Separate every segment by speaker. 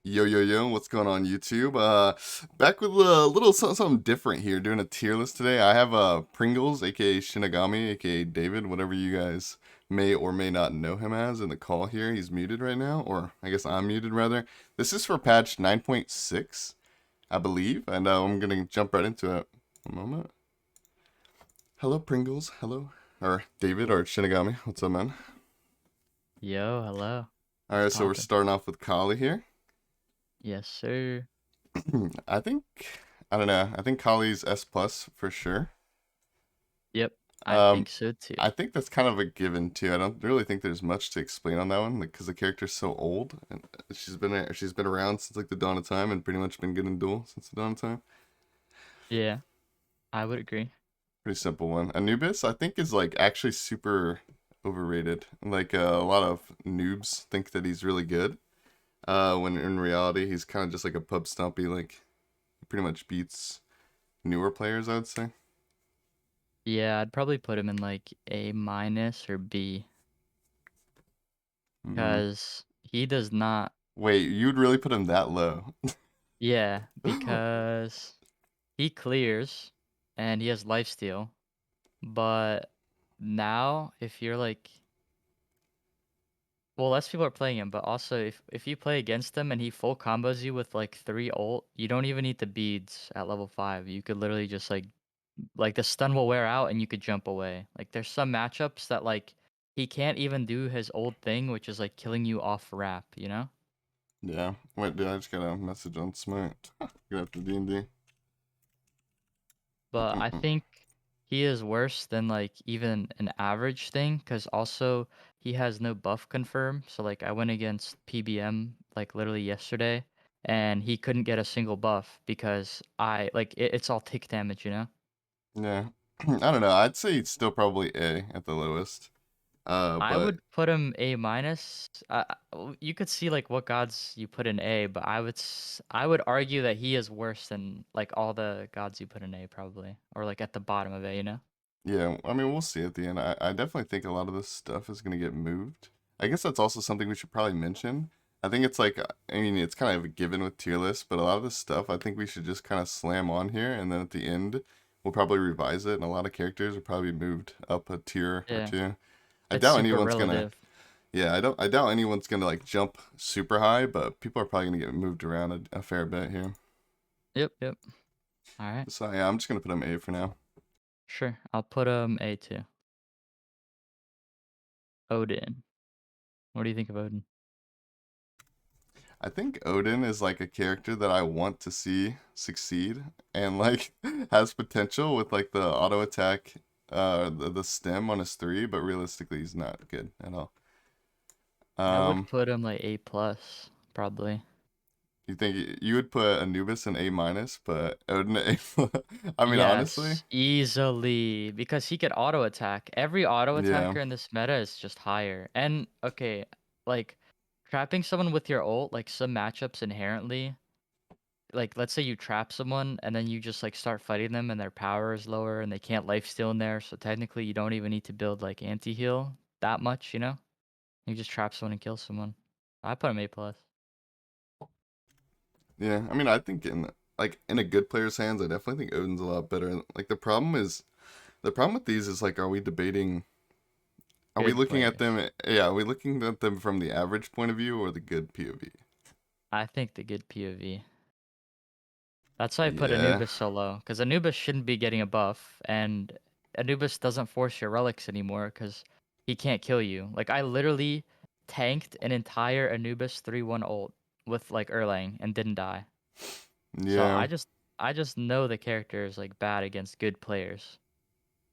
Speaker 1: Yo, yo, yo, what's going on YouTube? Back with a little something different here, doing a tier list today. I have Pringles, aka Shinigami, aka David, whatever you guys may or may not know him as in the call here. He's muted right now, or I guess I'm muted rather. This is for patch 9.6, I believe, and I'm gonna jump right into it. One moment. Hello, Pringles. Hello. Or David, or Shinigami. What's up, man?
Speaker 2: Yo, hello. What's
Speaker 1: Alright, so we're
Speaker 2: poppin'?
Speaker 1: starting off with Kali here.
Speaker 2: Yes, sir.
Speaker 1: I think, I don't know, I think Kali's S plus for sure.
Speaker 2: Yep, I
Speaker 1: Um,
Speaker 2: think so too.
Speaker 1: I think that's kind of a given too. I don't really think there's much to explain on that one, because the character's so old and she's been around since like the dawn of time and pretty much been good in Duel since the dawn of time.
Speaker 2: Yeah, I would agree.
Speaker 1: Pretty simple one. Anubis, I think, is like actually super overrated. Like a lot of noobs think that he's really good, when in reality he's kind of just like a pub stompy. Like he pretty much beats newer players, I would say.
Speaker 2: Yeah, I'd probably put him in like A minus or B
Speaker 1: Mm.
Speaker 2: because he does not.
Speaker 1: Wait, you'd really put him that low?
Speaker 2: Yeah, because he clears and he has lifesteal, but now if you're like, well, less people are playing him, but also if you play against him and he full combos you with like 3 ult, you don't even need the beads at level 5. You could literally just like the stun will wear out and you could jump away. Like there's some matchups that like he can't even do his old thing, which is like killing you off wrap, you know?
Speaker 1: Yeah. Wait, dude, I just got a message on Smite. Get after D&D.
Speaker 2: But I think he is worse than like even an average thing because also he has no buff confirm. So like I went against PBM like literally yesterday and he couldn't get a single buff because I like it's all tick damage, you know?
Speaker 1: Yeah. I don't know. I'd say it's still probably A at the lowest.
Speaker 2: I
Speaker 1: But
Speaker 2: would put him A minus. You could see like what gods you put in A, but I would argue that he is worse than like all the gods you put in A probably, or like at the bottom of A, you know?
Speaker 1: yeah, I mean, we'll see at the end. I definitely think a lot of this stuff is going to get moved. I guess that's also something we should probably mention. I think it's like, I mean, it's kind of a given with tier lists, but a lot of this stuff I think we should just kind of slam on here, and then at the end, we'll probably revise it, and a lot of characters will probably be moved up a tier or
Speaker 2: Yeah,
Speaker 1: two. I
Speaker 2: it's
Speaker 1: doubt
Speaker 2: super
Speaker 1: anyone's gonna,
Speaker 2: relative.
Speaker 1: yeah, I doubt anyone's gonna like jump super high, but people are probably gonna get moved around a fair bit here.
Speaker 2: Yep, yep. All right,
Speaker 1: So yeah, I'm just gonna put him A for now.
Speaker 2: sure. I'll put him A too. Odin. What do you think of Odin?
Speaker 1: I think Odin is like a character that I want to see succeed and like has potential with like the auto attack, the stem on his three, but realistically he's not good at all.
Speaker 2: I would
Speaker 1: Um,
Speaker 2: put him like A plus probably.
Speaker 1: you think you would put Anubis in A minus, but Odin A plus? I mean, honestly,
Speaker 2: Yes, easily because he could auto attack. Every auto
Speaker 1: yeah,
Speaker 2: attacker in this meta is just higher. And okay, like trapping someone with your ult, like some matchups inherently, like let's say you trap someone and then you just like start fighting them and their power is lower and they can't lifesteal in there, so technically you don't even need to build like anti-heal that much, you know? You just trap someone and kill someone. I put him A plus.
Speaker 1: yeah. I mean, I think in like in a good player's hands, I definitely think Odin's a lot better. Like the problem with these is like, are we debating? Are we
Speaker 2: Good
Speaker 1: looking at
Speaker 2: players.
Speaker 1: them? Yeah, are we looking at them from the average point of view or the good POV?
Speaker 2: I think the good POV. That's why I put
Speaker 1: Yeah,
Speaker 2: Anubis so low, because Anubis shouldn't be getting a buff, and Anubis doesn't force your relics anymore because he can't kill you. Like I literally tanked an entire Anubis 3-1 ult with like Erlang and didn't die. So
Speaker 1: yeah,
Speaker 2: I just know the character is like bad against good players,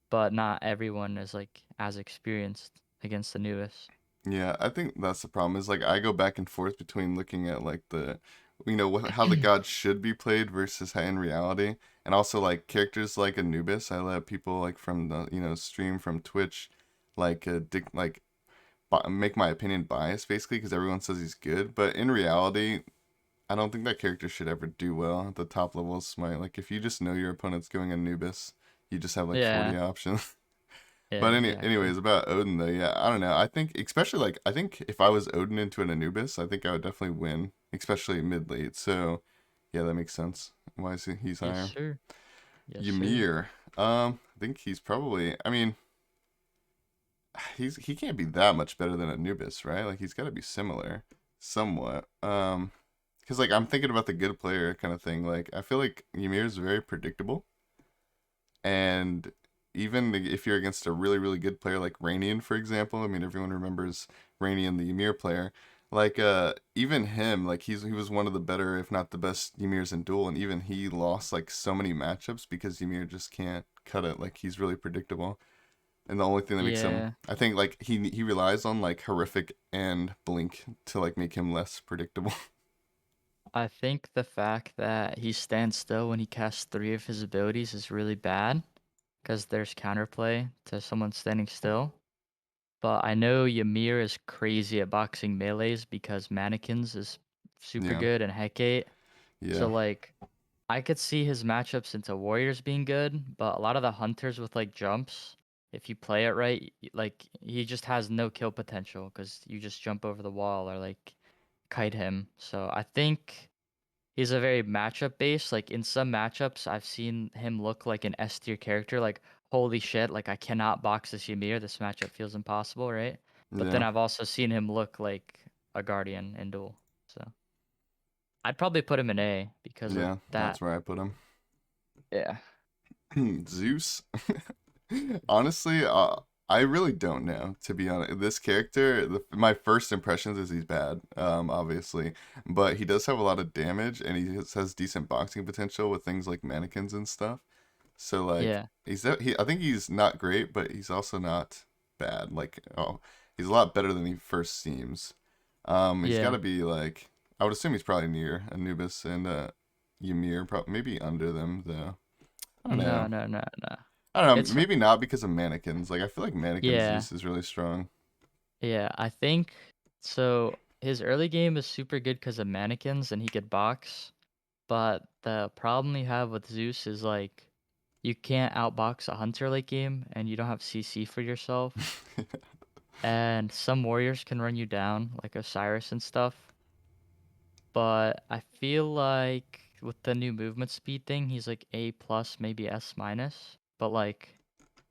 Speaker 2: but not everyone is like as experienced against Anubis.
Speaker 1: yeah. I think that's the problem. Is like I go back and forth between looking at like how the gods should be played versus how in reality, and also like characters like Anubis. I let people like from the stream from Twitch, like make my opinion biased basically because everyone says he's good, but in reality, I don't think that character should ever do well at the top level of Smite. Like if you just know your opponent's going Anubis, you just have like 40
Speaker 2: Yeah,
Speaker 1: options.
Speaker 2: yeah,
Speaker 1: But
Speaker 2: exactly.
Speaker 1: anyways, about Odin though, yeah, I don't know. I think especially like I think if I was Odin into an Anubis, I think I would definitely win especially mid late. So yeah, that makes sense. Why is he's
Speaker 2: Yes,
Speaker 1: higher?
Speaker 2: sir. Yes, sir.
Speaker 1: Ymir. I think he's probably. I mean, he can't be that much better than Anubis, right? Like he's got to be similar, somewhat. Because like I'm thinking about the good player kind of thing. Like I feel like Ymir is very predictable, and even if you're against a really really good player like Rainian, for example, I mean everyone remembers Rainian, the Ymir player. Like even him, like he was one of the better, if not the best Ymirs in Duel, and even he lost like so many matchups because Ymir just can't cut it. Like he's really predictable. And the only thing that makes him,
Speaker 2: Yeah,
Speaker 1: I think, like he relies on like horrific and blink to like make him less predictable.
Speaker 2: I think the fact that he stands still when he casts three of his abilities is really bad because there's counterplay to someone standing still. But I know Ymir is crazy at boxing melees because mannequins is super
Speaker 1: Yeah,
Speaker 2: good and Hecate.
Speaker 1: yeah,
Speaker 2: So like I could see his matchups into warriors being good, but a lot of the hunters with like jumps, if you play it right, like he just has no kill potential because you just jump over the wall or like kite him. So I think he's a very matchup based. Like in some matchups, I've seen him look like an S tier character. Like holy shit, like I cannot box this Ymir. This matchup feels impossible, right? But then
Speaker 1: yeah,
Speaker 2: I've also seen him look like a guardian in duel. So I'd probably put him in A because of
Speaker 1: yeah.
Speaker 2: that.
Speaker 1: That's where I put him.
Speaker 2: Yeah.
Speaker 1: Zeus. Honestly, I really don't know. To be honest, this character, my first impressions is he's bad. Obviously, but he does have a lot of damage, and has decent boxing potential with things like mannequins and stuff. So like
Speaker 2: Yeah.
Speaker 1: I think he's not great, but he's also not bad. Like he's a lot better than he first seems. He's got
Speaker 2: Yeah.
Speaker 1: to be like I would assume he's probably near Anubis and Ymir, maybe under them though. I don't
Speaker 2: No,
Speaker 1: know.
Speaker 2: no, no, no.
Speaker 1: I don't know.
Speaker 2: It's
Speaker 1: Maybe not because of mannequins. Like I feel like mannequins
Speaker 2: yeah.
Speaker 1: Zeus is really strong.
Speaker 2: Yeah, I think so his early game is super good because of mannequins and he could box, but the problem you have with Zeus is like you can't outbox a hunter late game and you don't have CC for yourself. And some warriors can run you down, like Osiris and stuff. But I feel like with the new movement speed thing, he's like A plus, maybe S minus. But like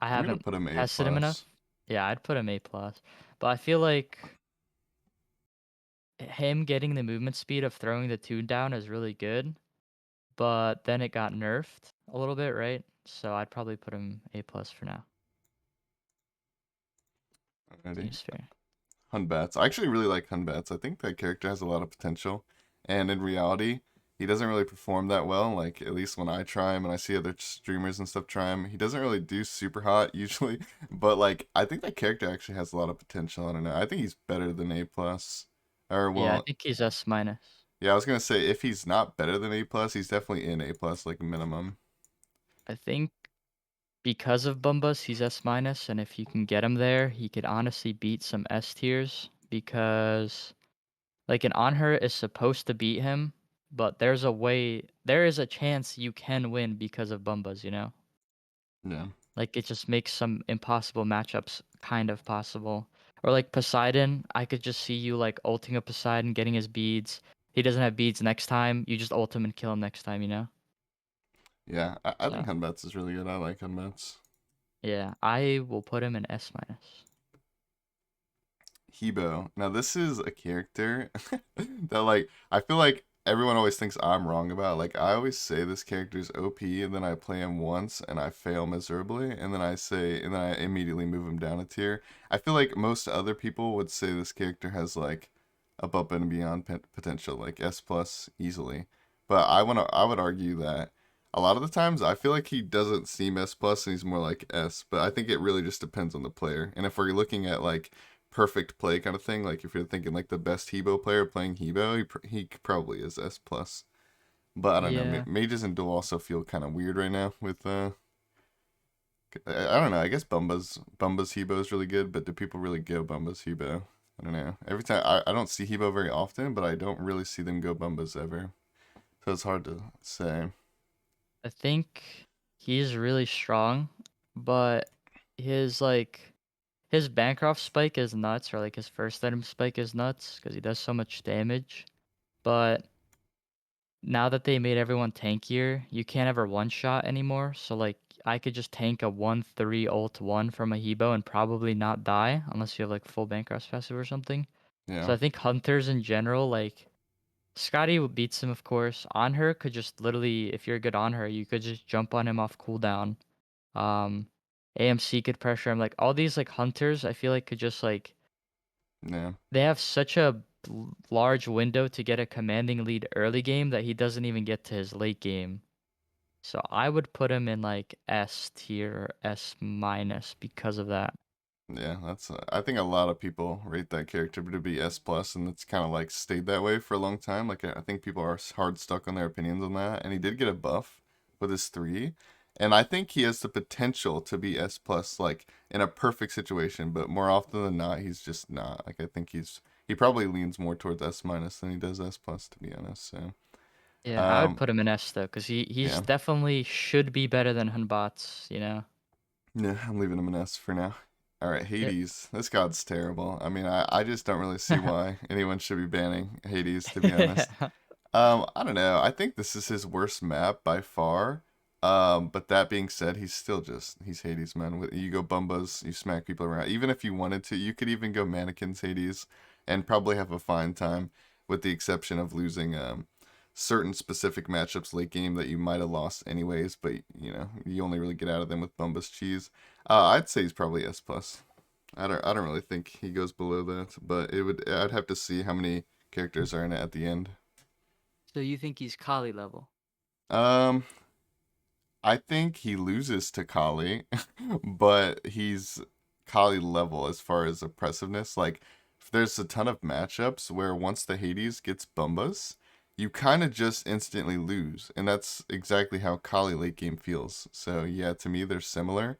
Speaker 2: I
Speaker 1: I'm gonna
Speaker 2: haven't
Speaker 1: put him A
Speaker 2: tested him enough.
Speaker 1: plus.
Speaker 2: Yeah, I'd put him A plus. But I feel like him getting the movement speed of throwing the tune down is really good. But then it got nerfed a little bit, right? So I'd probably put him A plus for now.
Speaker 1: Alrighty.
Speaker 2: Seems fair.
Speaker 1: Hun Batz. I actually really like Hun Batz. I think that character has a lot of potential, and in reality, he doesn't really perform that well. Like at least when I try him and I see other streamers and stuff try him, he doesn't really do super hot usually. But like I think that character actually has a lot of potential. I don't know. I think he's better than A plus. Or
Speaker 2: Yeah, I
Speaker 1: well,
Speaker 2: think he's S minus.
Speaker 1: yeah, I was gonna say if he's not better than A plus, he's definitely in A plus like minimum.
Speaker 2: I think because of Bumbus, he's S minus, and if you can get him there, he could honestly beat some S tiers because like an Anhur is supposed to beat him, but there is a chance you can win because of Bumbas, you know?
Speaker 1: Yeah.
Speaker 2: Like it just makes some impossible matchups kind of possible. Or like Poseidon, I could just see you like ulting a Poseidon, getting his beads. He doesn't have beads next time, you just ult him and kill him next time, you know?
Speaker 1: Yeah, I think
Speaker 2: So
Speaker 1: Hun Batz is really good. I like Hun Batz.
Speaker 2: yeah, I will put him in S minus.
Speaker 1: Hebo. Now this is a character that like I feel like everyone always thinks I'm wrong about. Like I always say this character is OP and then I play him once and I fail miserably and then I immediately move him down a tier. I feel like most other people would say this character has like above and beyond potential, like S plus easily. But I would argue that a lot of the times I feel like he doesn't seem S plus and he's more like S. But I think it really just depends on the player. And if we're looking at like perfect play kind of thing, like if you're thinking like the best Hebo player playing Hebo, he probably is S plus. But I don't know,
Speaker 2: Yeah.
Speaker 1: mages and duel also feel kind of weird right now with I don't know. I guess Bumba's Hebo is really good, but do people really go Bumba's Hebo? I don't know. Every time I don't see Hebo very often, but I don't really see them go Bumba's ever. So it's hard to say.
Speaker 2: I think he's really strong, but his like his Bancroft spike is nuts, or like his first item spike is nuts because he does so much damage. but now that they made everyone tankier, you can't ever one-shot anymore. So like I could just tank a 1/3 ult 1 from a Hebo and probably not die unless you have like full Bancroft's passive or something. So
Speaker 1: Yeah.
Speaker 2: I think hunters in general, like Scotty beats him of course. Anhur could just literally, if you're good on her, you could just jump on him off cooldown. Um, AMC could pressure him. Like all these like hunters, I feel like could just like
Speaker 1: Yeah.
Speaker 2: they have such a large window to get a commanding lead early game that he doesn't even get to his late game. So I would put him in like S tier or S minus because of that.
Speaker 1: Yeah, that's. I think a lot of people rate that character to be S plus, and it's kind of like stayed that way for a long time. Like I think people are hard stuck on their opinions on that, and he did get a buff with his 3, and I think he has the potential to be S plus, like in a perfect situation. But more often than not, he's just not. Like I think he probably leans more towards S minus than he does S plus, to be honest. So,
Speaker 2: Yeah, I would
Speaker 1: um,
Speaker 2: put him in S though, because he's
Speaker 1: yeah,
Speaker 2: definitely should be better than Hun Batz, you know?
Speaker 1: yeah, I'm leaving him an S for now. All right,
Speaker 2: Yep.
Speaker 1: Hades. This god's terrible. I mean, I just don't really see why anyone should be banning Hades, to be honest. I don't know. I think this is his worst map by far. But that being said, he's Hades, man. You go Bumbas, you smack people around. Even if you wanted to, you could even go Mannequins Hades and probably have a fine time, with the exception of losing certain specific matchups late game that you might have lost anyways, but you only really get out of them with Bumbas cheese. I'd say he's probably S plus. I don't really think he goes below that, but I'd have to see how many characters are in it at the end.
Speaker 2: So you think he's Kali level?
Speaker 1: Um, I think he loses to Kali, but he's Kali level as far as oppressiveness. Like, there's a ton of matchups where once the Hades gets Bumbas, you kind of just instantly lose, and that's exactly how Kali late game feels. So yeah, to me they're similar,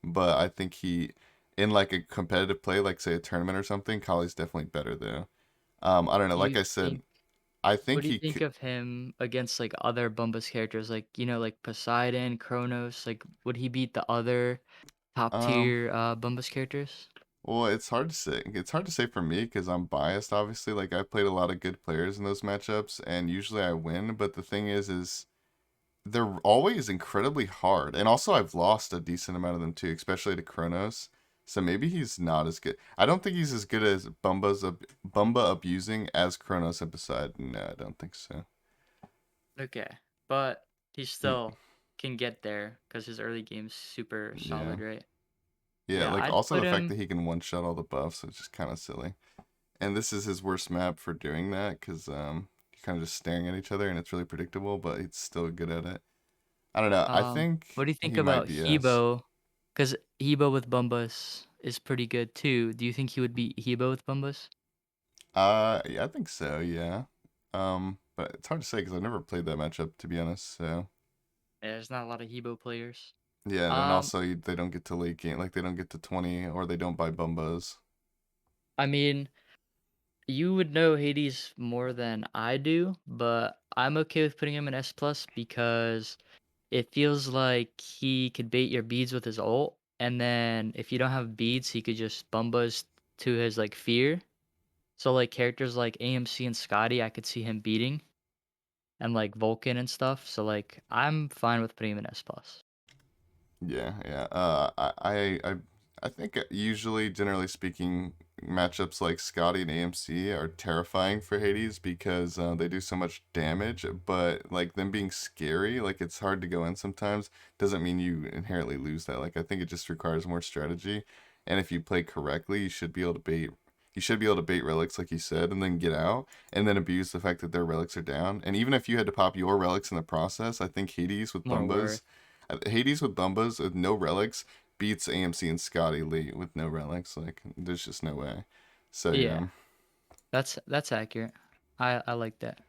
Speaker 1: but I think in like a competitive play, like say a tournament or something, Kali's definitely better though. I don't know.
Speaker 2: Do
Speaker 1: Like
Speaker 2: you
Speaker 1: I said,
Speaker 2: think
Speaker 1: I
Speaker 2: What
Speaker 1: think
Speaker 2: do you
Speaker 1: he
Speaker 2: think
Speaker 1: could.
Speaker 2: of him against like other Bumbus characters, like like Poseidon, Kronos? Like, would he beat the other top
Speaker 1: Um,
Speaker 2: tier Bumbus characters?
Speaker 1: Well, it's hard to say. It's hard to say for me because I'm biased, obviously. Like I played a lot of good players in those matchups, and usually I win. But the thing is they're always incredibly hard. And also, I've lost a decent amount of them too, especially to Kronos. So maybe he's not as good. I don't think he's as good as Bumba abusing as Kronos and Poseidon. No, I don't think so.
Speaker 2: Okay, but he
Speaker 1: He,
Speaker 2: still can get there because his early game's super
Speaker 1: yeah,
Speaker 2: solid, right?
Speaker 1: yeah.
Speaker 2: Yeah,
Speaker 1: Like
Speaker 2: I'd
Speaker 1: also
Speaker 2: put
Speaker 1: the fact
Speaker 2: him.
Speaker 1: that he can one shot all the buffs is just kind of silly. And this is his worst map for doing that because you're kind of just staring at each other and it's really predictable, but he's still good at it. I don't know. I
Speaker 2: What
Speaker 1: think
Speaker 2: do you think
Speaker 1: he might
Speaker 2: about
Speaker 1: be S.
Speaker 2: Hebo? Because Hebo with Bumbus is pretty good too. Do you think he would beat Hebo with Bumbus?
Speaker 1: Yeah, I think so. Yeah. But it's hard to say because I've never played that matchup to be honest. So
Speaker 2: Yeah, there's not a lot of Hebo players.
Speaker 1: yeah, and then
Speaker 2: Um,
Speaker 1: also they don't get to late game, like they don't get to 20 or they don't buy Bumbas.
Speaker 2: I mean, you would know Hades more than I do, but I'm okay with putting him in S plus because it feels like he could bait your beads with his ult, and then if you don't have beads, he could just bumbas to his like fear. So like characters like AMC and Scotty, I could see him beating, and like Vulcan and stuff. So like I'm fine with putting him in S plus.
Speaker 1: Yeah, yeah. I think usually, generally speaking, matchups like Scotty and AMC are terrifying for Hades because they do so much damage. But like them being scary, like it's hard to go in sometimes. Doesn't mean you inherently lose that. Like I think it just requires more strategy, and if you play correctly, you should be able to bait. You should be able to bait relics, like you said, and then get out, and then abuse the fact that their relics are down. And even if you had to pop your relics in the process, I think Hades with
Speaker 2: More
Speaker 1: Bumbas
Speaker 2: worth.
Speaker 1: Hades with Bumbas with no relics beats AMC and Scotty Lee with no relics. Like, there's just no way. So
Speaker 2: Yeah,
Speaker 1: yeah.
Speaker 2: that's accurate. I like that.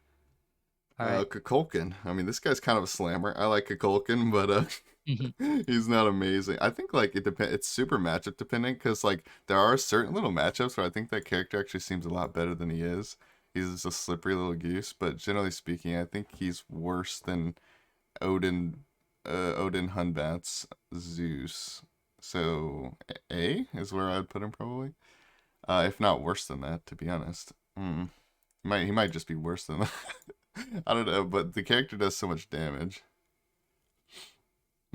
Speaker 2: All right.
Speaker 1: Kukulkan. I mean, this guy's kind of a slammer. I like Kukulkan, but he's not amazing. I think like it depends. It's super matchup dependent because like there are certain little matchups where I think that character actually seems a lot better than he is. He's just a slippery little goose, but generally speaking, I think he's worse than Odin, Odin, Hun Batz, Zeus. So A is where I'd put him probably. If not worse than that, to be honest. Mm. He might just be worse than that. I don't know, but the character does so much damage.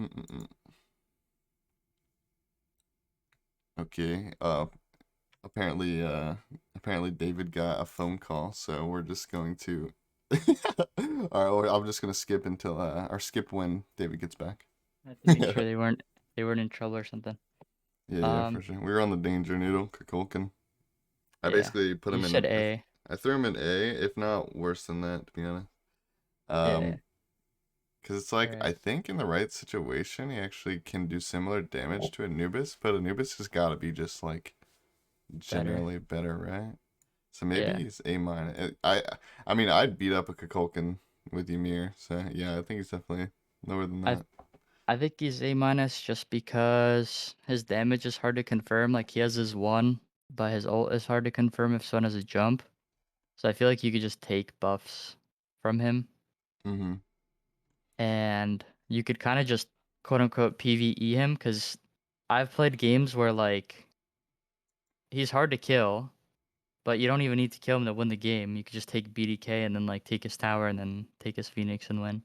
Speaker 1: Mm-mm-mm. Okay. Apparently, apparently David got a phone call, so we're just going to. All right, I'm just gonna skip until or skip when David gets back.
Speaker 2: I had to make
Speaker 1: Yeah,
Speaker 2: sure they weren't in trouble or something.
Speaker 1: yeah, for
Speaker 2: Um,
Speaker 1: sure. We were on the danger noodle, Kukulkan. I
Speaker 2: yeah.
Speaker 1: basically put
Speaker 2: You
Speaker 1: him
Speaker 2: said
Speaker 1: in.
Speaker 2: A.
Speaker 1: I threw him in A, if not worse than that, to be honest.
Speaker 2: Yeah, yeah.
Speaker 1: Um, because it's
Speaker 2: All
Speaker 1: like
Speaker 2: right.
Speaker 1: I think in the right situation he actually can do similar damage to Anubis, but Anubis has got to be just like
Speaker 2: Better.
Speaker 1: generally better, right? So maybe
Speaker 2: Yeah.
Speaker 1: he's A minus. I mean, I'd beat up a Kukulkan with Ymir. So yeah, I think he's definitely lower than
Speaker 2: I
Speaker 1: that.
Speaker 2: I think he's A minus just because his damage is hard to confirm. Like he has his one, but his ult is hard to confirm if someone has a jump. So I feel like you could just take buffs from him,
Speaker 1: Mm-hmm.
Speaker 2: and you could kind of just quote unquote PvE him because I've played games where like he's hard to kill, but you don't even need to kill him to win the game. You could just take BDK and then like take his tower and then take his Phoenix and win.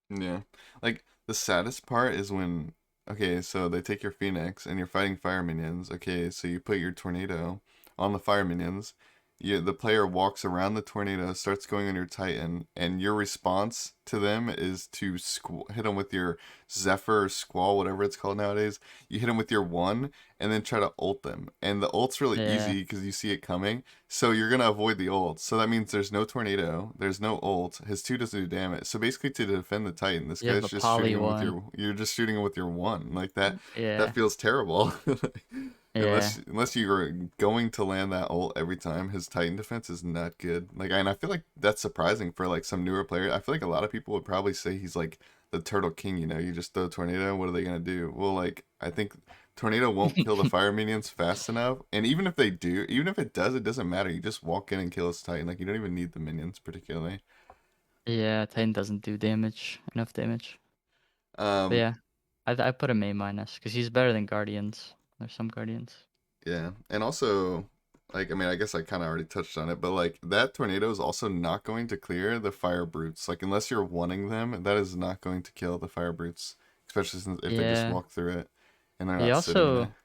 Speaker 1: Yeah. Like the saddest part is when okay, so they take your Phoenix and you're fighting fire minions. Okay, so you put your tornado on the fire minions. The player walks around the tornado, starts going on your Titan, and your response to them is to hit them with your Zephyr or Squall, whatever it's called nowadays. You hit them with your one, and then try to ult them. And the ult's really
Speaker 2: Yeah,
Speaker 1: easy because you see it coming. So you're gonna avoid the ult. So that means there's no tornado, there's no ult. His two doesn't do damage. So basically, to defend the Titan, this
Speaker 2: you have
Speaker 1: guy's
Speaker 2: a
Speaker 1: just shooting
Speaker 2: poly
Speaker 1: him with
Speaker 2: one.
Speaker 1: your. You're just shooting him with your one. Like that. That
Speaker 2: Yeah,
Speaker 1: feels terrible.
Speaker 2: yeah,
Speaker 1: Unless you are going to land that ult every time, his Titan defense is not good. Like, and I feel like that's surprising for like some newer player. I feel like a lot of people would probably say he's like the Turtle King. You know, you just throw tornado. What are they gonna do? Well, like I think tornado won't kill the fire minions fast enough. And even if they do, even if it does, it doesn't matter. You just walk in and kill his Titan. Like you don't even need the minions particularly.
Speaker 2: yeah. Titan doesn't do enough damage. But
Speaker 1: Um,
Speaker 2: yeah, I put him A minus because he's better than Guardians. There's some Guardians.
Speaker 1: Yeah, and also, like, I mean, I guess I kind of already touched on it, but like that tornado is also not going to clear the fire brutes. Like, unless you're wanting them, that is not going to kill the fire brutes, especially since if they just
Speaker 2: Yeah.
Speaker 1: walk through it and they're
Speaker 2: He
Speaker 1: not sitting
Speaker 2: also,
Speaker 1: there.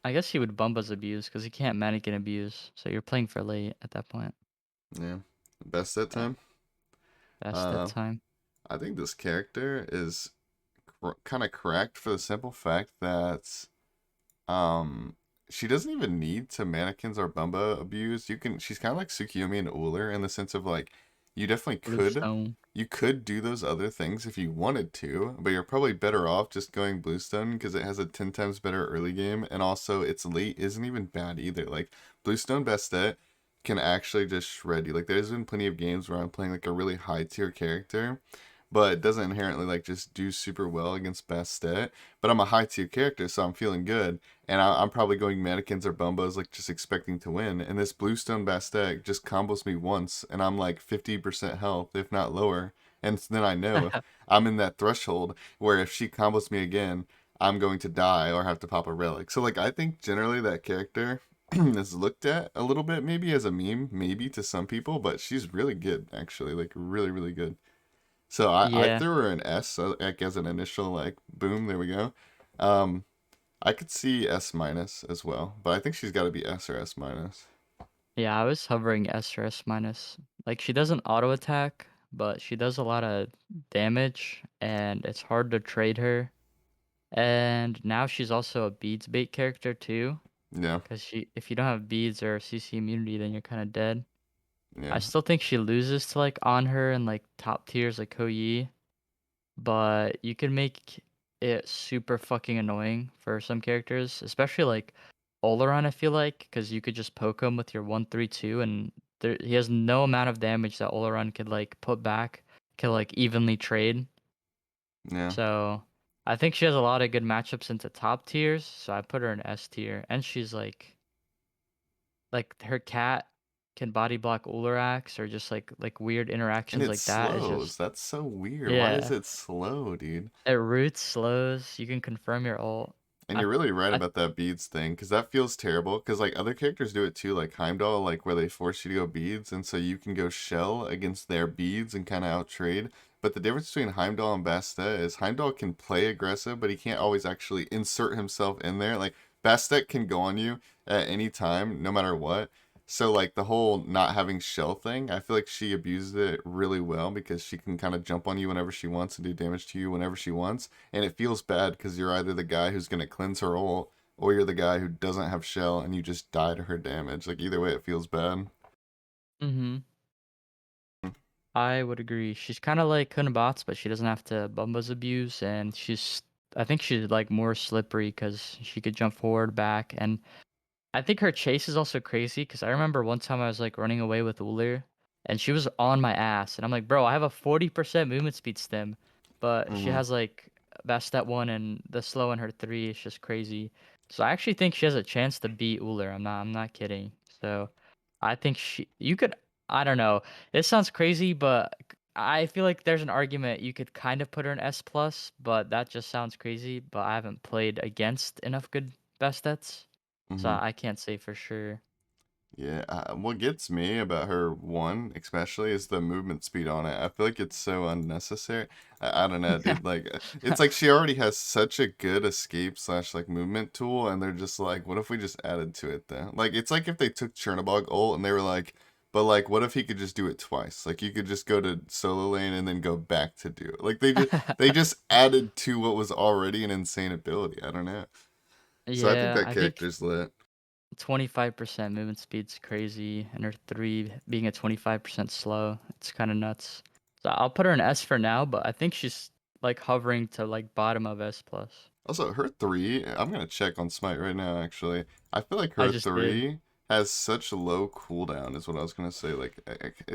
Speaker 2: I guess he would Bumba's abuse because he can't mannequin abuse. So you're playing for late at that point.
Speaker 1: Yeah, best that
Speaker 2: Yeah,
Speaker 1: time.
Speaker 2: that's that
Speaker 1: Uh,
Speaker 2: time.
Speaker 1: I think this character is kind of correct for the simple fact that Um, she doesn't even need to mannequins or Bumba abuse. You can. She's kind of like Tsukiyomi and Uller in the sense of like, you definitely could.
Speaker 2: Bluestone.
Speaker 1: You could do those other things if you wanted to, but you're probably better off just going Bluestone because it has a 10 times better early game, and also its late isn't even bad either. Like Bluestone Bastet can actually just shred you. Like there's been plenty of games where I'm playing like a really high tier character, but it doesn't inherently like just do super well against Bastet. But I'm a high tier character, so I'm feeling good, and I'm probably going mannequins or bumbos like just expecting to win. And this Bluestone Bastet just combos me once, and I'm like 50% health, if not lower. And then I know I'm in that threshold where if she combos me again, I'm going to die or have to pop a relic. So like I think generally that character is looked at a little bit maybe as a meme, maybe to some people, but she's really good actually, like really really good. So I
Speaker 2: Yeah,
Speaker 1: threw her an S like as an initial like boom. There we go. Um, I could see S minus as well, but I think she's got to be S or S minus.
Speaker 2: yeah. I was hovering S or S minus. Like she doesn't auto attack, but she does a lot of damage, and it's hard to trade her. And now she's also a beads bait character too,
Speaker 1: Yeah,
Speaker 2: because if you don't have beads or CC immunity, then you're kind of dead. I
Speaker 1: yeah,
Speaker 2: still think she loses to like Anhur and like top tiers like Yi, but you can make it super fucking annoying for some characters, especially like Oleron. I feel like because you could just poke him with your 1-3-2, and he has no amount of damage that Oleron could like put back, can like evenly trade.
Speaker 1: yeah.
Speaker 2: So I think she has a lot of good matchups into top tiers. So I put her in S tier, and she's like her cat can body block Ularax or just like weird
Speaker 1: And
Speaker 2: interactions
Speaker 1: it
Speaker 2: like that. Is
Speaker 1: slows.
Speaker 2: just
Speaker 1: That's so weird. Why is
Speaker 2: yeah.
Speaker 1: it slow, dude?
Speaker 2: It roots slows. You can confirm your ult.
Speaker 1: And
Speaker 2: I,
Speaker 1: you're really right
Speaker 2: I,
Speaker 1: about that beads thing, because that feels terrible. Because like other characters do it too, like Heimdall, like where they force you to go beads, and so you can go shell against their beads and kind of outtrade. But the difference between Heimdall and Bastet is Heimdall can play aggressive, but he can't always actually insert himself in there. Like Bastet can go on you at any time, no matter what. So like the whole not having shell thing, I feel like she abuses it really well because she can kind of jump on you whenever she wants and do damage to you whenever she wants. And it feels bad because you're either the guy who's going to cleanse her ult or you're the guy who doesn't have shell and you just die to her damage. Like either way, it feels bad.
Speaker 2: mm-hmm. I would agree. She's kind of like Hun Batz, but she doesn't have to Bumba's abuse, and I think she's like more slippery because she could jump forward, back, and I think her chase is also crazy because I remember one time I was like running away with Uller and she was on my ass. And I'm like, bro, I have a 40% movement speed stim, but she
Speaker 1: Mm-hmm.
Speaker 2: has like best at one and the slow in her three is just crazy. So I actually think she has a chance to beat Uller. I'm not kidding. So I think you could, I don't know. It sounds crazy, but I feel like there's an argument you could kind of put her in S plus, but that just sounds crazy. But I haven't played against enough good Bastets. So
Speaker 1: Mm-hmm.
Speaker 2: I can't say for sure.
Speaker 1: Yeah, what gets me about her one, especially, is the movement speed on it. I feel like it's so unnecessary. I don't know, dude. Like, it's like she already has such a good escape slash like movement tool, and they're just like, what if we just added to it then? Like, it's like if they took Chernobog ult and they were like, but like, what if he could just do it twice? Like, you could just go to solo lane and then go back to do it. Like, they just added to what was already an insane ability. I don't know. So I think
Speaker 2: Yeah,
Speaker 1: that
Speaker 2: I think
Speaker 1: character's lit.
Speaker 2: 25% movement speed's crazy, and her three being at 25% slow, it's kind of nuts. So I'll put her in S for now, but I think she's like hovering to like bottom of S plus.
Speaker 1: Also, her three, I'm gonna check on Smite right now, actually. I feel like
Speaker 2: I
Speaker 1: her
Speaker 2: just did.
Speaker 1: three has such low cooldown, is what I was gonna say. Like,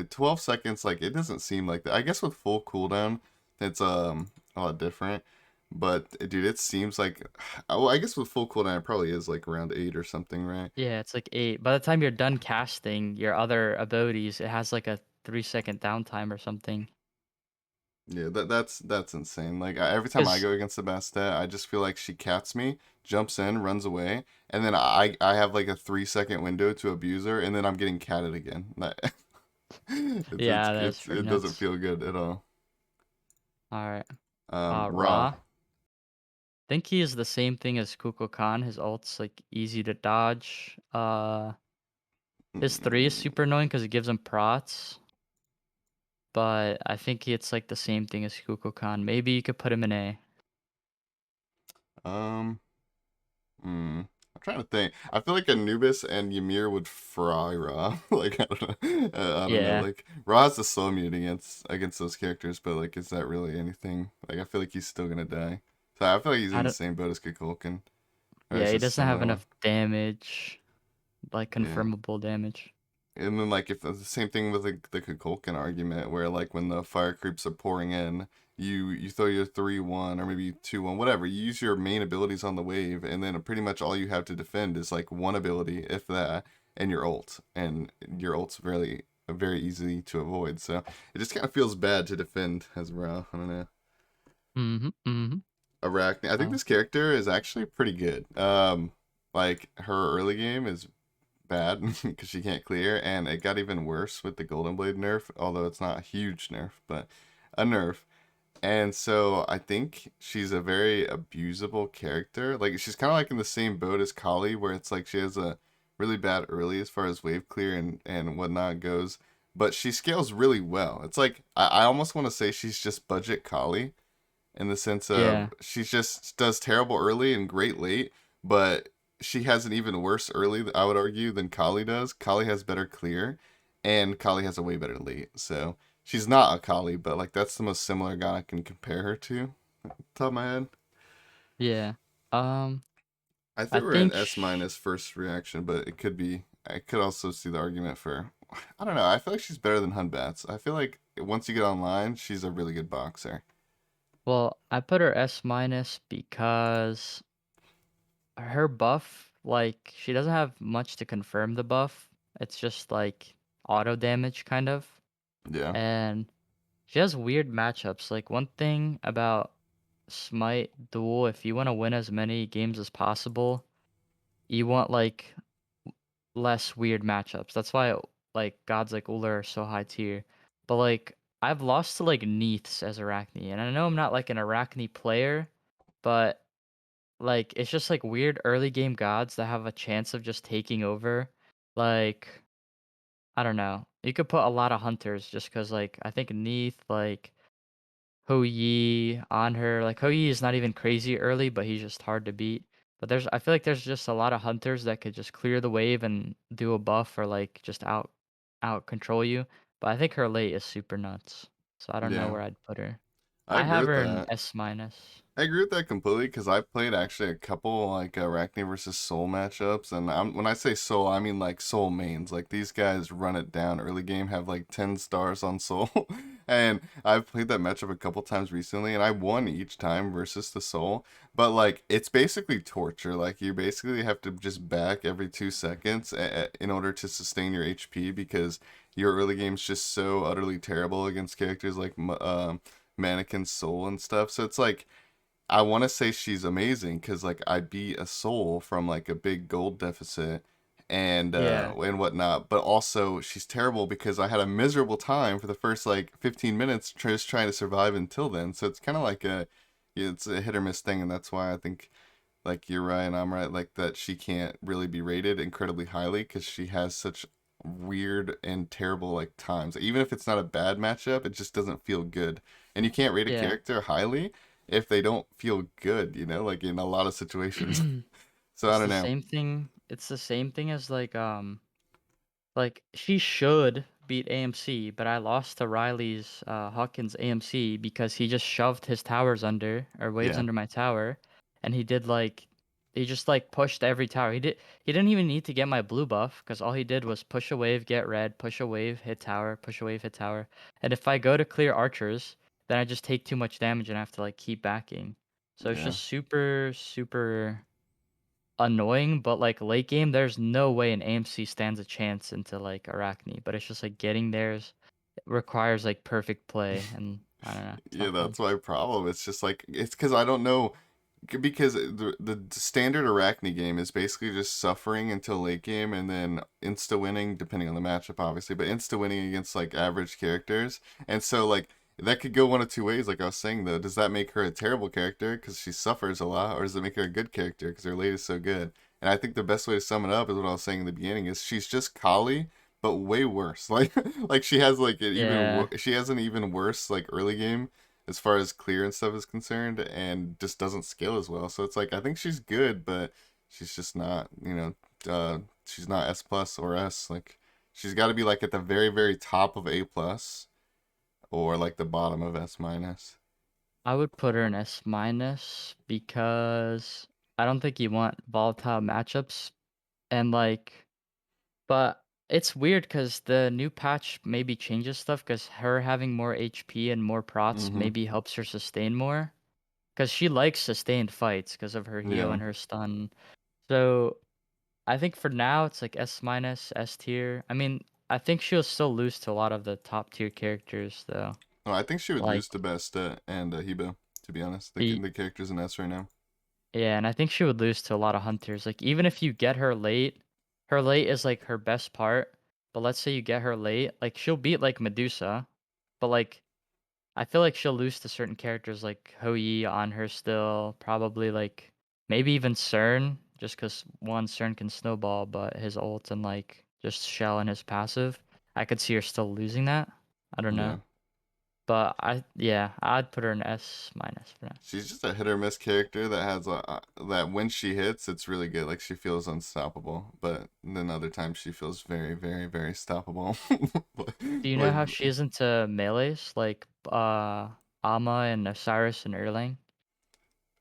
Speaker 1: 12 seconds, like, it doesn't seem like that. I guess with full cooldown, it's a lot different. But, dude, it seems like, well, I guess with full cooldown, it probably is like around 8 or something, right?
Speaker 2: Yeah, it's like 8. By the time you're done casting your other abilities, it has like a 3-second downtime or something.
Speaker 1: Yeah, that's insane. Like every time I
Speaker 2: Because
Speaker 1: go against the Bastet, I just feel like she cats me, jumps in, runs away, and then I have like a 3 second window to abuse her, and then I'm getting catted again.
Speaker 2: yeah, that's pretty
Speaker 1: It doesn't
Speaker 2: nuts.
Speaker 1: feel good at all.
Speaker 2: All right.
Speaker 1: Raw.
Speaker 2: Ra. Think he is the same thing as Kukulkan. His ult's like easy to dodge. His three is
Speaker 1: Mm,
Speaker 2: super annoying because it gives him prots, but I think it's like the same thing as Kukulkan. Maybe you could put him in A.
Speaker 1: um, I'm trying to think. I feel like Anubis and Ymir would fry Ra. Like I don't know. I don't know.
Speaker 2: Yeah,
Speaker 1: Like Ra's the slow mute against those characters, but like, is that really anything? Like I feel like he's still gonna die. So I feel like he's
Speaker 2: I
Speaker 1: in the
Speaker 2: don't.
Speaker 1: same boat as Kukulkan, or
Speaker 2: Yeah,
Speaker 1: it's
Speaker 2: he
Speaker 1: just
Speaker 2: doesn't have
Speaker 1: similar one.
Speaker 2: enough damage, like
Speaker 1: Yeah.
Speaker 2: confirmable damage.
Speaker 1: And then like if the same thing with the Kukulkan argument where like when the fire creeps are pouring in, you throw your 3-1 or maybe 2-1, whatever. You use your main abilities on the wave, and then pretty much all you have to defend is like one ability, if that, and your ult. And your ult's very easy to avoid. So it just kind of feels bad to defend as well. I don't know.
Speaker 2: Mm-hmm. Mm-hmm.
Speaker 1: Arachne. I think
Speaker 2: Oh,
Speaker 1: this character is actually pretty good. Like her early game is bad because she can't clear, and it got even worse with the Golden Blade nerf, although it's not a huge nerf, but a nerf. And so I think she's a very abusable character. Like she's kind of like in the same boat as Kali, where it's like she has a really bad early as far as wave clear and whatnot goes, but she scales really well. It's like I almost want to say she's just budget Kali in the sense of
Speaker 2: yeah,
Speaker 1: she just does terrible early and great late, but she has an even worse early, I would argue, than Kali does. Kali has better clear, and Kali has a way better late. So she's not a Kali, but like that's the most similar guy I can compare her to. Top of my head,
Speaker 2: yeah. Um,
Speaker 1: I
Speaker 2: I
Speaker 1: threw her in
Speaker 2: think.
Speaker 1: S minus first reaction, but it could be. I could also see the argument for. I don't know. I feel like she's better than Hun Batz. I feel like once you get online, she's a really good boxer.
Speaker 2: Well, I put her S minus because her buff, like, she doesn't have much to confirm the buff. It's just like auto damage kind of.
Speaker 1: Yeah.
Speaker 2: And she has weird matchups. Like one thing about Smite, Duel, if you want to win as many games as possible, you want like less weird matchups. That's why like gods like Uller are so high tier. But like I've lost to like Neiths as Arachne, and I know I'm not like an Arachne player, but like it's just like weird early game gods that have a chance of just taking over. Like I don't know. You could put a lot of hunters just because like I think Neith like Ho Yi on her. Like Ho Yi is not even crazy early, but he's just hard to beat. But I feel like there's just a lot of hunters that could just clear the wave and do a buff or like just out control you. But I think her late is super nuts. So I don't know
Speaker 1: Yeah,
Speaker 2: where I'd put her.
Speaker 1: I
Speaker 2: I
Speaker 1: agree
Speaker 2: have
Speaker 1: with
Speaker 2: her in
Speaker 1: that.
Speaker 2: S minus.
Speaker 1: I agree with that completely because I played actually a couple like Arachne versus Soul matchups, and when I say Soul, I mean like Soul mains. Like these guys run it down early game, have like 10 stars on Soul, and I've played that matchup a couple times recently, and I won each time versus the Soul. But like it's basically torture. Like you basically have to just back every 2 seconds in order to sustain your HP because your early game's just so utterly terrible against characters like Mannequin Soul and stuff. So it's like I want to say she's amazing because like I beat a soul from like a big gold deficit
Speaker 2: Yeah.
Speaker 1: and whatnot, but also she's terrible because I had a miserable time for the first like 15 minutes just trying to survive until then. So it's kind of like it's a hit or miss thing, and that's why I think like you're right and I'm right, like that she can't really be rated incredibly highly because she has such weird and terrible like times. Even if it's not a bad matchup, it just doesn't feel good. And you can't rate a
Speaker 2: Yeah.
Speaker 1: character highly if they don't feel good, like in a lot of situations. So I
Speaker 2: It's
Speaker 1: don't
Speaker 2: the
Speaker 1: know.
Speaker 2: same thing. It's the same thing as like she should beat AMC, but I lost to Riley's Hawkins AMC because he just shoved his towers under or waves
Speaker 1: Yeah,
Speaker 2: under my tower, and he just like pushed every tower. He didn't even need to get my blue buff because all he did was push a wave, get red, push a wave, hit tower, push a wave, hit tower. And if I go to clear archers, then I just take too much damage and I have to like keep backing. So it's
Speaker 1: yeah.
Speaker 2: just super annoying, but like late game, there's no way an AMC stands a chance into like Arachne. But it's just like getting theirs requires like perfect play, and I don't know, it's
Speaker 1: Yeah,
Speaker 2: not fun.
Speaker 1: that's my problem. It's just like it's because I don't know because the standard Arachne game is basically just suffering until late game and then insta winning depending on the matchup obviously, but insta winning against like average characters. And so like that could go one of two ways like I was saying though. Does that make her a terrible character because she suffers a lot, or does it make her a good character because her late is so good? And I think the best way to sum it up is what I was saying in the beginning is she's just Kali but way worse. Like she has like
Speaker 2: Yeah,
Speaker 1: she has an even worse like early game as far as clear and stuff is concerned, and just doesn't scale as well. So it's like I think she's good, but she's just not, she's not S plus or S. Like she's got to be like at the very top of A plus or like the bottom of S minus.
Speaker 2: I would put her in S minus because I don't think you want volatile matchups, and like, but it's weird because the new patch maybe changes stuff because her having more HP and more prots
Speaker 1: Mm-hmm.
Speaker 2: maybe helps her sustain more. Because she likes sustained fights because of her heal
Speaker 1: Yeah.
Speaker 2: and her stun. So I think for now it's like S minus, S tier. I mean, I think she'll still lose to a lot of the top tier characters though.
Speaker 1: No, I think she would
Speaker 2: Like
Speaker 1: lose to Bastet and Hebo. To be honest,
Speaker 2: the
Speaker 1: the characters in S right now.
Speaker 2: yeah, and I think she would lose to a lot of hunters. Like even if you get her late is like her best part. But let's say you get her late, like she'll beat like Medusa, but like I feel like she'll lose to certain characters like Hou on her still, probably like maybe even CERN, just because one CERN can snowball, but his ult and like just shell and his passive, I could see her still losing that. I don't know,
Speaker 1: Yeah.
Speaker 2: but yeah, I'd put her in S minus for now.
Speaker 1: She's just a hit or miss character that has that when she hits, it's really good. Like she feels unstoppable, but then other times she feels very stoppable.
Speaker 2: Do you know
Speaker 1: like
Speaker 2: how she is into melees like Amma and Osiris and Erlang?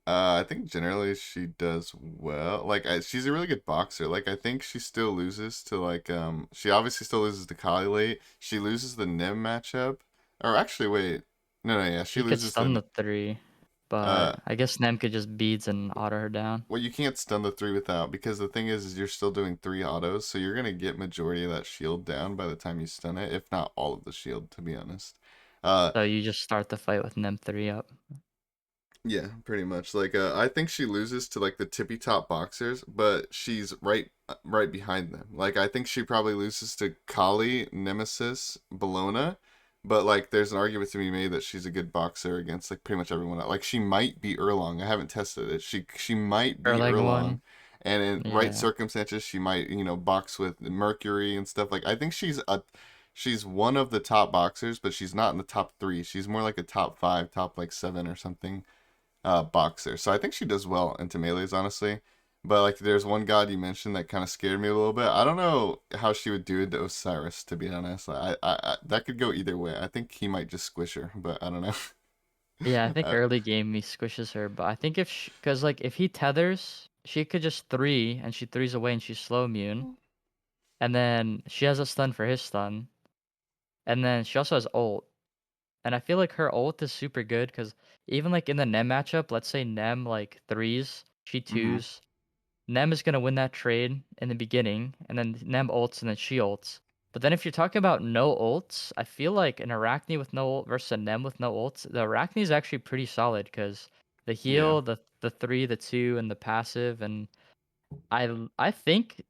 Speaker 1: I think generally she does well. Like she's a really good boxer. Like I think she still loses to like she obviously still loses to Kali late. She loses the Nim matchup. Or actually wait. No, yeah, she
Speaker 2: She could
Speaker 1: loses
Speaker 2: stun
Speaker 1: the
Speaker 2: the three, but
Speaker 1: uh
Speaker 2: I guess Nem could just beads and auto her down.
Speaker 1: well, you can't stun the three without because the thing is you're still doing three autos, so you're gonna get majority of that shield down by the time you stun it, if not all of the shield, to be honest. Uh,
Speaker 2: So you just start the fight with Nem 3 up.
Speaker 1: Yeah, pretty much. Like, I think she loses to like the tippy top boxers, but she's right behind them. Like, I think she probably loses to Kali, Nemesis, Bologna, but like, there's an argument to be made that she's a good boxer against like pretty much everyone else. Like, she might be Erlong. I haven't tested it. She might be
Speaker 2: Erlang
Speaker 1: Erlong,
Speaker 2: one.
Speaker 1: and in right
Speaker 2: Yeah.
Speaker 1: circumstances, she might box with Mercury and stuff. Like, I think she's one of the top boxers, but she's not in the top three. She's more like a top five, top like seven or something boxer. So I think she does well into melees, honestly. But like, there's one god you mentioned that kind of scared me a little bit. I don't know how she would do it to Osiris, to be honest. That could go either way. I think he might just squish her, but I don't know.
Speaker 2: Yeah, I think
Speaker 1: uh,
Speaker 2: early game he squishes her, but I think cause like if he tethers, she could just three and she threes away and she's slow immune, and then she has a stun for his stun, and then she also has ult, and I feel like her ult is super good because even like in the Nem matchup, let's say Nem like threes, she
Speaker 1: hmm
Speaker 2: twos, Nem is gonna win that trade in the beginning, and then Nem ults and then she ults. But then if you're talking about no ults, I feel like an Arachne with no ult versus a Nem with no ults, the Arachne is actually pretty solid because the
Speaker 1: Yeah.
Speaker 2: heal, the three, the two, and the passive, and I think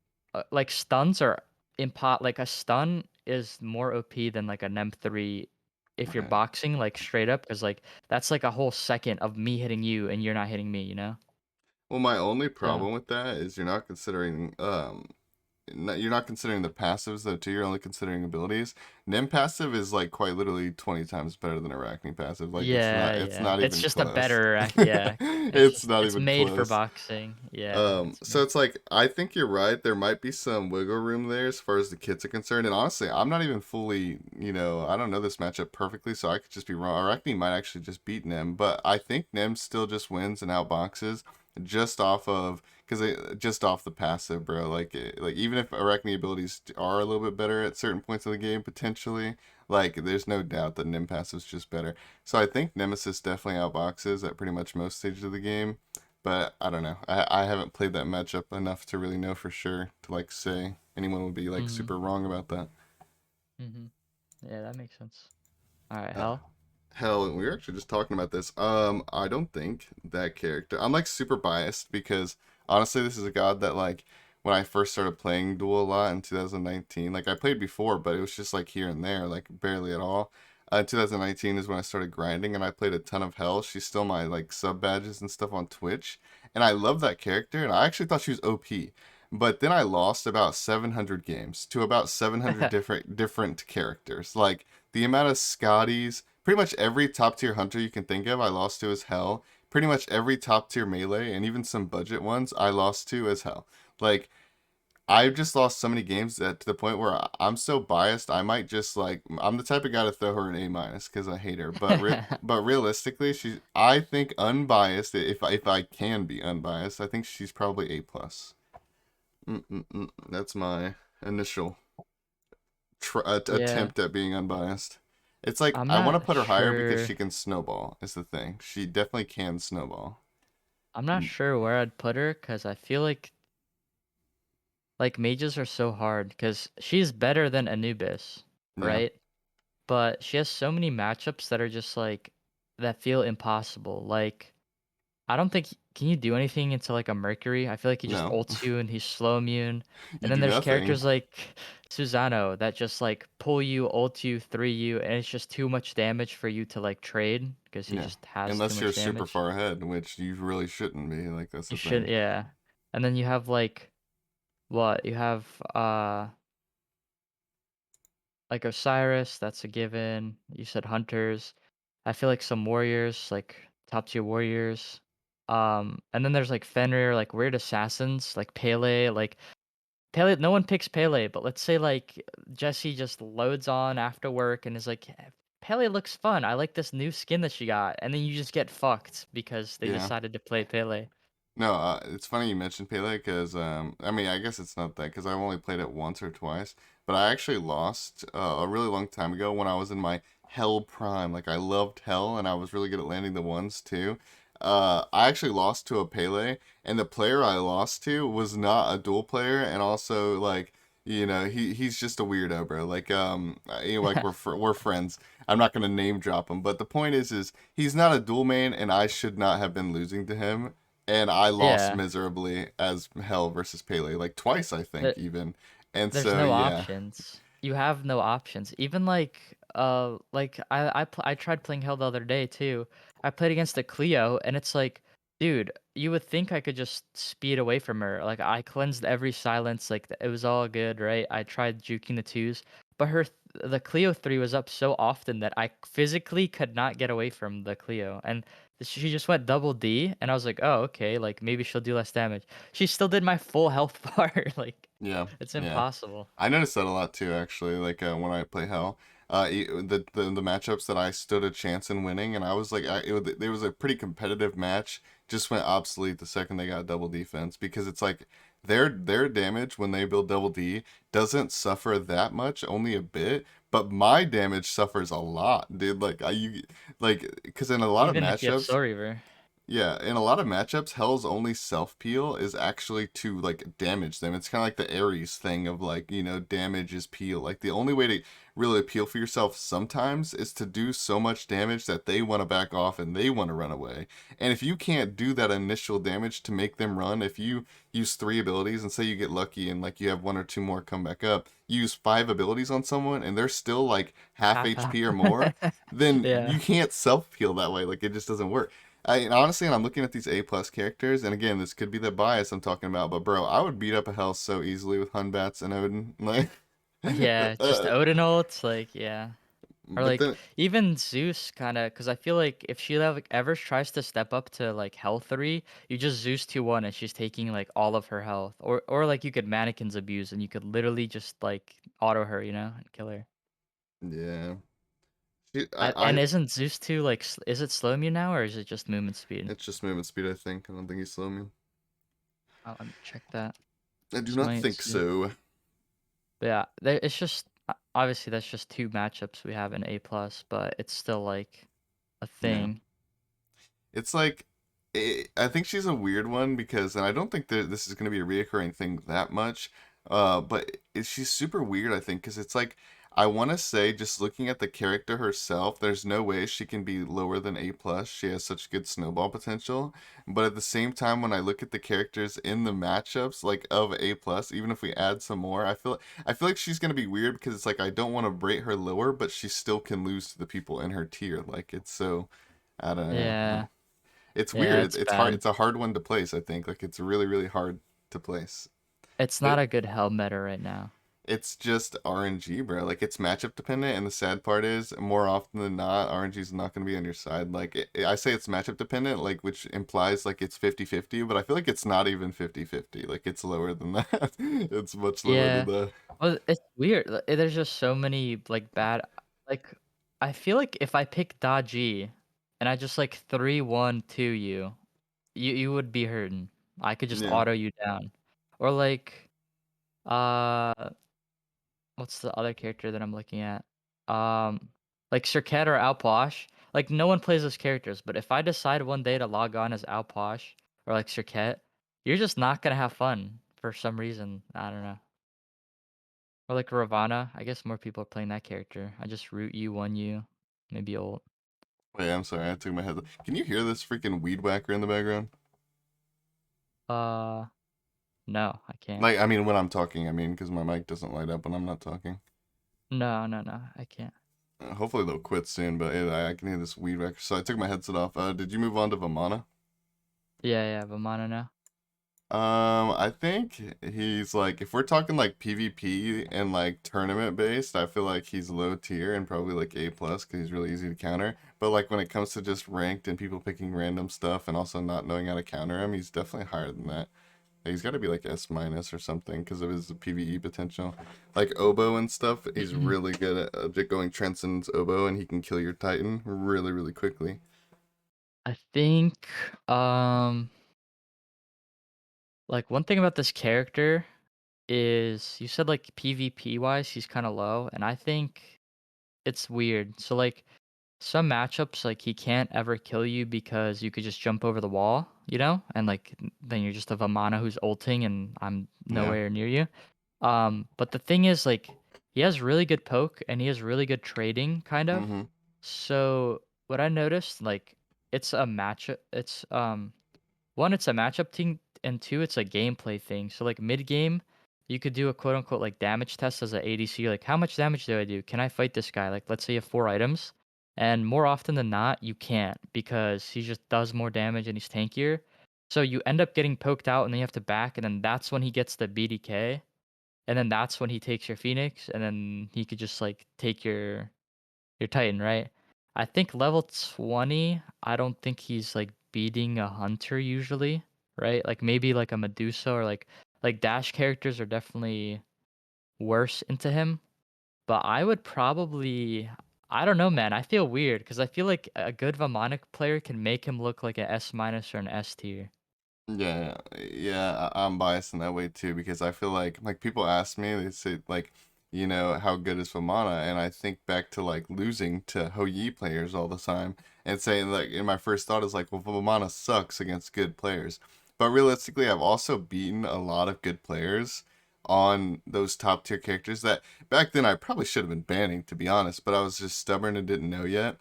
Speaker 2: like stuns are like a stun is more OP than like a Nem three if you're
Speaker 1: Right.
Speaker 2: boxing like straight up because like that's like a whole second of me hitting you and you're not hitting me, you know?
Speaker 1: Well, my only
Speaker 2: So
Speaker 1: problem with that is you're not considering the passives though too. You're only considering abilities. Nim passive is like quite literally 20 times better than Arachne passive. Like,
Speaker 2: yeah,
Speaker 1: it's
Speaker 2: yeah.
Speaker 1: not
Speaker 2: It's
Speaker 1: even
Speaker 2: just a
Speaker 1: close.
Speaker 2: better yeah.
Speaker 1: It's not
Speaker 2: It's
Speaker 1: even
Speaker 2: made for
Speaker 1: close.
Speaker 2: boxing. Yeah, it's
Speaker 1: So
Speaker 2: made.
Speaker 1: it's like, I think you're right. There might be some wiggle room there as far as the kits are concerned. And honestly, I'm not even fully, I don't know this matchup perfectly, so I could just be wrong. Arachne might actually just beat Nim, but I think Nim still just wins and outboxes just off of just off the passive, bro. Like even if Arachne abilities are a little bit better at certain points of the game potentially, like there's no doubt that Nim passive's just better. So I think Nemesis definitely outboxes at pretty much most stages of the game. But I don't know. I haven't played that matchup enough to really know for sure to like say anyone would be like
Speaker 2: Mhm.
Speaker 1: super wrong about that.
Speaker 2: Mhm. Yeah, that makes sense. All right,
Speaker 1: Uh,
Speaker 2: hell.
Speaker 1: Hell, we were actually just talking about this. I don't think that character. I'm like super biased because honestly, this is a god that like when I first started playing Duel a lot in 2019, like I played before, but it was just like here and there, like barely at all. 2019 is when I started grinding, and I played a ton of Hell. She's still my like sub badges and stuff on Twitch, and I love that character, and I actually thought she was OP. But then I lost about 700 games to about 700 different characters. Like the amount of Scotties, pretty much every top tier hunter you can think of, I lost to as hell. Pretty much every top tier melee and even some budget ones, I lost to as hell. Like I've just lost so many games that to the point where I'm so biased, I might just like I'm the type of guy to throw her an A minus because I hate her. But realistically, I think unbiased. If I can be unbiased, I think she's probably A plus. That's my initial
Speaker 2: Yeah,
Speaker 1: attempt at being unbiased. It's like
Speaker 2: I'm
Speaker 1: I want to
Speaker 2: not
Speaker 1: put her higher because
Speaker 2: sure.
Speaker 1: she can snowball. Is the thing. She definitely can snowball.
Speaker 2: I'm not
Speaker 1: Mm,
Speaker 2: sure where I'd put her because I feel like mages are so hard because she's better than Anubis,
Speaker 1: yeah.
Speaker 2: right? But she has so many matchups that are just like that feel impossible. Like I don't think can you do anything into like a Mercury? I feel like he just
Speaker 1: No.
Speaker 2: ults you and he's slow immune.
Speaker 1: You
Speaker 2: And then
Speaker 1: do
Speaker 2: there's
Speaker 1: nothing.
Speaker 2: characters like Susano that just like pull you, ult you, three you, and it's just too much damage for you to like trade because he
Speaker 1: Yeah.
Speaker 2: just has too
Speaker 1: Unless you're
Speaker 2: much
Speaker 1: super
Speaker 2: damage.
Speaker 1: far ahead, which you really shouldn't be. Like that's
Speaker 2: You
Speaker 1: the
Speaker 2: should,
Speaker 1: thing.
Speaker 2: yeah. And then you have like what? You have like Osiris, that's a given. You said hunters. I feel like some warriors, like top tier warriors. And then there's like Fenrir, like weird assassins, like Pele, like Pele. No one picks Pele, but let's say like Jesse just loads on after work and is like, Pele looks fun. I like this new skin that she got, and then you just get fucked because they
Speaker 1: Yeah.
Speaker 2: decided to play Pele.
Speaker 1: No, it's funny you mentioned Pele because I mean I guess it's not that because I've only played it once or twice, but I actually lost a really long time ago when I was in my Hell prime. Like I loved Hell and I was really good at landing the ones too. I actually lost to a Pele, and the player I lost to was not a dual player, and also like You know, he's just a weirdo, bro. Like you know, like we're friends. I'm not gonna name drop him, but the point is he's not a dual main, and I should not have been losing to him. And I lost
Speaker 2: Yeah.
Speaker 1: miserably as Hell versus Pele, like twice, I think,
Speaker 2: There,
Speaker 1: even. And
Speaker 2: there's
Speaker 1: so
Speaker 2: no
Speaker 1: yeah,
Speaker 2: options. You have no options. Even like I tried playing Hell the other day too. I played against a Cleo and it's like, dude, you would think I could just speed away from her. Like I cleansed every silence, like it was all good, right? I tried juking the twos, but the Cleo 3 was up so often that I physically could not get away from the Cleo. And she just went double D and I was like, "Oh, okay, like maybe she'll do less damage." She still did my full health bar. Like
Speaker 1: yeah,
Speaker 2: it's
Speaker 1: yeah.
Speaker 2: impossible.
Speaker 1: I noticed that a lot too, actually. Like when I play Hell, the matchups that I stood a chance in winning, and I was like, there was a pretty competitive match. Just went obsolete the second they got double defense because it's like their damage when they build double D doesn't suffer that much, only a bit. But my damage suffers a lot, dude. Like because in a lot of
Speaker 2: Even if you have
Speaker 1: matchups,
Speaker 2: Soul Reaver.
Speaker 1: yeah, in a lot of matchups, Hell's only self peel is actually to like damage them. It's kind of like the Ares thing of like, you know, damage is peel. Like the only way to really appeal for yourself sometimes is to do so much damage that they want to back off and they want to run away. And if you can't do that initial damage to make them run, if you use three abilities and say you get lucky and like you have one or two more come back up, you use five abilities on someone and they're still like half
Speaker 2: Half health.
Speaker 1: HP or more, then
Speaker 2: Yeah.
Speaker 1: you can't self peel that way. Like it just doesn't work. And honestly, and I'm looking at these A plus characters, and again, this could be the bias I'm talking about, but bro, I would beat up a hell so easily with Hun Batz and Odin, like,
Speaker 2: Yeah, just Odin ults, like, yeah. Or
Speaker 1: but
Speaker 2: like
Speaker 1: then,
Speaker 2: even Zeus kinda, cause I feel like if she like, ever tries to step up to like health 3, you just Zeus 2-1 and she's taking like all of her health. Or like you could mannequins abuse and you could literally just like auto her, you know, and kill her.
Speaker 1: yeah,
Speaker 2: And isn't Zeus 2 like is it slow mu now or is it just movement speed?
Speaker 1: it's just movement speed, I think. I don't think he's slow me.
Speaker 2: Oh, let me check that.
Speaker 1: I do not
Speaker 2: Smite
Speaker 1: think
Speaker 2: Zeus.
Speaker 1: so.
Speaker 2: But yeah, it's just obviously that's just two matchups we have in A plus, but it's still like a
Speaker 1: Yeah.
Speaker 2: thing.
Speaker 1: It's like I think she's a weird one because, and I don't think that this is going to be a reoccurring thing that much. But she's super weird. I think because it's like I want to say just looking at the character herself, there's no way she can be lower than A plus. She has such good snowball potential. But at the same time, when I look at the characters in the matchups, like of A plus, even if we add some more, I feel like she's gonna be weird because it's like I don't want to rate her lower, but she still can lose to the people in her tier. Like it's so. I don't know.
Speaker 2: Yeah,
Speaker 1: It's
Speaker 2: yeah,
Speaker 1: weird.
Speaker 2: it's
Speaker 1: It's hard.
Speaker 2: bad.
Speaker 1: It's a hard one to place. I think like it's really really hard to place.
Speaker 2: It's not
Speaker 1: There,
Speaker 2: a good hell meta right now.
Speaker 1: it's just RNG, bro. Like it's matchup dependent, and the sad part is more often than not, RNG is not going to be on your side. Like I say it's matchup dependent, like which implies like it's 50-50, but I feel like it's not even 50-50. Like it's lower than that. It's much lower than
Speaker 2: Yeah.
Speaker 1: that.
Speaker 2: Well, it's weird. There's just so many like bad like I feel like if I pick Daji and I just like 3-1-2 you would be hurting. I could just
Speaker 1: Yeah.
Speaker 2: auto you down. Or like uh what's the other character that I'm looking at? Like Serket or Alposh. Like no one plays those characters, but if I decide one day to log on as Alposh or like Serket, you're just not gonna have fun for some reason. I don't know. Or like Ravana. I guess more people are playing that character. I just root you, one you, maybe ult.
Speaker 1: Wait, I'm sorry. I took my head. Can you hear this freaking weed whacker in the background?
Speaker 2: Uh, no, I can't.
Speaker 1: Like, I mean, when I'm talking, I mean, because my mic doesn't light up when I'm not talking.
Speaker 2: No, no, no, I can't.
Speaker 1: Hopefully they'll quit soon, but yeah, I can hear this weed whacker. So I took my headset off. Did you move on to Vamana?
Speaker 2: Yeah, yeah, Vamana now.
Speaker 1: I think he's like, if we're talking like PvP and like tournament based, I feel like he's low tier and probably like A plus because he's really easy to counter. But like when it comes to just ranked and people picking random stuff and also not knowing how to counter him, he's definitely higher than that. He's got to be like S minus or something because of his PvE potential. Like Oboe and stuff, he's really good at just going Transcendence Oboe and he can kill your Titan really, really quickly.
Speaker 2: I think, um, like one thing about this character is you said like PvP wise he's kind of low, and I think it's weird. So like some matchups like he can't ever kill you because you could just jump over the wall, you know, and like then you're just a Vamana who's ulting and I'm
Speaker 1: Yeah.
Speaker 2: nowhere near you. But the thing is, like, he has really good poke and he has really good trading, kind of.
Speaker 1: Mm-hmm.
Speaker 2: So what I noticed, like, it's a matchup. It's one, it's a matchup thing, and two, it's a gameplay thing. So like mid game, you could do a quote unquote like damage test as a ADC. Like, how much damage do I do? Can I fight this guy? Like, let's say you have 4 items, and more often than not, you can't because he just does more damage and he's tankier. So you end up getting poked out, and then you have to back, and then that's when he gets the BDK, and then that's when he takes your Phoenix, and then he could just like take your Titan, right? I think level 20, I don't think he's like beating a hunter usually, right? Like maybe like a Medusa or like dash characters are definitely worse into him, but I would probably, I don't know, man. I feel weird because I feel like a good Vamana player can make him look like an S minus or an S tier.
Speaker 1: Yeah, yeah, I'm biased in that way too because I feel like people ask me, they say like, how good is Vamana, and I think back to like losing to Hou Yi players all the time and saying like, in my first thought is like, well, Vamana sucks against good players, but realistically, I've also beaten a lot of good players on those top tier characters that back then I probably should have been banning to be honest, but I was just stubborn and didn't know yet.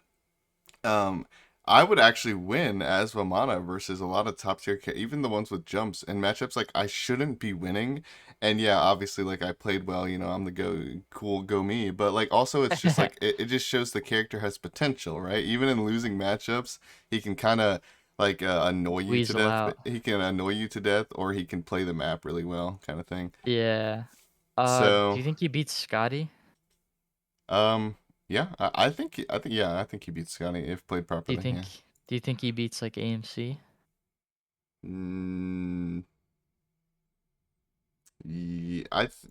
Speaker 1: um, I would actually win as Vamana versus a lot of top tier, even the ones with jumps and matchups. Like I shouldn't be winning, and yeah, obviously, like I played well. I'm the cool go me. But like also, it's just like it just shows the character has potential, right? Even in losing matchups, he can kind of like annoy you to
Speaker 2: Weasel
Speaker 1: death.
Speaker 2: out.
Speaker 1: He can annoy you to death, or he can play the map really well, kind of thing.
Speaker 2: Yeah. Do
Speaker 1: So,
Speaker 2: you think he beats Scotty?
Speaker 1: um, yeah, yeah, I think he beats Scotty if played
Speaker 2: Do you
Speaker 1: properly.
Speaker 2: think
Speaker 1: Yeah.
Speaker 2: do you think he beats like AMC?
Speaker 1: Mm,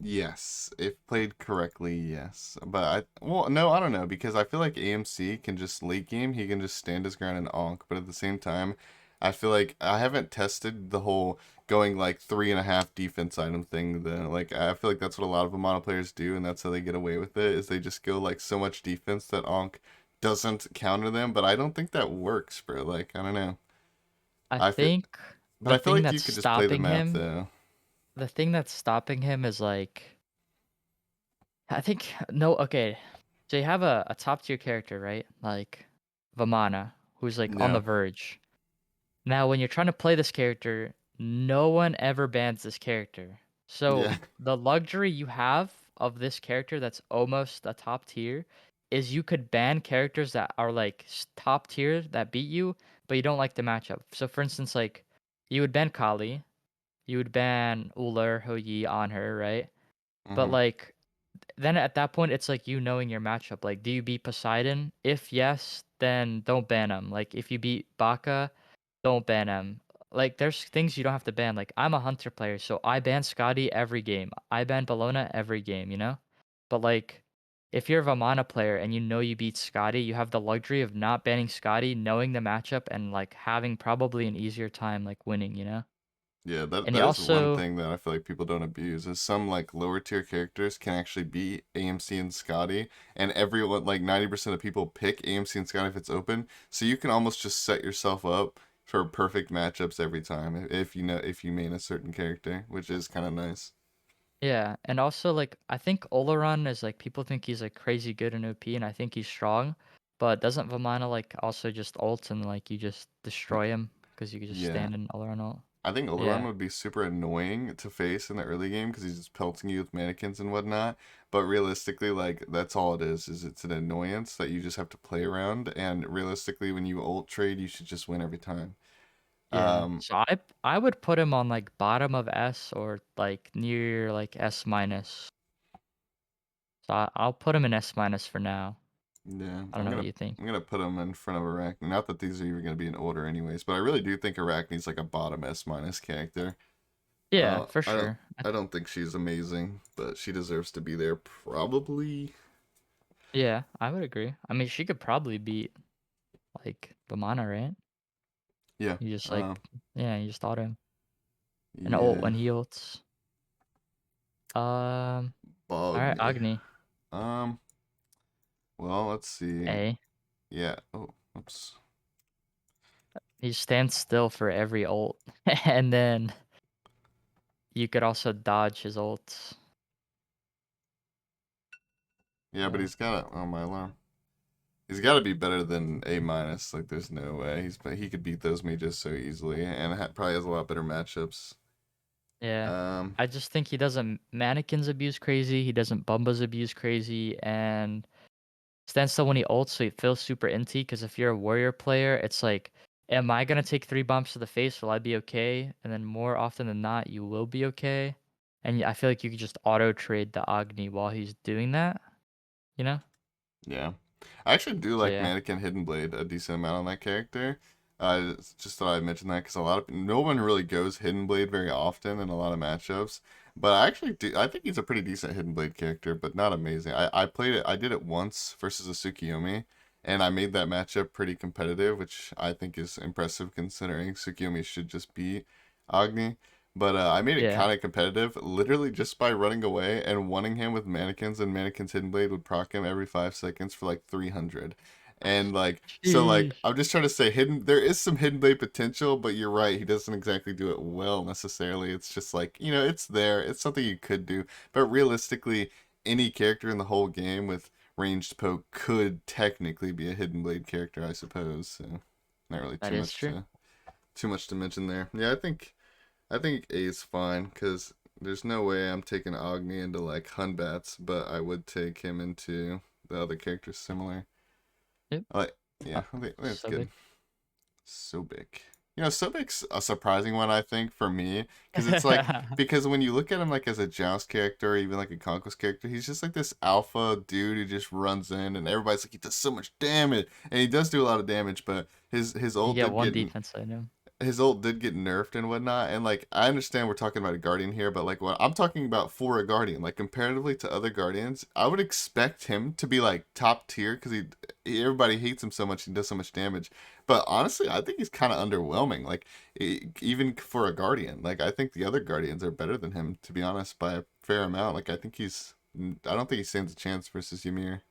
Speaker 1: yes, if played correctly, yes. But well, no, I don't know because I feel like AMC can just late game, he can just stand his ground and onk. But at the same time, I feel like I haven't tested the whole going like 3.5 defense item thing. Like I feel like that's what a lot of Amana players do, and that's how they get away with it. Is they just go like so much defense that onk doesn't counter them. But I don't think that works, bro. Like I don't know.
Speaker 2: I
Speaker 1: I feel,
Speaker 2: think
Speaker 1: but
Speaker 2: the
Speaker 1: I feel
Speaker 2: thing
Speaker 1: like
Speaker 2: that's
Speaker 1: you could just play the
Speaker 2: stopping
Speaker 1: map
Speaker 2: him,
Speaker 1: though.
Speaker 2: the thing that's stopping him is like, I think, no, okay. So you have a top tier character, right? Like Vamana, who's like on the
Speaker 1: Yeah.
Speaker 2: verge. Now, when you're trying to play this character, no one ever bans this character. So
Speaker 1: Yeah.
Speaker 2: the luxury you have of this character that's almost a top tier is you could ban characters that are like top tier that beat you, but you don't like the matchup. So for instance, like you would ban Kali, you would ban Uller, Hou on her, right? But
Speaker 1: hmm
Speaker 2: like then at that point it's like you knowing your matchup. Like, do you beat Poseidon? If yes, then don't ban him. Like if you beat Baka, don't ban him. Like there's things you don't have to ban. Like I'm a hunter player, so I ban Scotty every game. I ban Bellona every game, you know? But like if you're a Vamana player and you know you beat Scotty, you have the luxury of not banning Scotty, knowing the matchup and like having probably an easier time like winning, you know?
Speaker 1: Yeah, that
Speaker 2: And you
Speaker 1: that is one
Speaker 2: also
Speaker 1: thing that I feel like people don't abuse is some like lower tier characters can actually beat AMC and Scotty, and everyone like 90% of people pick AMC and Scotty if it's open, so you can almost just set yourself up for perfect matchups every time if you main a certain character, which is kind of nice.
Speaker 2: yeah, and also like I think Oleron is like people think he's like crazy good in OP and I think he's strong, but doesn't Vamana like also just ult and like you just destroy him because you can just
Speaker 1: Yeah,
Speaker 2: stand in Oleron ult?
Speaker 1: I think Oleron
Speaker 2: Yeah.
Speaker 1: would be super annoying to face in the early game because he's just pelting you with mannequins and whatnot. But realistically, like that's all it is it's an annoyance that you just have to play around. And realistically, when you ult trade, you should just win every time.
Speaker 2: Yeah.
Speaker 1: Um,
Speaker 2: So I would put him on like bottom of S or like near like S minus. So I'll put him in S minus for now.
Speaker 1: yeah,
Speaker 2: I don't know what you think.
Speaker 1: I'm gonna put him in front of Arachne. Not that these are even gonna be in order, anyways. But I really do think Arachne's like a bottom S minus character.
Speaker 2: Yeah,
Speaker 1: Uh,
Speaker 2: for
Speaker 1: I don't
Speaker 2: sure.
Speaker 1: I don't think she's amazing, but she deserves to be there probably.
Speaker 2: Yeah, I would agree. I mean, she could probably beat like Vamana, right?
Speaker 1: Yeah.
Speaker 2: You just like
Speaker 1: Uh,
Speaker 2: yeah, you just auto him. And ult
Speaker 1: yeah.
Speaker 2: when he ults. Um, all right,
Speaker 1: Bog.
Speaker 2: Agni.
Speaker 1: Um. Well, let's see.
Speaker 2: A.
Speaker 1: Yeah. Oh, oops.
Speaker 2: He stands still for every ult, and then you could also dodge his ults.
Speaker 1: Yeah, but
Speaker 2: Yeah.
Speaker 1: he's got to. Oh my alarm. He's got to be better than A minus. Like, there's no way he could beat those mages so easily, and probably has a lot better matchups.
Speaker 2: Yeah.
Speaker 1: Um,
Speaker 2: I just think he doesn't mannequins abuse crazy, he doesn't Bumbas abuse crazy, and stands still when he ults, so it feels super inty, because if you're a warrior player, it's like, am I gonna take 3 bumps to the face? Will I be okay? And then more often than not, you will be okay. And I feel like you could just auto trade the Agni while he's doing that, you know?
Speaker 1: yeah, I actually do
Speaker 2: So
Speaker 1: like
Speaker 2: yeah.
Speaker 1: Mannequin Hidden Blade a decent amount on that character. Just thought I'd mention that because no one really goes Hidden Blade very often in a lot of matchups. But I actually do. I think he's a pretty decent Hidden Blade character, but not amazing. I played it. I did it once versus a Tsukiyomi, and I made that matchup pretty competitive, which I think is impressive considering Tsukiyomi should just be Agni. But I made it
Speaker 2: Yeah.
Speaker 1: kind of competitive, literally just by running away and wanting him with mannequins, and mannequins hidden blade would proc him every 5 seconds for like 300. And like, so like,
Speaker 2: Sheesh.
Speaker 1: I'm just trying to say, hidden. There is some hidden blade potential, but you're right. He doesn't exactly do it well necessarily. It's just like, it's there. It's something you could do, but realistically, any character in the whole game with ranged poke could technically be a hidden blade character, I suppose. So, not really
Speaker 2: That is true.
Speaker 1: too much to mention there. Yeah, I think A is fine because there's no way I'm taking Agni into like Hun Batz, but I would take him into the other characters similar.
Speaker 2: Yep.
Speaker 1: I like,
Speaker 2: Uh,
Speaker 1: yeah, I think that's
Speaker 2: so
Speaker 1: good.
Speaker 2: big.
Speaker 1: Sobek. Sobek's a surprising one, I think, for me, because it's like because when you look at him like as a Joust character, or even like a Conquest character, he's just like this alpha dude who just runs in, and everybody's like he does so much damage, and he does do a lot of damage, but his
Speaker 2: You
Speaker 1: ult
Speaker 2: get
Speaker 1: did
Speaker 2: one
Speaker 1: get
Speaker 2: defense item.
Speaker 1: nerfed and whatnot. And like I understand we're talking about a guardian here, but like what I'm talking about for a guardian, like comparatively to other guardians, I would expect him to be like top tier because everybody hates him so much. He does so much damage. But honestly, I think he's kind of underwhelming. Like even for a guardian, like I think the other guardians are better than him to be honest by a fair amount. Like I don't think he stands a chance versus Ymir.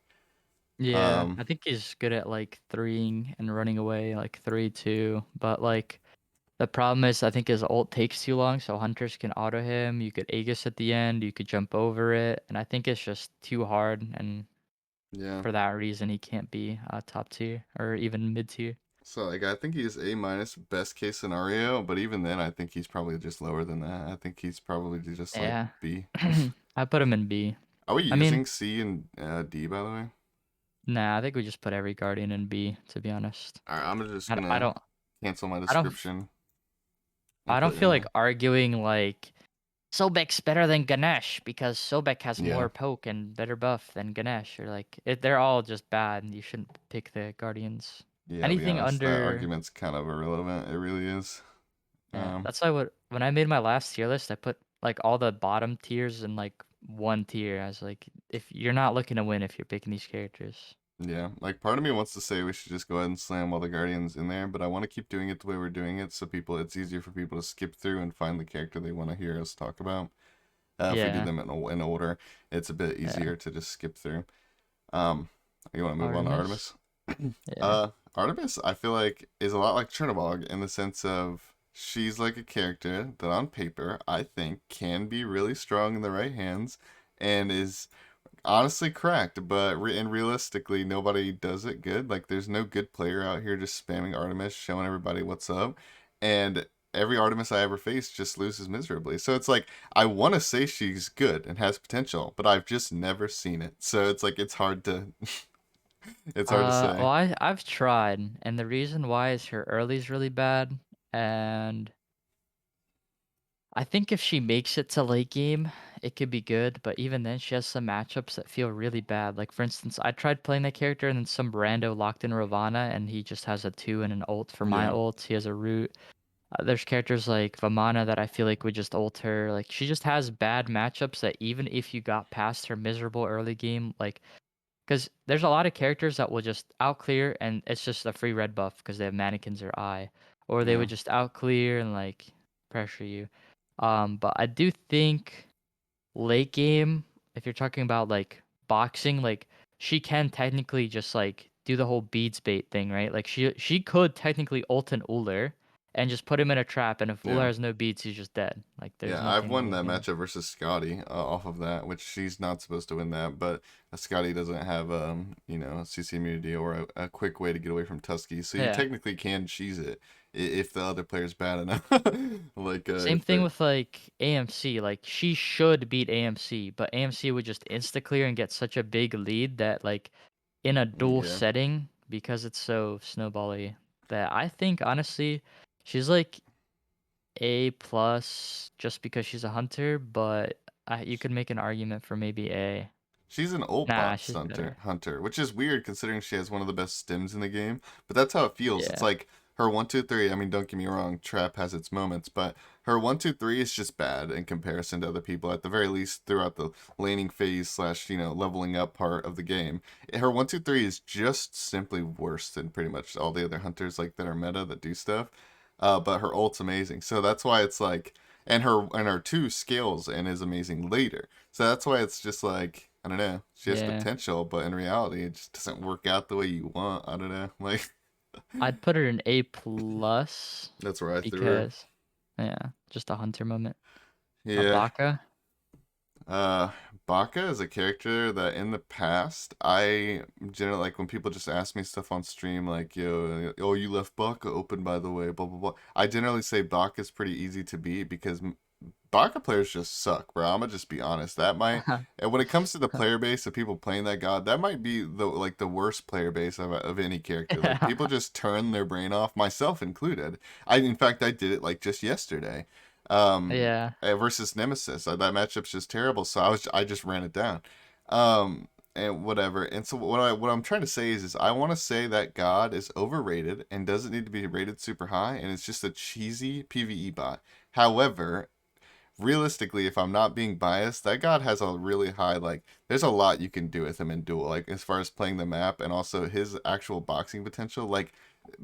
Speaker 2: Yeah,
Speaker 1: Um,
Speaker 2: I think he's good at like threeing and running away, like 3-2. But like the problem is, I think his ult takes too long, so hunters can auto him. You could Aegis at the end, you could jump over it, and I think it's just too hard. And
Speaker 1: yeah.
Speaker 2: for that reason, he can't be top tier or even mid tier.
Speaker 1: So like I think he's A minus best case scenario, but even then I think he's probably just lower than that. I think he's probably just like
Speaker 2: Yeah,
Speaker 1: B.
Speaker 2: I put him in B.
Speaker 1: Are we
Speaker 2: I mean,
Speaker 1: using C and D by the way?
Speaker 2: nah, I think we just put every guardian in B. To be honest,
Speaker 1: Alright, I'm just
Speaker 2: I
Speaker 1: gonna
Speaker 2: don't,
Speaker 1: cancel my
Speaker 2: I don't,
Speaker 1: description and
Speaker 2: I don't
Speaker 1: put
Speaker 2: feel
Speaker 1: in
Speaker 2: like
Speaker 1: there.
Speaker 2: arguing like Sobek's better than Ganesh because Sobek has
Speaker 1: Yeah.
Speaker 2: more poke and better buff than Ganesh. Or like they're all just bad, and you shouldn't pick the Guardians.
Speaker 1: Yeah, to be
Speaker 2: Anything
Speaker 1: honest, that
Speaker 2: under,
Speaker 1: argument's kind of irrelevant. It really is.
Speaker 2: yeah.
Speaker 1: Um,
Speaker 2: That's why when I made my last tier list, I put like all the bottom tiers in like one tier. I was like, if you're not looking to win if you're picking these characters.
Speaker 1: yeah. Like part of me wants to say we should just go ahead and slam all the Guardians in there, but I want to keep doing it the way we're doing it so it's easier for people to skip through and find the character they want to hear us talk about. If we do
Speaker 2: Yeah,
Speaker 1: them in order, it's a bit
Speaker 2: yeah.
Speaker 1: easier to just skip through. Um, you want to move on to
Speaker 2: Artemis.
Speaker 1: Artemis?
Speaker 2: Yeah.
Speaker 1: Artemis, I feel like is a lot like Chernobog in the sense of she's like a character that on paper I think can be really strong in the right hands and is honestly cracked, but realistically nobody does it good. Like there's no good player out here just spamming Artemis, showing everybody what's up, and every Artemis I ever faced just loses miserably. So it's like I want to say she's good and has potential, but I've just never seen it. So it's like it's hard to it's hard to
Speaker 2: Well,
Speaker 1: say.
Speaker 2: I've tried, and the reason why is her early's really bad, and I think if she makes it to late game, it could be good, but even then she has some matchups that feel really bad. Like for instance, I tried playing that character and then some rando locked in Ravana and he just has a 2 and an ult for my
Speaker 1: Yeah,
Speaker 2: ult. He has a root. There's characters like Vamana that I feel like would just ult her. Like she just has bad matchups that even if you got past her miserable early game, like because there's a lot of characters that will just out clear and it's just a free red buff because they have mannequins or eye, or they
Speaker 1: yeah,
Speaker 2: would just out clear and like pressure you. But I do think late game, if you're talking about like boxing, like she can technically just like do the whole beads bait thing, right? Like she could technically ult an Uller and just put him in a trap. And if Uller
Speaker 1: Yeah.
Speaker 2: has no beats, he's just dead. Like there's
Speaker 1: Yeah, I've
Speaker 2: nothing
Speaker 1: won
Speaker 2: really
Speaker 1: that
Speaker 2: can.
Speaker 1: matchup versus Scotty off of that, which she's not supposed to win that, but Scotty doesn't have CC immunity or a quick way to get away from Tusky, so you
Speaker 2: Yeah.
Speaker 1: technically can cheese it if the other player's bad enough. Like
Speaker 2: Same
Speaker 1: if
Speaker 2: thing
Speaker 1: they're
Speaker 2: with like AMC. Like she should beat AMC, but AMC would just insta clear and get such a big lead that like in a duel
Speaker 1: yeah.
Speaker 2: setting, because it's so snowbally, that I think honestly she's like A plus just because she's a hunter, but you could make an argument for maybe A.
Speaker 1: She's an ult
Speaker 2: Nah,
Speaker 1: bot
Speaker 2: she's better.
Speaker 1: hunter, which is weird considering she has one of the best stims in the game. But that's how it feels. It's
Speaker 2: Yeah.
Speaker 1: like her 1 2 3. I mean, don't get me wrong, Trap has its moments, but her 1 2 3 is just bad in comparison to other people. At the very least, throughout the laning phase slash leveling up part of the game, her 1 2 3 is just simply worse than pretty much all the other hunters like that are meta that do stuff. But her ult's amazing, so that's why it's like, and her two scales and is amazing later. So that's why it's just like, I don't know. She has
Speaker 2: Yeah.
Speaker 1: potential, but in reality, it just doesn't work out the way you want. I don't know. Like,
Speaker 2: I'd put her in A plus
Speaker 1: that's where I threw her.
Speaker 2: because yeah, just a hunter moment. A
Speaker 1: Yeah.
Speaker 2: Baka.
Speaker 1: Uh, Baka is a character that in the past, I generally like when people just ask me stuff on stream, like, yo, oh, you left Baka open, by the way, blah, blah, blah. I generally say Baka's pretty easy to beat because Baka players just suck, bro. I'm gonna just be honest. That might, and when it comes to the player base of people playing that god, that might be the worst player base of any character. Like people just turn their brain off, myself included. In fact I did it like just yesterday,
Speaker 2: Yeah.
Speaker 1: versus Nemesis. That matchup's just terrible, so I just ran it down, um, and whatever. And so what I'm trying to say is I want to say that god is overrated and doesn't need to be rated super high, and it's just a cheesy PvE bot. However, realistically, if I'm not being biased, that god has a really high, like, there's a lot you can do with him in duel, like as far as playing the map and also his actual boxing potential, like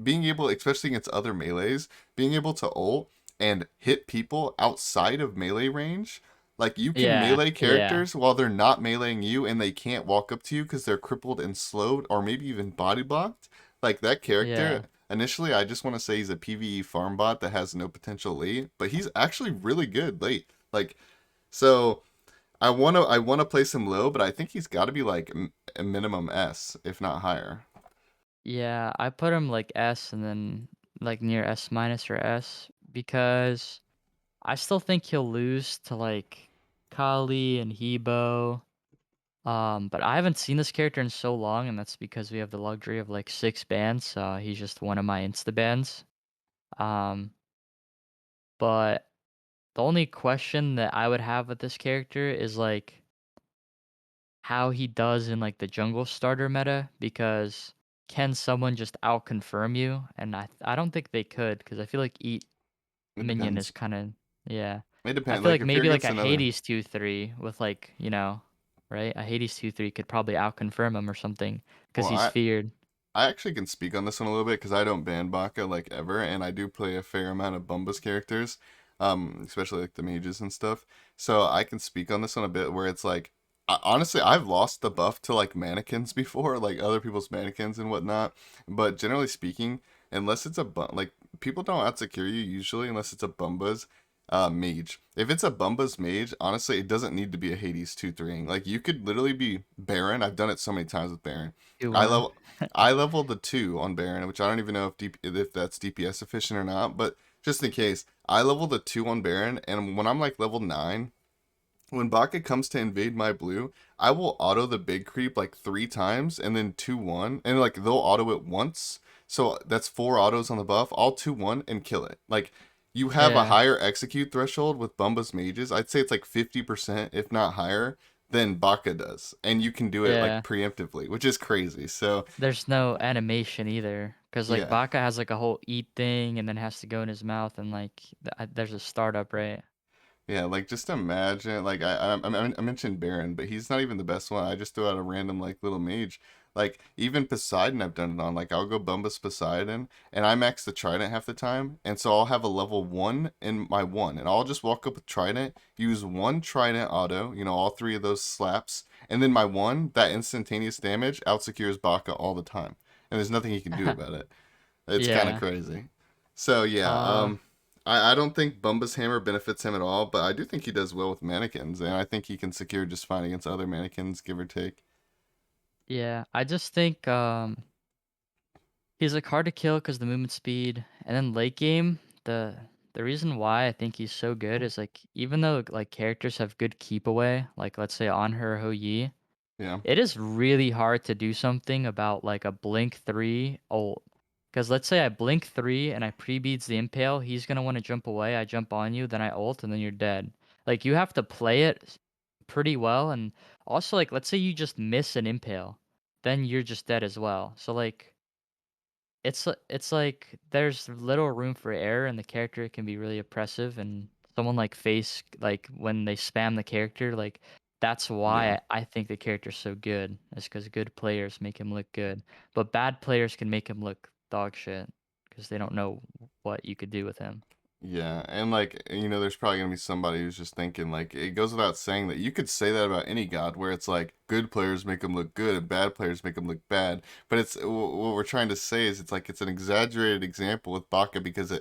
Speaker 1: being able, especially against other melees, being able to ult and hit people outside of melee range. Like you can
Speaker 2: Yeah.
Speaker 1: melee
Speaker 2: Yeah.
Speaker 1: characters while they're not meleeing you and they can't walk up to you because they're crippled and slowed or maybe even body blocked. Like that character,
Speaker 2: Yeah.
Speaker 1: initially, I just want to say he's a PvE farm bot that has no potential late, but he's actually really good late. Like, so I wanna place him low, but I think he's got to be like a minimum S, if not higher.
Speaker 2: Yeah. I put him like S and then like near S minus or S because I still think he'll lose to like Kali and Hebo. But I haven't seen this character in so long, and that's because we have the luxury of like 6 bans, so he's just one of my insta bans. Um, but the only question that I would have with this character is like how he does in like the jungle starter meta, because can someone just out confirm you? And I don't think they could, because I feel like eat
Speaker 1: It
Speaker 2: minion is
Speaker 1: depends.
Speaker 2: kind of, yeah.
Speaker 1: It
Speaker 2: I
Speaker 1: depends.
Speaker 2: feel
Speaker 1: Like
Speaker 2: like
Speaker 1: if you're
Speaker 2: maybe like
Speaker 1: against
Speaker 2: a
Speaker 1: another,
Speaker 2: Hades 2-3 with like, right? A Hades 2-3 could probably out confirm him or something because
Speaker 1: well,
Speaker 2: he's feared.
Speaker 1: I actually can speak on this one a little bit because I don't ban Baka like ever, and I do play a fair amount of Bumbus characters, especially like the mages and stuff. So I can speak on this one a bit where it's like, honestly, I've lost the buff to like mannequins before, like other people's mannequins and whatnot. But generally speaking, unless it's like people don't outsecure you usually unless it's a Bumbas mage. If it's a Bumbas mage, honestly, it doesn't need to be a Hades 2-3. Like you could literally be Baron. I've done it so many times with Baron. I
Speaker 2: 2-1.
Speaker 1: level I leveled the 2 on Baron, which I don't even know if that's DPS efficient or not, but just in case, I leveled the 2 on Baron, and when I'm like level 9, when Baka comes to invade my blue, I will auto the big creep like 3 times and then 2-1, and like they'll auto it once. So that's 4 autos on the buff. I'll 2-1 and kill it. Like you have a
Speaker 2: Yeah,
Speaker 1: higher execute threshold with Bumba's mages. I'd say it's like 50%, if not higher, than Baka does. And you can do it like
Speaker 2: yeah.
Speaker 1: preemptively, which is crazy. So
Speaker 2: There's no animation either, because like
Speaker 1: yeah.
Speaker 2: Baka has like a whole eat thing and then has to go in his mouth, and like there's a startup, right?
Speaker 1: Yeah, like just imagine, like I mentioned Baron, but he's not even the best one. I just threw out a random like little mage. Like even Poseidon, I've done it on. Like I'll go Bumbus Poseidon, and I max the Trident half the time, and so I'll have a level 1 in my one, and I'll just walk up with Trident, use one Trident auto, all 3 of those slaps, and then my one that instantaneous damage outsecures Baka all the time, and there's nothing he can do about it. It's kind of
Speaker 2: Yeah.
Speaker 1: crazy. So yeah,
Speaker 2: Uh,
Speaker 1: I don't think Bumba's hammer benefits him at all, but I do think he does well with mannequins, and I think he can secure just fine against other mannequins, give or take.
Speaker 2: yeah, I just think he's like hard to kill because the movement speed, and then late game, the reason why I think he's so good is like even though like characters have good keep away, like let's say Anhur Ho Yi,
Speaker 1: Yeah,
Speaker 2: it is really hard to do something about like a blink 3 ult. Because let's say I blink 3 and I pre-beads the impale, he's gonna want to jump away, I jump on you, then I ult, and then you're dead. Like you have to play it pretty well, and also like let's say you just miss an impale, then you're just dead as well. So like it's like there's little room for error, and the character can be really oppressive. And someone like Face, like when they spam the character, like that's
Speaker 1: yeah.
Speaker 2: why I think the character's so good. Is because good players make him look good, but bad players can make him look dog shit because they don't know what you could do with him.
Speaker 1: Yeah, and like there's probably gonna be somebody who's just thinking like it goes without saying that you could say that about any god, where it's like good players make them look good and bad players make them look bad. But what we're trying to say is it's like it's an exaggerated example with Baka because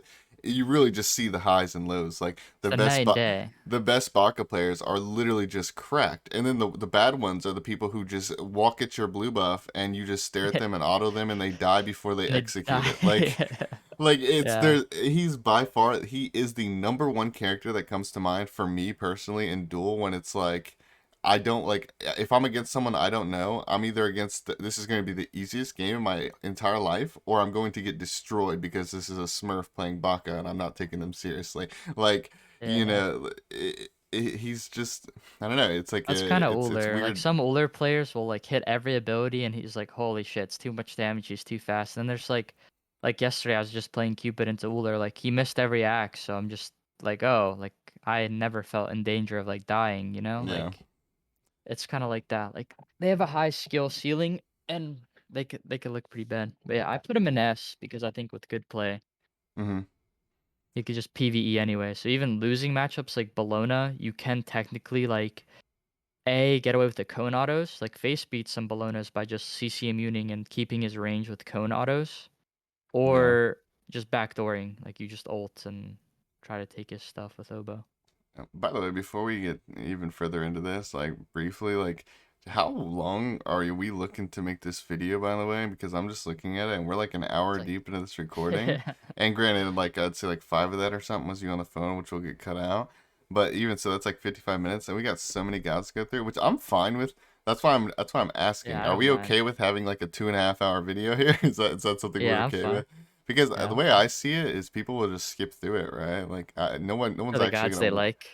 Speaker 1: you really just see the highs and lows. Like
Speaker 2: It's a night and day.
Speaker 1: the best Baka players are literally just cracked, and then the bad ones are the people who just walk at your blue buff and you just stare at them and auto them and they die before they
Speaker 2: And they
Speaker 1: execute it.
Speaker 2: die.
Speaker 1: Like it's
Speaker 2: Yeah.
Speaker 1: there. He's by far he is the number one character that comes to mind for me personally in Duel when it's like I don't like if I'm against someone I don't know, I'm either this is going to be the easiest game of my entire life or I'm going to get destroyed because this is a Smurf playing Baka and I'm not taking them seriously. Like,
Speaker 2: Yeah.
Speaker 1: he's just I don't know, it's like
Speaker 2: That's kind of
Speaker 1: it's
Speaker 2: older. Like
Speaker 1: weird.
Speaker 2: some older players will like hit every ability and he's like, holy shit, it's too much damage, he's too fast. And then there's like yesterday I was just playing Cupid into Uller, like he missed every axe, so I'm just like, oh, like I never felt in danger of like dying, you know?
Speaker 1: Yeah.
Speaker 2: Like it's kind of like that. Like they have a high skill ceiling and they could look pretty bad. But yeah, I put him in S because I think with good play,
Speaker 1: Mhm.
Speaker 2: you could just PvE anyway. So even losing matchups like Bologna, you can technically like get away with the cone autos. Like Face beats some Bolognas by just CC immuning and keeping his range with cone autos,
Speaker 1: Yeah.
Speaker 2: or just backdooring. Like you just ult and try to take his stuff with Oboe.
Speaker 1: By the way, before we get even further into this, like briefly, like how long are we looking to make this video, by the way? Because I'm just looking at it and we're like an hour
Speaker 2: It's like,
Speaker 1: deep into this recording. And granted, like I'd say like five of that or something was you on the phone, which will get cut out. But even so, that's like 55 minutes, and we got so many gods to go through, which I'm fine with. That's why I'm asking.
Speaker 2: yeah, I
Speaker 1: Are
Speaker 2: don't
Speaker 1: we
Speaker 2: mind.
Speaker 1: okay with having like a 2.5 hour video here? Is that something we're
Speaker 2: Yeah, I'm
Speaker 1: okay
Speaker 2: fine.
Speaker 1: with? Because
Speaker 2: Yeah,
Speaker 1: the
Speaker 2: I'm
Speaker 1: way
Speaker 2: fine.
Speaker 1: I see it is people will just skip through it, right? Like no
Speaker 2: For
Speaker 1: one's
Speaker 2: the
Speaker 1: actually
Speaker 2: gods
Speaker 1: gonna
Speaker 2: they like.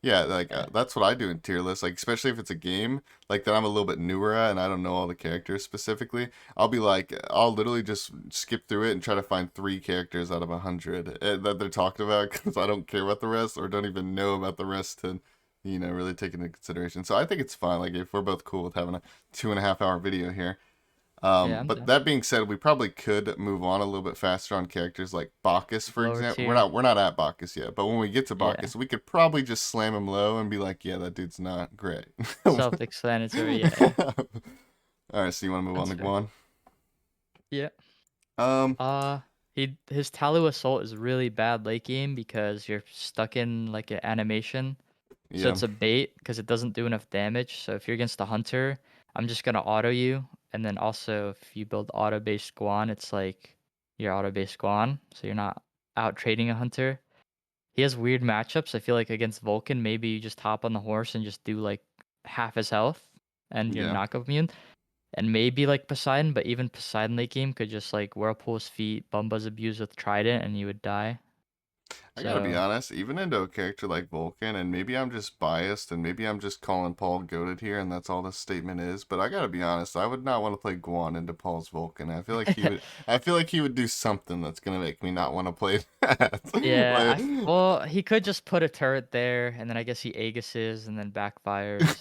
Speaker 1: yeah, like
Speaker 2: Yeah.
Speaker 1: that's what I do in tier lists. Like especially if it's a game like that I'm a little bit newer at and I don't know all the characters specifically. I'll be like I'll literally just skip through it and try to find three characters out of 100 that they're talking about because I don't care about the rest or don't even know about the rest to really take into consideration. So I think it's fine. Like if we're both cool with having a 2.5 hour video here.
Speaker 2: Yeah, I'm
Speaker 1: But
Speaker 2: done.
Speaker 1: that being said, we probably could move on a little bit faster on characters like Bacchus, for
Speaker 2: Lower
Speaker 1: example.
Speaker 2: tier.
Speaker 1: We're not at Bacchus yet, but when we get to
Speaker 2: Yeah.
Speaker 1: Bacchus, we could probably just slam him low and be like, "Yeah, that dude's not great." All
Speaker 2: Self-explanatory. Yeah.
Speaker 1: right, so you want to move on
Speaker 2: That's
Speaker 1: to
Speaker 2: fair.
Speaker 1: Guan?
Speaker 2: Yeah.
Speaker 1: Um,
Speaker 2: Uh, his Talu Assault is really bad late game because you're stuck in like an animation. So
Speaker 1: yeah,
Speaker 2: it's a bait because it doesn't do enough damage. So if you're against a hunter, I'm just gonna auto you. And then also if you build auto-based Guan, it's like you're auto-based Guan, so you're not out trading a hunter. He has weird matchups. I feel like against Vulcan, maybe you just hop on the horse and just do like half his health and you're
Speaker 1: yeah.
Speaker 2: knockup immune. And maybe like Poseidon, but even Poseidon late game could just like whirlpool his feet, Bumba's abuse with Trident, and you would die.
Speaker 1: I gotta be
Speaker 2: So
Speaker 1: honest, even into a character like Vulcan, and maybe I'm just biased, and maybe I'm just calling Paul goaded here, and that's all this statement is. But I gotta be honest, I would not want to play Guan into Paul's Vulcan. I feel like he would. I feel like he would do something that's gonna make me not want to play that.
Speaker 2: yeah,
Speaker 1: Like,
Speaker 2: well, he could just put a turret there, and then I guess he Aegises, and then backfires,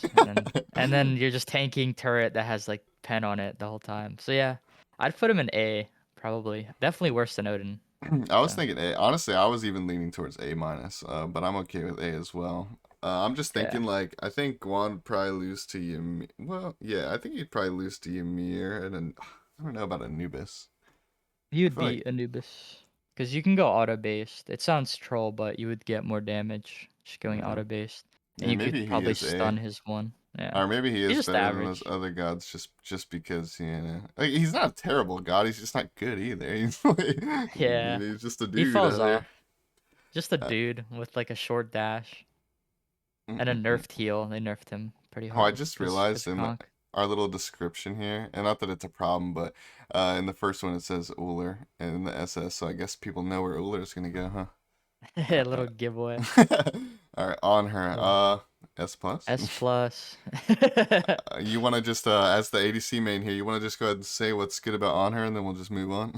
Speaker 2: and then you're just tanking turret that has like pen on it the whole time. So yeah, I'd put him in A probably. Definitely worse than Odin.
Speaker 1: I was
Speaker 2: So
Speaker 1: thinking A. Honestly, I was even leaning towards A minus, but I'm okay with A as well. I'm just
Speaker 2: yeah,
Speaker 1: thinking like I think Guan would probably lose to Ymir. Well, yeah, I think he'd probably lose to Ymir, and then I don't know about Anubis.
Speaker 2: he
Speaker 1: I
Speaker 2: would
Speaker 1: feel like
Speaker 2: beat Anubis. Because you can go auto-based. It sounds troll, but you would get more damage just going
Speaker 1: Yeah.
Speaker 2: auto-based. And
Speaker 1: Yeah,
Speaker 2: you could
Speaker 1: maybe he
Speaker 2: probably
Speaker 1: is
Speaker 2: stun
Speaker 1: A.
Speaker 2: his one. Yeah.
Speaker 1: Or maybe he
Speaker 2: He's
Speaker 1: is
Speaker 2: just
Speaker 1: better than those
Speaker 2: average.
Speaker 1: other gods just because, like, he's not a terrible god, he's just not good either. He's like,
Speaker 2: Yeah.
Speaker 1: he's just a
Speaker 2: He
Speaker 1: dude
Speaker 2: falls
Speaker 1: out there.
Speaker 2: off. Just a
Speaker 1: Uh,
Speaker 2: dude with like a short dash
Speaker 1: mm,
Speaker 2: and a
Speaker 1: mm, mm.
Speaker 2: nerfed heal. They nerfed him pretty
Speaker 1: Oh, I
Speaker 2: hard
Speaker 1: just
Speaker 2: because
Speaker 1: realized in
Speaker 2: conk.
Speaker 1: our little description here, and not that it's a problem, but in the first one it says Uller and in the SS, so I guess people know where Uller is gonna go, huh?
Speaker 2: A
Speaker 1: Uh,
Speaker 2: little giveaway.
Speaker 1: all right, on her.
Speaker 2: Yeah.
Speaker 1: S plus.
Speaker 2: S plus.
Speaker 1: You want to just as the ADC main here, you want to just go ahead and say what's good about on her, and then we'll just move on.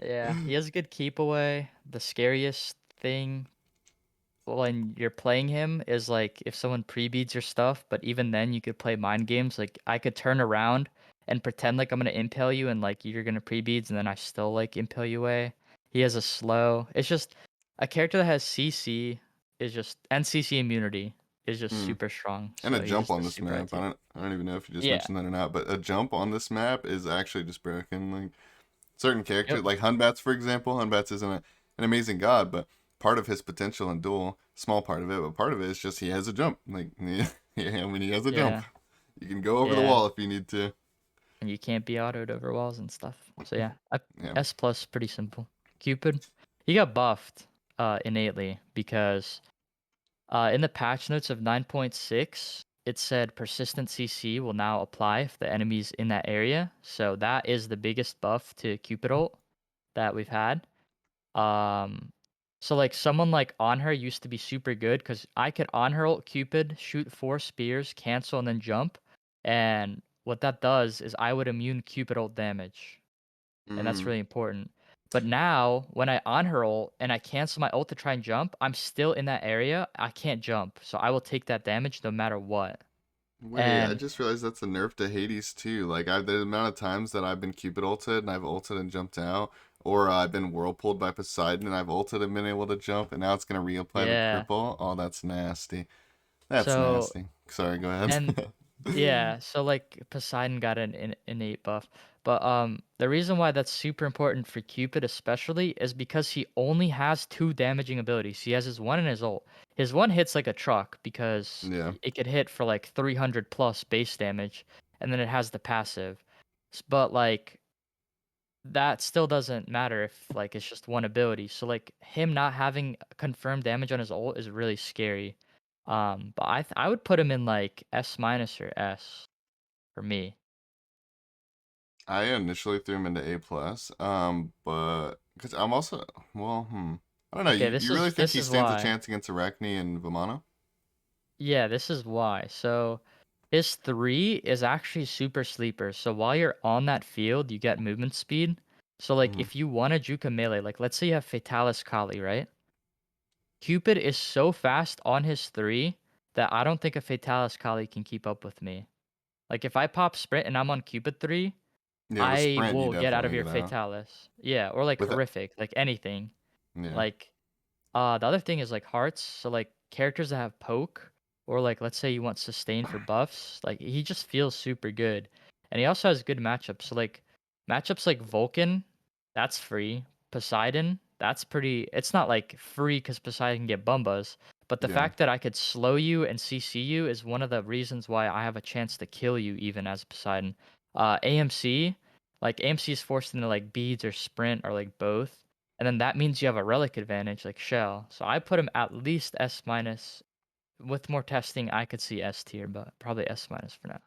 Speaker 2: Yeah, he has a good keep away. The scariest thing when you're playing him is like if someone pre-beads your stuff, but even then you could play mind games. Like I could turn around and pretend like I'm gonna impale you and like you're gonna pre-beads and then I still like impale you away. He has a slow. It's just a character that has CC is just and CC immunity is just
Speaker 1: Hmm.
Speaker 2: super strong.
Speaker 1: And a
Speaker 2: So he's
Speaker 1: jump
Speaker 2: just
Speaker 1: on
Speaker 2: a
Speaker 1: this
Speaker 2: super high
Speaker 1: map.
Speaker 2: tier.
Speaker 1: I don't even know if you just
Speaker 2: Yeah.
Speaker 1: mentioned that or not, but a jump on this map is actually just broken. Like certain characters,
Speaker 2: Yep.
Speaker 1: like Hun Batz, for example. Hun Batz isn't an amazing god, but part of his potential in Duel, small part of it, but part of it is just he has a jump. Like, yeah, when he has a jump,
Speaker 2: Yeah.
Speaker 1: you can go over the
Speaker 2: Yeah.
Speaker 1: wall if you need to.
Speaker 2: And you can't be autoed over walls and stuff. So yeah,
Speaker 1: Yeah.
Speaker 2: S plus pretty simple. Cupid, he got buffed innately because in the patch notes of 9.6 it said persistent CC will now apply if the enemy's in that area. So that is the biggest buff to Cupid ult that we've had. Um, so like someone like Anhur used to be super good because I could Anhur ult Cupid, shoot 4 spears, cancel, and then jump. And what that does is I would immune Cupid ult damage, and that's
Speaker 1: Mm.
Speaker 2: really important. But now when I Anhur ult and I cancel my ult to try and jump, I'm still in that area. I can't jump, so I will take that damage no matter what.
Speaker 1: Wait, I
Speaker 2: And
Speaker 1: just realized that's a nerf to Hades too. Like, the amount of times that I've been Cupid ulted and I've ulted and jumped out, or I've been whirlpooled by Poseidon and I've ulted and been able to jump, and now it's gonna reapply the
Speaker 2: yeah,
Speaker 1: cripple. Oh, that's nasty. That's
Speaker 2: so
Speaker 1: nasty. Sorry, go
Speaker 2: and
Speaker 1: ahead.
Speaker 2: yeah, so like Poseidon got an innate buff. But the reason why that's super important for Cupid especially is because he only has 2 damaging abilities. He has his one and his ult. His one hits like a truck because
Speaker 1: Yeah.
Speaker 2: it could hit for like 300 plus base damage, and then it has the passive. But like that still doesn't matter if like it's just one ability. So like him not having confirmed damage on his ult is really scary. But I would put him in like S minus or S for me.
Speaker 1: I initially threw him into A plus, but because I'm also I don't know.
Speaker 2: Okay,
Speaker 1: You really think
Speaker 2: this
Speaker 1: he
Speaker 2: is
Speaker 1: stands a
Speaker 2: why.
Speaker 1: chance against Arachne and Vamana?
Speaker 2: Yeah, this is why. So his 3 is actually super sleeper. So while you're on that field, you get movement speed. So like
Speaker 1: Mm-hmm.
Speaker 2: if you want to juke a melee, like let's say you have Fatalis Kali, right? Cupid is so fast on his 3 that I don't think a Fatalis Kali can keep up with me. Like if I pop sprint and I'm on Cupid 3,
Speaker 1: Yeah, with
Speaker 2: I
Speaker 1: sprint you
Speaker 2: will get out of
Speaker 1: definitely
Speaker 2: your
Speaker 1: get out.
Speaker 2: Fatalis. Yeah, or like
Speaker 1: With it,
Speaker 2: horrific, like anything.
Speaker 1: yeah.
Speaker 2: Like the other thing is like hearts. So like characters that have poke, or like let's say you want sustain for buffs, like he just feels super good. And he also has good matchups. So like matchups like Vulcan, that's free. Poseidon, that's pretty, it's not like free because Poseidon can get Bumbas, but the
Speaker 1: Yeah.
Speaker 2: fact that I could slow you and CC you is one of the reasons why I have a chance to kill you even as Poseidon. AMC, like AMC is forced into like beads or sprint or like both, and then that means you have a relic advantage like Shell. So I put him at least S minus. With more testing, I could see S tier, but probably S minus for now.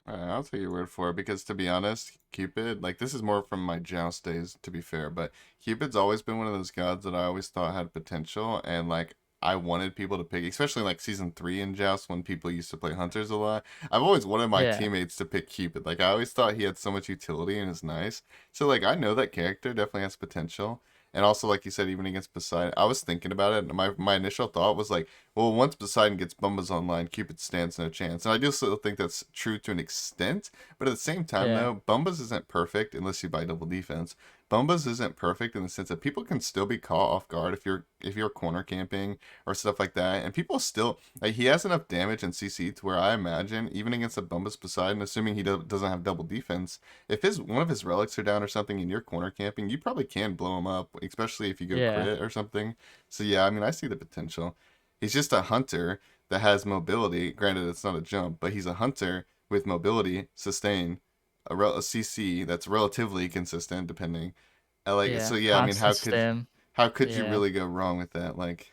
Speaker 1: Alright, I'll take your word for it because to be honest, Cupid, like this is more from my Joust days to be fair, but Cupid's always been one of those gods that I always thought had potential and like I wanted people to pick, especially like season 3 in Joust when people used to play Hunters a lot. I've always wanted my
Speaker 2: Yeah,
Speaker 1: teammates to pick Cupid. Like I always thought he had so much utility and is nice. So like I know that character definitely has potential. And also like you said, even against Poseidon, I was thinking about it and my initial thought was like, well, once Poseidon gets Bumbas online, Cupid stands no chance. And I do still think that's true to an extent. But at the same time,
Speaker 2: yeah,
Speaker 1: though, Bumbas isn't perfect unless you buy double defense. Bombas isn't perfect in the sense that people can still be caught off guard if you're corner camping or stuff like that, and people still like he has enough damage and CC to where I imagine even against a Bombas Poseidon, assuming he doesn't have double defense, if his one of his relics are down or something and you're corner camping, you probably can blow him up, especially if you go
Speaker 2: Yeah.
Speaker 1: crit or something. So yeah, I mean I see the potential. He's just a hunter that has mobility. Granted, it's not a jump, but he's a hunter with mobility, sustain, a CC that's relatively consistent, depending. So
Speaker 2: Yeah.
Speaker 1: yeah, I mean,
Speaker 2: Constant stim.
Speaker 1: how could you
Speaker 2: Yeah.
Speaker 1: really go wrong with that? Like,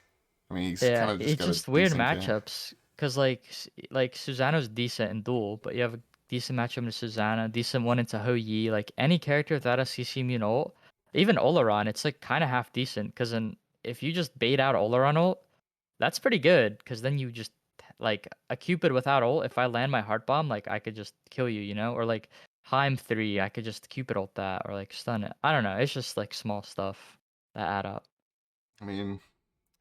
Speaker 1: I mean, he's
Speaker 2: Yeah.
Speaker 1: kind of just
Speaker 2: It's
Speaker 1: got a
Speaker 2: just weird
Speaker 1: decent kit.
Speaker 2: matchups. Cause like Susanna's decent in Duel, but you have a decent matchup into Susanna, decent one into Ho Yi. Like any character without a CC immune ult, even Oleron, it's like kind of half decent. Cause then if you just bait out Oleron ult, that's pretty good. Cause then you just like a Cupid without ult. If I land my heart bomb, like I could just kill you, you know? Or like Heim 3, I could just Cupid ult that or like stun it. I don't know. It's just like small stuff that add up.
Speaker 1: I mean,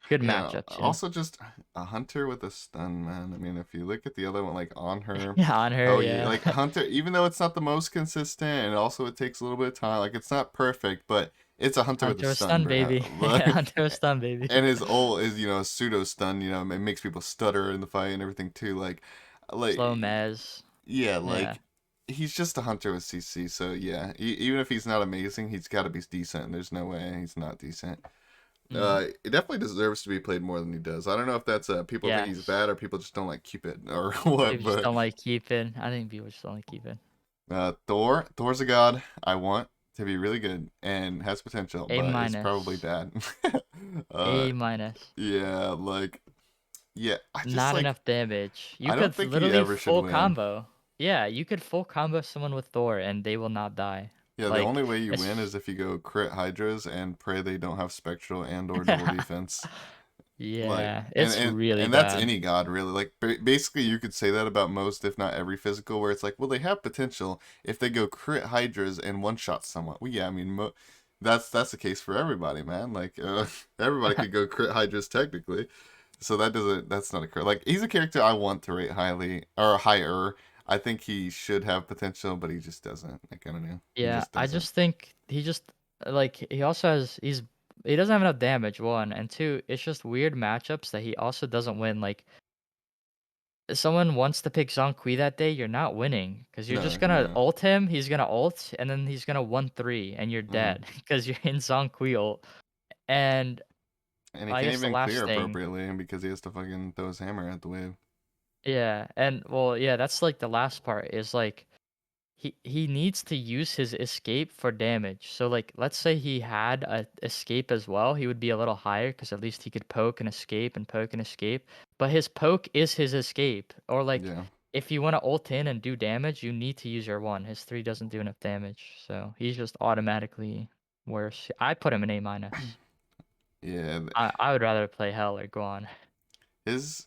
Speaker 2: Good
Speaker 1: yeah.
Speaker 2: matchups, you know?
Speaker 1: Also, just a hunter with a stun, man. I mean, if you look at the other one, like on her,
Speaker 2: Yeah, on her,
Speaker 1: oh yeah,
Speaker 2: yeah.
Speaker 1: like hunter. Even though it's not the most consistent, and also it takes a little bit of time. Like it's not perfect, but it's a hunter with a
Speaker 2: Hunter
Speaker 1: stun,
Speaker 2: stun,
Speaker 1: bro.
Speaker 2: baby.
Speaker 1: Like,
Speaker 2: Hunter stun, baby.
Speaker 1: and his ult is a pseudo stun. It makes people stutter in the fight and everything too.
Speaker 2: Slow
Speaker 1: Like
Speaker 2: mez.
Speaker 1: yeah,
Speaker 2: Yeah.
Speaker 1: he's just a hunter with CC. So yeah, even if he's not amazing, he's got to be decent. There's no way he's not decent.
Speaker 2: Mm.
Speaker 1: It definitely deserves to be played more than he does. I don't know if that's people think he's
Speaker 2: Yes.
Speaker 1: bad or people just don't like Cupid or what,
Speaker 2: People just
Speaker 1: but
Speaker 2: don't like keeping. I think people just don't like keeping.
Speaker 1: Thor's a god I want to be really good and has potential,
Speaker 2: A
Speaker 1: but is probably
Speaker 2: minus.
Speaker 1: bad. uh,
Speaker 2: A minus.
Speaker 1: yeah, yeah, I just
Speaker 2: Not enough damage. You
Speaker 1: I don't
Speaker 2: could
Speaker 1: think he
Speaker 2: literally
Speaker 1: ever should
Speaker 2: full
Speaker 1: win.
Speaker 2: combo. Yeah, you could full combo someone with Thor and they will not die.
Speaker 1: Yeah, the
Speaker 2: Like
Speaker 1: only way you win
Speaker 2: it's
Speaker 1: is if you go crit Hydras and pray they don't have spectral and or double defense. Like
Speaker 2: Yeah,
Speaker 1: and
Speaker 2: it's
Speaker 1: and
Speaker 2: really
Speaker 1: and that's
Speaker 2: bad.
Speaker 1: any god really. Like basically you could say that about most if not every physical where it's like, well they have potential if they go crit Hydras and one shot someone. Well yeah, I mean that's the case for everybody, man. Like everybody could go crit Hydras technically. So that's not a crit. Like he's a character I want to rate highly or higher. I think he should have potential, but he just doesn't. Like I don't know. He
Speaker 2: Yeah,
Speaker 1: just
Speaker 2: I
Speaker 1: doesn't.
Speaker 2: just think he just like he also has he doesn't have enough damage, one, and two, it's just weird matchups that he also doesn't win. Like if someone wants to pick Zhong Kui that day, you're not winning because you're
Speaker 1: No,
Speaker 2: just gonna
Speaker 1: no.
Speaker 2: ult him, he's gonna ult, and then he's gonna 1-3 and you're
Speaker 1: Mm.
Speaker 2: dead because you're in Zhong Kui ult. And
Speaker 1: And he
Speaker 2: I
Speaker 1: can't
Speaker 2: guess the
Speaker 1: even clear
Speaker 2: last thing,
Speaker 1: appropriately because he has to fucking throw his hammer at the wave.
Speaker 2: yeah, and well, yeah, that's like the last part is like he needs to use his escape for damage. So like let's say he had a escape as well, he would be a little higher because at least he could poke and escape and poke and escape. But his poke is his escape. Or like
Speaker 1: Yeah.
Speaker 2: if you want to ult in and do damage, you need to use your one. His three doesn't do enough damage. So he's just automatically worse. I put him in A minus.
Speaker 1: Yeah.
Speaker 2: I would rather play Hell or Guan.
Speaker 1: His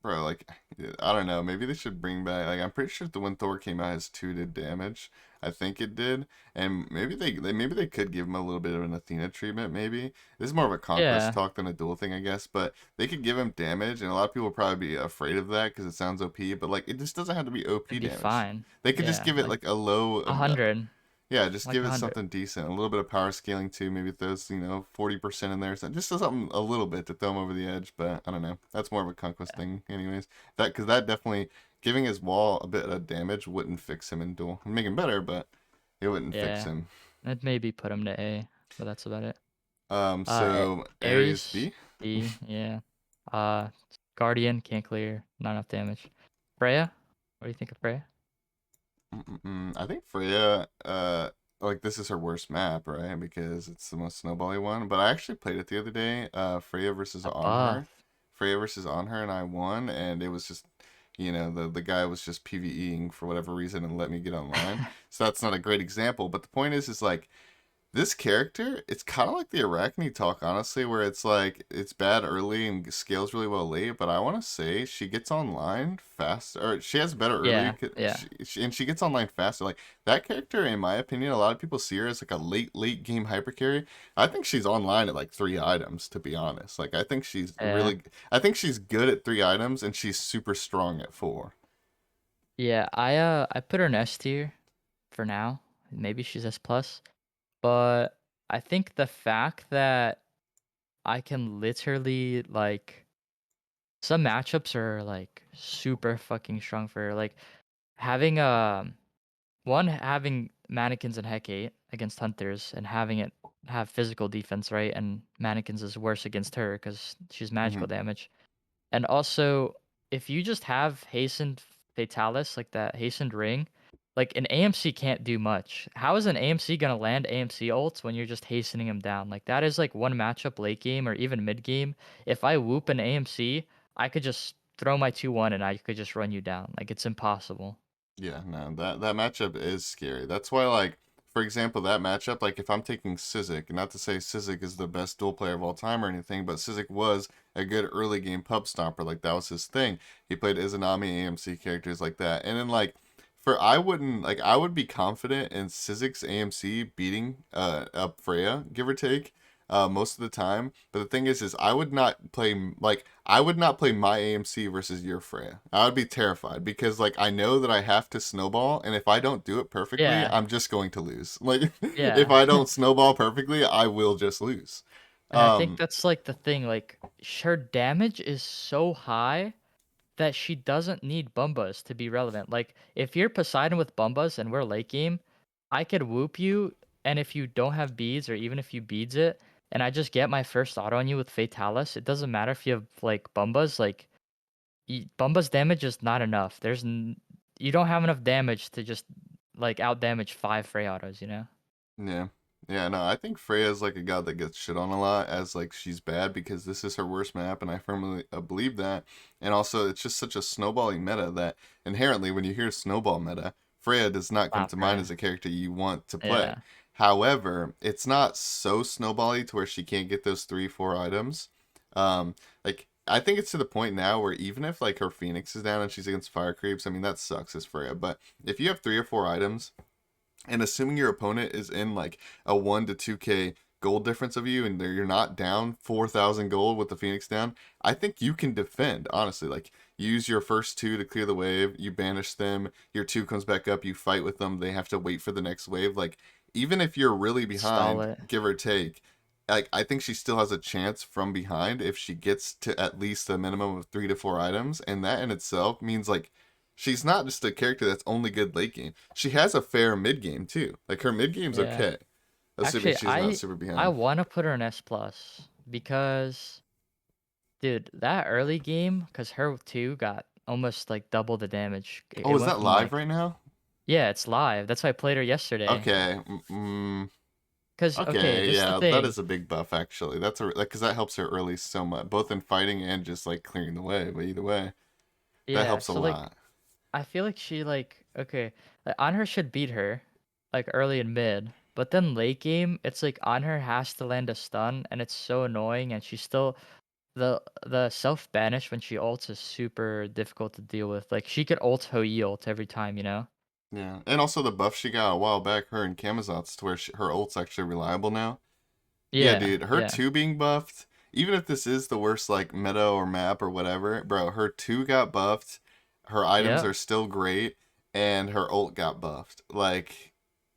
Speaker 1: bro, yeah, I don't know. Maybe they should bring back. Like, I'm pretty sure the when Thor came out, his two did damage. I think it did, and maybe maybe they could give him a little bit of an Athena treatment. Maybe this is more of a conquest
Speaker 2: Yeah,
Speaker 1: talk than a duel thing, I guess. But they could give him damage, and a lot of people will probably be afraid of that because it sounds OP. But like, it just doesn't have to be OP
Speaker 2: it'd be
Speaker 1: damage.
Speaker 2: fine.
Speaker 1: They could just
Speaker 2: Yeah,
Speaker 1: give it like a low,
Speaker 2: 100,
Speaker 1: yeah, just
Speaker 2: like
Speaker 1: give
Speaker 2: a
Speaker 1: it
Speaker 2: 100.
Speaker 1: something decent, a little bit of power scaling too. Maybe throws 40% in there, so just something a little bit to throw him over the edge. But I don't know. That's more of a conquest thing, anyways. Because that definitely giving his wall a bit of damage wouldn't fix him in duel. It'd make him better, but it wouldn't fix
Speaker 2: Yeah.
Speaker 1: him.
Speaker 2: I'd maybe put him to A, but that's about it.
Speaker 1: So Ares
Speaker 2: Ares,
Speaker 1: B.
Speaker 2: B, yeah. Uh, Guardian, can't clear, not enough damage. Freya, what do you think of Freya?
Speaker 1: I think Freya, like this is her worst map, right? Because it's the most snowbally one. But I actually played it the other day. Freya versus
Speaker 2: A
Speaker 1: Anhur.
Speaker 2: buff.
Speaker 1: Freya versus Anhur, and I won. And it was just, the guy was just PVEing for whatever reason and let me get online. So that's not a great example. But the point is like this character, it's kind of like the Arachne talk, honestly, where it's like it's bad early and scales really well late. But I want to say she gets online faster, or she has better early,
Speaker 2: Yeah, yeah,
Speaker 1: and she gets online faster. Like that character, in my opinion, a lot of people see her as like a late game hyper carry. I think she's online at like 3 items, to be honest. Like
Speaker 2: yeah.
Speaker 1: I think she's good at 3 items, and she's super strong at four.
Speaker 2: Yeah, I put her in S tier for now. Maybe she's S plus. but I think the fact that I can literally like some matchups are like super fucking strong for her. Like having having mannequins and Hecate against hunters and having it have physical defense, right? And mannequins is worse against her because she's magical
Speaker 1: Hmm.
Speaker 2: damage. And also, if you just have hastened fatalis, like that hastened ring, like an AMC can't do much. How is an AMC gonna land AMC ults when you're just hastening him down? Like that is like one matchup late game or even mid game. If I whoop an AMC, I could just throw my 2-1 and I could just run you down. Like it's impossible.
Speaker 1: Yeah, no, that matchup is scary. That's why, like, for example, that matchup, like, if I'm taking Sizik, not to say Sizik is the best duel player of all time or anything, but Sizik was a good early game pub stomper. Like, that was his thing. He played Izanami AMC characters like that. And then, like, I wouldn't, like, I would be confident in Sizik's AMC beating up Freya, give or take. Most of the time, but the thing is I would not play like I would not play my AMC versus your Freya. I would be terrified because like I know that I have to snowball, and if I don't do it perfectly,
Speaker 2: Yeah,
Speaker 1: I'm just going to lose. Like if
Speaker 2: yeah.
Speaker 1: I don't snowball perfectly, I will just lose.
Speaker 2: And I think
Speaker 1: Um,
Speaker 2: that's like the thing, like her damage is so high that she doesn't need Bumbas to be relevant. Like, if you're Poseidon with Bumbas and we're late game, I could whoop you, and if you don't have beads, or even if you beads it, and I just get my first auto on you with Fatalis, it doesn't matter if you have, like, Bumbas. Like, Bumbas damage is not enough. You don't have enough damage to just, like, out damage 5 Frey autos, you know?
Speaker 1: Yeah. Yeah, no, I think Freya's like a god that gets shit on a lot as like she's bad because this is her worst map, and I firmly believe that. And also, it's just such a snowballing meta that inherently, when you hear snowball meta, Freya does not come
Speaker 2: Not
Speaker 1: to mind
Speaker 2: Frey.
Speaker 1: as a character you want to play.
Speaker 2: Yeah.
Speaker 1: However, it's not so snowbally to where she can't get those 3, 4 items. Like I think it's to the point now where even if like her Phoenix is down and she's against fire creeps, I mean that sucks as Freya. But if you have 3 or 4 items and assuming your opponent is in like a 1 to 2k gold difference of you and you're not down 4,000 gold with the Phoenix down, I think you can defend, honestly. Like, use your first 2 to clear the wave, you banish them, your 2 comes back up, you fight with them, they have to wait for the next wave. Like, even if you're really
Speaker 2: Stall
Speaker 1: behind,
Speaker 2: it.
Speaker 1: give or take, like I think she still has a chance from behind if she gets to at least a minimum of 3 to 4 items, and that in itself means like she's not just a character that's only good late game. She has a fair mid game too. Like her mid game's
Speaker 2: Yeah.
Speaker 1: okay, assuming
Speaker 2: Actually,
Speaker 1: she's not
Speaker 2: I
Speaker 1: super
Speaker 2: I
Speaker 1: behind.
Speaker 2: want to put her in S plus because dude, that early game, cause her 2 got almost like double the damage. It
Speaker 1: Oh, is
Speaker 2: went
Speaker 1: that
Speaker 2: from
Speaker 1: live
Speaker 2: like
Speaker 1: right now?
Speaker 2: yeah, it's live. That's why I played her yesterday.
Speaker 1: Okay.
Speaker 2: Cause okay,
Speaker 1: Okay.
Speaker 2: this is the
Speaker 1: Yeah, that
Speaker 2: thing.
Speaker 1: is a big buff actually. That's a like because that helps her early so much, both in fighting and just like clearing the way. But either way, that
Speaker 2: Yeah,
Speaker 1: helps a
Speaker 2: so like
Speaker 1: lot.
Speaker 2: I feel like she like okay, like Anhur should beat her like early and mid, but then late game, it's like Anhur has to land a stun, and it's so annoying, and she's still the self banish when she ults is super difficult to deal with. Like she could ult Hoi ult every time, you know?
Speaker 1: Yeah, and also the buff she got a while back, her and Camazot's, to where her ult's actually reliable now. Yeah,
Speaker 2: Yeah,
Speaker 1: dude, her
Speaker 2: yeah,
Speaker 1: 2 being buffed, even if this is the worst like meta or map or whatever, bro, her 2 got buffed, her items
Speaker 2: yeah.
Speaker 1: are still great, and her ult got buffed. Like,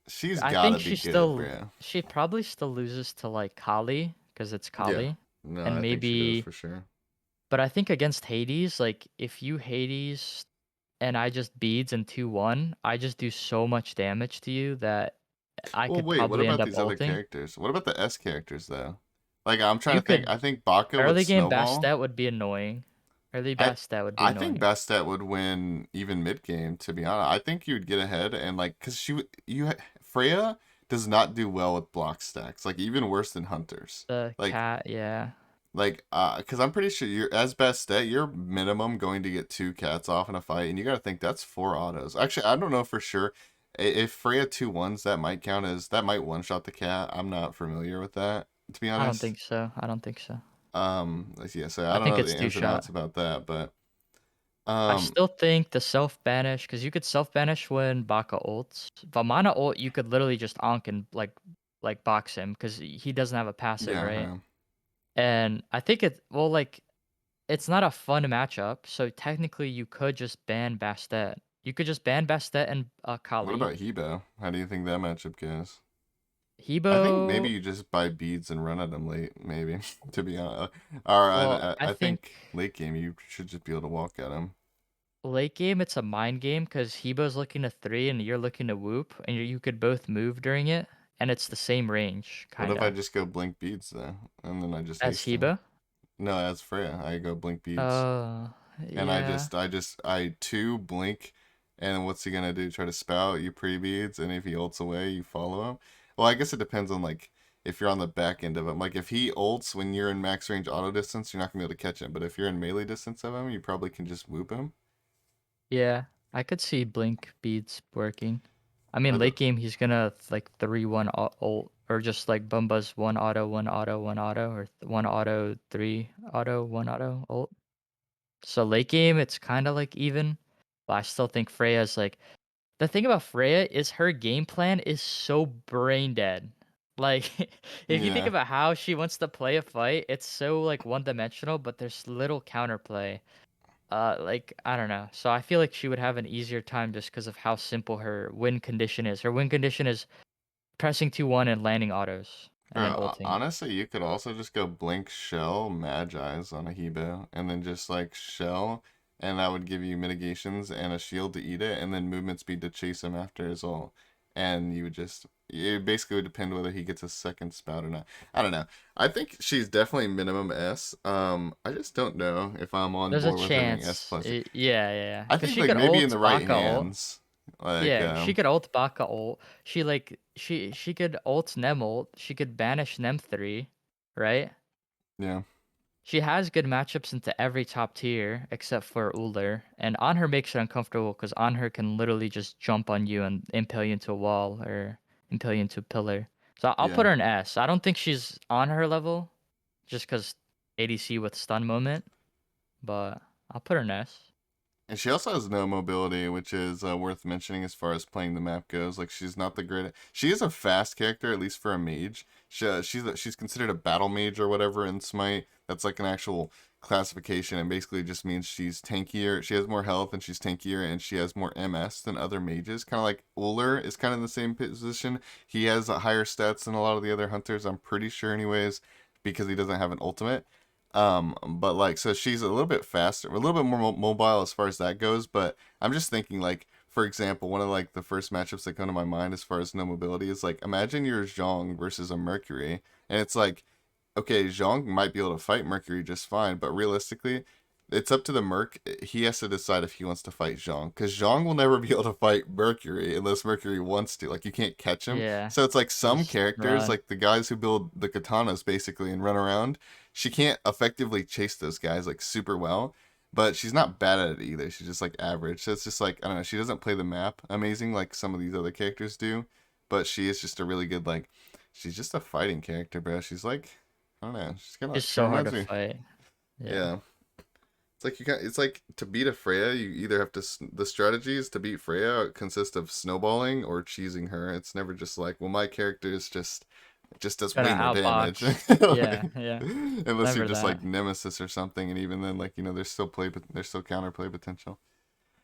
Speaker 1: she's
Speaker 2: I think
Speaker 1: gotta be good, bro.
Speaker 2: she probably still loses to like Kali because it's
Speaker 1: Yeah.
Speaker 2: Kali,
Speaker 1: No,
Speaker 2: and
Speaker 1: I think she does
Speaker 2: maybe.
Speaker 1: for sure.
Speaker 2: But I think against Hades, like if you Hades and I just beads and 2-1, I just do so much damage to you that I
Speaker 1: Well,
Speaker 2: could
Speaker 1: wait, what
Speaker 2: probably end
Speaker 1: about
Speaker 2: up
Speaker 1: these other
Speaker 2: ulting.
Speaker 1: characters? What about the S characters, though? Like, I'm trying
Speaker 2: You
Speaker 1: to think.
Speaker 2: could
Speaker 1: I think Baka would
Speaker 2: early game
Speaker 1: snowball.
Speaker 2: Bastet would be annoying. Early
Speaker 1: I
Speaker 2: Bastet would be
Speaker 1: I think
Speaker 2: annoying.
Speaker 1: Bastet would win even mid game. To be honest, I think you would get ahead and like because Freya does not do well with block stacks. Like even worse than hunters.
Speaker 2: The
Speaker 1: Like
Speaker 2: cat, yeah.
Speaker 1: because I'm pretty sure you're as Bastet, you're minimum going to get 2 cats off in a fight, and you got to think that's 4 autos. Actually, I don't know for sure. If Freya 2-1s, that might count as that might one shot the cat. I'm not familiar with that, to be
Speaker 2: I don't
Speaker 1: honest.
Speaker 2: think so. I don't think so.
Speaker 1: Yeah, so I
Speaker 2: I
Speaker 1: don't
Speaker 2: think
Speaker 1: know
Speaker 2: it's
Speaker 1: the
Speaker 2: two
Speaker 1: ins and outs
Speaker 2: shot.
Speaker 1: about that, but
Speaker 2: I
Speaker 1: um,
Speaker 2: still think the self banish, because you could self banish when Baka ults. Vamana ult, you could literally just onk and like box him because he doesn't have a passive,
Speaker 1: yeah,
Speaker 2: right?
Speaker 1: yeah.
Speaker 2: And I think like it's not a fun matchup. So technically, you could just ban Bastet. You could just ban Bastet and
Speaker 1: What
Speaker 2: Kali.
Speaker 1: about Hebo? How do you think that matchup goes? I think maybe
Speaker 2: Hebo.
Speaker 1: you just buy beads and run at them late, maybe, to be honest. Or
Speaker 2: Well, I
Speaker 1: I
Speaker 2: think
Speaker 1: think late game you should just be able to walk at them.
Speaker 2: late game it's a mind game because Hebo's looking to three and you're looking to whoop, and you could both move during it, and it's the same range,
Speaker 1: What if I
Speaker 2: kinda.
Speaker 1: just go blink beads though, and then I just
Speaker 2: As
Speaker 1: haste him?
Speaker 2: Hebo?
Speaker 1: No, as Freya, I go blink beads,
Speaker 2: Oh,
Speaker 1: and
Speaker 2: yeah.
Speaker 1: I two blink, and what's he gonna do? Try to spout you pre beads, and if he ults away, you follow him. Well, I guess it depends on like if you're on the back end of him. Like if he ults when you're in max range auto distance, you're not gonna be able to catch him. But if you're in melee distance of him, you probably can just whoop him.
Speaker 2: Yeah, I could see Blink beads working. I mean,
Speaker 1: Or the
Speaker 2: late game he's gonna like 3-1 ult, or just like Bumba's one auto, one auto, one auto, or one auto, three auto, one auto ult. So late game it's kind of like even, but I still think Freya's like the thing about Freya is her game plan is so brain dead. Like if you think
Speaker 1: yeah.
Speaker 2: about how she wants to play a fight, it's so like one dimensional, but there's little counterplay. Like I don't know. So I feel like she would have an easier time just because of how simple her win condition is. Her win condition is pressing 2-1 and landing autos and then ulting.
Speaker 1: Honestly, you could also just go blink shell Magi's on a Hebo, and then just like shell, and that would give you mitigations and a shield to eat it, and then movement speed to chase him after his ult. And you would just it basically would depend whether he gets a second spout or not. I don't know. I think she's definitely minimum S. I just don't know if I'm on
Speaker 2: There's a
Speaker 1: board with her being S
Speaker 2: chance.
Speaker 1: plus.
Speaker 2: Yeah.
Speaker 1: I
Speaker 2: Because
Speaker 1: think
Speaker 2: she
Speaker 1: like
Speaker 2: could
Speaker 1: maybe in
Speaker 2: ult
Speaker 1: the right
Speaker 2: Baka ult.
Speaker 1: hands, like
Speaker 2: Yeah, she could ult Baka ult. She could ult Nem ult. She could banish Nem 3, right?
Speaker 1: yeah.
Speaker 2: She has good matchups into every top tier except for Uller, and Anhur makes it uncomfortable because Anhur can literally just jump on you and impale you into a wall or impale you into a pillar. So I'll put
Speaker 1: Yeah.
Speaker 2: her in S. I don't think she's on her level just because ADC with stun moment, but I'll put her in S.
Speaker 1: And she also has no mobility, which is worth mentioning as far as playing the map goes. Like she's not the great. She is a fast character, at least for a mage. She's considered a battle mage or whatever in Smite. That's like an actual classification, and basically just means she's tankier. She has more health and she's tankier, and she has more MS than other mages. Kind of like Uller is kind of in the same position. He has higher stats than a lot of the other hunters. I'm pretty sure, anyways, because he doesn't have an ultimate. But like, so she's a little bit faster, a little bit more mobile as far as that goes. But I'm just thinking, like, for example, one of like the first matchups that come to my mind as far as no mobility is like, imagine you're Zhong versus a Mercury, and it's like, okay, Zhong might be able to fight Mercury just fine, but realistically, it's up to the Merc. He has to decide if he wants to fight Zhong, because Zhong will never be able to fight Mercury unless Mercury wants to. Like, you can't catch him.
Speaker 2: Yeah,
Speaker 1: So it's like some
Speaker 2: just
Speaker 1: characters,
Speaker 2: run.
Speaker 1: like the guys who build the katanas basically and run around, she can't effectively chase those guys like super well. But she's not bad at it either. She's just like average. So it's just like, I don't know. She doesn't play the map amazing like some of these other characters do, but she is just a really good like. She's just a fighting character, bro. She's like, I don't know. She's kind of.
Speaker 2: Just
Speaker 1: She
Speaker 2: so hard
Speaker 1: reminds
Speaker 2: to
Speaker 1: me.
Speaker 2: fight. Yeah.
Speaker 1: Yeah. It's like you got. It's like to beat a Freya, you either have to. The strategies to beat Freya consist of snowballing or cheesing her. It's never just like, well, my character is just does
Speaker 2: Gonna
Speaker 1: way more damage.
Speaker 2: outbox.
Speaker 1: Like,
Speaker 2: Yeah.
Speaker 1: unless you're
Speaker 2: Never
Speaker 1: just like
Speaker 2: that.
Speaker 1: Nemesis or something, and even then, like there's still play, but there's still counterplay potential.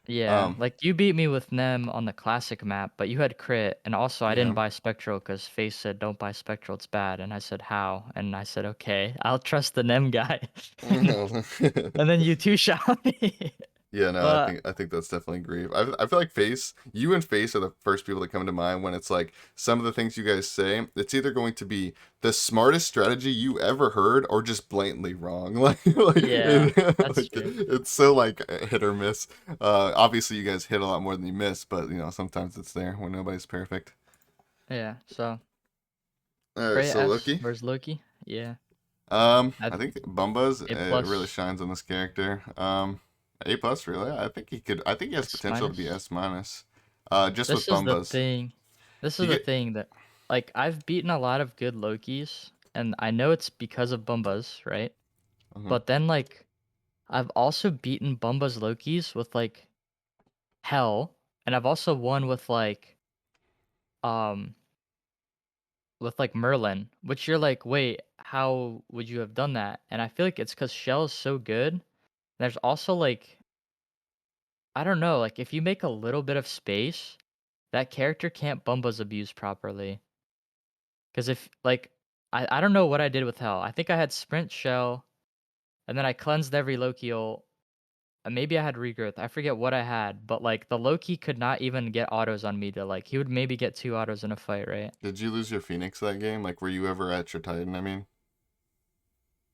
Speaker 2: Yeah,
Speaker 1: Um.
Speaker 2: like you beat me with Nem on the classic map, but you had crit, and also I didn't
Speaker 1: Yeah.
Speaker 2: buy Spectral because Face said don't buy Spectral, it's bad, and I said how, and I said okay, I'll trust the Nem guy, and then you two shot me.
Speaker 1: Yeah, no,
Speaker 2: But
Speaker 1: I think that's definitely grief. I feel like Face, you and Face are the first people that come to mind when it's like some of the things you guys say. It's either going to be the smartest strategy you ever heard or just blatantly wrong.
Speaker 2: yeah, that's true.
Speaker 1: It's so like hit or miss. Obviously you guys hit a lot more than you miss, but sometimes it's there when nobody's perfect.
Speaker 2: Yeah, so
Speaker 1: All right,
Speaker 2: Freya
Speaker 1: so
Speaker 2: S
Speaker 1: Loki.
Speaker 2: versus Loki. Yeah,
Speaker 1: I
Speaker 2: I
Speaker 1: think Bumba's
Speaker 2: A
Speaker 1: really
Speaker 2: plus
Speaker 1: shines on this character. A plus really. I think he could. I think he has
Speaker 2: S
Speaker 1: potential to be
Speaker 2: minus.
Speaker 1: S minus. Just with
Speaker 2: This is the
Speaker 1: Bumba's.
Speaker 2: thing. This is
Speaker 1: You
Speaker 2: the
Speaker 1: get.
Speaker 2: thing that like I've beaten a lot of good Lokis, and I know it's because of Bumbas, right?
Speaker 1: Mhm.
Speaker 2: But then like I've also beaten Bumba's Lokis with like hell, and I've also won um with like Merlin, which you're like, wait, how would you have done that? And I feel like it's because Shell is so good. There's also like I don't know, like if you make a little bit of space, that character can't Bumba's abuse properly. Because if like I don't know what I did with Hell. I think I had Sprint Shell, and then I cleansed every Loki ult, and maybe I had Regrowth. I forget what I had, but like the Loki could not even get autos on me to like he would maybe get 2 autos in a fight, right?
Speaker 1: Did you lose your Phoenix that game? Like, were you ever at your Titan? I mean,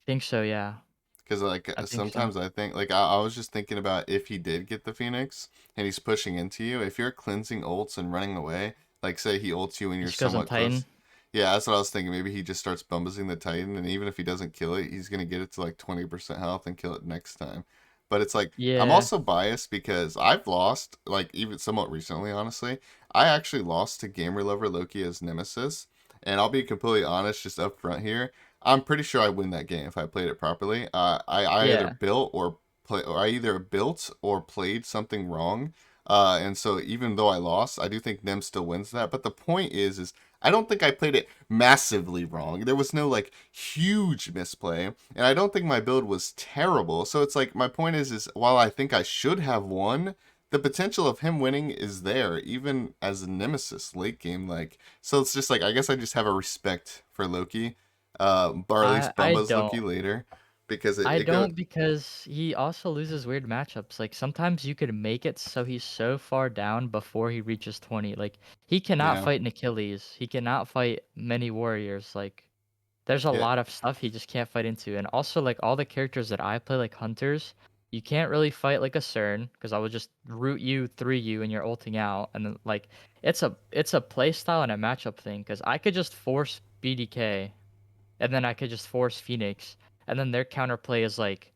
Speaker 2: Think so, yeah.
Speaker 1: because like
Speaker 2: I think so.
Speaker 1: sometimes I think like I was just thinking about if he did get the Phoenix and he's pushing into you, if you're cleansing ults and running away, like say he ults you and
Speaker 2: He
Speaker 1: you're
Speaker 2: just goes on
Speaker 1: somewhat
Speaker 2: Titan.
Speaker 1: close. Yeah, that's what I was thinking. Maybe he just starts bumbazing the Titan, and even if he doesn't kill it, he's gonna get it to like 20% health and kill it next time. But it's like I'm
Speaker 2: Yeah.
Speaker 1: also biased because I've lost, like even somewhat recently, honestly. I actually lost to Gamer Lover Loki as Nemesis, and I'll be completely honest, just up front here. I'm pretty sure I win that game if I played it properly. I either
Speaker 2: Yeah.
Speaker 1: built or I either built or played something wrong. And so even though I lost, I do think Nem still wins that. But the point is I don't think I played it massively wrong. There was no like huge misplay, and I don't think my build was terrible. So it's like my point is while I think I should have won, the potential of him winning is there, even as a nemesis late game. Like, so it's just like I guess I just have a respect for Loki, or at least
Speaker 2: I
Speaker 1: Bumba's
Speaker 2: don't.
Speaker 1: Loki later, because
Speaker 2: I
Speaker 1: it goes.
Speaker 2: don't because he also loses weird matchups. Like sometimes you could make it so he's so far down before he reaches 20. Like he cannot
Speaker 1: Yeah,
Speaker 2: fight an Achilles. He cannot fight many warriors. Like there's a
Speaker 1: yeah,
Speaker 2: lot of stuff he just can't fight into. And also like all the characters that I play like hunters, you can't really fight like a Cern because I would just root you, 3 you, and you're ulting out. And then like it's a play style and a matchup thing because I could just force BDK and then I could just force Phoenix, and then their counterplay is like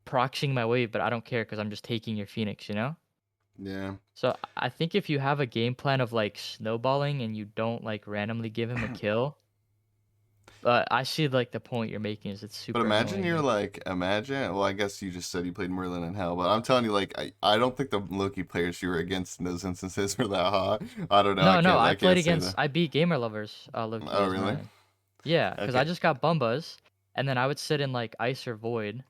Speaker 2: proxying my wave, but I don't care because I'm just taking your Phoenix, you know?
Speaker 1: yeah.
Speaker 2: So I think if you have a game plan of like snowballing and you don't like randomly give him a kill, but I see like the point you're making is it's
Speaker 1: But
Speaker 2: super
Speaker 1: imagine
Speaker 2: annoying.
Speaker 1: you're
Speaker 2: Like
Speaker 1: like, imagine, well, I guess you just said you played Merlin in Hell, but I'm telling you, like, I don't think the Loki players you were against in those instances were that hot. I don't know,
Speaker 2: no, no, I
Speaker 1: I
Speaker 2: played
Speaker 1: can't say
Speaker 2: against
Speaker 1: that.
Speaker 2: I beat Gamer Lovers Loki
Speaker 1: Oh,
Speaker 2: as
Speaker 1: really?
Speaker 2: Merlin. Yeah, because I
Speaker 1: Okay.
Speaker 2: just got Bumbas, and then I would sit in like Ice or Void,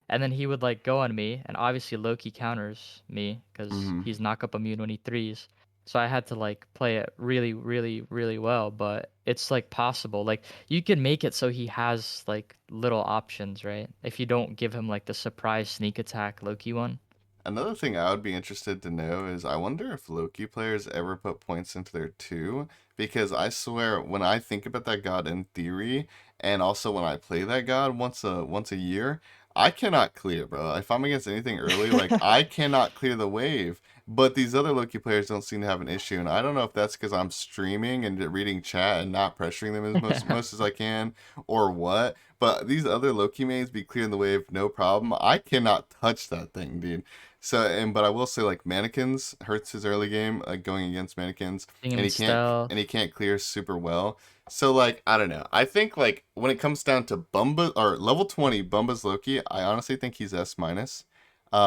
Speaker 2: and then he would like go on me, and obviously Loki counters me because
Speaker 1: Mm-hmm.
Speaker 2: he's knock up immune when he threes. So I had to like play it really, really, really well, but it's like possible. Like you can make it so he has like little options, right? If you don't give him like the surprise sneak attack Loki one.
Speaker 1: Another thing I would be interested to know is I wonder if Loki players ever put points into their two, because I swear when I think about that god in theory, and also when I play that god once a year, I cannot clear, bro. If I'm against anything early, like I cannot clear the wave. But these other Loki players don't seem to have an issue, and I don't know if that's because I'm streaming and reading chat and not pressuring them as most as I can, or what. But these other Loki mains be clearing the wave no problem. I cannot touch that thing, dude. So and but I will say like mannequins hurts his early game, like going against mannequins,
Speaker 2: Putting him
Speaker 1: and
Speaker 2: in stealth.
Speaker 1: he can't clear super well. So like I don't know. I think like when it comes down to Bumba or level 20 Bumba's Loki, I honestly think he's S minus.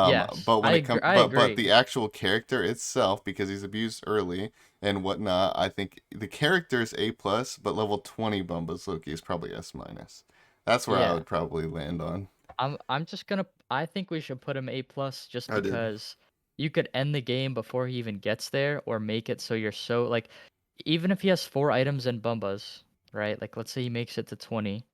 Speaker 2: Yes,
Speaker 1: But when it comes
Speaker 2: I
Speaker 1: but
Speaker 2: agree.
Speaker 1: the actual character itself, because he's abused early and whatnot, I think the character is A plus, but level 20 Bumba's Loki is probably S minus. That's where I
Speaker 2: Yeah.
Speaker 1: would probably land on.
Speaker 2: I'm just gonna I think we should put him A plus just
Speaker 1: I did.
Speaker 2: because you could end the game before he even gets there or make it so you're so like even if he has 4 items and Bumbas, right? Like let's say he makes it to 20,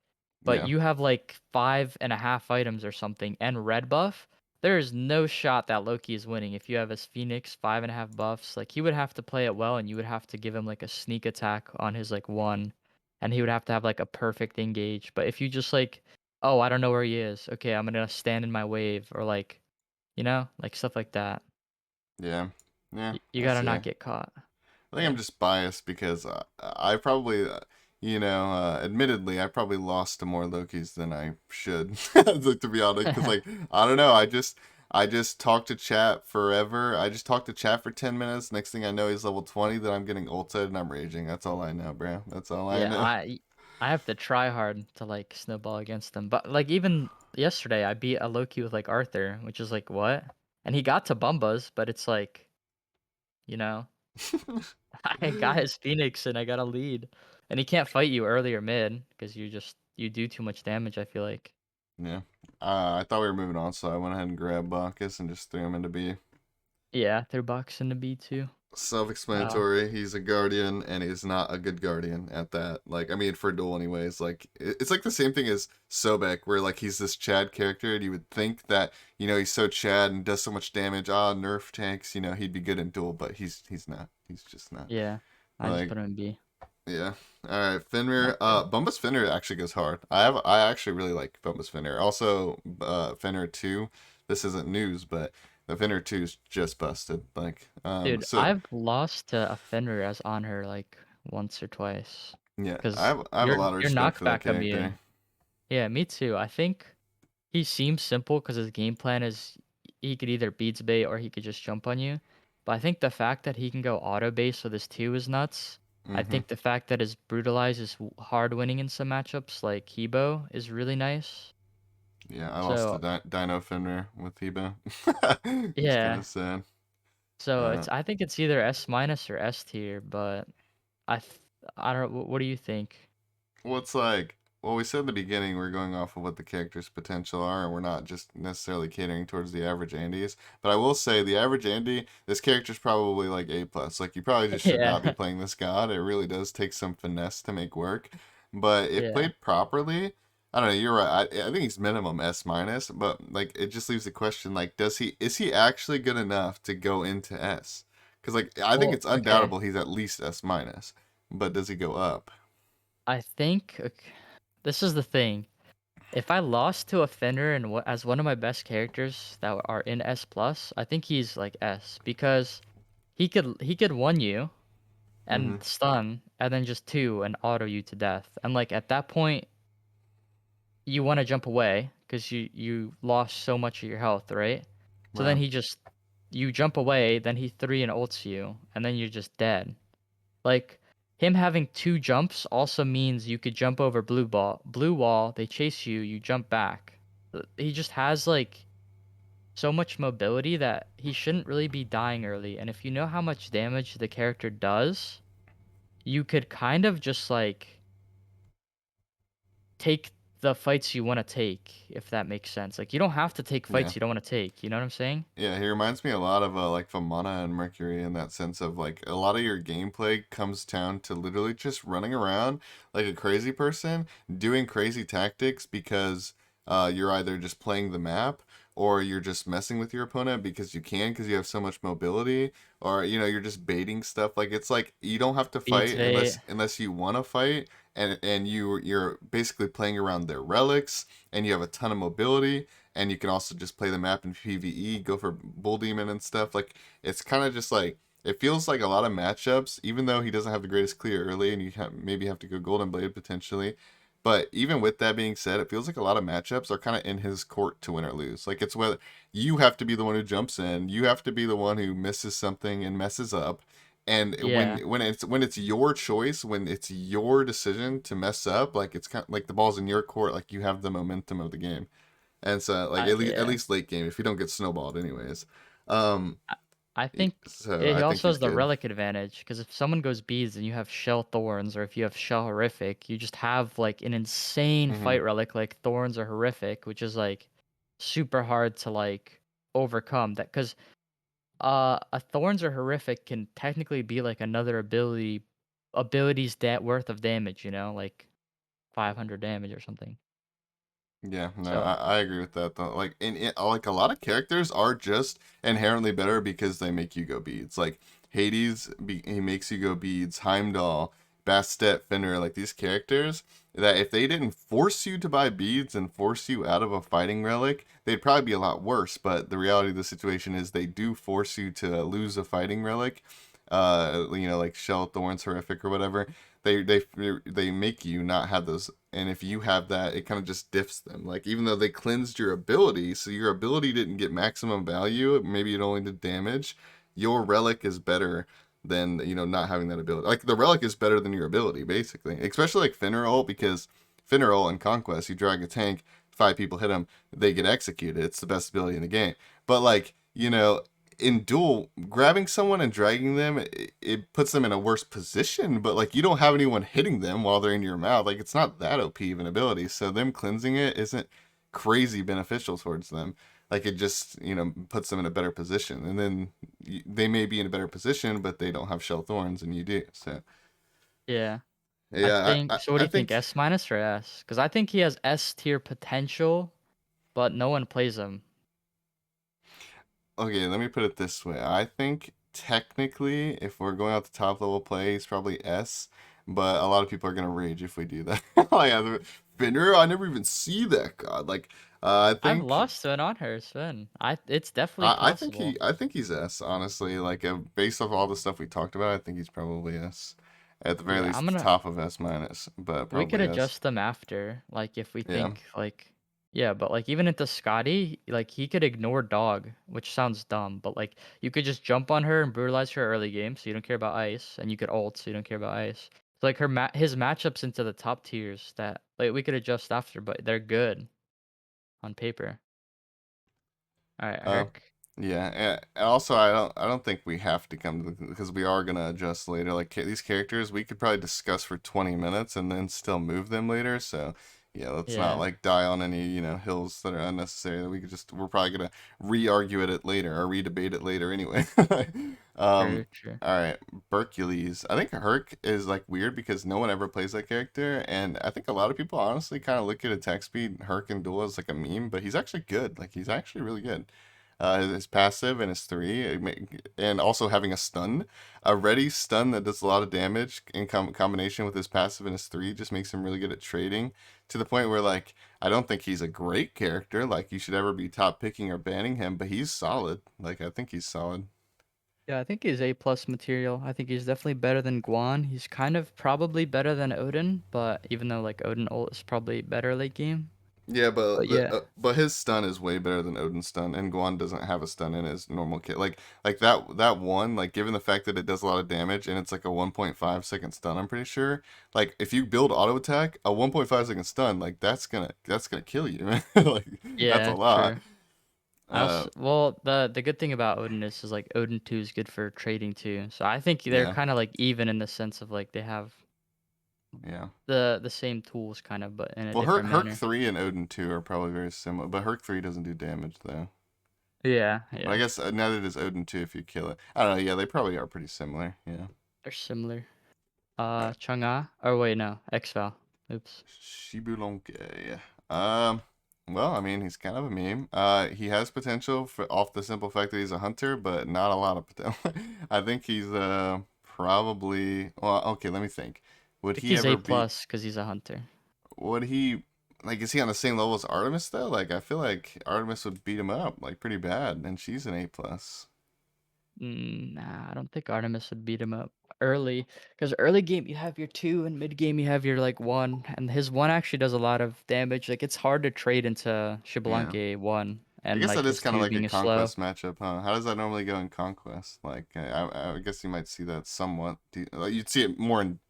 Speaker 2: but
Speaker 1: Yeah.
Speaker 2: you have like 5.5 items or something and red buff, there is no shot that Loki is winning. If you have his Phoenix 5.5 buffs, like he would have to play it well and you would have to give him like a sneak attack on his like one and he would have to have like a perfect engage. But if you just like oh, I don't know where he is. Okay, I'm gonna stand in my wave or like, like stuff like that.
Speaker 1: Yeah. Yeah.
Speaker 2: You
Speaker 1: I
Speaker 2: gotta
Speaker 1: see.
Speaker 2: not get caught.
Speaker 1: I think I'm
Speaker 2: Yeah.
Speaker 1: just biased because I probably, admittedly, I probably lost to more Lokis than I should, like, to be honest. Because like I don't know, I just talked to chat forever. I just talked to chat for 10 minutes. Next thing I know, he's level 20. Then I'm getting ulted and I'm raging. That's all I know, bro. That's all I
Speaker 2: Yeah,
Speaker 1: know.
Speaker 2: I have to try hard to like snowball against them. But like even yesterday I beat a Loki with like Arthur, which is like what? And he got to Bumbas, but it's like, you know, I got his Phoenix and I got a lead. And he can't fight you early or mid because you do too much damage, I feel like.
Speaker 1: Yeah. I thought we were moving on, so I went ahead and grabbed Bacchus and just threw him into B.
Speaker 2: Yeah, they're boxing to B2. Uh,
Speaker 1: Self-explanatory. He's a guardian, and he's not a good guardian at that. Like, I mean, for Duel, anyways. Like, it's like the same thing as Sobek, where like he's this Chad character, and you would think that he's so Chad and does so much damage. Ah, nerf tanks. He'd be good in Duel, but he's not. He's just not.
Speaker 2: yeah, I just
Speaker 1: Like,
Speaker 2: put him in B.
Speaker 1: yeah. All right, Fenrir.
Speaker 2: Okay.
Speaker 1: Bumbus Fenrir actually goes hard. I actually really like Bumbus Fenrir. Also, Fenrir 2. This isn't news, but the Fenrir 2 is just busted. Like,
Speaker 2: Dude,
Speaker 1: so
Speaker 2: I've lost to a Fenrir as Anhur like once or twice.
Speaker 1: yeah,
Speaker 2: Cause
Speaker 1: I have a
Speaker 2: you're
Speaker 1: lot of
Speaker 2: you're
Speaker 1: respect for that
Speaker 2: knockback
Speaker 1: character.
Speaker 2: immune. Yeah, me too. I think he seems simple because his game plan is he could either beads bait or he could just jump on you. But I think the fact that he can go auto base with his two is nuts. I
Speaker 1: Hmm.
Speaker 2: think the fact that his brutalize is hard winning in some matchups like Hebo is really nice.
Speaker 1: Yeah, I lost to
Speaker 2: So
Speaker 1: Dino Fenrir with Heba. It's kind
Speaker 2: yeah,
Speaker 1: of sad.
Speaker 2: so
Speaker 1: Uh,
Speaker 2: it's I think it's either S minus or S tier, but I th- I don't. What do you think?
Speaker 1: well, it's like, well, we said in the beginning we're going off of what the character's potential are, and we're not just necessarily catering towards the average Andes. But I will say, the average Andy, this character's probably like A plus. Like, you probably just should not be
Speaker 2: Yeah,
Speaker 1: playing this god. It really does take some finesse to make work. But if
Speaker 2: yeah.
Speaker 1: played properly, I don't know. You're right. I think he's minimum S minus, but like it just leaves the question: like, is he actually good enough to go into S? Because like I think
Speaker 2: Well,
Speaker 1: it's
Speaker 2: okay.
Speaker 1: undoubtable he's at least S minus, but does he go up?
Speaker 2: I think this is the thing. If I lost to a Fenrir and as one of my best characters that are in S plus, I think he's like S because he could one you
Speaker 1: Mm-hmm.
Speaker 2: and stun and then just two and auto you to death. And like at that point, you want to jump away because you lost so much of your health, right? So then
Speaker 1: Right.
Speaker 2: you jump away, then he three and ults you, and then you're just dead. Like him having two jumps also means you could jump over blue wall, they chase you, you jump back. He just has like so much mobility that he shouldn't really be dying early. And if you know how much damage the character does, you could kind of just like take the fights you want to take, if that makes sense. Like you don't have to take
Speaker 1: Yeah.
Speaker 2: fights you don't want to take. You know what I'm saying?
Speaker 1: Yeah, he reminds me a lot of like Vamana and Mercury in that sense of like a lot of your gameplay comes down to literally just running around like a crazy person, doing crazy tactics because you're either just playing the map or you're just messing with your opponent because you can because you have so much mobility or you're just baiting stuff. Like it's like you don't have to
Speaker 2: Beats
Speaker 1: fight
Speaker 2: bait.
Speaker 1: unless you want to fight and you're basically playing around their relics and you have a ton of mobility and you can also just play the map in PvE, go for Bull Demon and stuff. Like it's kind of just like it feels like a lot of matchups, even though he doesn't have the greatest clear early, and maybe have to go Golden Blade potentially. But even with that being said, it feels like a lot of matchups are kind of in his court to win or lose. Like it's whether you have to be the one who jumps in, you have to be the one who misses something and messes up. And
Speaker 2: Yeah.
Speaker 1: when it's your choice, when it's your decision to mess up, like it's kind of like the ball's in your court, like you have the momentum of the game. And so, like at
Speaker 2: Yeah.
Speaker 1: least late game, if you don't get snowballed, anyways. Um,
Speaker 2: I I think
Speaker 1: so
Speaker 2: he
Speaker 1: I think
Speaker 2: also
Speaker 1: he's
Speaker 2: has the
Speaker 1: good.
Speaker 2: relic advantage because if someone goes beads and you have shell thorns, or if you have shell horrific, you just have like an insane
Speaker 1: Hmm.
Speaker 2: fight relic like thorns or horrific, which is like super hard to like overcome. That because a thorns or horrific can technically be like another abilities that worth of damage, like 500 damage or something.
Speaker 1: Yeah, no,
Speaker 2: So
Speaker 1: I agree with that though. Like, like a lot of characters are just inherently better because they make you go beads. Like Hades, he makes you go beads. Heimdall, Bastet, Fenrir, like these characters that if they didn't force you to buy beads and force you out of a fighting relic, they'd probably be a lot worse. But the reality of the situation is they do force you to lose a fighting relic. Like Shell Thorns horrific or whatever. They make you not have those, and if you have that, it kind of just diffs them. Like even though they cleansed your ability, so your ability didn't get maximum value, maybe it only did damage. Your relic is better than not having that ability. Like the relic is better than your ability, basically. Especially like Fenrir because Fenrir in Conquest, you drag a tank, five people hit them, they get executed. It's the best ability in the game. But like in Duel, grabbing someone and dragging them, it puts them in a worse position, but like you don't have anyone hitting them while they're in your mouth. Like it's not that OP of an ability. So them cleansing it isn't crazy beneficial towards them. Like it just puts them in a better position, and then they may be in a better position, but they don't have shell thorns, and you do. So
Speaker 2: Yeah. I
Speaker 1: yeah,
Speaker 2: think so. What do
Speaker 1: I
Speaker 2: you think?
Speaker 1: think
Speaker 2: S minus or S? Because I think he has S tier potential, but no one plays him.
Speaker 1: okay. Let me put it this way. I think technically, if we're going out the top level play, he's probably S, but a lot of people are gonna rage if we do that. Like, Fenrir, I never even see that god. Like, I
Speaker 2: I've
Speaker 1: think
Speaker 2: lost to an Anhur, Sven. It's definitely possible.
Speaker 1: I think he's S, honestly. Like based off all the stuff we talked about, I think he's probably S. At the very
Speaker 2: Yeah, I'm
Speaker 1: least, the
Speaker 2: gonna.
Speaker 1: top of S minus, but
Speaker 2: We could
Speaker 1: probably S.
Speaker 2: adjust them after, like if we
Speaker 1: Yeah.
Speaker 2: think like. Yeah, but like even into Scotty, like he could ignore dog, which sounds dumb, but like you could just jump on her and brutalize her early game, so you don't care about ice, and you could ult, so you don't care about ice. So like his matchups into the top tiers that like we could adjust after, but they're good on paper. All right,
Speaker 1: Uh,
Speaker 2: Herc.
Speaker 1: yeah, and also I don't think we have to come to because we are gonna adjust later. Like these characters, we could probably discuss for 20 minutes and then still move them later. So yeah, let's not
Speaker 2: Yeah,
Speaker 1: like die on any hills that are unnecessary. We could just we're probably gonna re-argue it later or re-debate it later anyway.
Speaker 2: true,
Speaker 1: um,
Speaker 2: true.
Speaker 1: all right, Hercules. I think Herc is like weird because no one ever plays that character, and I think a lot of people honestly kind of look at attack speed Herc and Duel as like a meme, but he's actually good. Like he's actually really good. His passive and his three, and also having a ready stun that does a lot of damage in combination with his passive and his three just makes him really good at trading to the point where like I don't think he's a great character like you should ever be top picking or banning him, but he's solid. Like I think he's solid.
Speaker 2: Yeah, I think he's A plus material. I think he's definitely better than Guan. He's kind of probably better than Odin, but even though like Odin ult is probably better late game.
Speaker 1: Yeah,
Speaker 2: But yeah.
Speaker 1: but his stun is way better than Odin's stun, and Guan doesn't have a stun in his normal kit. Like that one, like given the fact that it does a lot of damage and it's like a 1.5 second stun, I'm pretty sure. Like if you build auto attack, a 1.5 second stun, like that's gonna kill you, man. Like that's a
Speaker 2: Yeah,
Speaker 1: lot.
Speaker 2: true. I
Speaker 1: Uh,
Speaker 2: also well the good thing about Odin is like Odin 2 is good for trading too. So I think they're
Speaker 1: yeah,
Speaker 2: kind of like even in the sense of like they have
Speaker 1: yeah.
Speaker 2: the same tools kind of but in a
Speaker 1: Well,
Speaker 2: different
Speaker 1: Herc
Speaker 2: manner.
Speaker 1: 3 and Odin 2 are probably very similar, but Herc 3 doesn't do damage though.
Speaker 2: Yeah,
Speaker 1: But I
Speaker 2: yeah.
Speaker 1: guess neither does Odin 2 if you kill it. I don't know. Yeah, they probably are pretty similar. Yeah.
Speaker 2: They're similar.
Speaker 1: All right.
Speaker 2: Chang'e. Oh wait, no. Xval. Oops.
Speaker 1: Shibulonke. Well, I mean, he's kind of a meme. He has potential for off the simple fact that he's a hunter, but not a lot of potential. I think he's probably well. Okay, let me think. Would
Speaker 2: I think
Speaker 1: he
Speaker 2: he's A
Speaker 1: ever be?
Speaker 2: plus because he's a hunter.
Speaker 1: Would he like? Is he on the same level as Artemis though? Like, I feel like Artemis would beat him up like pretty bad, and she's an A plus.
Speaker 2: Nah, I don't think Artemis would beat him up early. Because early game you have your two, and mid game you have your like one, and his one actually does a lot of damage. Like it's hard to trade into
Speaker 1: Yeah.
Speaker 2: Xbalanque one,
Speaker 1: I
Speaker 2: and
Speaker 1: guess
Speaker 2: like
Speaker 1: that is
Speaker 2: his
Speaker 1: kind of
Speaker 2: two
Speaker 1: like a
Speaker 2: being a slow.
Speaker 1: conquest matchup, huh? How does that normally go in conquest? Like, I guess you might see that somewhat. Like, you'd see it more in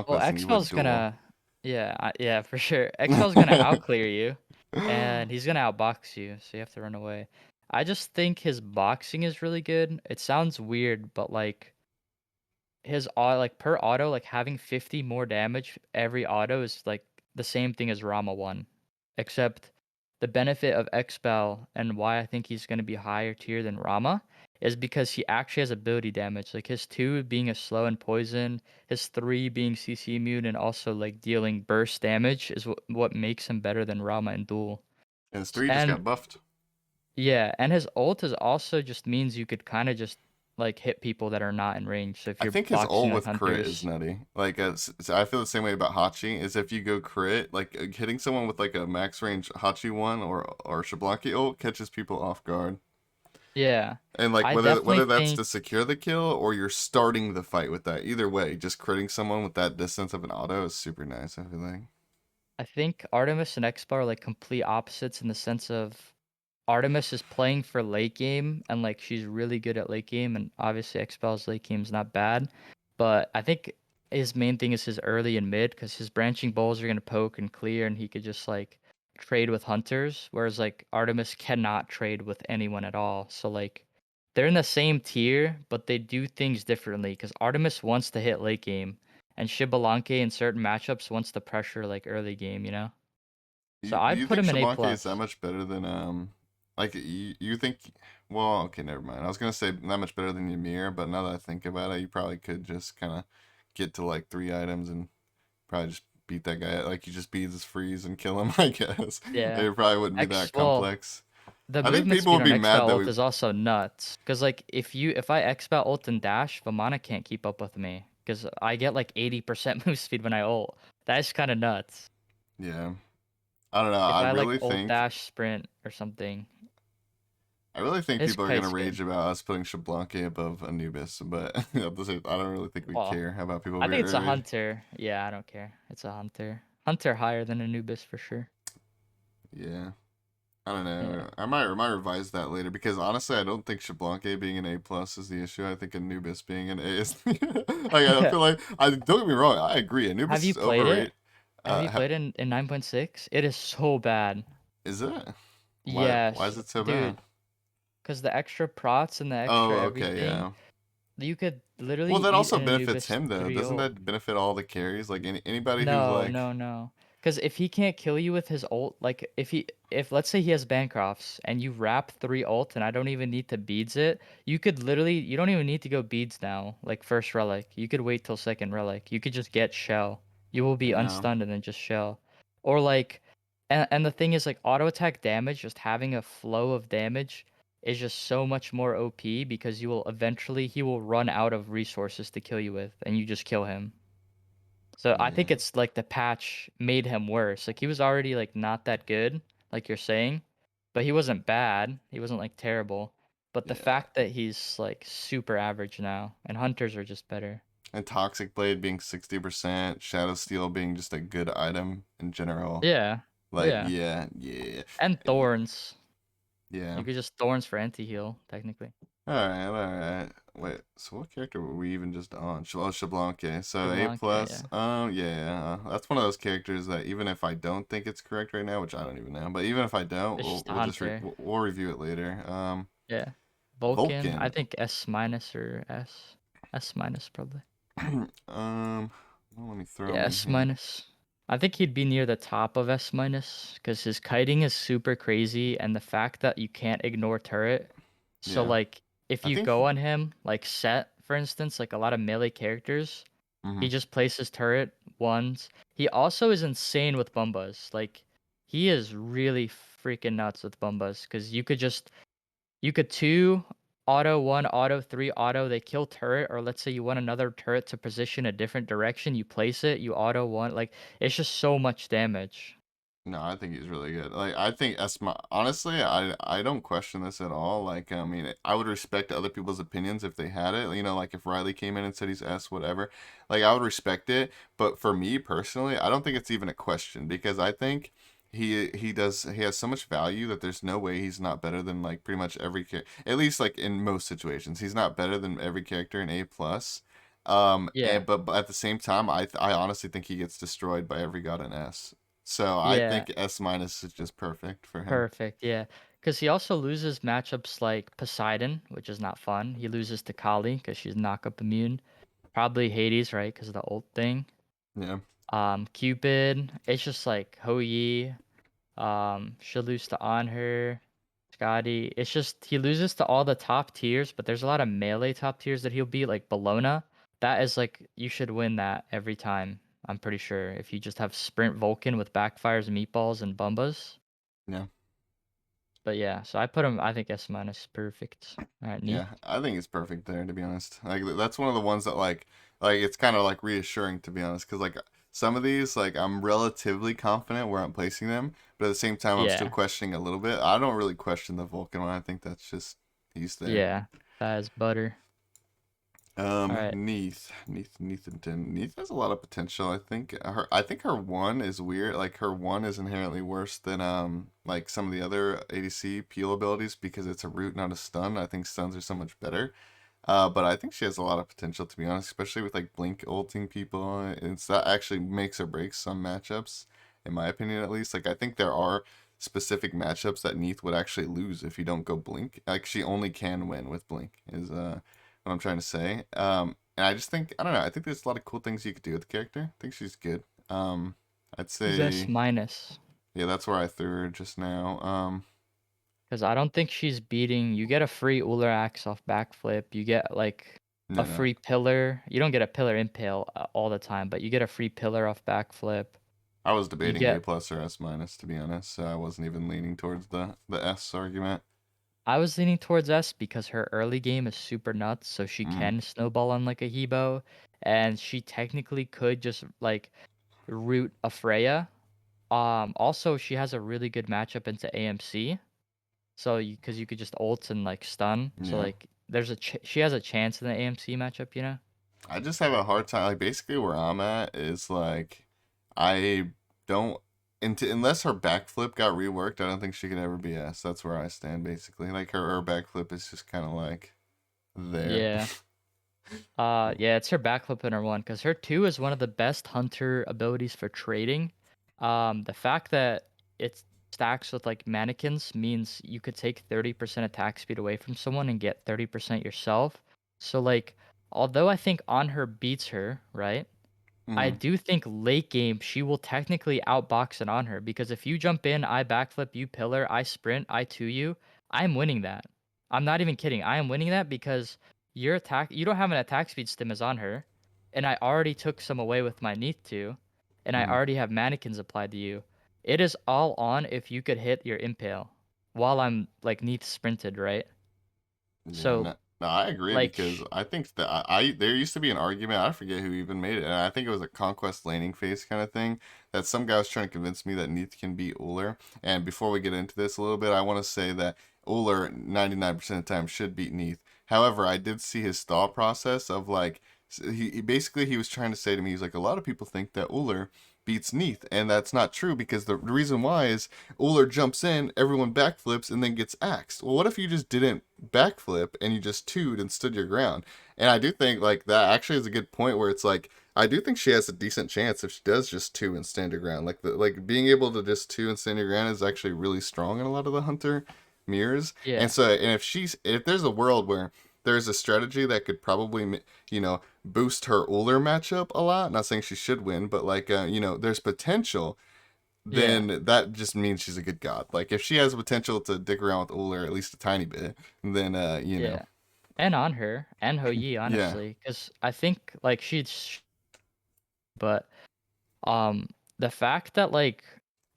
Speaker 2: Well,
Speaker 1: conquest than you would
Speaker 2: Xfel's
Speaker 1: duel.
Speaker 2: gonna, yeah, yeah, for sure. Xfel's gonna outclear you, and he's gonna outbox you, so you have to run away. I just think his boxing is really good. It sounds weird, but like his auto like per auto like having 50 more damage every auto is like the same thing as Rama 1, except the benefit of Expel and why I think he's going to be higher tier than Rama is because he actually has ability damage, like his 2 being a slow and poison, his 3 being CC immune and also like dealing burst damage is what makes him better than Rama in duel.
Speaker 1: And his three just
Speaker 2: And
Speaker 1: got buffed.
Speaker 2: yeah, and his ult is also just means you could kind of just like hit people that are not in range. So if
Speaker 1: I
Speaker 2: you're
Speaker 1: think his
Speaker 2: boxing
Speaker 1: ult
Speaker 2: like
Speaker 1: with crit is
Speaker 2: hunters.
Speaker 1: nutty. Like, so I feel the same way about Hachi. Is if you go crit, like hitting someone with like a max range Hachi one or Xbalanque ult catches people off guard.
Speaker 2: Yeah,
Speaker 1: And like
Speaker 2: I
Speaker 1: whether
Speaker 2: definitely
Speaker 1: that's
Speaker 2: think
Speaker 1: to secure the kill or you're starting the fight with that. Either way, just critting someone with that distance of an auto is super nice. I feel like.
Speaker 2: I think Artemis and Expo are like complete opposites in the sense of Artemis is playing for late game and like she's really good at late game and obviously Expel's late game is not bad, but I think his main thing is his early and mid because his branching bowls are gonna poke and clear and he could just like trade with hunters, whereas like Artemis cannot trade with anyone at all. So like they're in the same tier, but they do things differently because Artemis wants to hit late game and Xbalanque in certain matchups wants to pressure like early game, you know? So
Speaker 1: Do
Speaker 2: I'd
Speaker 1: you
Speaker 2: put
Speaker 1: think
Speaker 2: him in A
Speaker 1: Xbalanque is that
Speaker 2: plus.
Speaker 1: much better than Like you think? Well, okay, never mind. I was gonna say not much better than Ymir, but now that I think about it, you probably could just kind of get to like 3 items and probably just beat that guy. Like you just beat his freeze and kill him. I guess
Speaker 2: Yeah.
Speaker 1: it probably wouldn't be
Speaker 2: X
Speaker 1: that
Speaker 2: well,
Speaker 1: complex.
Speaker 2: the
Speaker 1: I think
Speaker 2: movement
Speaker 1: people
Speaker 2: speed
Speaker 1: would
Speaker 2: on
Speaker 1: be
Speaker 2: Xbow
Speaker 1: mad that
Speaker 2: ult
Speaker 1: we.
Speaker 2: is also nuts. Cause like if I Xbow ult and dash, Vamana can't keep up with me. Cause I get like 80% move speed when I ult. That's kind of nuts.
Speaker 1: Yeah, I don't know.
Speaker 2: If I like ult dash sprint or something,
Speaker 1: I really think
Speaker 2: his
Speaker 1: people are gonna
Speaker 2: kite's good.
Speaker 1: rage about us putting Xbalanque above Anubis, but at the same, I don't really think we
Speaker 2: Well,
Speaker 1: care about people
Speaker 2: I think it's a
Speaker 1: rage.
Speaker 2: hunter. Yeah, I don't care. It's a hunter. Hunter higher than Anubis for sure.
Speaker 1: Yeah. I don't
Speaker 2: Yeah.
Speaker 1: know. I might revise that later because honestly, I don't think Xbalanque being an A plus is the issue. I think Anubis being an A is like I feel like I don't get me wrong. I agree.
Speaker 2: Have
Speaker 1: Anubis
Speaker 2: you
Speaker 1: is
Speaker 2: played it?
Speaker 1: overrated.
Speaker 2: Have you
Speaker 1: Ha
Speaker 2: played in 9.6? It is so bad.
Speaker 1: is it? Why
Speaker 2: Yes,
Speaker 1: is it so bad?
Speaker 2: dude. Because the extra prots and the extra
Speaker 1: Oh, okay,
Speaker 2: everything,
Speaker 1: yeah.
Speaker 2: you could literally
Speaker 1: Well, that
Speaker 2: eat
Speaker 1: also
Speaker 2: an
Speaker 1: benefits
Speaker 2: Anubis
Speaker 1: him though.
Speaker 2: 3
Speaker 1: Doesn't
Speaker 2: ult.
Speaker 1: that benefit all the carries? Like anybody who's
Speaker 2: No,
Speaker 1: like,
Speaker 2: no, no. Because if he can't kill you with his ult, like if let's say he has Bancrofts and you wrap 3 ult and I don't even need to beads it, you could literally you don't even need to go beads now, like first relic. You could wait till second relic. You could just get shell. You will be
Speaker 1: yeah,
Speaker 2: unstunned and then just shell. Or like and the thing is like auto attack damage, just having a flow of damage is just so much more OP because you will eventually he will run out of resources to kill you with and you just kill him. So I think
Speaker 1: yeah,
Speaker 2: it's like the patch made him worse. Like he was already like not that good, like you're saying, but he wasn't bad. He wasn't like terrible. But the
Speaker 1: yeah.
Speaker 2: fact that he's like super average now and hunters are just better.
Speaker 1: And Toxic Blade being 60%, Shadow Steel being just a good item in general.
Speaker 2: Yeah.
Speaker 1: Like,
Speaker 2: Yeah.
Speaker 1: yeah, yeah,
Speaker 2: And
Speaker 1: yeah.
Speaker 2: thorns.
Speaker 1: Yeah.
Speaker 2: You could just thorns for anti-heal, technically.
Speaker 1: Alright, alright. Wait, so what character were we even just on? Oh, Xbalanque. So A
Speaker 2: Xbalanque,
Speaker 1: plus.
Speaker 2: yeah.
Speaker 1: Yeah. That's one of those characters that even if I don't think it's correct right now, which I don't even know, but even if I don't,
Speaker 2: It's
Speaker 1: we'll
Speaker 2: just a
Speaker 1: we'll just
Speaker 2: hunter.
Speaker 1: we'll review it later.
Speaker 2: Yeah. Vulcan, I
Speaker 1: Vulcan.
Speaker 2: think S minus or S. S minus probably.
Speaker 1: Well, let me throw
Speaker 2: Yeah,
Speaker 1: him in
Speaker 2: S
Speaker 1: here.
Speaker 2: minus. I think he'd be near the top of S minus because his kiting is super crazy, and the fact that you can't ignore turret. So
Speaker 1: Yeah,
Speaker 2: like, if
Speaker 1: I
Speaker 2: you
Speaker 1: think.
Speaker 2: go on him, like Set, for instance, like a lot of melee characters, he
Speaker 1: Mhm.
Speaker 2: just places turret once. He also is insane with Bumbas. Like, he is really freaking nuts with Bumbas because you could two auto one auto three auto they kill turret, or let's say you want another turret to position a different direction, you place it, you auto one, like it's just so much damage.
Speaker 1: No, I think he's really good. Like I think Esma honestly, I don't question this at all. Like I mean, I would respect other people's opinions if they had it. You know, like if Riley came in and said he's S whatever. Like I would respect it, but for me personally, I don't think it's even a question because I think he has so much value that there's no way he's not better than like pretty much every character. At least like in most situations, he's not better than every character in A plus.
Speaker 2: Yeah,
Speaker 1: And but at the same time, I honestly think he gets destroyed by every god in S. So I
Speaker 2: yeah,
Speaker 1: think S minus is just perfect for him.
Speaker 2: perfect, yeah, because he also loses matchups like Poseidon, which is not fun. He loses to Kali because she's knockup immune. Probably Hades, right, because of the ult thing.
Speaker 1: Yeah.
Speaker 2: Cupid, it's just like Hou Yi. She'll lose to Anhur, Scotty. It's just he loses to all the top tiers, but there's a lot of melee top tiers that he'll beat, like Bologna. That is like you should win that every time. I'm pretty sure if you just have Sprint Vulcan with backfires, meatballs, and Bumbas.
Speaker 1: Yeah.
Speaker 2: But yeah, so I put him. I think S minus perfect. All right,
Speaker 1: Yeah.
Speaker 2: Neith.
Speaker 1: I think it's perfect there to be honest. Like that's one of the ones that like it's kind of like reassuring to be honest cuz like some of these like I'm relatively confident where I'm placing them, but at the same time I'm still
Speaker 2: Yeah,
Speaker 1: questioning a little bit. I don't really question the Vulcan one. I think that's just he's there.
Speaker 2: yeah, that is butter. All right.
Speaker 1: Neath has a lot of potential. I think her one is weird. Like her one is inherently worse than like some of the other ADC peel abilities because it's a root, not a stun. I think stuns are so much better. But I think she has a lot of potential to be honest, especially with like blink ulting people. It's that actually makes or breaks some matchups, in my opinion at least. Like I think there are specific matchups that Neath would actually lose if you don't go blink. Like she only can win with blink is what I'm trying to say. And I just think I don't know. I think there's a lot of cool things you could do with the character. I think she's good. I'd
Speaker 2: Who's S
Speaker 1: say
Speaker 2: minus?
Speaker 1: yeah, that's where I threw her just now.
Speaker 2: Because I don't think she's beating. You get a free Uller Axe off backflip. You get like a
Speaker 1: No,
Speaker 2: free pillar. You don't get a pillar impale all the time, but you get a free pillar off backflip.
Speaker 1: I was
Speaker 2: You
Speaker 1: debating A
Speaker 2: get.
Speaker 1: plus or S minus to be honest, so I wasn't even leaning towards the S argument.
Speaker 2: I was leaning towards S because her early game is super nuts, so she
Speaker 1: Mm,
Speaker 2: can snowball on like a Hebo, and she technically could just like root a Freya. Also she has a really good matchup into AMC. So because you could just ult and like stun. So
Speaker 1: yeah.
Speaker 2: like she has a chance in the AMC matchup, you know?
Speaker 1: I just have a hard time. Like basically, where I'm at is like, I don't unless her backflip got reworked. I don't think she could ever be S. That's where I stand basically. Like her backflip is just kind of like there.
Speaker 2: Yeah. Yeah, it's her backflip in her one because her two is one of the best hunter abilities for trading. The fact that it stacks with like mannequins means you could take 30% attack speed away from someone and get 30% yourself. So like, although I think Anhur beats her, right? I
Speaker 1: Mm,
Speaker 2: do think late game she will technically outbox it on her because if you jump in, I backflip, you pillar, I sprint, I 2 you, I'm winning that. I'm not even kidding. I am winning that because you don't have an attack speed stim as on her, and I already took some away with my Neath 2, and I
Speaker 1: mm.
Speaker 2: already have mannequins applied to you. It is all on if you could hit your impale while I'm like Neath sprinted, right?
Speaker 1: Yeah,
Speaker 2: So
Speaker 1: no, I agree
Speaker 2: like
Speaker 1: because I think that there used to be an argument. I forget who even made it, and I think it was a conquest laning phase kind of thing that some guy was trying to convince me that Neith can beat Uller. And before we get into this a little bit, I want to say that Uller 99% of the time should beat Neith. However, I did see his thought process of like he basically he was trying to say to me, he's like a lot of people think that Uller beats Neith, and that's not true because the reason why is Uller jumps in, everyone backflips, and then gets axed. Well, what if you just didn't backflip and you just two'd and stood your ground? And I do think like that actually is a good point where it's like I do think she has a decent chance if she does just two and stand her ground. Like being able to just two and stand your ground is actually really strong in a lot of the hunter mirrors. And
Speaker 2: yeah.
Speaker 1: so and if there's a world where there's a strategy that could probably boost her Uller matchup a lot. Not saying she should win, but like there's potential,
Speaker 2: Yeah.
Speaker 1: then that just means she's a good god. Like if she has potential to dick around with Uller at least a tiny bit, then
Speaker 2: Yeah. And on her and Ho Yi,
Speaker 1: yeah,
Speaker 2: honestly, because I think like but um, the fact that like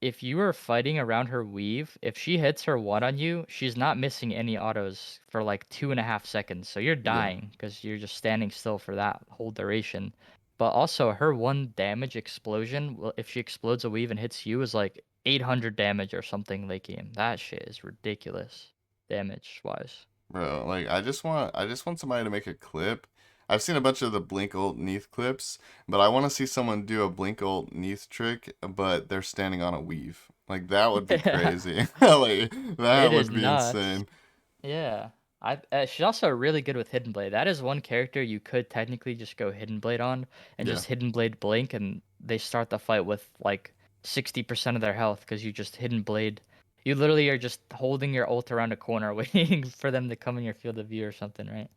Speaker 2: if you were fighting around her weave, if she hits her one on you, she's not missing any autos for like 2.5 seconds. So you're
Speaker 1: yeah,
Speaker 2: dying because you're just standing still for that whole duration. But also her one damage explosion, well, if she explodes a weave and hits you, is like 800 damage or something late game. That shit is ridiculous damage wise.
Speaker 1: bro. Like I just want somebody to make a clip. I've seen a bunch of the Blink Ult Neath clips, but I want to see someone do a Blink Ult Neath trick, but they're standing on a weave. Like that would be
Speaker 2: Yeah,
Speaker 1: crazy. Like that
Speaker 2: it is
Speaker 1: would be
Speaker 2: nuts.
Speaker 1: insane.
Speaker 2: Yeah. She's also really good with Hidden Blade. That is one character you could technically just go Hidden Blade on and
Speaker 1: Yeah.
Speaker 2: just Hidden Blade blink and they start the fight with like 60% of their health because you just Hidden Blade. You literally are just holding your ult around a corner waiting for them to come in your field of view or something, right?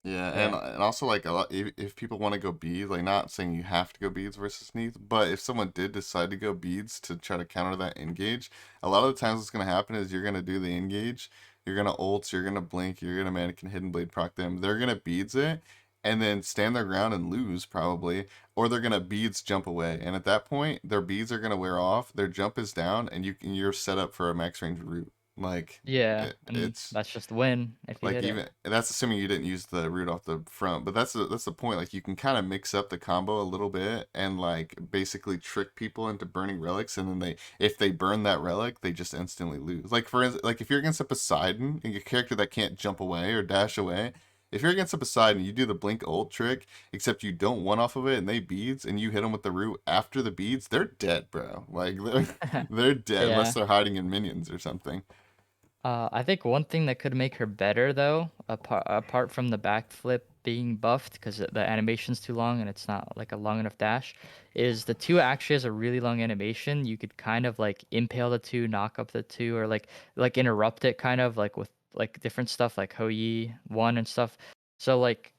Speaker 1: Yeah, and
Speaker 2: Yeah.
Speaker 1: and also like a lot if people want to go beads, like not saying you have to go beads versus Neath, but if someone did decide to go beads to try to counter that engage, a lot of the times what's gonna happen is you're gonna do the engage, you're gonna ult, you're gonna blink, you're gonna mannequin hidden blade proc them, they're gonna beads it, and then stand their ground and lose probably, or they're gonna beads jump away, and at that point their beads are gonna wear off, their jump is down, and you're set up for a max range route. Like
Speaker 2: Yeah, and
Speaker 1: it's
Speaker 2: that's just win if you
Speaker 1: like
Speaker 2: hit it.
Speaker 1: even that's assuming you didn't use the root off the front, but that's the point. Like you can kind of mix up the combo a little bit and like basically trick people into burning relics, and then if they burn that relic, they just instantly lose. Like for instance, like if you're against a Poseidon, a character that can't jump away or dash away. If you're against a Poseidon, you do the blink ult trick, except you don't one off of it, and they beads, and you hit them with the root after the beads, they're dead, bro. Like they're dead unless
Speaker 2: Yeah.
Speaker 1: they're hiding in minions or something.
Speaker 2: I think one thing that could make her better, though, apart from the backflip being buffed because the animation's too long and it's not like a long enough dash, is the two actually has a really long animation. You could kind of like impale the two, knock up the two, or like interrupt it kind of like with like different stuff like Hou Yi one and stuff. So like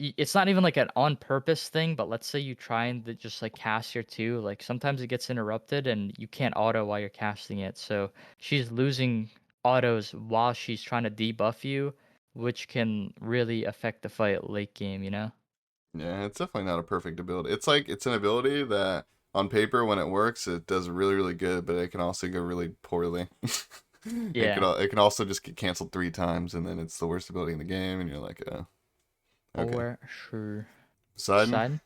Speaker 2: it's not even like an on purpose thing, but let's say you try and just like cast your two, like sometimes it gets interrupted and you can't auto while you're casting it. So she's losing autos while she's trying to debuff you, which can really affect the fight late game, you know?
Speaker 1: Yeah, it's definitely not a perfect ability. It's like it's an ability that on paper when it works, it does really really good, but it can also go really poorly.
Speaker 2: Yeah,
Speaker 1: It can also just get canceled 3 times, and then it's the worst ability in the game, and you're like, okay.
Speaker 2: for sure.
Speaker 1: Poseidon.
Speaker 2: Poseidon?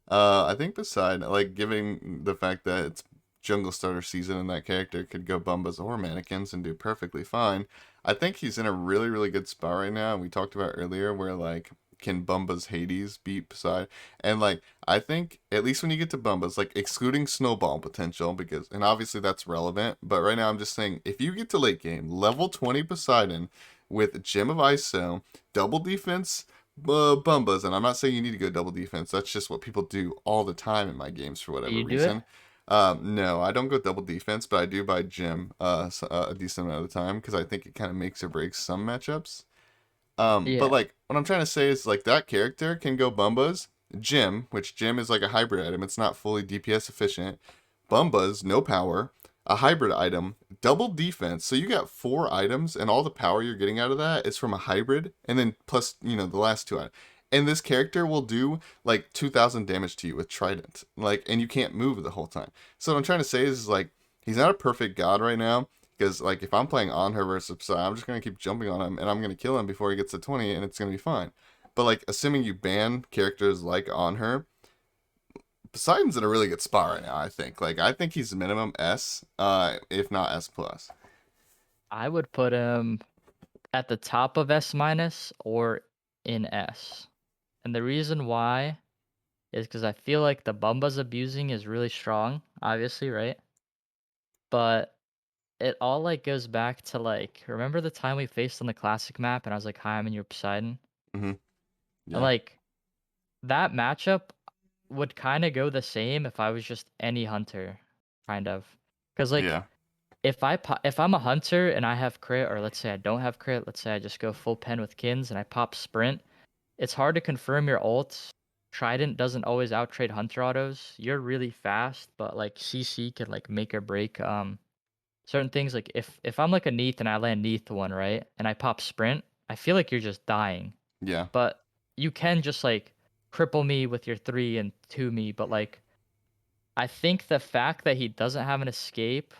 Speaker 1: I think beside like giving the fact that it's jungle starter season and that character could go Bumbas or mannequins and do perfectly fine. I think he's in a really really good spot right now. And we talked about earlier where like can Bumba's Hades beat Poseidon? And like I think at least when you get to Bumba's, like excluding snowball potential because and obviously that's relevant, but right now I'm just saying if you get to late game, level 20 Poseidon with Gem of ISO, double defense Bumbas, and I'm not saying you need to go double defense. That's just what people do all the time in my games for
Speaker 2: Do
Speaker 1: whatever
Speaker 2: you do it?
Speaker 1: reason. No, I don't go double defense, but I do buy Gem a decent amount of the time because I think it kind of makes or breaks some matchups. But
Speaker 2: Yeah.
Speaker 1: like what I'm trying to say is like that character can go Bumbas, Gem, which Gem is like a hybrid item. It's not fully DPS efficient. Bumbas, no power, a hybrid item, double defense. So you got 4 items, and all the power you're getting out of that is from a hybrid, and then plus, the last 2 items. And this character will do like 2,000 damage to you with Trident. Like, and you can't move the whole time. So what I'm trying to say is like, he's not a perfect god right now. Because like if I'm playing Anhur versus Psy, I'm just gonna keep jumping on him and I'm gonna kill him before he gets to 20 and it's gonna be fine. But like assuming you ban characters like Anhur, Poseidon's in a really good spot right now, I think. Like I think he's minimum S, if not S plus.
Speaker 2: I would put him at the top of S minus or in S. And the reason why is because I feel like the Bumba's abusing is really strong, obviously, right? But it all like goes back to like remember the time we faced on the classic map and I was like, "Hi, I'm in your Poseidon,"
Speaker 1: Mm-hmm.
Speaker 2: and
Speaker 1: Yeah.
Speaker 2: like that matchup would kind of go the same if I was just any hunter, kind of, because like
Speaker 1: Yeah.
Speaker 2: if I'm a hunter and I have crit, or let's say I don't have crit, let's say I just go full pen with Kins and I pop sprint, it's hard to confirm your ult. Trident doesn't always outtrade hunter autos. You're really fast, but like CC can like make or break certain things. Like if I'm like a Neath and I land Neath one, right, and I pop sprint, I feel like you're just dying.
Speaker 1: Yeah.
Speaker 2: But you can just like cripple me with your 3 and 2 me, but like I think the fact that he doesn't have an escape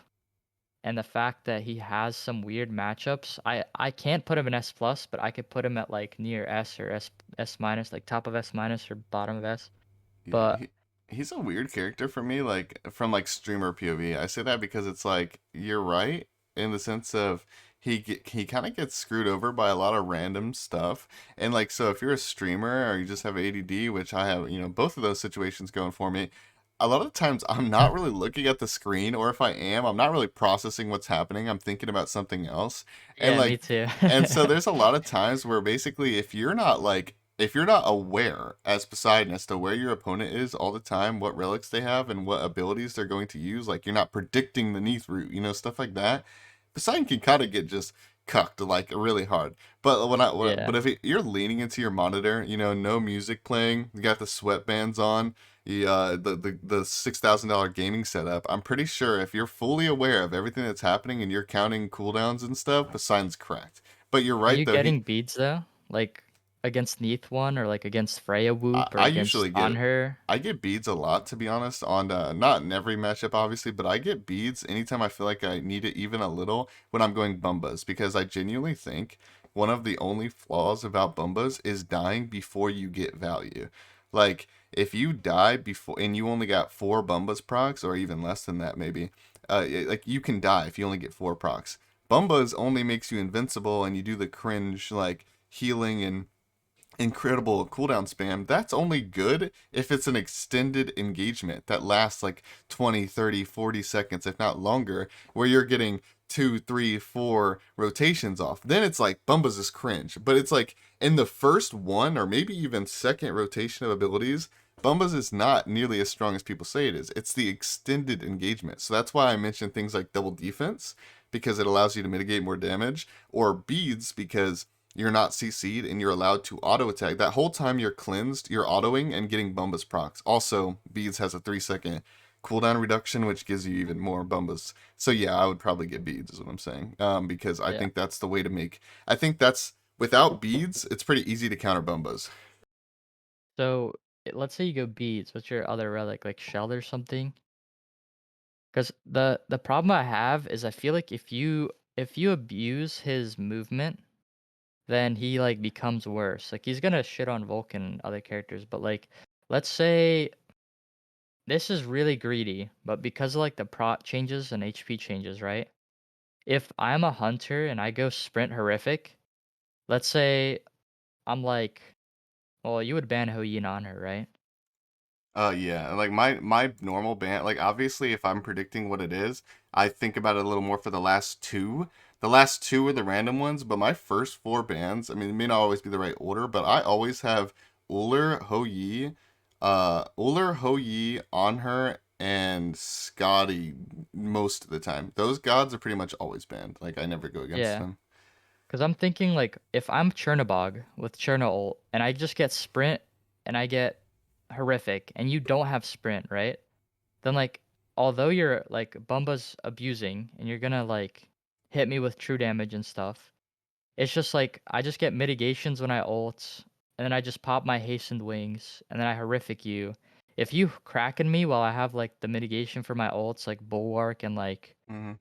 Speaker 2: and the fact that he has some weird matchups, I can't put him in S plus, but I could put him at like near S or S minus, like top of S minus or bottom of S.
Speaker 1: Yeah.
Speaker 2: But
Speaker 1: He's a weird character for me, like from like streamer POV. I say that because it's like you're right in the sense of he kind of gets screwed over by a lot of random stuff. And like so if you're a streamer or you just have ADD, which I have, both of those situations going for me, a lot of times I'm not really looking at the screen, or if I am, I'm not really processing what's happening. I'm thinking about something else. And
Speaker 2: yeah, me
Speaker 1: like
Speaker 2: too.
Speaker 1: and so there's a lot of times where basically if you're not aware as Poseidon as to where your opponent is all the time, what relics they have and what abilities they're going to use, like you're not predicting the Neath route, stuff like that. Poseidon can kind of get just cucked like really hard. But
Speaker 2: Yeah.
Speaker 1: but if you're leaning into your monitor, no music playing, you got the sweatbands on, the $6,000 gaming setup. I'm pretty sure if you're fully aware of everything that's happening and you're counting cooldowns and stuff, Poseidon's cracked. But you're
Speaker 2: Are
Speaker 1: right
Speaker 2: you
Speaker 1: though.
Speaker 2: getting beads though? Like against Neath one or like against Freya Whoop or
Speaker 1: I
Speaker 2: against
Speaker 1: usually get
Speaker 2: Anhur?
Speaker 1: I get beads a lot to be honest on not in every matchup obviously, but I get beads anytime I feel like I need it even a little when I'm going Bumbas because I genuinely think one of the only flaws about Bumbas is dying before you get value. Like if you die before and you only got 4 Bumbas procs or even less than that maybe, like you can die if you only get 4 procs. Bumbas only makes you invincible and you do the cringe like healing and incredible cooldown spam. That's only good if it's an extended engagement that lasts like 20, 30, 40 seconds, if not longer, where you're getting 2, 3, 4 rotations off. Then it's like Bumbas is cringe. But it's like in the first one or maybe even second rotation of abilities, Bumbas is not nearly as strong as people say it is. It's the extended engagement. So that's why I mentioned things like double defense, because it allows you to mitigate more damage, or beads because you're not CC'd and you're allowed to auto attack. That whole time you're cleansed, you're autoing and getting Bumbas procs. Also, Beads has a 3-second cooldown reduction, which gives you even more bumbas. So yeah, I would probably get beads, is what I'm saying. Because I
Speaker 2: Yeah.
Speaker 1: think that's the way to make. I think that's without beads, it's pretty easy to counter bumbas.
Speaker 2: So let's say you go beads. What's your other relic, like shell or something? Because the problem I have is I feel like if you abuse his movement, then he like becomes worse. Like he's gonna shit on Vulcan and other characters, but like let's say this is really greedy, but because of like the prot changes and HP changes, right? If I'm a hunter and I go sprint horrific, let's say I'm like, well, you would ban Hoyin on her, right?
Speaker 1: Yeah, like my normal band, like obviously if I'm predicting what it is, I think about it a little more for the last two. The last two are the random ones, but my first four bands, I mean, it may not always be the right order, but I always have Uller, Ho Yi, Anhur, and Scotty most of the time. Those gods are pretty much always banned. Like I never go against
Speaker 2: Yeah.
Speaker 1: them.
Speaker 2: Because I'm thinking like if I'm Chernobog with Cherno ult and I just get sprint and I get horrific and you don't have sprint, right? Then like although you're like Bumba's abusing and you're gonna like hit me with true damage and stuff, it's just like I just get mitigations when I ult and then I just pop my hastened wings and then I horrific you. If you kraken me while I have like the mitigation for my ults like bulwark and
Speaker 1: Hmm.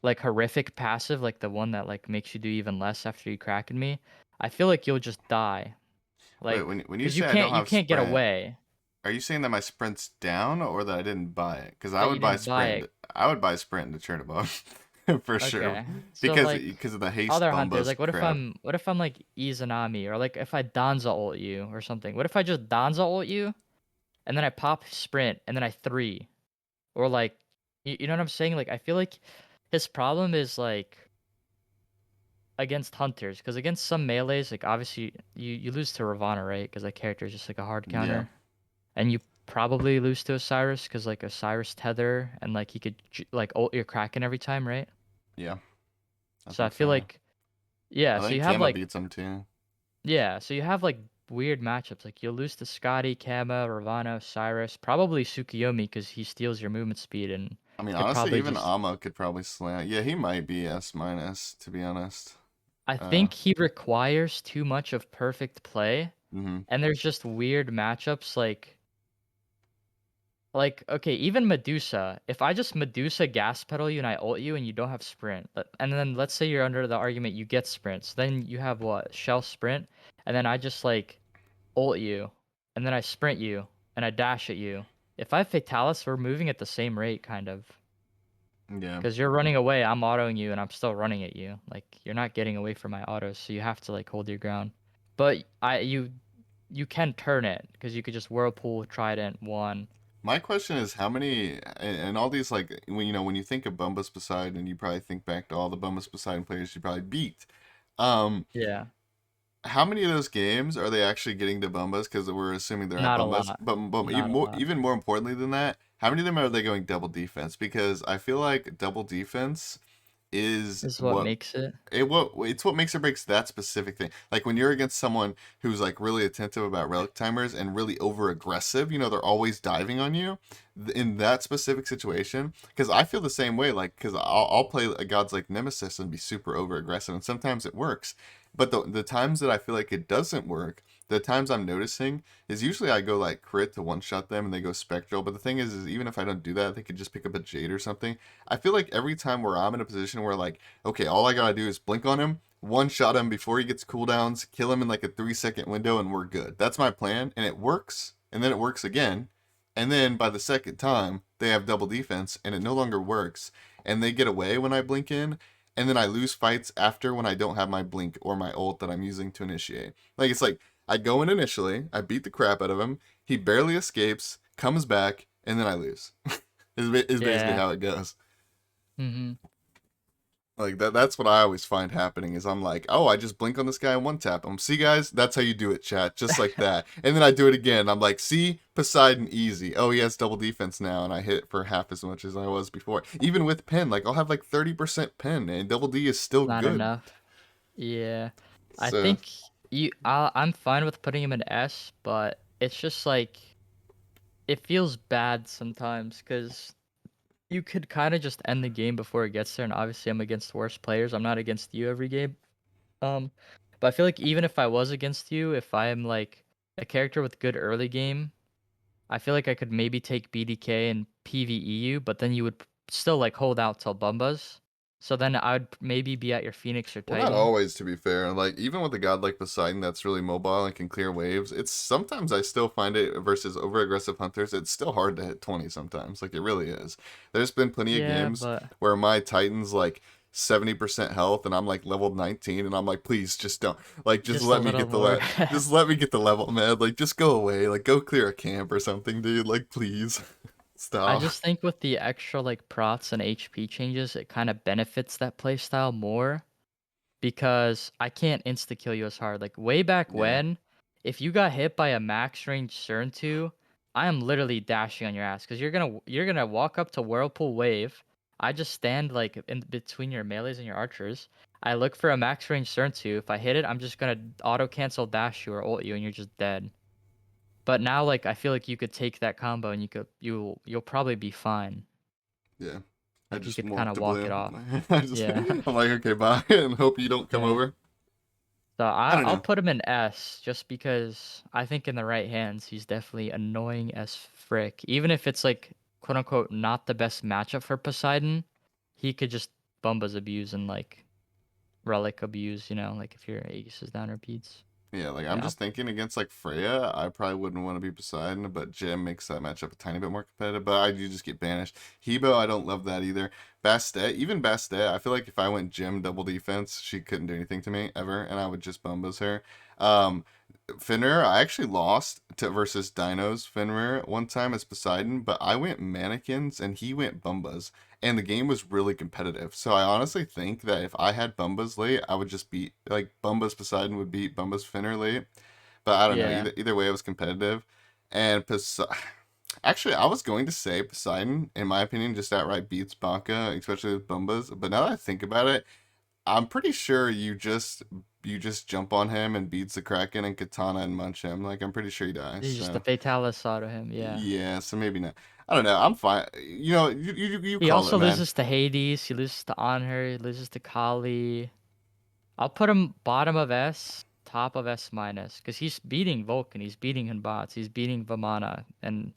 Speaker 2: like horrific passive, like the one that like makes you do even less after you kraken me, I feel like you'll just die.
Speaker 1: Wait,
Speaker 2: Like,
Speaker 1: when you
Speaker 2: cause you
Speaker 1: say I
Speaker 2: can't
Speaker 1: don't
Speaker 2: you
Speaker 1: have
Speaker 2: can't get
Speaker 1: sprint,
Speaker 2: away
Speaker 1: are you saying that my sprint's down or that I didn't buy it? Because I
Speaker 2: that you
Speaker 1: would buy
Speaker 2: didn't buy
Speaker 1: sprint.
Speaker 2: it.
Speaker 1: I would buy sprint to Chernobog for sure,
Speaker 2: Okay. So
Speaker 1: because
Speaker 2: like
Speaker 1: of the haste
Speaker 2: other hunters,
Speaker 1: bombas
Speaker 2: like
Speaker 1: crap.
Speaker 2: what if I'm like Izanami or like if I Danza ult you or something? What if I just Danza ult you and then I pop sprint and then I three? Or like you know what I'm saying? Like I feel like his problem is like against hunters, because against some melees, like obviously you lose to Ravana, right? Because that character is just like a hard
Speaker 1: Yeah,
Speaker 2: counter, and you probably lose to Osiris because like Osiris tether and like he could like ult your Kraken every time, right?
Speaker 1: yeah, I
Speaker 2: So I
Speaker 1: think
Speaker 2: feel
Speaker 1: so. Yeah,
Speaker 2: like yeah,
Speaker 1: I
Speaker 2: so
Speaker 1: think
Speaker 2: you have
Speaker 1: Kama
Speaker 2: like
Speaker 1: beats him too.
Speaker 2: so you have like weird matchups. Like you'll lose to Scotty, Kama, Ravana, Osiris, probably Tsukuyomi because he steals your movement speed and
Speaker 1: I mean,
Speaker 2: could
Speaker 1: honestly,
Speaker 2: probably
Speaker 1: even
Speaker 2: just.
Speaker 1: Amma could probably slam. Yeah, he might be S minus to be honest.
Speaker 2: I
Speaker 1: Uh,
Speaker 2: think he requires too much of perfect play,
Speaker 1: hmm.
Speaker 2: and there's just weird matchups like, okay, even Medusa. If I just Medusa gas pedal you and I ult you and you don't have sprint, and then let's say you're under the argument you get sprints, then you have what? Shell sprint, and then I just like ult you, and then I sprint you, and I dash at you. If I Fatalis, we're moving at the same rate, kind of.
Speaker 1: Yeah,
Speaker 2: Because you're running away, I'm autoing you, and I'm still running at you. Like, you're not getting away from my autos, so you have to, like, hold your ground. But you can turn it, because you could just Whirlpool, Trident, one.
Speaker 1: my question is how many and all these like when when you think of Bumbus Poseidon, you probably think back to all the Bumbus Poseidon players you probably beat. Um,
Speaker 2: Yeah.
Speaker 1: how many of those games are they actually getting to Bumbas? Because we're assuming they're at
Speaker 2: Not a
Speaker 1: Bumbas.
Speaker 2: lot.
Speaker 1: But
Speaker 2: Not a lot.
Speaker 1: even more importantly than that, how many of them are they going double defense? Because I feel like double defense is
Speaker 2: Is what makes it.
Speaker 1: it's what makes or breaks that specific thing. Like when you're against someone who's like really attentive about relic timers and really over aggressive, they're always diving on you. In that specific situation, because I feel the same way. Like because I'll play gods like Nemesis and be super over aggressive, and sometimes it works. But the times that I feel like it doesn't work, the times I'm noticing is usually I go like crit to one shot them and they go spectral. But the thing is even if I don't do that, they could just pick up a Jade or something. I feel like every time where I'm in a position where like, okay, all I gotta do is blink on him, one shot him before he gets cooldowns, kill him in like a 3 second window, and we're good. That's my plan, and it works, and then it works again, and then by the second time they have double defense, and it no longer works, and they get away when I blink in, and then I lose fights after when I don't have my blink or my ult that I'm using to initiate. Like it's like I go in initially, I beat the crap out of him, he barely escapes, comes back, and then I lose. Is basically
Speaker 2: Yeah.
Speaker 1: how it goes.
Speaker 2: Mm-hmm.
Speaker 1: Like that's what I always find happening is I'm like, oh, I just blink on this guy and one tap him. See guys, that's how you do it, chat, just like that. And then I do it again. I'm like, see, Poseidon easy. Oh, he has double defense now, and I hit for half as much as I was before. Even with pen, like I'll have like 30% pen, and double D is still
Speaker 2: Not
Speaker 1: good.
Speaker 2: enough. Yeah. I
Speaker 1: So
Speaker 2: think I'm fine with putting him in S, but it's just like it feels bad sometimes because you could kind of just end the game before it gets there. And obviously, I'm against worse players. I'm not against you every game. Um, but I feel like even if I was against you, if I am like a character with good early game, I feel like I could maybe take BDK and PvE you, but then you would still like hold out till Bumbas. So then I'd maybe be at your Phoenix or
Speaker 1: Well, not
Speaker 2: Titan.
Speaker 1: always, to be fair. Like even with a god like Poseidon that's really mobile and can clear waves, it's sometimes I still find it versus over aggressive hunters. It's still hard to hit 20 sometimes. Like it really is. There's been plenty of
Speaker 2: Yeah,
Speaker 1: games
Speaker 2: but
Speaker 1: where my Titan's like 70% health and I'm like level 19 and I'm like, please just don't just
Speaker 2: just a
Speaker 1: let me
Speaker 2: little
Speaker 1: get
Speaker 2: more.
Speaker 1: just let me get the level, man. Like just go away. Like go clear a camp or something, dude. Like please
Speaker 2: I
Speaker 1: stop.
Speaker 2: just think with the extra like prots and HP changes, it kind of benefits that playstyle more because I can't insta kill you as hard. Like way back
Speaker 1: Yeah.
Speaker 2: when, if you got hit by a max range Cern 2, I am literally dashing on your ass because you're gonna walk up to Whirlpool Wave. I just stand like in between your melees and your archers. I look for a max range Cern 2. If I hit it, I'm just gonna auto cancel dash you or ult you and you're just dead. But now like I feel like you could take that combo and you'll probably be fine.
Speaker 1: Yeah. I
Speaker 2: Like you
Speaker 1: just
Speaker 2: could kind
Speaker 1: walked
Speaker 2: of
Speaker 1: to
Speaker 2: walk
Speaker 1: blue.
Speaker 2: it off.
Speaker 1: I'm
Speaker 2: Yeah.
Speaker 1: like, okay, bye, and hope you don't come
Speaker 2: Yeah.
Speaker 1: over.
Speaker 2: So
Speaker 1: I
Speaker 2: I
Speaker 1: don't
Speaker 2: I'll
Speaker 1: know.
Speaker 2: put him in S just because I think in the right hands he's definitely annoying as frick. Even if it's like quote unquote not the best matchup for Poseidon, he could just Bumba's abuse and like Relic abuse, like if your Aegis is down repeats.
Speaker 1: Yeah, like I'm
Speaker 2: Yeah.
Speaker 1: just thinking against like Freya, I probably wouldn't want to be Poseidon, but Jim makes that matchup a tiny bit more competitive. But I do just get banished. Hebo, I don't love that either. Bastet, even Bastet, I feel like if I went Jim double defense, she couldn't do anything to me ever, and I would just Bumbas her. Um, Fenrir, I actually lost to versus Dinos Fenrir one time as Poseidon, but I went mannequins and he went Bumbas, and the game was really competitive. So I honestly think that if I had Bumbas late, I would just beat like Bumbas Poseidon would beat Bumbas Fenrir late. But I don't know.
Speaker 2: Yeah.
Speaker 1: Either way, it was competitive, and actually, I was going to say Poseidon, in my opinion, just outright beats Baka, especially with Bumbas. But now that I think about it, I'm pretty sure you just jump on him and beats the Kraken and Katana and munch him. Like I'm pretty sure he dies.
Speaker 2: He's just the
Speaker 1: So
Speaker 2: Fatalis out of him, yeah.
Speaker 1: yeah, so maybe not. I don't know. I'm fine. You
Speaker 2: He
Speaker 1: call it,
Speaker 2: also
Speaker 1: man.
Speaker 2: loses to Hades, he loses to Anhur, he loses to Kali. I'll put him bottom of S, top of S minus, because he's beating Vulcan, he's beating Hun Batz, he's beating Vamana, and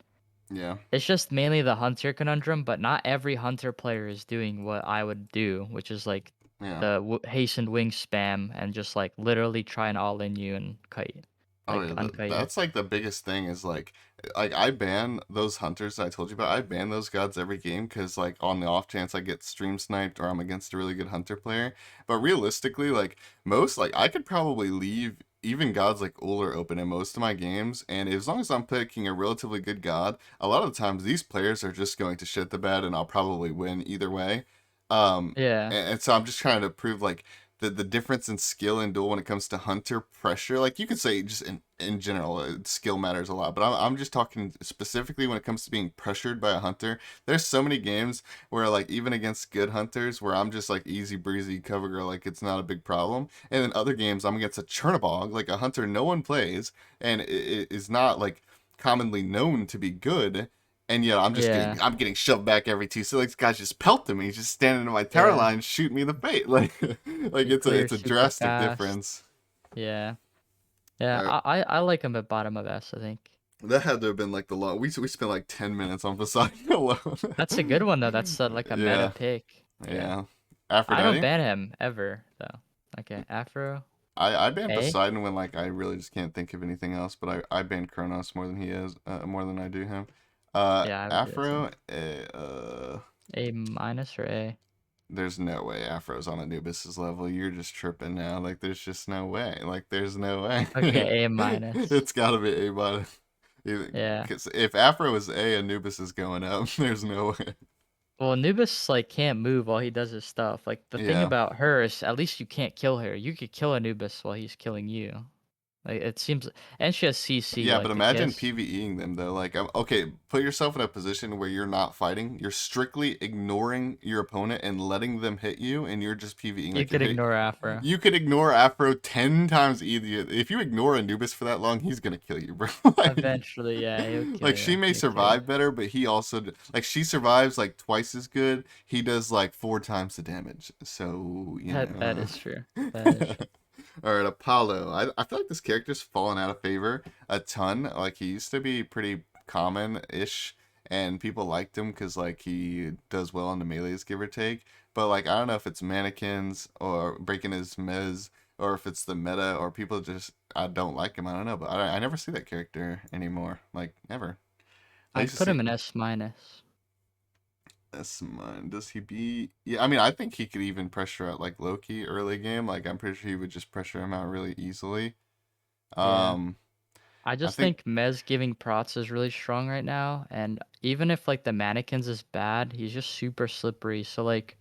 Speaker 1: Yeah,
Speaker 2: it's just mainly the Hunter conundrum. But not every Hunter player is doing what I would do, which is like
Speaker 1: yeah.
Speaker 2: the hastened wing spam and just like literally try and all in you and kite,
Speaker 1: Oh
Speaker 2: like
Speaker 1: yeah,
Speaker 2: unkite you.
Speaker 1: that's like the biggest thing is like I ban those hunters that I told you about. I ban those gods every game because like on the off chance I get stream sniped or I'm against a really good hunter player. But realistically, like most like I could probably leave even gods like Uller open in most of my games, and as long as I'm picking a relatively good god, a lot of the times these players are just going to shit the bed, and I'll probably win either way. Um,
Speaker 2: Yeah,
Speaker 1: and so I'm just trying to prove like the difference in skill in duel when it comes to hunter pressure. Like you could say just in general, skill matters a lot, but I'm just talking specifically when it comes to being pressured by a hunter. There's so many games where like even against good hunters where I'm just like easy breezy cover girl, like it's not a big problem. And then other games I'm against a Chernobog, like a hunter no one plays and it is not like commonly known to be good, and yet
Speaker 2: yeah,
Speaker 1: I'm getting shoved back every two. So like this guy's just pelting me. He's just standing in my tower
Speaker 2: yeah.
Speaker 1: line, shooting me in the face. Like
Speaker 2: He
Speaker 1: it's
Speaker 2: clears
Speaker 1: a
Speaker 2: super
Speaker 1: drastic
Speaker 2: fast.
Speaker 1: difference.
Speaker 2: Yeah, yeah.
Speaker 1: Uh,
Speaker 2: I like him at bottom of S, I think.
Speaker 1: that had to have been like the long. We spent like 10 minutes on Poseidon alone.
Speaker 2: That's a good one though. That's like a meta
Speaker 1: Yeah,
Speaker 2: pick. Yeah.
Speaker 1: yeah.
Speaker 2: I don't
Speaker 1: Aphrodite.
Speaker 2: ban him ever though. Okay, Afro
Speaker 1: I ban
Speaker 2: A.
Speaker 1: Poseidon when like I really just can't think of anything else. But I ban Kronos more than he is, more than I do him.
Speaker 2: Yeah, I would do the same.
Speaker 1: Afro.
Speaker 2: A minus or A?
Speaker 1: There's no way Afro's on Anubis's level. You're just tripping now. Like, there's just no way. Like, there's no way.
Speaker 2: Okay, A minus.
Speaker 1: It's got to be A minus.
Speaker 2: Yeah.
Speaker 1: Because if Afro is A, Anubis is going up. There's no way.
Speaker 2: Well, Anubis like can't move while he does his stuff. Like the thing
Speaker 1: Yeah.
Speaker 2: about her is at least you can't kill her. You could kill Anubis while he's killing you. Like it seems, and she has CC.
Speaker 1: Yeah, but
Speaker 2: Like the
Speaker 1: imagine
Speaker 2: kiss.
Speaker 1: PvEing them though. Like, okay, put yourself in a position where you're not fighting. You're strictly ignoring your opponent and letting them hit you, and you're just PvEing.
Speaker 2: You
Speaker 1: Like you're
Speaker 2: could
Speaker 1: hit.
Speaker 2: ignore Afro.
Speaker 1: You could ignore Afro 10 times easier. If you ignore Anubis for that long, he's gonna kill you, bro. like,
Speaker 2: Eventually, yeah, he'll kill
Speaker 1: like
Speaker 2: you.
Speaker 1: she may
Speaker 2: He'll kill you.
Speaker 1: survive better, but he also like she survives like twice as good. He does like 4 times the damage. So
Speaker 2: That is true. That is true.
Speaker 1: All right, Apollo. I feel like this character's fallen out of favor a ton. Like he used to be pretty common-ish, and people liked him because like he does well in the melees, give or take. But like I don't know if it's mannequins or breaking his mez, or if it's the meta, or people just I don't like him. I don't know, but I never see that character anymore. Like never. I used
Speaker 2: I'd
Speaker 1: to
Speaker 2: put
Speaker 1: see.
Speaker 2: him in S minus.
Speaker 1: That's mine. Does he be? Yeah, I mean, I think he could even pressure out like Loki early game. Like, I'm pretty sure he would just pressure him out really easily.
Speaker 2: Yeah.
Speaker 1: Um,
Speaker 2: I
Speaker 1: I
Speaker 2: just
Speaker 1: think,
Speaker 2: think Mez giving prots is really strong right now, and even if like the mannequins is bad, he's just super slippery. So like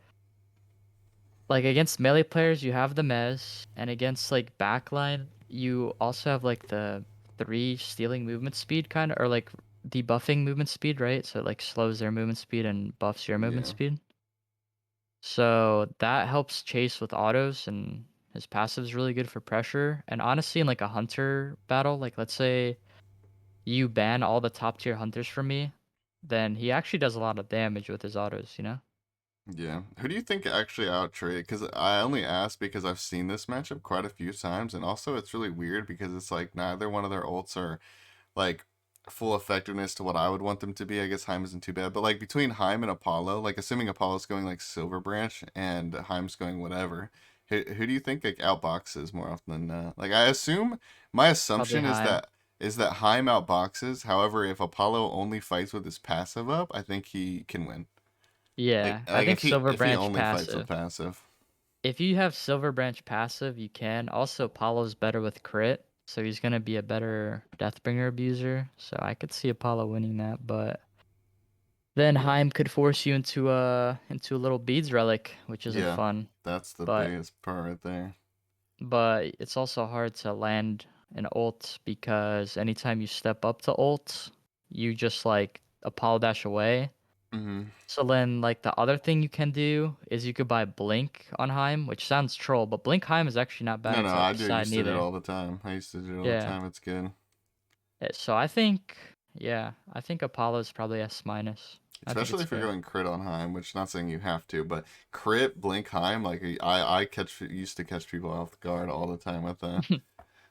Speaker 2: against melee players, you have the Mez, and against like backline, you also have like the three stealing movement speed kind of, or like debuffing movement speed, right? So it like slows their movement speed and buffs your movement
Speaker 1: yeah,
Speaker 2: speed. So that helps Chase with autos, and his passive is really good for pressure. And honestly, in like a hunter battle, like let's say you ban all the top tier hunters from me, then he actually does a lot of damage with his autos, you know?
Speaker 1: yeah. Who do you think actually out trade? Because I only asked because I've seen this matchup quite a few times, and also it's really weird because it's like neither one of their ults are like full effectiveness to what I would want them to be. I guess Heim isn't too bad, but like between Heim and Apollo, like assuming Apollo's going like Silver Branch and Heim's going whatever, who do you think like outboxes more often than not? Like I assume my
Speaker 2: Probably
Speaker 1: assumption
Speaker 2: Heim.
Speaker 1: is that Heim outboxes. However, if Apollo only fights with his passive up, I think he can win.
Speaker 2: Yeah, I
Speaker 1: Like
Speaker 2: think Silver
Speaker 1: if he
Speaker 2: Branch
Speaker 1: only fights with
Speaker 2: passive.
Speaker 1: passive.
Speaker 2: If you have Silver Branch passive, you can. Also, Apollo's better with crit, so he's gonna be a better Deathbringer abuser. So I could see Apollo winning that, but then
Speaker 1: Yeah,
Speaker 2: Heim could force you into a little beads relic, which isn't
Speaker 1: yeah,
Speaker 2: fun.
Speaker 1: that's the
Speaker 2: But
Speaker 1: biggest part right there.
Speaker 2: it's also hard to land an ult because anytime you step up to ult, you just like Apollo dash away.
Speaker 1: Hmm.
Speaker 2: So then like the other thing you can do is you could buy Blink on Heim, which sounds troll, but Blink Heim is actually not bad
Speaker 1: No, no, I do
Speaker 2: side
Speaker 1: used to do it
Speaker 2: neither.
Speaker 1: all the time. I used to do it all the
Speaker 2: Yeah.
Speaker 1: time. It's good.
Speaker 2: So I think yeah, I think Apollo's probably S minus. I think
Speaker 1: Especially
Speaker 2: it's
Speaker 1: if you're
Speaker 2: fair.
Speaker 1: going crit on Heim, which not saying you have to, but crit blink Heim, like I catch used to catch people off guard all the time with that.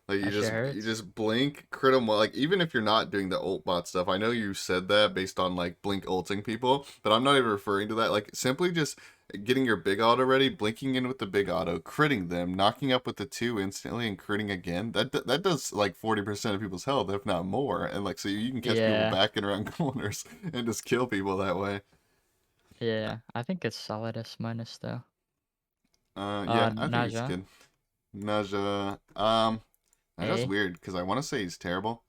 Speaker 1: Like
Speaker 2: That shit
Speaker 1: you
Speaker 2: hurts.
Speaker 1: just blink crit them. Like even if you're not doing the ult bot stuff, I know you said that based on like blink ulting people, but I'm not even referring to that. Like simply just getting your big auto ready, blinking in with the big auto, critting them, knocking up with the two instantly, and critting again. That does like 40% of people's health, if not more. And like so you can catch people
Speaker 2: Yeah.
Speaker 1: backing around corners and just kill people that way.
Speaker 2: Yeah. I think it's solid S minus though.
Speaker 1: Yeah, I think it's
Speaker 2: Naja.
Speaker 1: good. Naja, Naja's
Speaker 2: A.
Speaker 1: weird because I want to say he's terrible.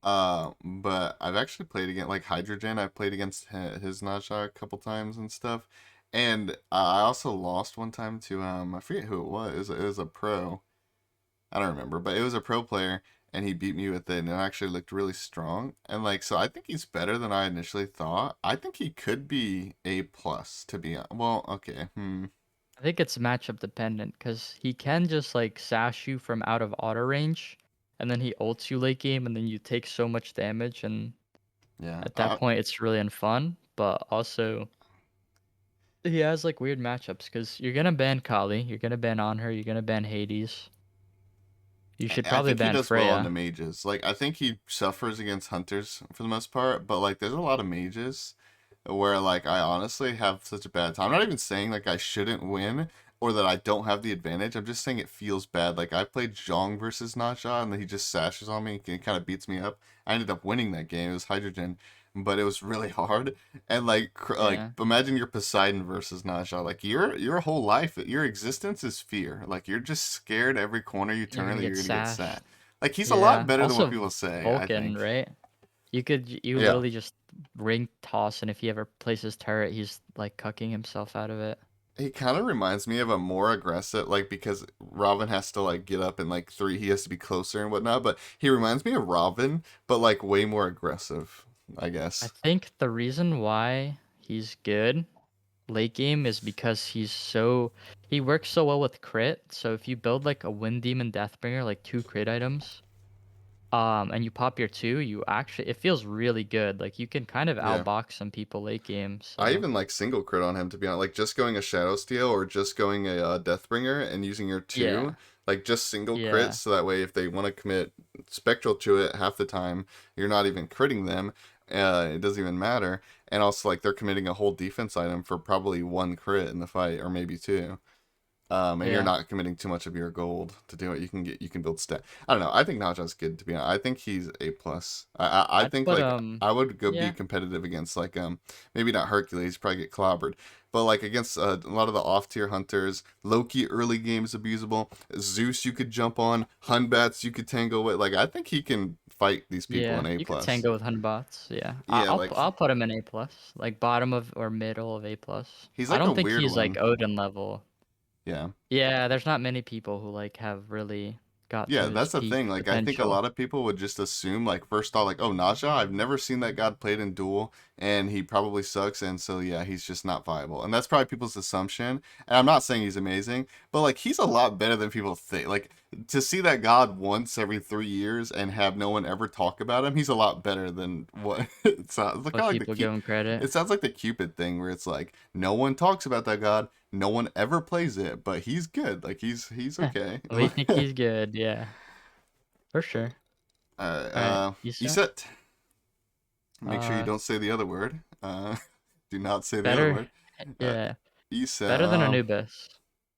Speaker 1: But I've actually played against like Hydrogen. I've played against his Naja a couple times and stuff, and I also lost one time to I forget who it was. It was a pro. I don't remember, but it was a pro player, and he beat me with it, and it actually looked really strong. And like, so I think he's better than I initially thought. I think he could be A plus to be. Well, okay. Hmm.
Speaker 2: I think it's matchup dependent because he can just like sash you from out of auto range, and then he ults you late game, and then you take so much damage, and
Speaker 1: Yeah.
Speaker 2: at that point it's really unfun. But also he has like weird matchups because you're gonna ban Kali, you're gonna ban Anhur, you're gonna ban Hades. You should
Speaker 1: I
Speaker 2: probably
Speaker 1: think he
Speaker 2: ban
Speaker 1: does well in the
Speaker 2: Freya.
Speaker 1: mages. Like I think he suffers against hunters for the most part, but like there's a lot of mages where like I honestly have such a bad time. I'm not even saying like I shouldn't win or that I don't have the advantage. I'm just saying it feels bad. Like I played Zhong versus Naja and then he just sashes on me and kind of beats me up. I ended up winning that game. It was Hydrogen, but it was really hard. And like
Speaker 2: Yeah,
Speaker 1: imagine you're Poseidon versus Naja. Like your whole life, your existence is fear. Like you're just scared every corner you
Speaker 2: you're
Speaker 1: turn
Speaker 2: gonna
Speaker 1: that
Speaker 2: get
Speaker 1: you're gonna get sat.
Speaker 2: sashed.
Speaker 1: Like he's a lot
Speaker 2: Yeah.
Speaker 1: better than what
Speaker 2: Also
Speaker 1: people say, I
Speaker 2: Vulcan,
Speaker 1: think.
Speaker 2: right? You
Speaker 1: Yeah.
Speaker 2: literally just ring toss, and if he ever places turret, he's like cucking himself out of it.
Speaker 1: He kind of reminds me of a more aggressive, like because Robin has to like get up and like three, he has to be closer and whatnot. But he reminds me of Robin, but like way more aggressive, I
Speaker 2: I
Speaker 1: guess.
Speaker 2: think the reason why he's good late game is because he works so well with crit. So if you build like a Wind Demon Deathbringer, like 2 crit items, and you pop your 2, you actually it feels really good. Like you can kind of
Speaker 1: Yeah.
Speaker 2: outbox some people late game.
Speaker 1: I
Speaker 2: So
Speaker 1: even like single crit on him to be honest, like just going a Shadow Steel or just going a Deathbringer and using your two,
Speaker 2: yeah,
Speaker 1: like just single crits,
Speaker 2: yeah,
Speaker 1: so that way if they want to commit Spectral to it half the time, you're not even critting them. It doesn't even matter, and also like they're committing a whole defense item for probably one crit in the fight or maybe two. And you're
Speaker 2: yeah.
Speaker 1: not committing too much of your gold to do it. You can build stat. I don't know. I think Naja's good to be honest. I think he's A plus. I
Speaker 2: I'd
Speaker 1: think
Speaker 2: put
Speaker 1: like I would go be
Speaker 2: yeah,
Speaker 1: competitive against like maybe not Hercules, probably get clobbered, but like against a lot of the off tier hunters. Loki early game is abusable. Zeus you could jump on. Hun Batz you could tangle with. Like I think he can fight these people in
Speaker 2: yeah.
Speaker 1: A
Speaker 2: You could
Speaker 1: plus.
Speaker 2: tango with Hun Batz. Yeah,
Speaker 1: Yeah, like
Speaker 2: I'll put him in A plus, like bottom of or middle of A plus.
Speaker 1: he's
Speaker 2: I
Speaker 1: like a
Speaker 2: don't think
Speaker 1: weird
Speaker 2: he's like
Speaker 1: one.
Speaker 2: Odin level.
Speaker 1: Yeah.
Speaker 2: Yeah, there's not many people who like have really got to
Speaker 1: Yeah,
Speaker 2: his
Speaker 1: that's the
Speaker 2: peak
Speaker 1: thing. Like, I think a
Speaker 2: potential.
Speaker 1: lot of people would just assume, like, first thought, like, oh, Naja, I've never seen that god played in Duel, and he probably sucks, and so, yeah, he's just not viable. And that's probably people's assumption. And I'm not saying he's amazing, but, like, he's a lot better than people think. Like, to see that god once every 3 years and have no one ever talk about him, he's a lot better than what it sounds. Kind
Speaker 2: What
Speaker 1: of like
Speaker 2: people give him credit.
Speaker 1: it sounds like the Cupid thing, where it's like, no one talks about that god, no one ever plays it, but he's good. Like, he's okay.
Speaker 2: We think he's good. Yeah, for sure.
Speaker 1: Alright,
Speaker 2: All right, Issa.
Speaker 1: Iset. Make sure you
Speaker 2: Uh,
Speaker 1: don't say the other word. Do not say the other
Speaker 2: better.
Speaker 1: word. Uh,
Speaker 2: Yeah,
Speaker 1: Iset,
Speaker 2: better than Anubis,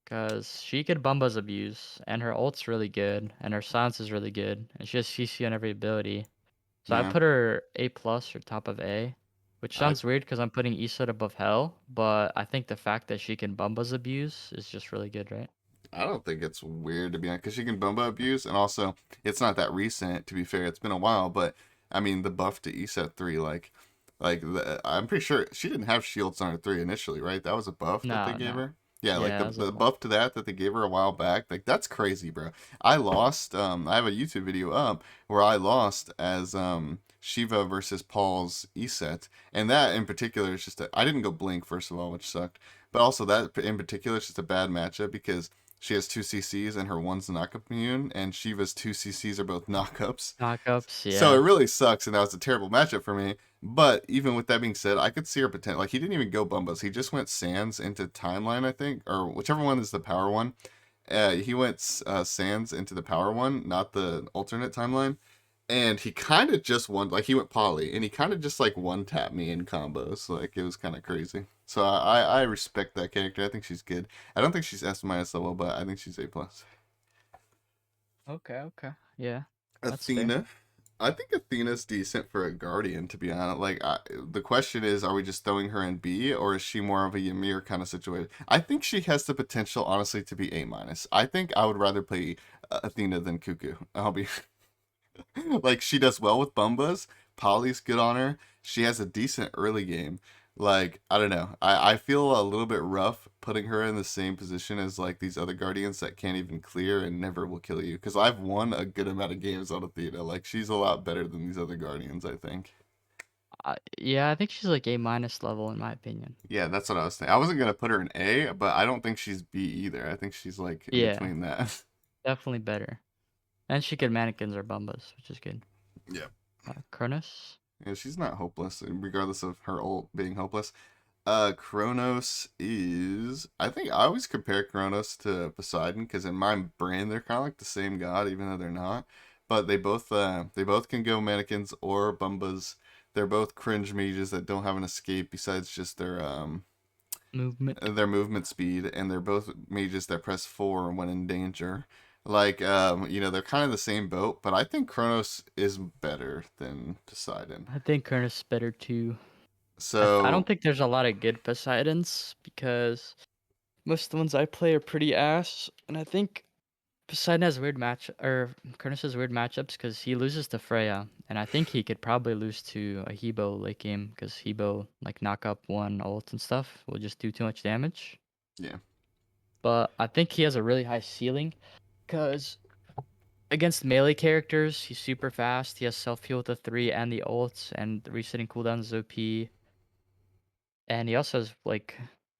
Speaker 2: cause she could Bumba's abuse, and her ult's really good, and her silence is really good, and she has CC on every ability. So I
Speaker 1: yeah.
Speaker 2: put her A plus or top of A, which
Speaker 1: I
Speaker 2: sounds weird because I'm putting Iset above Hell, but I think the fact that she can Bumba's abuse is just really good, right?
Speaker 1: I don't think it's weird to be honest, because she can Bumba abuse, and also it's not that recent. To be fair, it's been a while, but I mean the buff to Iset 3, I'm pretty sure she didn't have shields on her 3 initially, right? That was a buff that they
Speaker 2: No,
Speaker 1: gave
Speaker 2: no.
Speaker 1: her. Yeah, like
Speaker 2: Yeah, that was a
Speaker 1: the
Speaker 2: buff.
Speaker 1: buff to that they gave her a while back, like that's crazy, bro. I lost. I have a YouTube video up where I lost as Shiva versus Paul's Iset, and that in particular is just I didn't go blink first of all, which sucked, but also that in particular is just a bad matchup because she has two CCs and her one's knockup immune, and Shiva's two CCs are both knockups.
Speaker 2: Knockups,
Speaker 1: So it
Speaker 2: yeah.
Speaker 1: really sucks, and that was a terrible matchup for me. But even with that being said, I could see her potential. Like he didn't even go Bumbas; he just went Sands into Timeline, I think, or whichever one is the power one. He went Sands into the power one, not the alternate timeline. And he kind of just won, like he went poly, and he kind of just like one tapped me in combos. Like it was kind of crazy. So I respect that character. I think she's good. I don't think she's S minus level, but I think she's A plus.
Speaker 2: Okay, okay. Yeah, that's fair.
Speaker 1: Athena. I think Athena's decent for a guardian, to be honest. The question is, are we just throwing her in B, or is she more of a Ymir kind of situation? I think she has the potential, honestly, to be A minus. I think I would rather play Athena than Cuckoo. I'll be like she does well with Bumbas. Polly's good on her. She has a decent early game. Like, I don't know. I feel a little bit rough putting her in the same position as like these other guardians that can't even clear and never will kill you. Because I've won a good amount of games on Athena. Like she's a lot better than these other guardians, I think.
Speaker 2: Yeah, I think she's like A minus level in my opinion.
Speaker 1: Yeah, that's what I was thinking. I wasn't gonna put her in A, but I don't think she's B either. I think she's like in
Speaker 2: Yeah,
Speaker 1: between that.
Speaker 2: definitely better. And she could mannequins or Bumbas, which is good.
Speaker 1: Yeah.
Speaker 2: Cronus?
Speaker 1: Yeah, she's not hopeless, regardless of her ult being hopeless. Kronos is. I think I always compare Kronos to Poseidon because in my brain they're kind of like the same god, even though they're not. But they both can go mannequins or bumbas. They're both cringe mages that don't have an escape besides just
Speaker 2: Movement.
Speaker 1: their movement speed, and they're both mages that press 4 when in danger. They're kind of the same boat, but I think Kronos is better than Poseidon.
Speaker 2: I think Cronus is better too. I don't
Speaker 1: So
Speaker 2: think there's a lot of good Poseidons because most of the ones I play are pretty ass, and I think Poseidon has weird match or Cronus has weird matchups because he loses to Freya, and I think he could probably lose to a Hebo late game because Hebo like knock up one ult and stuff will just do too much damage.
Speaker 1: Yeah.
Speaker 2: But I think he has a really high ceiling because against melee characters, he's super fast. He has self heal with the 3 and the ults, and the resetting cooldowns is OP. And he also has like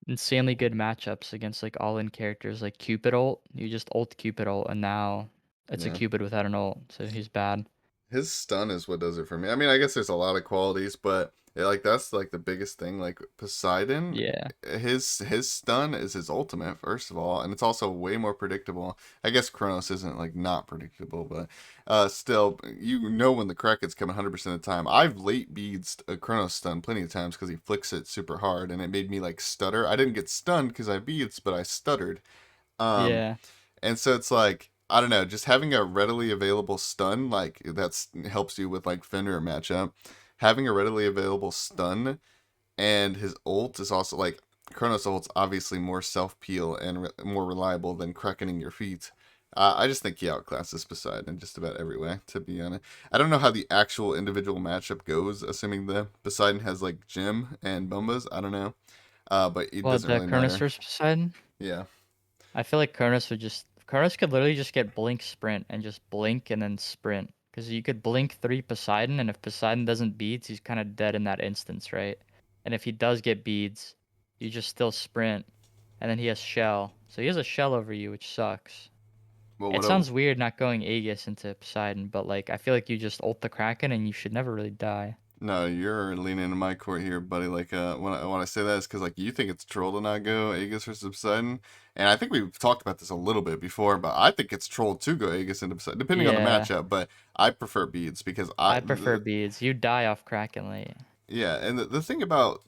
Speaker 2: insanely good matchups against like all-in characters like Cupid ult. You just ult Cupid ult, and now it's a
Speaker 1: Yeah.
Speaker 2: Cupid without an ult, so he's bad.
Speaker 1: His stun is what does it for me. I mean, I guess there's a lot of qualities, but yeah, like that's like the biggest thing. Like Poseidon,
Speaker 2: Yeah.
Speaker 1: his stun is his ultimate first of all, and it's also way more predictable. I guess Kronos isn't like not predictable, but still, you know when the Kraken's coming 100% of the time. I've late beads a Kronos stun plenty of times because he flicks it super hard, and it made me like stutter. I didn't get stunned because I beads, but I stuttered. Um,
Speaker 2: Yeah.
Speaker 1: and so it's like I don't know, just having a readily available stun like that's helps you with like Fenrir matchup. Having a readily available stun and his ult is also like Kronos ult's obviously more self peel and more reliable than crackening your feet. I just think he outclasses Poseidon in just about every way. To be honest, I don't know how the actual individual matchup goes, assuming the Poseidon has like Gem and Bombas. I don't know, but it
Speaker 2: Well,
Speaker 1: doesn't
Speaker 2: the
Speaker 1: really
Speaker 2: Cronus
Speaker 1: matter.
Speaker 2: versus Poseidon,
Speaker 1: Yeah.
Speaker 2: I feel like Cronus could literally just get blink sprint and just blink and then sprint. Because you could blink 3 Poseidon, and if Poseidon doesn't beads, he's kind of dead in that instance, right? And if he does get beads, you just still sprint, and then he has shell. So he has a shell over you, which sucks.
Speaker 1: Well,
Speaker 2: It
Speaker 1: what
Speaker 2: sounds weird not going Aegis into Poseidon, but like I feel like you just ult the Kraken and you should never really die.
Speaker 1: No, you're leaning into my court here, buddy. Like, when I say that is because like you think it's troll to not go Aegis versus Poseidon, and I think we've talked about this a little bit before, but I think it's troll to go Aegis into Poseidon, depending on the
Speaker 2: Yeah,
Speaker 1: matchup. But I prefer beads because
Speaker 2: I prefer beads. You die off Kraken late.
Speaker 1: yeah, and the thing about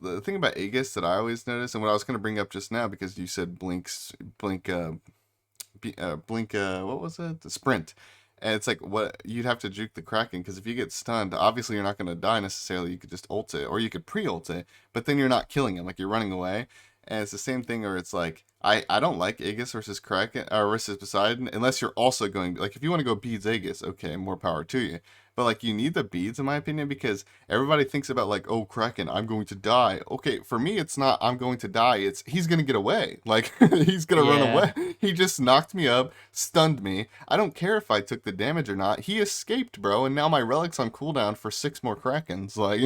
Speaker 1: Aegis that I always notice, and what I was gonna bring up just now because you said blink blink what was it, the sprint, and it's like what you'd have to juke the Kraken because if you get stunned obviously you're not going to die necessarily, you could just ult it or you could pre-ult it, but then you're not killing him, like you're running away. And it's the same thing where it's like I don't like Aegis versus Kraken or versus Poseidon unless you're also going like if you want to go beads Aegis, okay, more power to you, but like you need the beads in my opinion because everybody thinks about like, oh, Kraken, I'm going to die. Okay, for me, it's not I'm going to die. It's he's going to get away. Like, he's going to run
Speaker 2: Yeah,
Speaker 1: away. He just knocked me up, stunned me. I don't care if I took the damage or not. He escaped, bro, and now my relic's on cooldown for 6 more Krakens. Like,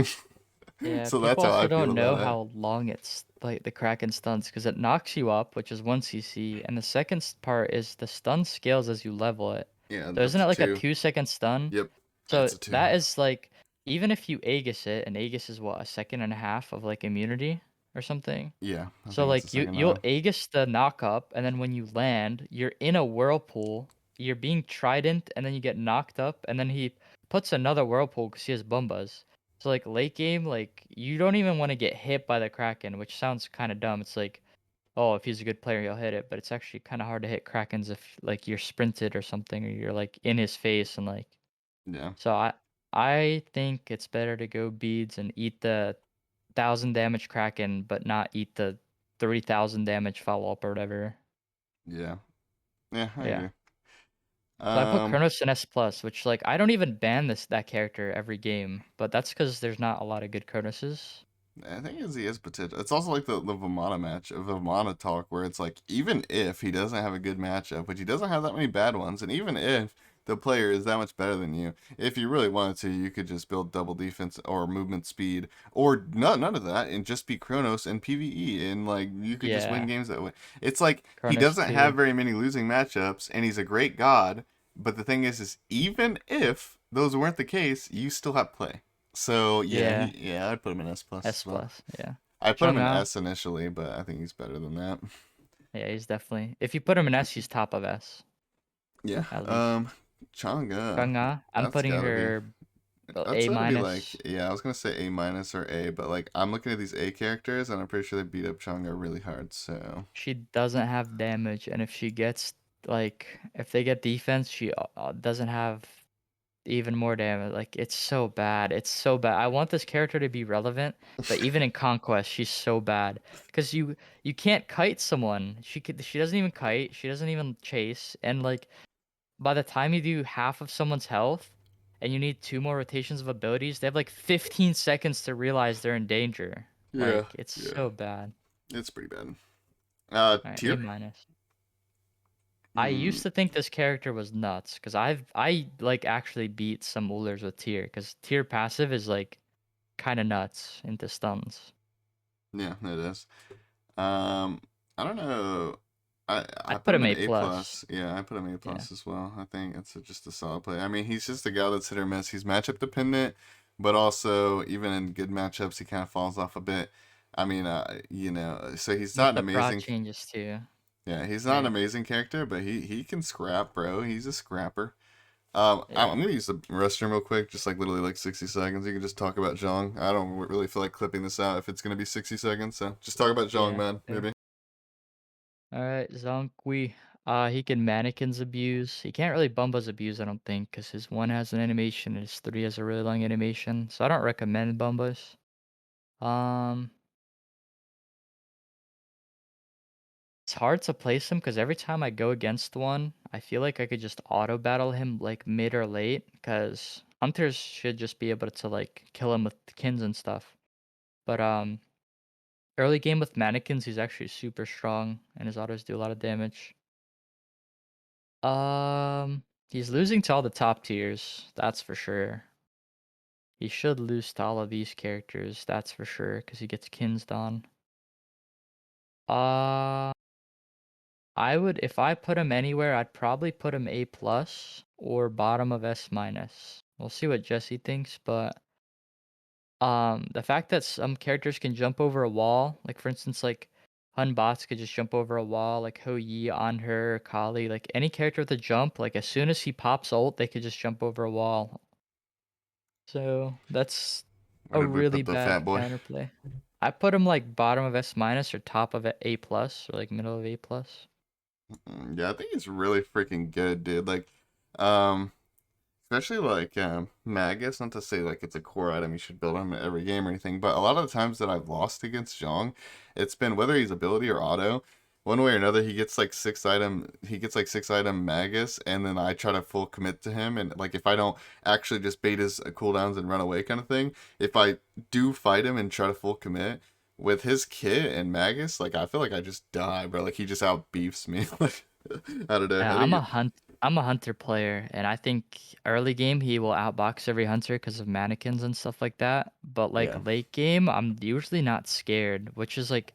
Speaker 2: yeah.
Speaker 1: so that's
Speaker 2: People
Speaker 1: how
Speaker 2: also
Speaker 1: I feel
Speaker 2: don't know
Speaker 1: about it.
Speaker 2: how long it's like the Kraken stuns because it knocks you up, which is 1 CC, and the second part is the stun scales as you level it.
Speaker 1: Yeah,
Speaker 2: So
Speaker 1: up
Speaker 2: isn't
Speaker 1: to
Speaker 2: it like a
Speaker 1: 2.
Speaker 2: 2 second stun?
Speaker 1: Yep,
Speaker 2: So
Speaker 1: that's a 2.
Speaker 2: that is like even if you Aegis it, and Aegis is what, a second and a half of like immunity or something.
Speaker 1: Yeah, I
Speaker 2: So
Speaker 1: think it's the
Speaker 2: like
Speaker 1: second
Speaker 2: you'll
Speaker 1: half.
Speaker 2: Aegis the knock up, and then when you land, you're in a whirlpool. You're being trident, and then you get knocked up, and then he puts another whirlpool because he has Bumbas. So like late game, like you don't even want to get hit by the Kraken, which sounds kind of dumb. It's like, oh, if he's a good player, he'll hit it, but it's actually kind of hard to hit Krakens if like you're sprinted or something, or you're like in his face and like.
Speaker 1: Yeah,
Speaker 2: So I think it's better to go beads and eat the 1,000 damage Kraken, but not eat the 3,000 damage follow up or whatever.
Speaker 1: yeah, yeah, I
Speaker 2: Yeah.
Speaker 1: agree.
Speaker 2: So I put
Speaker 1: Um,
Speaker 2: Kronos in S plus, which like I don't even ban that character every game, but that's because there's not a lot of good Kronoses.
Speaker 1: I think he has potential. It's also like the Vamana match, Vamana talk, where it's like even if he doesn't have a good matchup, which he doesn't have that many bad ones, and even if the player is that much better than you, if you really wanted to, you could just build double defense or movement speed, or none of that, and just be Kronos and PVE, and like you could just win
Speaker 2: Yeah,
Speaker 1: games that way. It's like he
Speaker 2: Kronos
Speaker 1: doesn't have
Speaker 2: 2.
Speaker 1: very many losing matchups, and he's a great god. But the thing is even if those weren't the case, you still have play. So
Speaker 2: Yeah,
Speaker 1: yeah, I'd put him in S plus
Speaker 2: S
Speaker 1: as well.
Speaker 2: plus. Yeah.
Speaker 1: I put him in
Speaker 2: Chang'e.
Speaker 1: S initially, but I think he's better than that.
Speaker 2: Yeah, he's definitely. If you put him in S, he's top of S
Speaker 1: Yeah.
Speaker 2: at least.
Speaker 1: Chang'e.
Speaker 2: Chang'e, I'm
Speaker 1: That's
Speaker 2: putting
Speaker 1: gotta be.
Speaker 2: her
Speaker 1: That's
Speaker 2: A
Speaker 1: gotta be like.
Speaker 2: minus.
Speaker 1: Yeah, I was gonna say A minus or A, but like I'm looking at these A characters, and I'm pretty sure they beat up Chang'e really hard. So
Speaker 2: She doesn't have damage, and if she gets like if they get defense, she doesn't have even more damage. Like it's so bad. It's so bad. I want this character to be relevant, but even in Conquest, she's so bad because you can't kite someone. She doesn't even kite. She doesn't even chase. And like by the time you do half of someone's health, and you need 2 more rotations of abilities, they have like 15 seconds to realize they're in danger.
Speaker 1: yeah,
Speaker 2: Like it's
Speaker 1: yeah,
Speaker 2: so bad.
Speaker 1: it's pretty bad.
Speaker 2: Alright, A
Speaker 1: Tier.
Speaker 2: minus. I
Speaker 1: Hmm.
Speaker 2: used to think this character was nuts because I like actually beat some Ulers with Tier because Tier passive is like kind of nuts into stuns.
Speaker 1: Yeah, it is. Um, I don't know. I
Speaker 2: I'd
Speaker 1: put
Speaker 2: put
Speaker 1: him
Speaker 2: him
Speaker 1: in
Speaker 2: A
Speaker 1: A
Speaker 2: plus.
Speaker 1: plus. Yeah, I put him A
Speaker 2: Yeah.
Speaker 1: plus as well. I think it's just a solid play. I mean, he's just a guy that's hit or miss. He's matchup dependent, but also even in good matchups, he kind of falls off a bit. I mean, so he's not
Speaker 2: But
Speaker 1: an
Speaker 2: the prot
Speaker 1: amazing.
Speaker 2: changes too.
Speaker 1: Yeah, he's not an
Speaker 2: Right.
Speaker 1: amazing character, but he can scrap, bro. He's a scrapper. I'm
Speaker 2: Yeah.
Speaker 1: gonna use the restroom real quick, just like literally like 60 seconds. You can just talk about Zhong. I don't really feel like clipping this out if it's gonna be 60 seconds, so just talk about Zhong,
Speaker 2: Yeah.
Speaker 1: man.
Speaker 2: Fair.
Speaker 1: Maybe.
Speaker 2: All right, Zhong Kui. He can mannequins abuse. He can't really Bumba's abuse, I don't think, because his one has an animation and his three has a really long animation. So I don't recommend Bumba's. Um, it's hard to place him because every time I go against one, I feel like I could just auto battle him like mid or late, because hunters should just be able to like kill him with kins and stuff. But early game with mannequins, he's actually super strong and his autos do a lot of damage. He's losing to all the top tiers, that's for sure. He should lose to all of these characters, that's for sure, because he gets kinsed on. Uh, I would, if I put him anywhere, I'd probably put him A plus or bottom of S minus. We'll see what Jesse thinks, but the fact that some characters can jump over a wall, like for instance, like Hun Batz could just jump over a wall, like Ho Yi, Anhur, Kali, like any character with a jump, like as soon as he pops ult, they could just jump over a wall. So that's
Speaker 1: Where
Speaker 2: a
Speaker 1: did we
Speaker 2: really
Speaker 1: put the fat
Speaker 2: bad
Speaker 1: boy?
Speaker 2: counterplay. I put him like bottom of S minus or top of A plus or like middle of A plus.
Speaker 1: Yeah, I think he's really freaking good, dude. Like, um, especially like Magus. Not to say like it's a core item you should build on every game or anything, but a lot of the times that I've lost against Zhong, it's been whether he's ability or auto. One way or another, he gets like six item. He gets like six item Magus, and then I try to full commit to him. And like if I don't actually just bait his cooldowns and run away kind of thing, if I do fight him and try to full commit with his kit and Magus, like I feel like I just die, bro. Like he just out beefs me. Like I don't know. I
Speaker 2: I'm a
Speaker 1: think
Speaker 2: hunt. I'm a hunter player, and I think early game he will outbox every hunter because of mannequins and stuff like that. But
Speaker 1: yeah.
Speaker 2: like late game, I'm usually not scared, which is like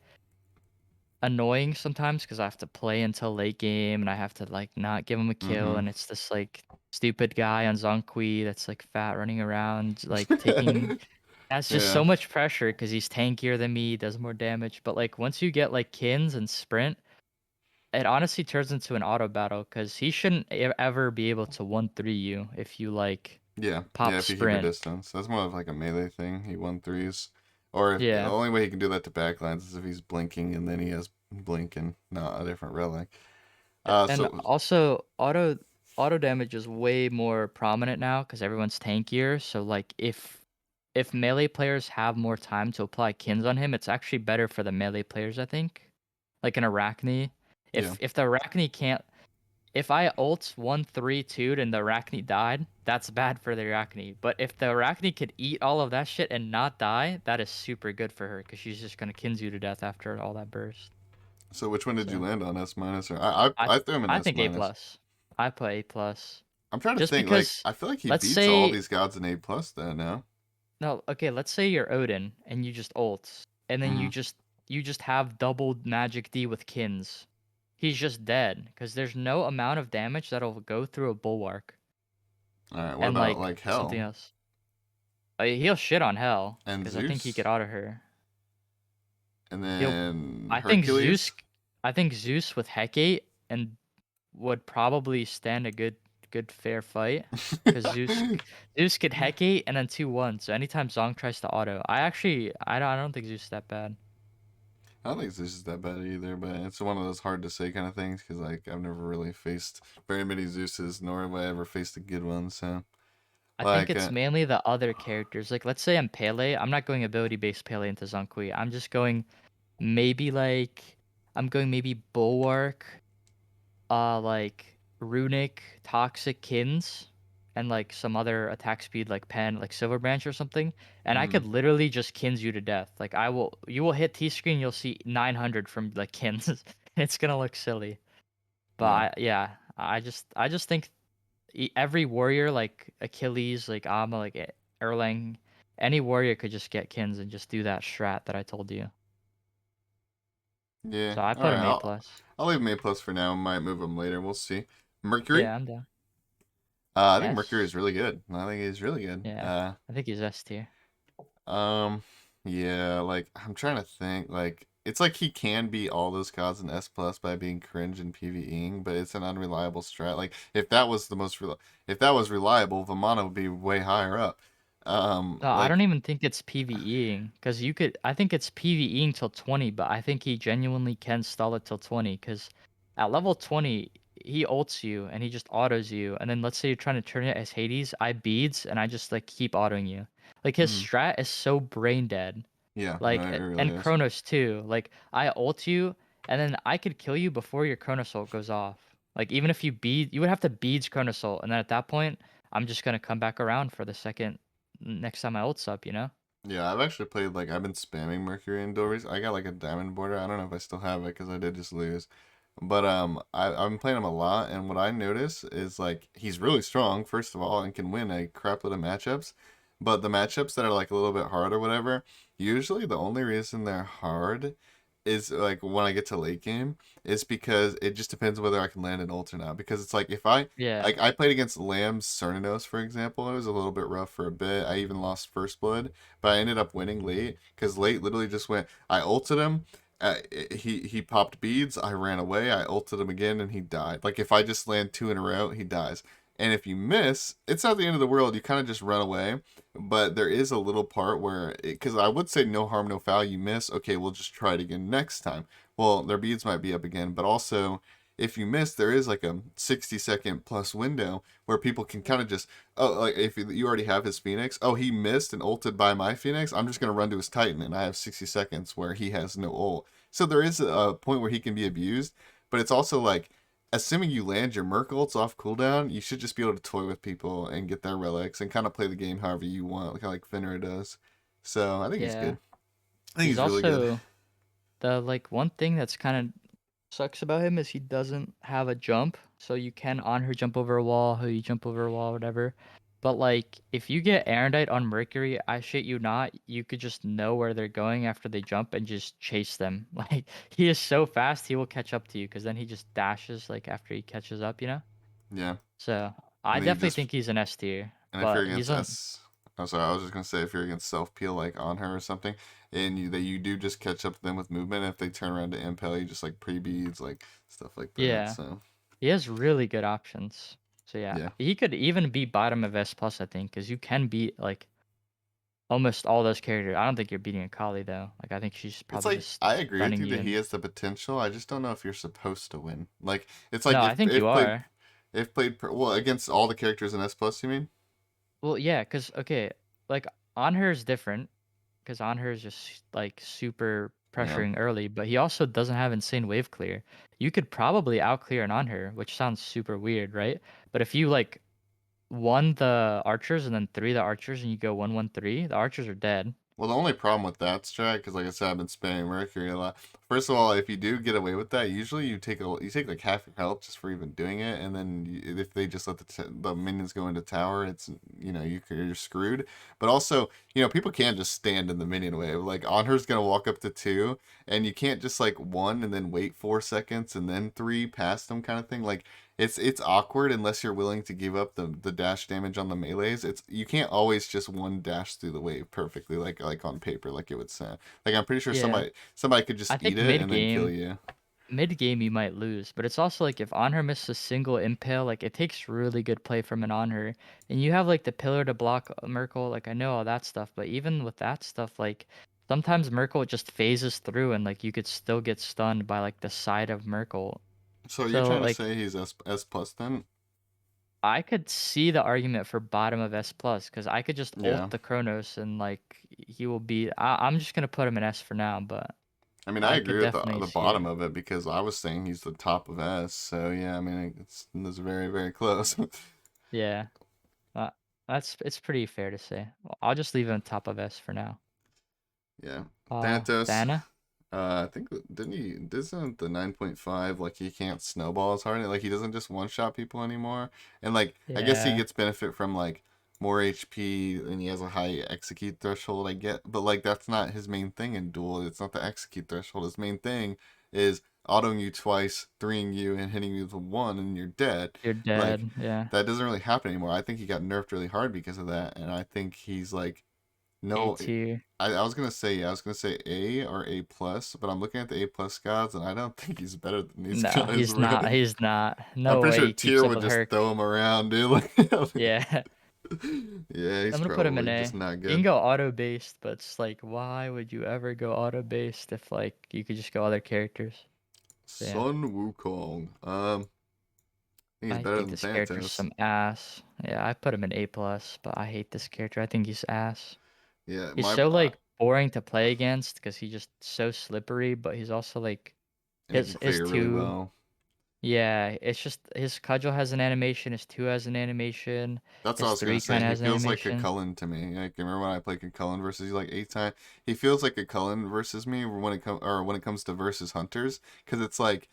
Speaker 2: annoying sometimes because I have to play until late game and I have to like not give him a kill,
Speaker 1: Mm-hmm.
Speaker 2: and it's this like stupid guy on Zhong Kui that's like fat running around like taking. That's just
Speaker 1: Yeah.
Speaker 2: so much pressure because he's tankier than me, does more damage. But like once you get like kins and sprint, it honestly turns into an auto battle because he shouldn't ever be able to 1-3 you if you like
Speaker 1: Yeah, yeah.
Speaker 2: pop
Speaker 1: If you keep a
Speaker 2: sprint.
Speaker 1: distance, that's more of like a melee thing. He won threes, or if the
Speaker 2: Yeah.
Speaker 1: only way he can do that to backlines is if he's blinking and then he has blink and not a different relic.
Speaker 2: And
Speaker 1: So
Speaker 2: also auto damage is way more prominent now because everyone's tankier. So like if melee players have more time to apply kins on him, it's actually better for the melee players, I think. Like an Arachne.
Speaker 1: yeah,
Speaker 2: If the Arachne can't, if I ult 1-3-2'd and the Arachne died, that's bad for the Arachne. But if the Arachne could eat all of that shit and not die, that is super good for her because she's just gonna kins you to death after all that burst.
Speaker 1: so which one did you
Speaker 2: So
Speaker 1: land on? S minus or
Speaker 2: I
Speaker 1: I threw him in
Speaker 2: I
Speaker 1: S
Speaker 2: think A
Speaker 1: minus.
Speaker 2: plus. I put A plus.
Speaker 1: I'm trying to
Speaker 2: Just
Speaker 1: think. Like
Speaker 2: because
Speaker 1: I feel like he
Speaker 2: let's
Speaker 1: beats all
Speaker 2: say
Speaker 1: these gods in A plus. Though no.
Speaker 2: no, okay, let's say you're Odin and you just ult and then
Speaker 1: Mm-hmm.
Speaker 2: you just have doubled magic D with kins. He's just dead because there's no amount of damage that'll go through a bulwark
Speaker 1: All right. What
Speaker 2: and
Speaker 1: about
Speaker 2: like
Speaker 1: like
Speaker 2: something
Speaker 1: Hell
Speaker 2: else. He'll shit on Hell
Speaker 1: and
Speaker 2: because I think he could
Speaker 1: Zeus
Speaker 2: auto her.
Speaker 1: and
Speaker 2: He'll
Speaker 1: then
Speaker 2: I think Zeus
Speaker 1: Hercules?
Speaker 2: I think Zeus with Hecate and would probably stand a good fair fight because Zeus could Hecate and then 2-1. So anytime Zong tries to auto, I don't think Zeus is that bad.
Speaker 1: I don't think this is that bad either, but it's one of those hard to say kind of things because like I've never really faced very many Zeuses, nor have I ever faced a good one. So
Speaker 2: I think
Speaker 1: like,
Speaker 2: it's mainly the other characters. Like let's say I'm Pele, I'm not going ability based Pele into Zong Kui. I'm just going maybe like I'm going maybe Bulwark, like Runic, Toxic Kins, and like some other attack speed like Pen, like Silver Branch or something. And I
Speaker 1: mm,
Speaker 2: could literally just Kins you to death. Like you will hit T screen, you'll see 900 from like Kins, It's gonna look silly. But
Speaker 1: Yeah.
Speaker 2: yeah, I just think every warrior like Achilles, like Amma, like Erlang, any warrior could just get kins and just do that strat that I told you.
Speaker 1: Yeah.
Speaker 2: So I
Speaker 1: All
Speaker 2: put
Speaker 1: right.
Speaker 2: him A plus.
Speaker 1: I'll leave him A plus for now. Might move him later. We'll see. Mercury.
Speaker 2: Yeah, I'm down.
Speaker 1: I think Mercury is
Speaker 2: S.
Speaker 1: really good. I think he's really good.
Speaker 2: Yeah, I think he's S tier.
Speaker 1: Um, yeah, like I'm trying to think. Like it's like he can beat all those gods in S plus by being cringe and PvEing, but it's an unreliable strat. Like if that was the if that was reliable, Vamana would be way higher up.
Speaker 2: No, I don't
Speaker 1: Like
Speaker 2: even think it's PvEing because you could. I think it's PvEing till 20, but I think he genuinely can stall it till 20 because at level 20 he ults you and he just autos you, and then let's say you're trying to turn it as Hades, I beads and I just like keep autoing you. Like his
Speaker 1: mm,
Speaker 2: strat is so brain dead.
Speaker 1: yeah, no,
Speaker 2: Like
Speaker 1: it really
Speaker 2: and
Speaker 1: is.
Speaker 2: Chronos too. Like I ult you and then I could kill you before your Chronos ult goes off. Like even if you bead, you would have to beads Chronos ult, and then at that point, I'm just gonna come back around for the second next time my ult's up. You know?
Speaker 1: Yeah, I've actually played like I've been spamming Mercury in Dories. I got like a diamond border. I don't know if I still have it because I did just lose. But I've been playing him a lot, and what I notice is like he's really strong, first of all, and can win a crap load of matchups. But the matchups that are like a little bit hard or whatever, usually the only reason they're hard is like when I get to late game, is because it just depends whether I can land an ult or not. Because it's like if I
Speaker 2: Yeah.
Speaker 1: like I played against Lamb's Cernanos, for example, it was a little bit rough for a bit. I even lost first blood, but I ended up winning late because late literally just went. I ulted him. He popped beads. I ran away. I ulted him again, and he died. Like if I just land two in a row, he dies. And if you miss, it's not the end of the world. You kind of just run away. But there is a little part where, because I would say no harm, no foul. You miss, okay, we'll just try it again next time. Well, their beads might be up again, but also if you miss, there is like a 60-second plus window where people can kind of just, oh, like if you already have his Phoenix, oh, he missed and ulted by my Phoenix, I'm just going to run to his Titan and I have 60 seconds where he has no ult. So there is a point where he can be abused, but it's also like, assuming you land your Merc ults off cooldown, you should just be able to toy with people and get their relics and kind of play the game however you want, kind of like Fenrir does. So I think he's
Speaker 2: Yeah.
Speaker 1: good. I think
Speaker 2: He's
Speaker 1: he's really good.
Speaker 2: also the like one thing that's kind of sucks about him is he doesn't have a jump, so you can on her jump over a wall, how you jump over a wall, whatever. But like if you get Erendite on Mercury, I shit you not, you could just know where they're going after they jump and just chase them. Like he is so fast, he will catch up to you because then he just dashes like after he catches up, you know?
Speaker 1: Yeah.
Speaker 2: So I
Speaker 1: And then you
Speaker 2: definitely
Speaker 1: just
Speaker 2: think he's an S tier,
Speaker 1: And if you're
Speaker 2: but
Speaker 1: against
Speaker 2: he's on.
Speaker 1: S, oh sorry, I was just gonna say if you're against self peel like on her or something, and that you do just catch up to them with movement. If they turn around to impel you, just like pre beads, like stuff like that.
Speaker 2: Yeah,
Speaker 1: So
Speaker 2: he has really good options. So yeah,
Speaker 1: yeah,
Speaker 2: he could even be bottom of S plus, I think, because you can beat like almost all those characters. I don't think you're beating a Kali though. Like I think she's
Speaker 1: it's
Speaker 2: probably
Speaker 1: like
Speaker 2: just
Speaker 1: I agree with
Speaker 2: stunning
Speaker 1: you
Speaker 2: you
Speaker 1: that he
Speaker 2: and
Speaker 1: has the potential. I just don't know if you're supposed to win. Like it's like
Speaker 2: no, I think you are.
Speaker 1: if played well against all the characters in S plus. You mean?
Speaker 2: Well, yeah, because okay, like Anhur is different because Anhur is just like super
Speaker 1: Yeah.
Speaker 2: pressuring early, but he also doesn't have insane wave clear. You could probably out clear an Anhur, which sounds super weird, right? But if you like one the archers and then three the archers and you go 1-1-3, the archers are dead.
Speaker 1: Well, the only problem with that strat, because like I said, I've been spamming Mercury a lot. First of all, if you do get away with that, usually you take like half your health just for even doing it, and then if they just let the minions go into tower, it's you're screwed. But also, people can't just stand in the minion wave. Like Anhur's gonna walk up to two, and you can't just like one and then wait 4 seconds and then three past them kind of thing. Like it's awkward unless you're willing to give up the dash damage on the melees. It's you can't always just one dash through the wave perfectly like on paper like it would sound. Like I'm pretty sure
Speaker 2: Yeah.
Speaker 1: somebody could just
Speaker 2: I
Speaker 1: eat
Speaker 2: think
Speaker 1: it and then kill you.
Speaker 2: mid game you might lose, but it's also like if Anhur misses a single impale, like it takes really good play from an Anhur. And you have like the pillar to block Merkel, like I know all that stuff, but even with that stuff, like sometimes Merkel just phases through and like you could still get stunned by like the side of Merkel.
Speaker 1: So are you
Speaker 2: So
Speaker 1: trying to
Speaker 2: like
Speaker 1: say he's S plus then?
Speaker 2: I could see the argument for bottom of S plus because I could just ult
Speaker 1: Yeah.
Speaker 2: the Chronos and like he will be. I'm just gonna put him in S for now, but
Speaker 1: I mean, I
Speaker 2: I could
Speaker 1: agree with
Speaker 2: definitely
Speaker 1: the
Speaker 2: see it.
Speaker 1: bottom of it because I was saying he's the top of S. So yeah, I mean it's very very close.
Speaker 2: Yeah, uh, it's pretty fair to say. Well, I'll just leave him top of S for now.
Speaker 1: Yeah. Thanatos.
Speaker 2: Thana.
Speaker 1: I think didn't he? Isn't the 9.5 like he can't snowball as hard? Like he doesn't just one shot people anymore. And like I guess he
Speaker 2: Yeah,
Speaker 1: gets benefit from like more HP and he has a high execute threshold. I get, but like that's not his main thing in Duel. It's not the execute threshold. His main thing is autoing you twice, threeing you, and hitting you with a one, and you're dead.
Speaker 2: you're
Speaker 1: Like
Speaker 2: dead. Yeah,
Speaker 1: that doesn't really happen anymore. I think he got nerfed really hard because of that, and I think he's like
Speaker 2: A
Speaker 1: no,
Speaker 2: tier.
Speaker 1: I was gonna say yeah, I was gonna say A or A plus, but I'm looking at the A plus gods, and I don't think he's better than these
Speaker 2: No,
Speaker 1: guys.
Speaker 2: he's not.
Speaker 1: Really,
Speaker 2: He's not.
Speaker 1: I'm
Speaker 2: No
Speaker 1: pretty
Speaker 2: way
Speaker 1: sure
Speaker 2: he keeps
Speaker 1: Tier
Speaker 2: up
Speaker 1: would
Speaker 2: with
Speaker 1: just
Speaker 2: Herc.
Speaker 1: throw him around, dude.
Speaker 2: Yeah,
Speaker 1: Yeah, he's
Speaker 2: I'm gonna put him in
Speaker 1: probably
Speaker 2: A.
Speaker 1: just not
Speaker 2: You can
Speaker 1: good.
Speaker 2: go auto based, but it's like, why would you ever go auto based if like you could just go other characters? So, yeah,
Speaker 1: Sun Wukong. I think he's
Speaker 2: I
Speaker 1: better
Speaker 2: think
Speaker 1: than
Speaker 2: this character's
Speaker 1: Thanatos.
Speaker 2: some ass. Yeah, I put him in A plus, but I hate this character. I think he's ass.
Speaker 1: Yeah,
Speaker 2: He's
Speaker 1: my
Speaker 2: so like boring to play against because he's just so slippery, but he's also like
Speaker 1: and he can
Speaker 2: his
Speaker 1: clear really
Speaker 2: two.
Speaker 1: well.
Speaker 2: Yeah, it's just his cudgel has an animation, his two has an animation,
Speaker 1: That's what I
Speaker 2: his
Speaker 1: was gonna
Speaker 2: three
Speaker 1: say.
Speaker 2: kind of
Speaker 1: He
Speaker 2: has an
Speaker 1: feels like a
Speaker 2: animation.
Speaker 1: Cullen to me. Like remember when I played Cullen versus you like 8 times? He feels like a Cullen versus me when it comes to versus hunters, because it's like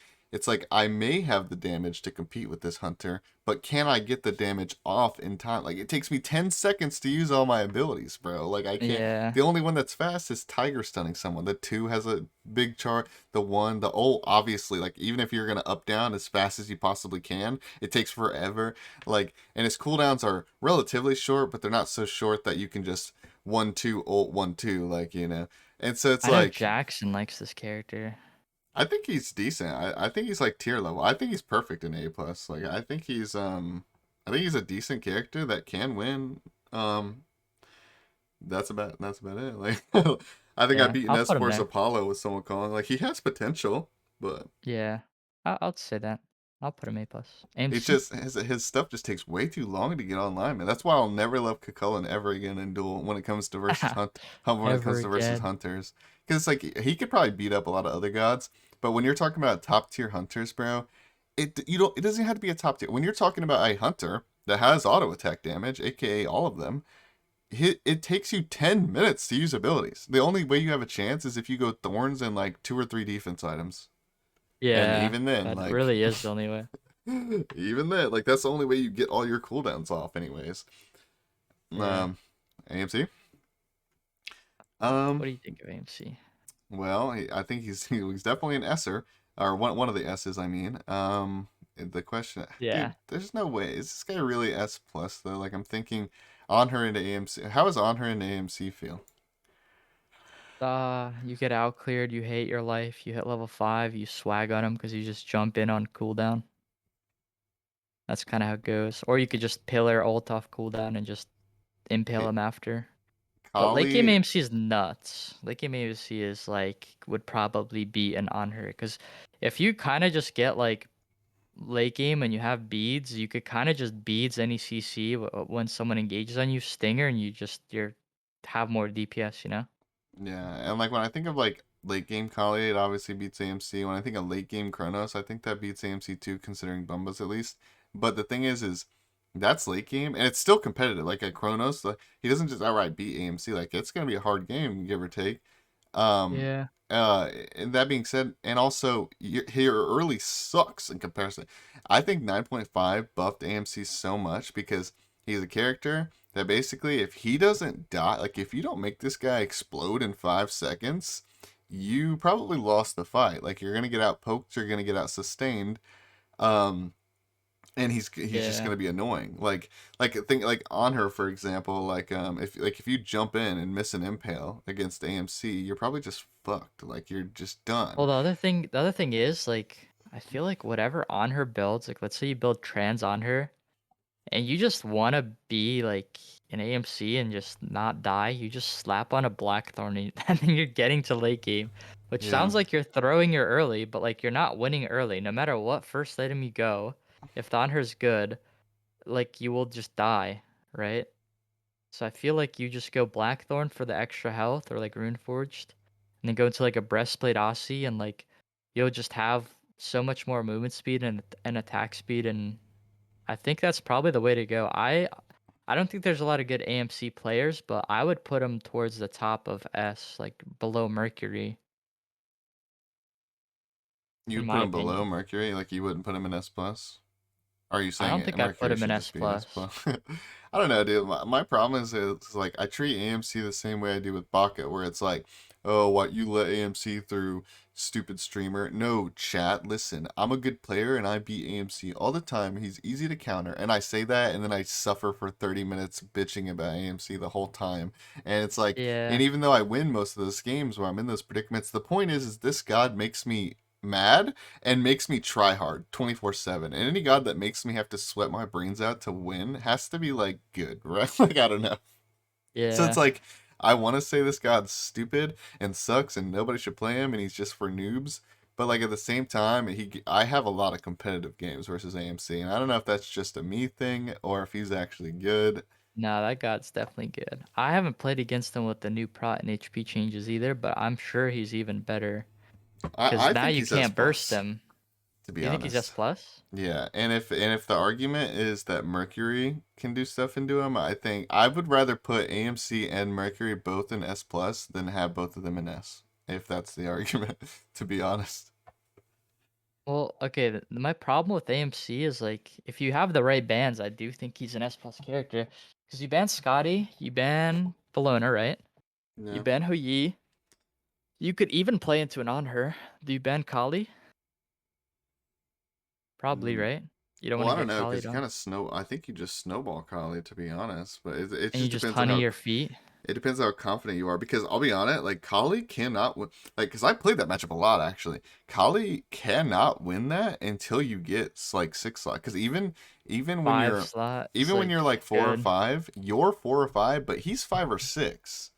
Speaker 1: I may have the damage to compete with this hunter, but can I get the damage off in time? Like it takes me 10 seconds to use all my abilities, bro. Like I can't.
Speaker 2: Yeah,
Speaker 1: The only one that's fast is Tiger stunning someone. The two has a big chart. The one, the ult, obviously, like even if you're gonna up down as fast as you possibly can, it takes forever. Like, and his cooldowns are relatively short, but they're not so short that you can just 1-2 ult 1-2, like, you know. And so it's
Speaker 2: I know
Speaker 1: like
Speaker 2: Jackson likes this character.
Speaker 1: I think he's decent. I think he's like tier level. I think he's perfect in A plus. Like I think he's a decent character that can win. Um that's about it. Like I think I
Speaker 2: Yeah,
Speaker 1: beat an
Speaker 2: I'll
Speaker 1: S
Speaker 2: put him
Speaker 1: Force
Speaker 2: there.
Speaker 1: Apollo with someone calling. Like he has potential, but
Speaker 2: Yeah, I'll say that. I'll put him A plus.
Speaker 1: it's
Speaker 2: AMC.
Speaker 1: just his stuff just takes way too long to get online, man. That's why I'll never love Kukulkan ever again in Duel when it comes to when it
Speaker 2: Ever
Speaker 1: comes to versus
Speaker 2: again.
Speaker 1: hunters. Because it's like he could probably beat up a lot of other gods, but when you're talking about top tier hunters, bro, it doesn't have to be a top tier. When you're talking about a hunter that has auto attack damage, aka all of them, it takes you 10 minutes to use abilities. The only way you have a chance is if you go thorns and like 2 or 3 defense items, and
Speaker 2: Yeah,
Speaker 1: even then,
Speaker 2: that
Speaker 1: like.
Speaker 2: really is the only way.
Speaker 1: Even then, like that's the only way you get all your cooldowns off, anyways.
Speaker 2: Yeah.
Speaker 1: Um, AMC.
Speaker 2: What
Speaker 1: Um,
Speaker 2: do you think of AMC?
Speaker 1: well, I think he's definitely an Esser, or one of the S's. I mean, the question, dude,
Speaker 2: Yeah.
Speaker 1: there's no way. Is this guy really S plus though? Like I'm thinking, on her into AMC. How is on her into AMC feel?
Speaker 2: You get out cleared, you hate your life, you hit level 5, you swag on him because you just jump in on cooldown. That's kind of how it goes. Or you could just pillar ult off cooldown and just impale
Speaker 1: Hey,
Speaker 2: him after. But late game
Speaker 1: Kali,
Speaker 2: AMC is nuts. Late game AMC is like would probably be an on her because if you kind of just get like late game and you have beads, you could kind of just beads any CC when someone engages on you, stinger, and you're have more DPS, you know?
Speaker 1: yeah, and like when I think of like late game Kali, it obviously beats AMC. When I think of late game Kronos, I think that beats AMC too, considering Bumbas at least. But the thing is that's late game, and it's still competitive. Like at Kronos, like, he doesn't just outright beat AMC. Like it's gonna be a hard game, give or take. Um,
Speaker 2: Yeah.
Speaker 1: and that being said, and also your early sucks in comparison. I think 9.5 buffed AMC so much because he's a character that basically, if he doesn't die, like if you don't make this guy explode in 5 seconds, you probably lost the fight. Like you're gonna get out poked, you're gonna get out sustained. Um, and he's just
Speaker 2: Yeah.
Speaker 1: gonna be annoying. Think like on her for example, if you jump in and miss an impale against AMC, you're probably just fucked. Like you're just done.
Speaker 2: Well, the other thing is like I feel like whatever on her builds, like let's say you build trans on her and you just want to be like an AMC and just not die, you just slap on a Blackthorn and then you're getting to late game, which
Speaker 1: Yeah,
Speaker 2: sounds like you're throwing her early, but like you're not winning early. No matter what first item you go, if the Anhur's good, like you will just die, right? So I feel like you just go Blackthorn for the extra health or like Runeforged, and then go into like a Breastplate Aussie and like you'll just have so much more movement speed and attack speed, and I think that's probably the way to go. I don't think there's a lot of good AMC players, but I would put him towards the top of S, like below Mercury.
Speaker 1: You'd
Speaker 2: in
Speaker 1: put
Speaker 2: my
Speaker 1: him below
Speaker 2: opinion.
Speaker 1: Mercury, like you wouldn't put him in S plus? Are you
Speaker 2: I
Speaker 1: saying
Speaker 2: don't think I'd put
Speaker 1: Mercury
Speaker 2: him in
Speaker 1: should
Speaker 2: S
Speaker 1: just be S
Speaker 2: plus.
Speaker 1: plus? I don't know, dude. My problem is like I treat AMC the same way I do with Baka, where it's like, oh, what you let AMC through, stupid streamer. No, chat. Listen, I'm a good player and I beat AMC all the time. He's easy to counter, and I say that, and then I suffer for 30 minutes bitching about AMC the whole time. And it's like, and
Speaker 2: Yeah,
Speaker 1: even though I win most of those games where I'm in those predicaments, the point is this god makes me mad and makes me try hard 24/7. And any god that makes me have to sweat my brains out to win has to be like good, right? Like I don't know. So it's
Speaker 2: yeah.
Speaker 1: like I want to say this god's stupid and sucks and nobody should play him and he's just for noobs. But like at the same time, I have a lot of competitive games versus AMC, and I don't know if that's just a me thing or if he's actually good.
Speaker 2: No, that god's definitely good. I haven't played against him with the new prot and HP changes either, but I'm sure he's even better. Because
Speaker 1: I
Speaker 2: now
Speaker 1: think
Speaker 2: you
Speaker 1: he's S
Speaker 2: can't burst
Speaker 1: plus,
Speaker 2: him.
Speaker 1: to be
Speaker 2: You think he's S
Speaker 1: honest.
Speaker 2: plus?
Speaker 1: Yeah, and if the argument is that Mercury can do stuff into him, I think I would rather put AMC and Mercury both in S plus than have both of them in S. If that's the argument, to be honest.
Speaker 2: Well, okay. My problem with AMC is like if you have the right bans, I do think he's an S plus character. Because you ban Scotty, you ban Bologna, right? You
Speaker 1: Yeah.
Speaker 2: ban Yi. You could even play into an Anhur. Do you ban Kali? Probably,
Speaker 1: Mm.
Speaker 2: right? You don't
Speaker 1: Well,
Speaker 2: want to
Speaker 1: I don't
Speaker 2: get
Speaker 1: know because
Speaker 2: Kali
Speaker 1: you
Speaker 2: done.
Speaker 1: kind of snow. I think you just snowball Kali, to be honest. But it
Speaker 2: And you
Speaker 1: just
Speaker 2: just
Speaker 1: depends on
Speaker 2: honey
Speaker 1: how
Speaker 2: your feet.
Speaker 1: it depends how confident you are. Because I'll be honest, like Kali cannot win. Like, because I played that matchup a lot actually. Kali cannot win that until you get like 6 slot. Because even when
Speaker 2: 5
Speaker 1: you're
Speaker 2: slot is
Speaker 1: even when you're
Speaker 2: like
Speaker 1: like four or
Speaker 2: good.
Speaker 1: five, you're 4 or 5, but he's 5 or 6,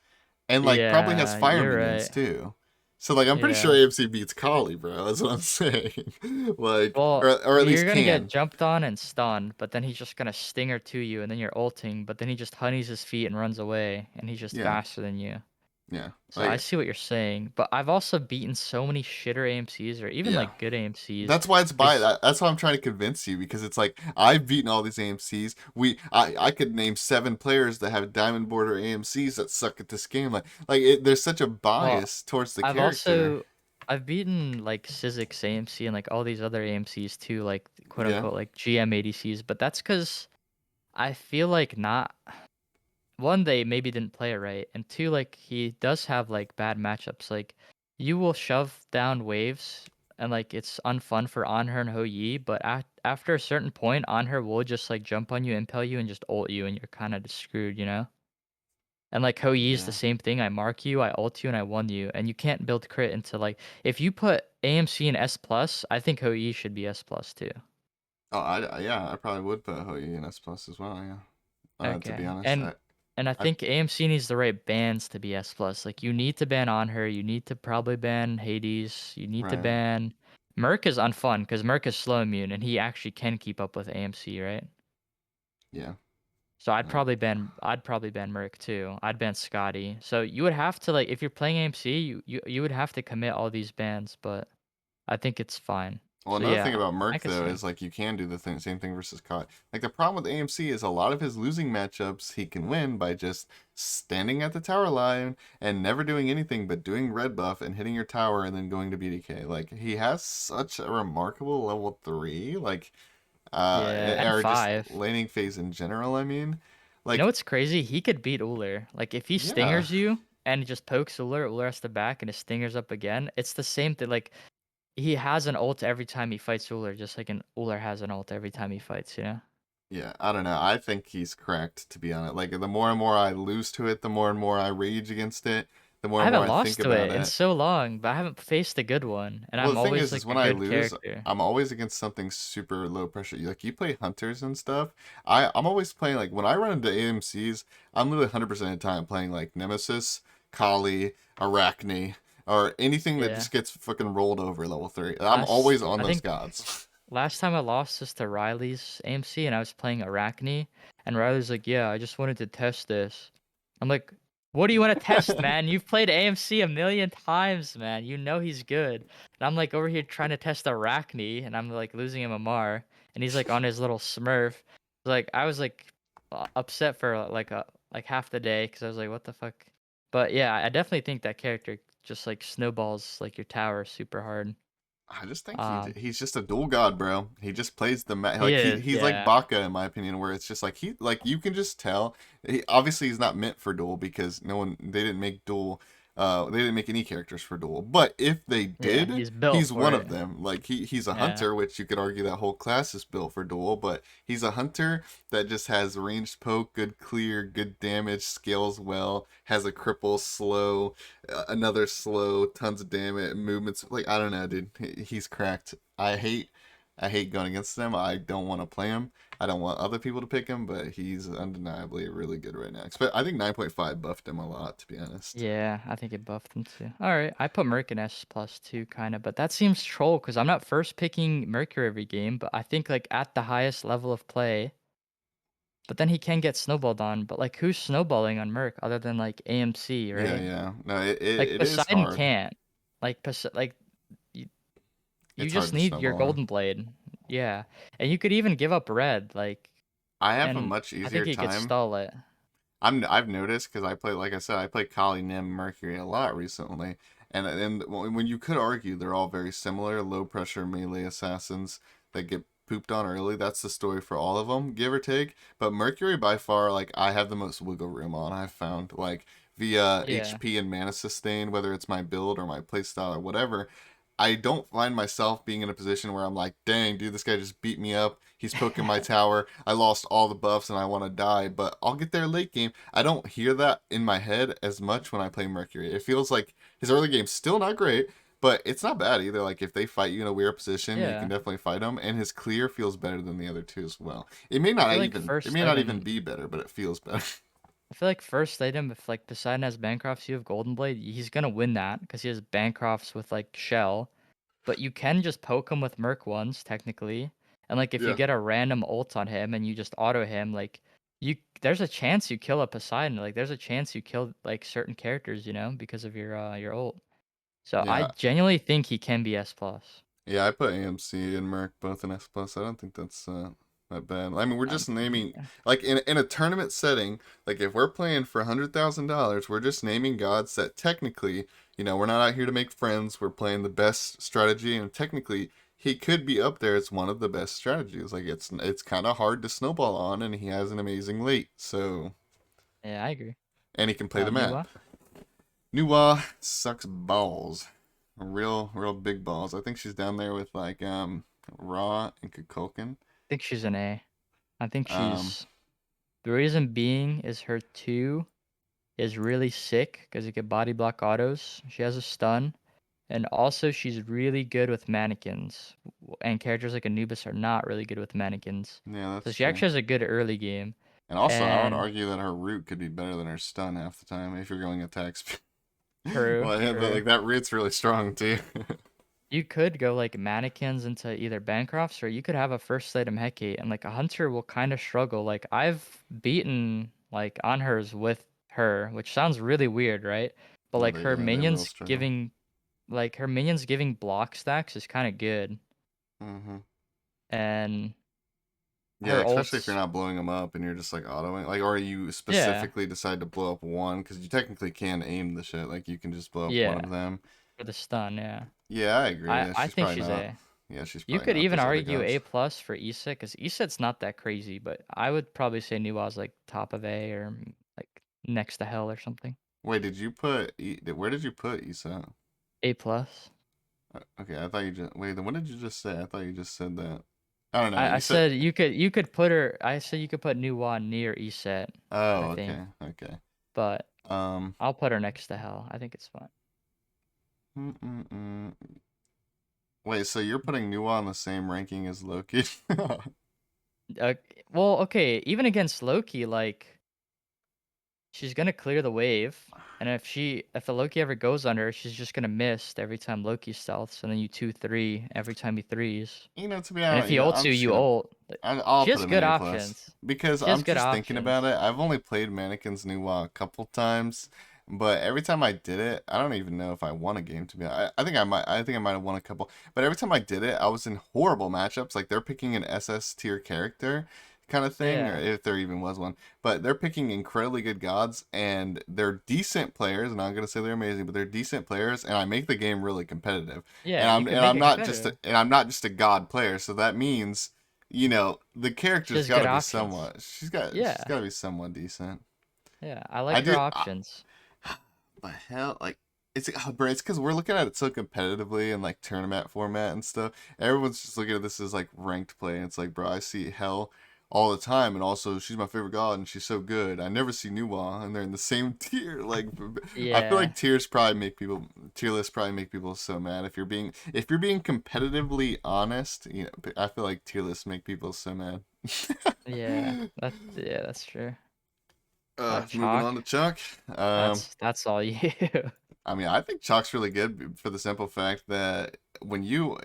Speaker 1: and like probably has
Speaker 2: Yeah,
Speaker 1: fire
Speaker 2: you're
Speaker 1: minions
Speaker 2: right.
Speaker 1: too. So like I'm pretty sure
Speaker 2: Yeah.
Speaker 1: AFC beats Kali, bro. That's what I'm saying. Like,
Speaker 2: Well,
Speaker 1: or at
Speaker 2: you're
Speaker 1: least
Speaker 2: gonna get
Speaker 1: can.
Speaker 2: jumped on and stunned, but then he's just gonna stinger to you, and then you're ulting, but then he just honeys his feet and runs away, and he's just
Speaker 1: Yeah,
Speaker 2: faster than you.
Speaker 1: yeah,
Speaker 2: So I
Speaker 1: like
Speaker 2: see what you're saying, but I've also beaten so many shitter AMCs or even
Speaker 1: yeah.
Speaker 2: like good AMCs.
Speaker 1: That's why it's by
Speaker 2: Cause
Speaker 1: that. That's why I'm trying to convince you because it's like I've beaten all these AMCs. I could name 7 players that have diamond border AMCs that suck at this game. There's such a
Speaker 2: well,
Speaker 1: bias towards the
Speaker 2: I've
Speaker 1: character.
Speaker 2: also I've beaten like Sizzix AMC and like all these other AMCs too, like quote
Speaker 1: Yeah,
Speaker 2: unquote like GM ADCs, but that's because I feel like not one, they maybe didn't play it right, and two, like he does have like bad matchups. Like you will shove down waves, and like it's unfun for Anhur and Yi, but after a certain point, Anhur will just like jump on you, impel you, and just ult you, and you're kind of screwed, you know. And like Yi is the
Speaker 1: yeah.
Speaker 2: same thing. I mark you, I ult you, and I won you, and you can't build crit into like if you put AMC in S plus, I think Yi should be S plus too.
Speaker 1: Oh, yeah, I probably would put Hoyi in S plus as well. Yeah. To be
Speaker 2: Okay.
Speaker 1: honest,
Speaker 2: And I
Speaker 1: I,
Speaker 2: think AMC needs the right bans to be S plus. Like you need to ban on her. You need to probably ban Hades. You need to
Speaker 1: right,
Speaker 2: ban Merc is unfun because Merc is slow immune and he actually can keep up with AMC, right?
Speaker 1: yeah.
Speaker 2: So
Speaker 1: Uh,
Speaker 2: I'd probably ban Merc too. I'd ban Scotty. So you would have to like if you're playing AMC, you would have to commit all these bans, but I think it's fine.
Speaker 1: Well,
Speaker 2: So
Speaker 1: another thing
Speaker 2: yeah,
Speaker 1: about
Speaker 2: I
Speaker 1: Merc
Speaker 2: could
Speaker 1: though
Speaker 2: see.
Speaker 1: is like you can do the same thing versus COD. Like the problem with AMC is a lot of his losing matchups he can win by just standing at the tower line and never doing anything but doing red buff and hitting your tower and then going to BDK. Like he has such a remarkable level 3, like
Speaker 2: Yeah, and
Speaker 1: or just
Speaker 2: 5.
Speaker 1: laning phase in general. I mean,
Speaker 2: You know
Speaker 1: like
Speaker 2: what's crazy? He could beat Uller. Like if he
Speaker 1: yeah,
Speaker 2: stingers you and just pokes Uller, Uller has to back and his stingers up again. It's the same thing. Like he has an ult every time he fights Uller, just like an Uller has an ult every time he fights. You know?
Speaker 1: yeah. I don't know. I think he's cracked to be honest. Like the more and more I lose to it, the more and more I rage against it. The more
Speaker 2: I
Speaker 1: and more
Speaker 2: haven't
Speaker 1: I think
Speaker 2: lost to
Speaker 1: about
Speaker 2: it in
Speaker 1: it.
Speaker 2: so long, but I haven't faced a good one, and
Speaker 1: Well,
Speaker 2: I'm
Speaker 1: the thing
Speaker 2: always
Speaker 1: is
Speaker 2: like a
Speaker 1: when I
Speaker 2: good
Speaker 1: lose,
Speaker 2: character.
Speaker 1: I'm always against something super low pressure. Like you play hunters and stuff. I'm always playing like when I run into AMC's, I'm literally 100% of the time playing like Nemesis, Kali, Arachne, or anything that
Speaker 2: Yeah.
Speaker 1: just gets fucking rolled over level 3. I'm always on
Speaker 2: I
Speaker 1: those
Speaker 2: think
Speaker 1: gods.
Speaker 2: last time I lost was to Riley's AMC, and I was playing Arachne, and Riley's like, "Yeah, I just wanted to test this." I'm like, "What do you want to test, man? You've played AMC a million times, man. You know he's good." And I'm like over here trying to test Arachne, and I'm like losing him a Mar, and he's like on his little Smurf. Like I was like upset for like half the day because I was like, "What the fuck?" But yeah, I definitely think that character just like snowballs like your tower super hard.
Speaker 1: I just think
Speaker 2: Um,
Speaker 1: he's just a dual god, bro. He just plays the
Speaker 2: he
Speaker 1: like
Speaker 2: is,
Speaker 1: he's like
Speaker 2: yeah,
Speaker 1: Baka in my opinion, where it's just like he like you can just tell. Obviously, he's not meant for duel because they didn't make duel. They didn't make any characters for duel. But if they
Speaker 2: yeah.
Speaker 1: did,
Speaker 2: He's built
Speaker 1: he's
Speaker 2: for
Speaker 1: one
Speaker 2: it.
Speaker 1: of them. Like he's a
Speaker 2: Yeah,
Speaker 1: hunter, which you could argue that whole class is built for duel. But he's a hunter that just has ranged poke, good clear, good damage, scales well, has a cripple, slow, another slow, tons of damage, movements. Like I don't know, dude. He's cracked. I hate going against him. I don't want to play him. I don't want other people to pick him, but he's undeniably really good right now. I think 9.5 buffed him a lot, to be honest.
Speaker 2: yeah. I think it buffed him too. All right, I put Merc in S plus too, kind of, but that seems troll because I'm not first picking Mercury every game, but I think like at the highest level of play. But then he can get snowballed on. But like, who's snowballing on Merc other than like AMC,
Speaker 1: Yeah,
Speaker 2: right?
Speaker 1: yeah. No,
Speaker 2: Like
Speaker 1: it is
Speaker 2: Poseidon
Speaker 1: hard.
Speaker 2: can't. Like you, you
Speaker 1: It's hard
Speaker 2: just
Speaker 1: to
Speaker 2: need your
Speaker 1: snowball on.
Speaker 2: golden blade. Yeah, and you could even give up red. Like,
Speaker 1: I have a
Speaker 2: and
Speaker 1: much
Speaker 2: I think
Speaker 1: easier
Speaker 2: he could
Speaker 1: time.
Speaker 2: stall it.
Speaker 1: I've noticed because I play, like I said, I play Kali, Nim, Mercury a lot recently, and when you could argue they're all very similar, low pressure melee assassins that get pooped on early. That's the story for all of them, give or take. But Mercury by far, like I have the most wiggle room on. I've found like via
Speaker 2: Yeah,
Speaker 1: HP and mana sustain, whether it's my build or my playstyle or whatever. I don't find myself being in a position where I'm like, dang, dude, this guy just beat me up. He's poking my tower. I lost all the buffs and I want to die. But I'll get there late game. I don't hear that in my head as much when I play Mercury. It feels like his early game's still not great, but it's not bad either. Like if they fight you in a weird position, you can
Speaker 2: yeah.
Speaker 1: definitely fight them. And his clear feels better than the other two as well.
Speaker 2: I feel like
Speaker 1: It
Speaker 2: first
Speaker 1: may not even
Speaker 2: item.
Speaker 1: be better, but it feels better.
Speaker 2: I feel like first item, if like Poseidon has Bancrofts, you have Golden Blade, he's gonna win that because he has Bancrofts with like Shell. But you can just poke him with Merc once, technically. And like if you
Speaker 1: Yeah.
Speaker 2: get a random ult on him and you just auto him, like there's a chance you kill a Poseidon. Like there's a chance you kill like certain characters, because of your ult. So I
Speaker 1: Yeah.
Speaker 2: genuinely think he can be S plus.
Speaker 1: Yeah, I put AMC and Merc both in S plus. I don't think that's that bad. I mean, we're just naming
Speaker 2: Yeah.
Speaker 1: like in a tournament setting. Like if we're playing for $100,000, we're just naming gods that technically, we're not out here to make friends. We're playing the best strategy, and technically, he could be up there as one of the best strategies. Like it's kind of hard to snowball on, and he has an amazing late. So
Speaker 2: Yeah, I agree.
Speaker 1: and he can play the
Speaker 2: Nuwa?
Speaker 1: map. Nuwa sucks balls. Real big balls. I think she's down there with like Raw and Kukulkan.
Speaker 2: I think she's an A. I think
Speaker 1: Um
Speaker 2: she's the reason being is her 2 is really sick because it can body block autos. She has a stun. And also, she's really good with mannequins. And characters like Anubis are not really good with mannequins.
Speaker 1: yeah,
Speaker 2: So
Speaker 1: that's
Speaker 2: she
Speaker 1: true.
Speaker 2: actually has a good early game.
Speaker 1: And also I would
Speaker 2: And
Speaker 1: argue that her root could be better than her stun half the time if you're going attack speed.
Speaker 2: true,
Speaker 1: Well, yeah, but
Speaker 2: true.
Speaker 1: like that root's really strong too.
Speaker 2: You could go like mannequins into either Bancrofts or you could have a first item Hecate and like a hunter will kind of struggle. Like I've beaten like Anhurs with her, which sounds really weird, right? But like
Speaker 1: They will struggle.
Speaker 2: her minions giving block stacks is kind of good.
Speaker 1: hmm
Speaker 2: And
Speaker 1: Yeah,
Speaker 2: her
Speaker 1: especially if you're
Speaker 2: ults,
Speaker 1: not blowing them up and you're just like autoing, like, or you
Speaker 2: yeah,
Speaker 1: specifically decide to blow up one because you technically can aim the shit. Like you can just blow up one
Speaker 2: yeah.
Speaker 1: of them.
Speaker 2: For the stun, yeah.
Speaker 1: Yeah, I agree. Yeah,
Speaker 2: I
Speaker 1: she's
Speaker 2: think
Speaker 1: probably
Speaker 2: she's
Speaker 1: not.
Speaker 2: A.
Speaker 1: Yeah, she's
Speaker 2: You
Speaker 1: probably
Speaker 2: could
Speaker 1: not
Speaker 2: even
Speaker 1: those other
Speaker 2: argue A
Speaker 1: gods.
Speaker 2: plus for Iset because Iset's not that crazy, but I would probably say Nua's like top of A or like next to Hell or something.
Speaker 1: Wait, did you put? Where did you put Issa?
Speaker 2: A plus.
Speaker 1: Okay, I thought you just wait. Then what did you just say? I thought you just said that. I don't know.
Speaker 2: I
Speaker 1: You said.
Speaker 2: said you could put her. I said you could put Nua near Iset. I
Speaker 1: Oh,
Speaker 2: think,
Speaker 1: okay, okay.
Speaker 2: but
Speaker 1: Um.
Speaker 2: I'll put her next to Hell. I think it's fun.
Speaker 1: Mm-mm-mm. Wait, so you're putting Nuwa on the same ranking as Loki?
Speaker 2: Uh, well, okay, even against Loki, like. She's gonna clear the wave, and if the Loki ever goes on her, she's just gonna miss every time Loki stealths, and then you 2-3 every time he threes.
Speaker 1: To be
Speaker 2: And if
Speaker 1: honest,
Speaker 2: he
Speaker 1: yeah,
Speaker 2: ults
Speaker 1: I'm
Speaker 2: you,
Speaker 1: just
Speaker 2: you
Speaker 1: gonna.
Speaker 2: ult.
Speaker 1: I'll
Speaker 2: She
Speaker 1: put
Speaker 2: has
Speaker 1: him in
Speaker 2: good
Speaker 1: A plus
Speaker 2: options.
Speaker 1: because
Speaker 2: She has
Speaker 1: I'm
Speaker 2: good
Speaker 1: just thinking about
Speaker 2: options.
Speaker 1: it. I've only played Mannequin's Nuwa a couple times, but every time I did it, I don't even know if I won a game. To be honest, I think I might. I think I might have won a couple. But every time I did it, I was in horrible matchups. Like they're picking an SS tier character kind of thing, or
Speaker 2: Yeah.
Speaker 1: if there even was one. But they're picking incredibly good gods, and they're decent players. And I'm gonna say they're amazing, but they're decent players, and I make the game really competitive.
Speaker 2: Yeah,
Speaker 1: And
Speaker 2: you
Speaker 1: I'm
Speaker 2: can
Speaker 1: and
Speaker 2: make
Speaker 1: I'm
Speaker 2: it
Speaker 1: not just
Speaker 2: competitive.
Speaker 1: a god player, so that means the
Speaker 2: She
Speaker 1: character's
Speaker 2: has
Speaker 1: got
Speaker 2: good
Speaker 1: to be
Speaker 2: options.
Speaker 1: somewhat. She's
Speaker 2: Yeah.
Speaker 1: got to be somewhat decent.
Speaker 2: Yeah. I
Speaker 1: I
Speaker 2: like her
Speaker 1: do.
Speaker 2: options.
Speaker 1: The hell, like bro, it's because we're looking at it so competitively and like tournament format and stuff. Everyone's just looking at this as like ranked play, and it's like, bro, I see hell all the time, and also she's my favorite god, and she's so good. I never see Nuwa, and they're in the same tier. Like, I feel
Speaker 2: Yeah.
Speaker 1: like tier lists probably make people so mad if you're being competitively honest. I feel like tier lists make people so mad.
Speaker 2: Yeah. That's true.
Speaker 1: Moving
Speaker 2: Chalk.
Speaker 1: on to Chuck.
Speaker 2: That's all you.
Speaker 1: I mean, I think Chalk's really good for the simple fact that when you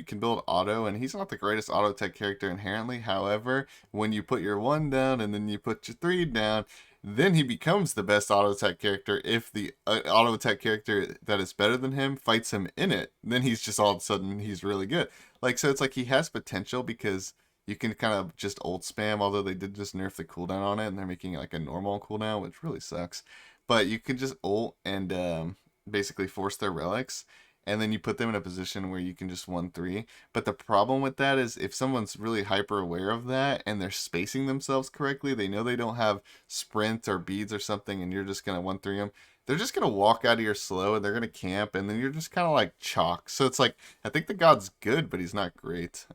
Speaker 1: can build auto, and he's not the greatest auto tech character inherently. However, when you put your one down and then you put your three down, then he becomes the best auto tech character. If the auto tech character that is better than him fights him in it, then he's just all of a sudden he's really good. Like, so it's like he has potential because you can kind of just ult spam. Although they did just nerf the cooldown on it, and they're making it like a normal cooldown, which really sucks. But you can just ult and basically force their relics, and then you put them in a position where you can just 1-3. But the problem with that is if someone's really hyper aware of that and they're spacing themselves correctly, they know they don't have sprint or beads or something, and you're just gonna 1-3 them. They're just gonna walk out of your slow, and they're gonna camp, and then you're just kind of like chalk. So it's like I think the god's good, but he's not great.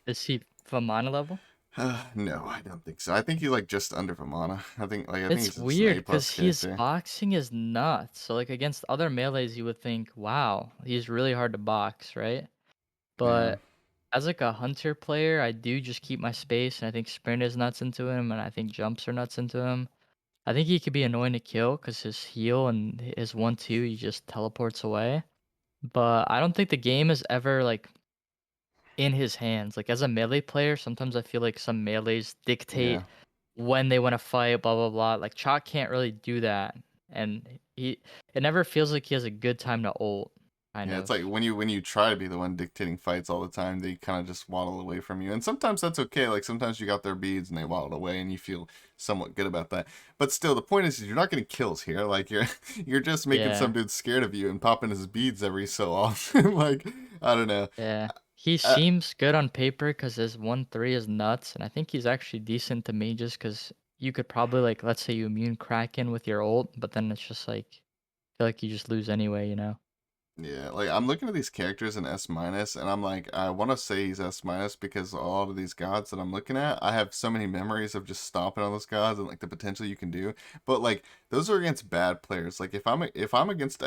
Speaker 2: Is he Vamana level?
Speaker 1: No, I don't think so. I think he's like just under Vamana. I think
Speaker 2: It's
Speaker 1: he's just an
Speaker 2: weird
Speaker 1: A plus
Speaker 2: because his
Speaker 1: character.
Speaker 2: boxing is nuts. So like against other melees, you would think, wow, he's really hard to box, right?
Speaker 1: Yeah.
Speaker 2: But as like a hunter player, I do just keep my space, and I think sprint is nuts into him, and I think jumps are nuts into him. I think he could be annoying to kill because his heal and his 1-2, he just teleports away. But I don't think the game is ever like in his hands. Like as a melee player, sometimes I feel like some melees
Speaker 1: Yeah.
Speaker 2: dictate when they want to fight, blah blah blah. Like Chalk can't really do that, and it never feels like he has a good time to ult, kind
Speaker 1: Yeah, it's
Speaker 2: of.
Speaker 1: like when you try to be the one dictating fights all the time, they kind of just waddle away from you. And sometimes that's okay. Like sometimes you got their beads and they waddle away, and you feel somewhat good about that. But still, the point is you're not getting kills here. Like you're you're just making some
Speaker 2: Yeah,
Speaker 1: dude scared of you and popping his beads every so often. Like I don't know.
Speaker 2: yeah. He
Speaker 1: Uh,
Speaker 2: seems good on paper because his 1-3 is nuts, and I think he's actually decent to me just because you could probably like let's say you immune Kraken with your ult, but then it's just like I feel like you just lose anyway, you know?
Speaker 1: Yeah, like I'm looking at these characters in S minus, and I'm like, I want to say he's S minus because a lot of these gods that I'm looking at, I have so many memories of just stomping on those gods and like the potential you can do. But like those are against bad players. Like if I'm against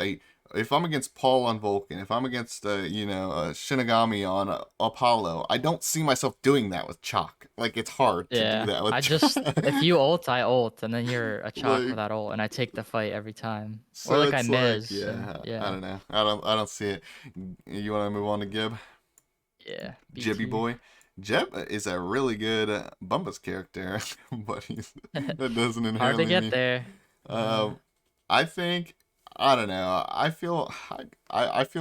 Speaker 1: if I'm against Paul on Vulcan, if I'm against Shinigami on Apollo, I don't see myself doing that with Chalk. Like it's hard to do
Speaker 2: Yeah,
Speaker 1: that with
Speaker 2: I
Speaker 1: Chalk.
Speaker 2: just if you ult, I ult, and then you're a Chalk
Speaker 1: Like
Speaker 2: without ult, and I take the fight every time. Or
Speaker 1: so
Speaker 2: like I
Speaker 1: it's like,
Speaker 2: Miz, and
Speaker 1: yeah, I
Speaker 2: yeah,
Speaker 1: don't know. I don't see it. You want to move on to Gib?
Speaker 2: yeah, B
Speaker 1: Jibby
Speaker 2: tier.
Speaker 1: boy. Jeb is a really good Bumbus character, but that doesn't
Speaker 2: Hard to
Speaker 1: inherently
Speaker 2: get
Speaker 1: mean.
Speaker 2: there.
Speaker 1: Um, I think I don't know. I feel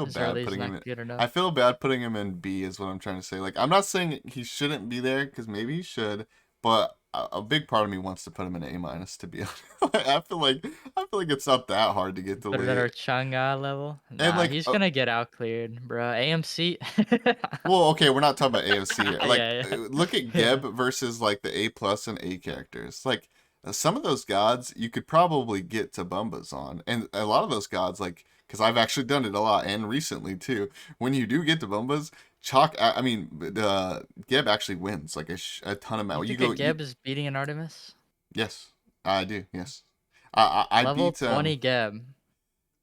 Speaker 2: His
Speaker 1: bad
Speaker 2: early is
Speaker 1: putting him
Speaker 2: not
Speaker 1: in.
Speaker 2: good
Speaker 1: I
Speaker 2: enough.
Speaker 1: feel bad putting him in B is what I'm trying to say. Like I'm not saying he shouldn't be there because maybe he should, but a big part of me wants to put him in A minus to be honest. I feel like it's not that hard to get to
Speaker 2: Put it at our
Speaker 1: late.
Speaker 2: Chang'e level.
Speaker 1: And
Speaker 2: Nah,
Speaker 1: like
Speaker 2: he's gonna get out cleared, bro. AMC.
Speaker 1: well, okay, we're not talking about AOC here. Like,
Speaker 2: Yeah,
Speaker 1: look at
Speaker 2: yeah,
Speaker 1: Geb versus like the A plus and A characters. Like, some of those gods you could probably get to Bumbas on, and a lot of those gods, like, because I've actually done it a lot and recently too. When you do get to Bumbas, Chalk, I mean, Geb actually wins like a ton of
Speaker 2: You
Speaker 1: amount. You
Speaker 2: think a
Speaker 1: go,
Speaker 2: Geb is beating an Artemis?
Speaker 1: yes, I do, yes. I
Speaker 2: Level
Speaker 1: beat
Speaker 2: 20 Geb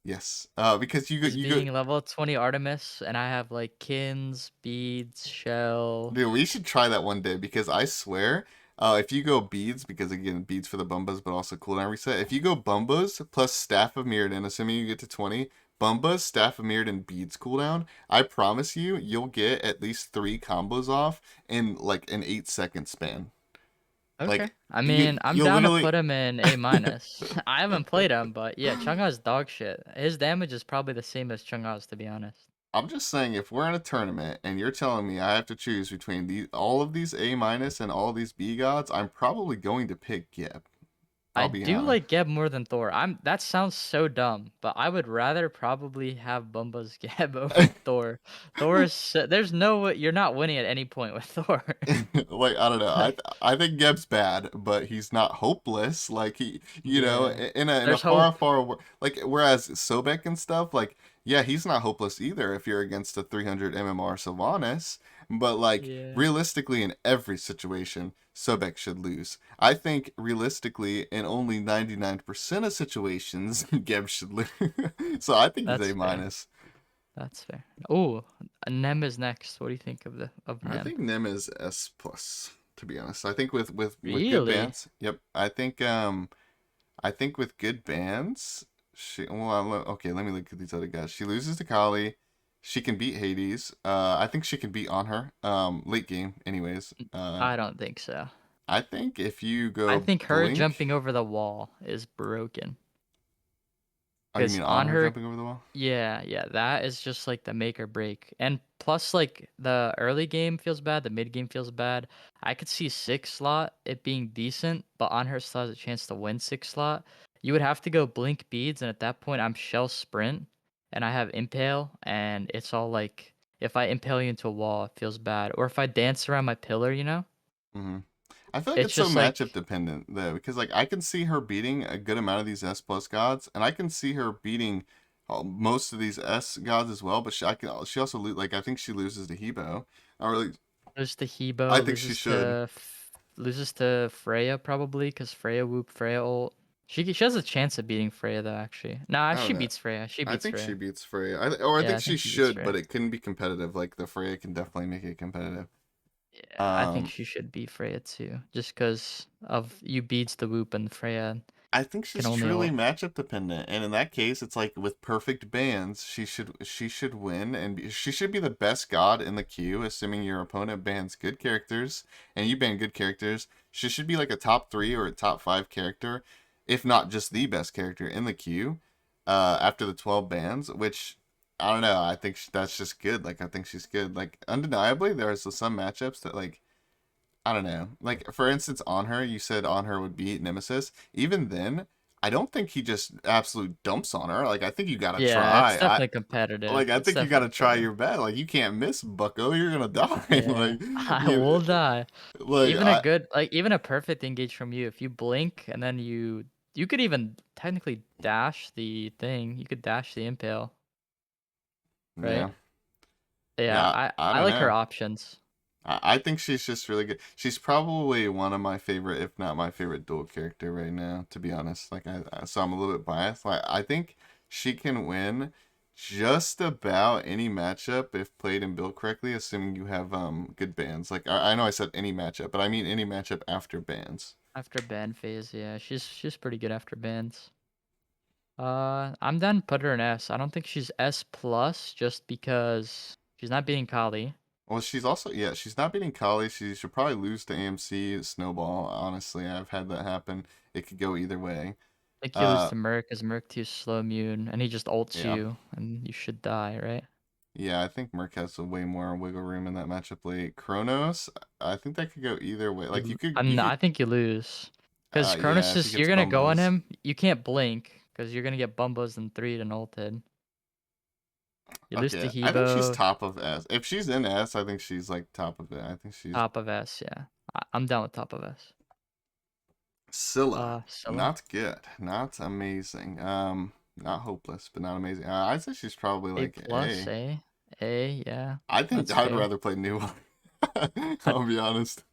Speaker 1: yes, because
Speaker 2: is
Speaker 1: you go.
Speaker 2: beating level 20 Artemis, and I have like Kins, Beads, Shell.
Speaker 1: Dude, we should try that one day because I swear, if you go beads, because again, beads for the Bumbas, but also cooldown reset. If you go Bumbas plus Staff of Mirrodin, assuming you get to 20, Bumbas, Staff of Mirrodin, beads cooldown, I promise you'll get at least 3 combos off in like an 8-second span.
Speaker 2: Okay.
Speaker 1: Like,
Speaker 2: I mean, I'm
Speaker 1: you'll
Speaker 2: down to
Speaker 1: literally.
Speaker 2: put him in A minus. I haven't played him, but yeah, Chang'e's dog shit. His damage is probably the same as Chang'e's, to be honest.
Speaker 1: I'm just saying, if we're in a tournament and you're telling me I have to choose between all of these A minus and all of these B gods, I'm probably going to pick Geb.
Speaker 2: I
Speaker 1: I'll be
Speaker 2: do
Speaker 1: honest.
Speaker 2: like Geb more than Thor. That sounds so dumb, but I would rather probably have Bumba's Geb over Thor. There's no way you're not winning at any point with Thor.
Speaker 1: Like, I don't know.
Speaker 2: Like,
Speaker 1: I think Geb's bad, but he's not hopeless. Like he,
Speaker 2: yeah.
Speaker 1: in a
Speaker 2: There's
Speaker 1: far
Speaker 2: hope.
Speaker 1: like, whereas Sobek and stuff, like, yeah, he's not hopeless either if you're against a 300 MMR Sylvanas. But like,
Speaker 2: Yeah.
Speaker 1: realistically, in every situation, Sobek should lose. I think realistically, in only 99% of situations, Geb should lose. So I think he's
Speaker 2: That's
Speaker 1: A
Speaker 2: fair.
Speaker 1: minus.
Speaker 2: That's fair. Oh, Nem is next. What do you think of
Speaker 1: I
Speaker 2: Nem?
Speaker 1: think Nim is S plus. To be honest, I think with good
Speaker 2: Really?
Speaker 1: bands. Yep, I think with good bands, okay. Let me look at these other guys. She loses to Kali. She can beat Hades. I think she can beat Anhur. Late game, anyways.
Speaker 2: I don't think so.
Speaker 1: I think if you
Speaker 2: I
Speaker 1: go
Speaker 2: think her
Speaker 1: blink.
Speaker 2: jumping over the wall is broken.
Speaker 1: Oh, you
Speaker 2: Because
Speaker 1: mean
Speaker 2: on
Speaker 1: Anhur
Speaker 2: her,
Speaker 1: jumping over the wall?
Speaker 2: yeah, yeah, that is just like the make or break. And plus, like the early game feels bad, the mid game feels bad. I could see 6 slot it being decent, but on her still has a chance to win 6 slot. You would have to go blink beads, and at that point, I'm shell sprint, and I have impale, and it's all like if I impale you into a wall, it feels bad. Or if I dance around my pillar,
Speaker 1: Mm-hmm. I feel like
Speaker 2: it's
Speaker 1: it's so
Speaker 2: just
Speaker 1: matchup
Speaker 2: like
Speaker 1: dependent though, because like I can see her beating a good amount of these S plus gods, and I can see her beating most of these S gods as well. But she also like, I think she loses to Hebo. I really
Speaker 2: loses to
Speaker 1: I
Speaker 2: Hebo,
Speaker 1: think she should.
Speaker 2: loses to Freya probably because Freya whoop Freya ult. She has a chance of beating Freya though actually. Nah,
Speaker 1: I
Speaker 2: she
Speaker 1: don't know.
Speaker 2: beats Freya. She
Speaker 1: I
Speaker 2: beats
Speaker 1: think she
Speaker 2: Freya.
Speaker 1: beats Freya. I
Speaker 2: Yeah,
Speaker 1: think
Speaker 2: I
Speaker 1: she
Speaker 2: think she beats
Speaker 1: should, but
Speaker 2: Freya.
Speaker 1: it couldn't be competitive. Like the Freya can definitely make it competitive.
Speaker 2: Yeah, I think
Speaker 1: Um,
Speaker 2: she should beat Freya too, just because of you beats the whoop and Freya
Speaker 1: I think
Speaker 2: can
Speaker 1: she's
Speaker 2: only
Speaker 1: truly
Speaker 2: ult.
Speaker 1: matchup dependent, and in that case, it's like with perfect bans, she should win, and she should be the best god in the queue, assuming your opponent bans good characters and you ban good characters. She should be like a top 3 or a top 5 character, if not just the best character in the queue. After the 12 bans, which I don't know. I think that's just good. Like I think she's good. Like undeniably, there's some matchups that like I don't know. Like for instance, on her, you said on her would beat Nemesis. Even then, I don't think he just absolute dumps on her. Like I think you gotta
Speaker 2: Yeah, it's
Speaker 1: try.
Speaker 2: definitely competitive.
Speaker 1: I
Speaker 2: It's
Speaker 1: think you gotta
Speaker 2: definitely
Speaker 1: try
Speaker 2: competitive.
Speaker 1: your best. Like you can't miss Bucko. You're gonna die.
Speaker 2: Yeah, I
Speaker 1: You,
Speaker 2: will die.
Speaker 1: like
Speaker 2: Even a
Speaker 1: I
Speaker 2: good, like even a perfect engage from you, if you blink and then you could even technically dash the thing. You could dash the impale, right?
Speaker 1: yeah
Speaker 2: Yeah,
Speaker 1: yeah. I
Speaker 2: I
Speaker 1: don't
Speaker 2: like her
Speaker 1: know.
Speaker 2: options.
Speaker 1: I think she's just really good. She's probably one of my favorite, if not my favorite, dual character right now. To be honest, like so I'm a little bit biased. Like I think she can win just about any matchup if played and built correctly, assuming you have good bans. Like I know I said any matchup, but I mean any matchup after bans.
Speaker 2: After ban phase, yeah, she's pretty good after bans. I'm done. Put her in S. I don't think she's S plus just because she's not beating Kali.
Speaker 1: Well, she's also, yeah, she's not beating Kali. She should probably lose to AMC Snowball. Honestly, I've had that happen. It could go either way.
Speaker 2: I think you lose
Speaker 1: Uh,
Speaker 2: to Merc because Merc too slow immune and he just ults
Speaker 1: yeah.
Speaker 2: you and you should die, right?
Speaker 1: Yeah, I think Merc has a way more wiggle room in that matchup late. Kronos, I think that could go either way. Like
Speaker 2: I think you lose. Because
Speaker 1: yeah,
Speaker 2: Cronus
Speaker 1: if he
Speaker 2: is,
Speaker 1: gets
Speaker 2: you're gonna go on
Speaker 1: Bumbos.
Speaker 2: him. You can't blink because you're gonna get Bumbos and 3 and ulted. You lose to
Speaker 1: Okay, I think she's
Speaker 2: Hebo,
Speaker 1: top of S. If she's in S, I think she's like top of it. I think she's
Speaker 2: top of S. Yeah, I'm down with top of S.
Speaker 1: Scylla.
Speaker 2: Scylla,
Speaker 1: Not good, not amazing. Not hopeless, but not amazing. I'd say she's probably
Speaker 2: A
Speaker 1: like
Speaker 2: plus,
Speaker 1: A.
Speaker 2: A, yeah,
Speaker 1: I think
Speaker 2: that's
Speaker 1: I'd
Speaker 2: fair.
Speaker 1: rather play New One.
Speaker 2: But
Speaker 1: I'll be honest.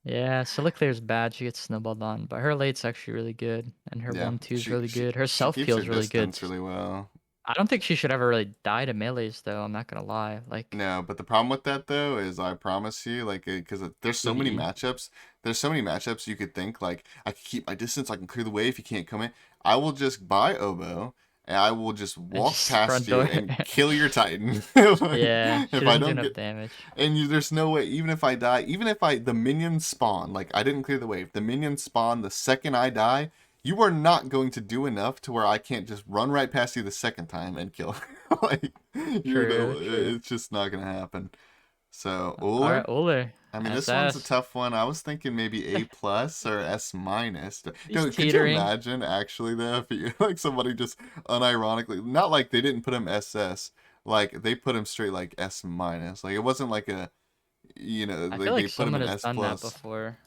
Speaker 2: yeah, Scylla clears bad. She gets snowballed on, but her late's actually really good, and her
Speaker 1: Yeah,
Speaker 2: 1-2 is really good. Her
Speaker 1: she
Speaker 2: self
Speaker 1: keeps her
Speaker 2: peel's really good.
Speaker 1: distance really well.
Speaker 2: I don't think she should ever really die to melees though. I'm not gonna lie. Like
Speaker 1: No, but the problem with that though is I promise you, like, because there's so many
Speaker 2: QE,
Speaker 1: matchups. There's so many matchups you could think like I can keep my distance, I can clear the way if you can't come in. I will just buy Oboe and I will just
Speaker 2: and
Speaker 1: walk
Speaker 2: just
Speaker 1: past
Speaker 2: front
Speaker 1: you
Speaker 2: door.
Speaker 1: and kill your Titan.
Speaker 2: Yeah, she
Speaker 1: If I
Speaker 2: doesn't do
Speaker 1: don't
Speaker 2: enough
Speaker 1: get
Speaker 2: damage.
Speaker 1: and there's no way, even if I die, even if the minions spawn, like I didn't clear the wave, the minions spawn the second I die. you are not going to do enough to where I can't just run right past you the second time and kill. Like,
Speaker 2: True, true.
Speaker 1: it's just not gonna happen. So
Speaker 2: All right,
Speaker 1: Uller,
Speaker 2: Uller.
Speaker 1: I mean, this one's a
Speaker 2: SS.
Speaker 1: tough one. I was thinking maybe A plus or S minus.
Speaker 2: He's
Speaker 1: No, could you
Speaker 2: teetering.
Speaker 1: imagine actually though if you, like somebody just unironically, not like they didn't put him SS, like they put him straight like S minus. Like it wasn't like a,
Speaker 2: I
Speaker 1: like
Speaker 2: feel
Speaker 1: they
Speaker 2: like
Speaker 1: put him
Speaker 2: someone
Speaker 1: in
Speaker 2: has
Speaker 1: S
Speaker 2: done that
Speaker 1: plus.
Speaker 2: before.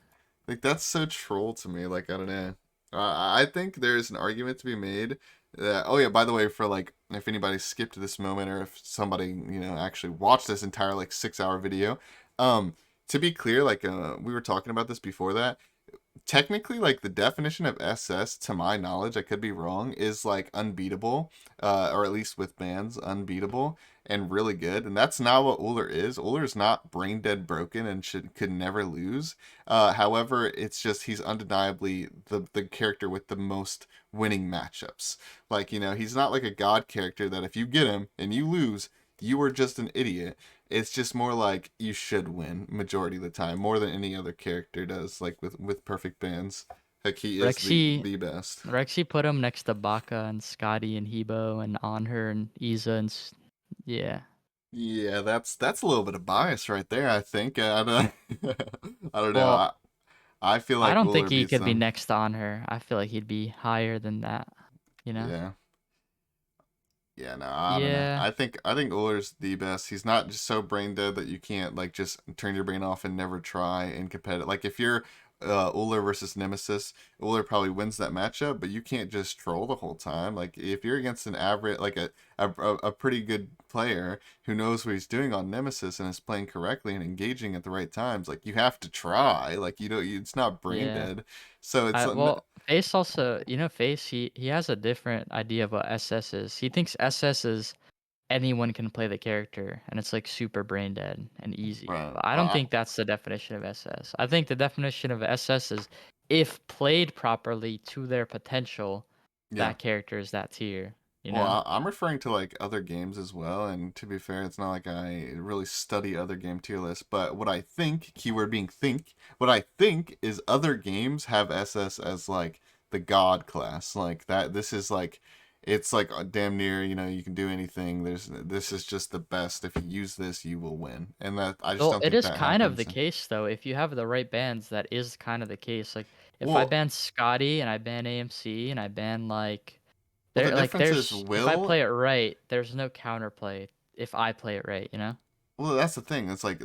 Speaker 1: Like that's so troll to me. Like I don't know. I think there's an argument to be made that. Oh yeah, by the way, for like if anybody skipped this moment or if somebody actually watched this entire like 6 hour video, um, to be clear, like we were talking about this before that technically like the definition of SS to my knowledge, I could be wrong, is like unbeatable, or at least with bands unbeatable and really good. And that's not what Uller is. Uller is not brain dead broken and could never lose. However, it's just he's undeniably the character with the most winning matchups. Like, he's not like a god character that if you get him and you lose, you are just an idiot. It's just more like you should win majority of the time, more than any other character does. Like with perfect bands, like he is
Speaker 2: Rexy
Speaker 1: the best.
Speaker 2: Rexy put him next to Baka and Scotty and Hebo and Anhur and Iza yeah.
Speaker 1: Yeah, that's a little bit of bias right there. I think I don't, I don't know.
Speaker 2: Well,
Speaker 1: I feel
Speaker 2: I
Speaker 1: like
Speaker 2: don't think
Speaker 1: Uller
Speaker 2: he
Speaker 1: beats
Speaker 2: could be
Speaker 1: them.
Speaker 2: next to Anhur. I feel like he'd be higher than that, you know?
Speaker 1: Yeah. Yeah, no, I don't know.
Speaker 2: Yeah.
Speaker 1: I think Uller's the best. He's not just so brain dead that you can't like just turn your brain off and never try in competitive. Like if you're Uller versus Nemesis, Uller probably wins that matchup, but you can't just troll the whole time. Like if you're against an average, like a pretty good player who knows what he's doing on Nemesis and is playing correctly and engaging at the right times, like you have to try. Like you don't, it's not brain
Speaker 2: Yeah.
Speaker 1: dead. So it's
Speaker 2: Well, Face also, Face, he has a different idea of what SS is. He thinks SS is anyone can play the character, and it's like super brain dead and easy.
Speaker 1: right.
Speaker 2: But I don't think that's the definition of SS. I think the definition of SS is if played properly to their potential,
Speaker 1: Yeah.
Speaker 2: that character is that tier, you
Speaker 1: Well,
Speaker 2: know?
Speaker 1: I'm referring to like other games as well, and to be fair, it's not like I really study other game tier lists, but what I think, keyword being think, what I think is other games have SS as like the god class. Like that this is like it's like damn near, you can do anything. This is just the best. If you use this, you will win. And that I just
Speaker 2: Well,
Speaker 1: don't
Speaker 2: it
Speaker 1: think
Speaker 2: is
Speaker 1: that
Speaker 2: kind of
Speaker 1: happens.
Speaker 2: the case though. If you have the right bans, that is kind of the case. Like if I
Speaker 1: Well,
Speaker 2: ban Scotty and I ban AMC and I ban like
Speaker 1: the difference is
Speaker 2: if I
Speaker 1: will.
Speaker 2: play it right, there's no counterplay if I play it right, you know?
Speaker 1: Well, that's the thing. It's like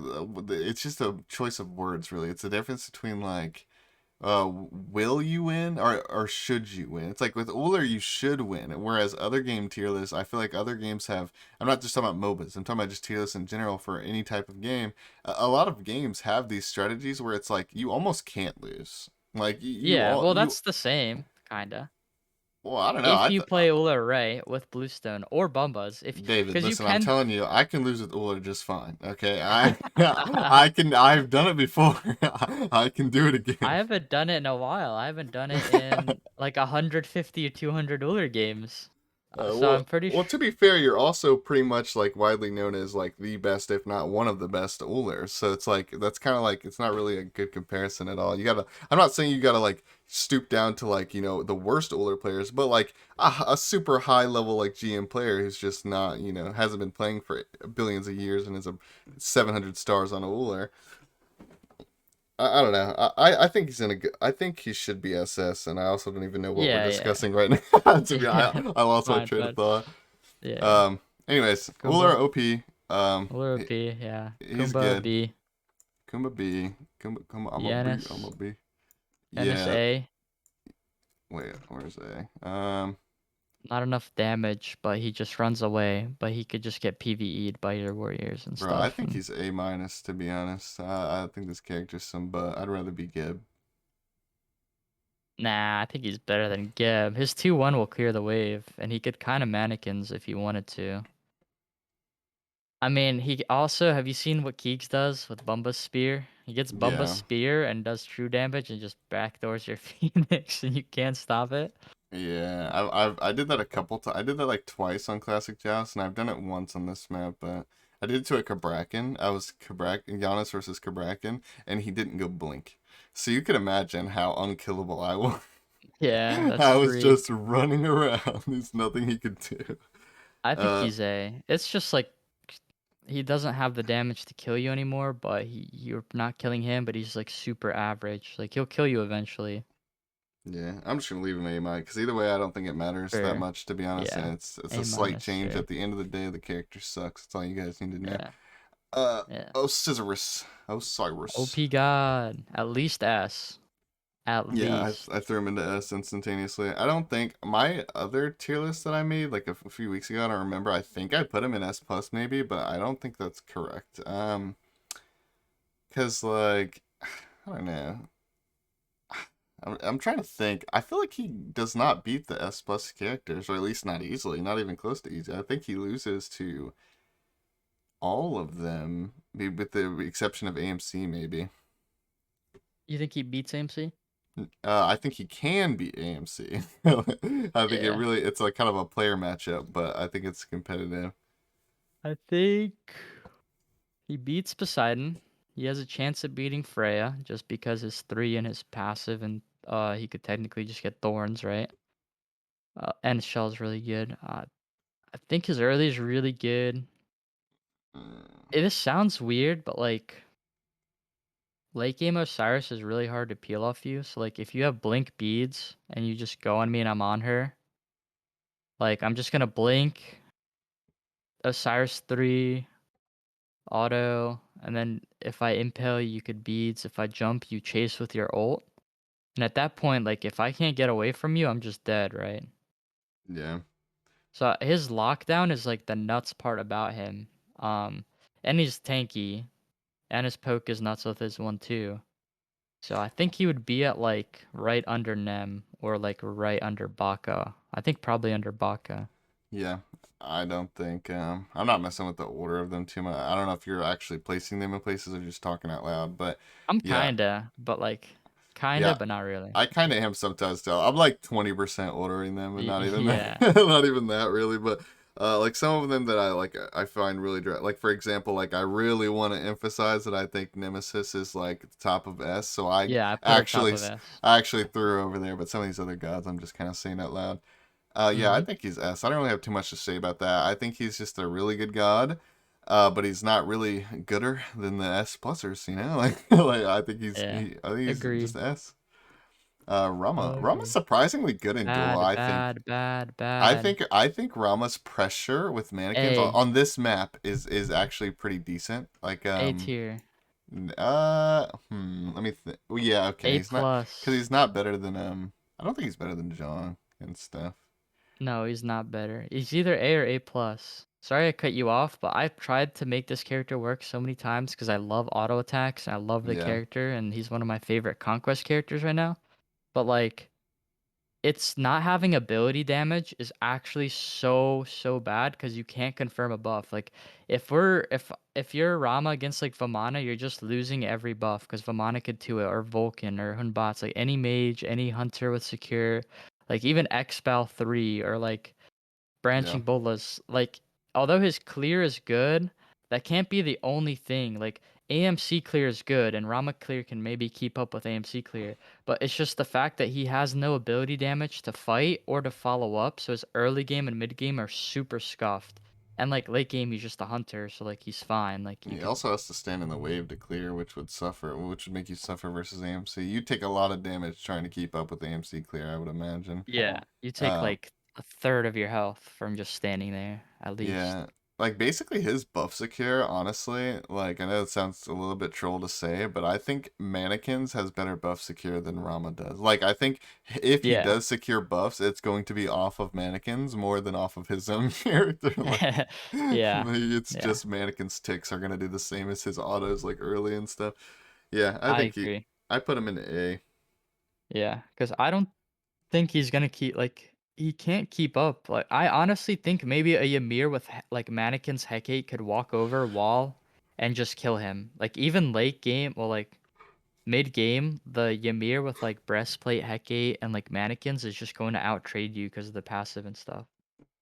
Speaker 1: it's just a choice of words, really. It's the difference between like will you win or should you win? It's like with Uller you should win, whereas other game tier lists, I feel like other games have, I'm not just talking about MOBAs, I'm talking about just tier lists in general for any type of game. A lot of games have these strategies where it's like you almost can't lose. Like you
Speaker 2: Yeah,
Speaker 1: all
Speaker 2: well
Speaker 1: you
Speaker 2: that's the same, kinda.
Speaker 1: well, I don't know.
Speaker 2: If you play Ulla right with Bluestone or Bumbas, if
Speaker 1: David,
Speaker 2: because you
Speaker 1: listen, I'm
Speaker 2: can
Speaker 1: telling you, I can lose with Uller just fine. Okay, I've done it before. I can do it
Speaker 2: I
Speaker 1: again.
Speaker 2: haven't done it in a while. I haven't done it in like 150 or 200 Uller games. So
Speaker 1: Well,
Speaker 2: I'm pretty
Speaker 1: well,
Speaker 2: sure.
Speaker 1: to be fair, you're also pretty much like widely known as like the best, if not one of the best Ullers. So it's like that's kind of like it's not really a good comparison at all. You gotta. I'm not saying you gotta like stoop down to like the worst Uller players, but like a super high level like GM player who's just not hasn't been playing for billions of years and is a 700 stars on a Uller. I don't know. I think he's in a good. I think he should be SS, and I also don't even know what we're
Speaker 2: Yeah, yeah.
Speaker 1: discussing right now. To be,
Speaker 2: Yeah.
Speaker 1: I lost my
Speaker 2: Fine,
Speaker 1: train of
Speaker 2: fine.
Speaker 1: thought.
Speaker 2: Yeah.
Speaker 1: Anyways, Uller
Speaker 2: Kumba.
Speaker 1: OP.
Speaker 2: Uller B, yeah.
Speaker 1: He's
Speaker 2: Kumba
Speaker 1: good.
Speaker 2: B.
Speaker 1: Kumba B. Kumba. I'm a B. I'm a
Speaker 2: Yanis.
Speaker 1: B.
Speaker 2: Yanis
Speaker 1: Yeah.
Speaker 2: A.
Speaker 1: Wait. Where's A?
Speaker 2: Not enough damage, but he just runs away. But he could just get PvE'd by your warriors and
Speaker 1: Bro, I
Speaker 2: stuff.
Speaker 1: think
Speaker 2: And
Speaker 1: he's A minus to be honest. I think this character's some, but I'd rather be Gib.
Speaker 2: nah, I think he's better than Geb. His 2-1 will clear the wave, and he could kind of mannequins if he wanted to. I mean, he also, have you seen what Keeks does with Bumba's Spear? He gets Bumba's
Speaker 1: Yeah.
Speaker 2: Spear and does true damage and just backdoors your Phoenix and you can't stop it.
Speaker 1: Yeah, I did that a couple times. I did that like twice on Classic Joust, and I've done it once on this map, but I did it to a Kabrakan. I was Giannis versus Kabrakan, and he didn't go blink. So you could imagine how unkillable I was.
Speaker 2: Yeah,
Speaker 1: I
Speaker 2: that's
Speaker 1: was
Speaker 2: 3.
Speaker 1: just running around. There's nothing he could do.
Speaker 2: I think
Speaker 1: Uh,
Speaker 2: he's A. It's just like he doesn't have the damage to kill you anymore, but you're not killing him, but he's like super average. Like he'll kill you eventually.
Speaker 1: yeah, I'm just gonna leave him A minus because either way, I don't think it matters that
Speaker 2: Sure.
Speaker 1: much to be honest. And
Speaker 2: Yeah.
Speaker 1: it's a
Speaker 2: A
Speaker 1: slight
Speaker 2: minus,
Speaker 1: change.
Speaker 2: sure.
Speaker 1: At the end of the day, the character sucks. That's all you guys need to know.
Speaker 2: Yeah. Yeah.
Speaker 1: Osiris.
Speaker 2: OP God. At least S. At
Speaker 1: Yeah,
Speaker 2: least.
Speaker 1: I threw him into S instantaneously. I don't think my other tier list that I made like a few weeks ago, I don't remember. I think I put him in S plus maybe, but I don't think that's correct. Cause like I don't know. I'm trying to think. I feel like he does not beat the S plus characters, or at least not easily, not even close to easy. I think he loses to all of them, maybe with the exception of AMC, maybe.
Speaker 2: You think he beats AMC?
Speaker 1: I think he can beat AMC. I think
Speaker 2: Yeah.
Speaker 1: it's like kind of a player matchup, but I think it's competitive.
Speaker 2: I think he beats Poseidon. He has a chance at beating Freya just because his 3 and his passive, and he could technically just get thorns, right? And Shell's really good. I think his early is really good.
Speaker 1: Mm,
Speaker 2: This sounds weird, but like late game Osiris is really hard to peel off you. So like if you have blink beads and you just go on me and I'm on her, like I'm just gonna blink Osiris 3 auto, and then if I impale you could beads. If I jump you chase with your ult. And at that point, like if I can't get away from you, I'm just dead, right?
Speaker 1: yeah,
Speaker 2: So his lockdown is like the nuts part about him. Um and he's tanky. And his poke is nuts with his one too. So I think he would be at like right under Nem or like right under Baka. I think probably under Baka.
Speaker 1: yeah. I don't think I'm not messing with the order of them too much. I don't know if you're actually placing them in places or just talking out loud, but
Speaker 2: I'm
Speaker 1: yeah,
Speaker 2: kinda, but like kinda,
Speaker 1: yeah.
Speaker 2: but not really.
Speaker 1: I kind of am sometimes too. I'm like 20% ordering them, and not even that,
Speaker 2: Yeah.
Speaker 1: not even that really. But like some of them that I like, I find really like for example, like I really want to emphasize that I think Nemesis is like the top of S. So
Speaker 2: Yeah, I put her top of S.
Speaker 1: I actually threw her over there. But some of these other gods, I'm just kind of saying out loud. Yeah, I
Speaker 2: Mm-hmm.
Speaker 1: think he's S. I don't really have too much to say about that. I think he's just a really good god. But he's not really gooder than the S plusers, you know. Like
Speaker 2: Yeah.
Speaker 1: I think he's
Speaker 2: Agreed.
Speaker 1: just S. Rama's
Speaker 2: Agreed.
Speaker 1: surprisingly good in Duel.
Speaker 2: Bad,
Speaker 1: I think.
Speaker 2: bad, bad, bad.
Speaker 1: I think Rama's pressure with mannequins
Speaker 2: A.
Speaker 1: on this map is actually pretty decent. Like
Speaker 2: A tier.
Speaker 1: let me well, yeah, okay.
Speaker 2: A
Speaker 1: He's not because
Speaker 2: plus.
Speaker 1: he's not better than I don't think he's better than Zhong and stuff.
Speaker 2: No, he's not better. He's either A or A plus. Sorry I cut you off, but I've tried to make this character work so many times because I love auto attacks and I love the
Speaker 1: Yeah,
Speaker 2: character and he's one of my favorite conquest characters right now. But like it's not having ability damage is actually so bad because you can't confirm a buff. Like if you're Rama against like Vamana, you're just losing every buff because Vamana could do it, or Vulcan or Hun Batz, like any mage, any hunter with secure, like even Xbal 3 or like
Speaker 1: yeah,
Speaker 2: branching bolas. Like although his clear is good, that can't be the only thing. Like AMC clear is good and Rama clear can maybe keep up with AMC clear, but it's just the fact that he has no ability damage to fight or to follow up, so his early game and mid game are super scuffed. And like late game he's just a hunter, so like he's fine. Like you
Speaker 1: he
Speaker 2: could.
Speaker 1: also has to stand in the wave to clear, which would make you suffer versus AMC. You take a lot of damage trying to keep up with AMC clear, I would imagine.
Speaker 2: Yeah, you take
Speaker 1: Um,
Speaker 2: like a third of your health from just standing there at least.
Speaker 1: Yeah, like basically his buff secure, honestly, like I know it sounds a little bit troll to say, but I think Mannequins has better buff secure than Rama does. Like I think if he
Speaker 2: Yeah.
Speaker 1: does secure buffs, it's going to be off of Mannequins more than off of his own character. Like
Speaker 2: Yeah.
Speaker 1: it's
Speaker 2: Yeah.
Speaker 1: just Mannequin's ticks are gonna do the same as his autos like early and stuff. Yeah,
Speaker 2: I agree.
Speaker 1: I put him in A.
Speaker 2: Yeah, because I don't think he's gonna keep like he can't keep up. Like I honestly think maybe a Ymir with like mannequins Hecate could walk over wall and just kill him. Like even late game, well like mid game, the Ymir with like breastplate Hecate and like mannequins is just going to out trade you because of the passive and stuff.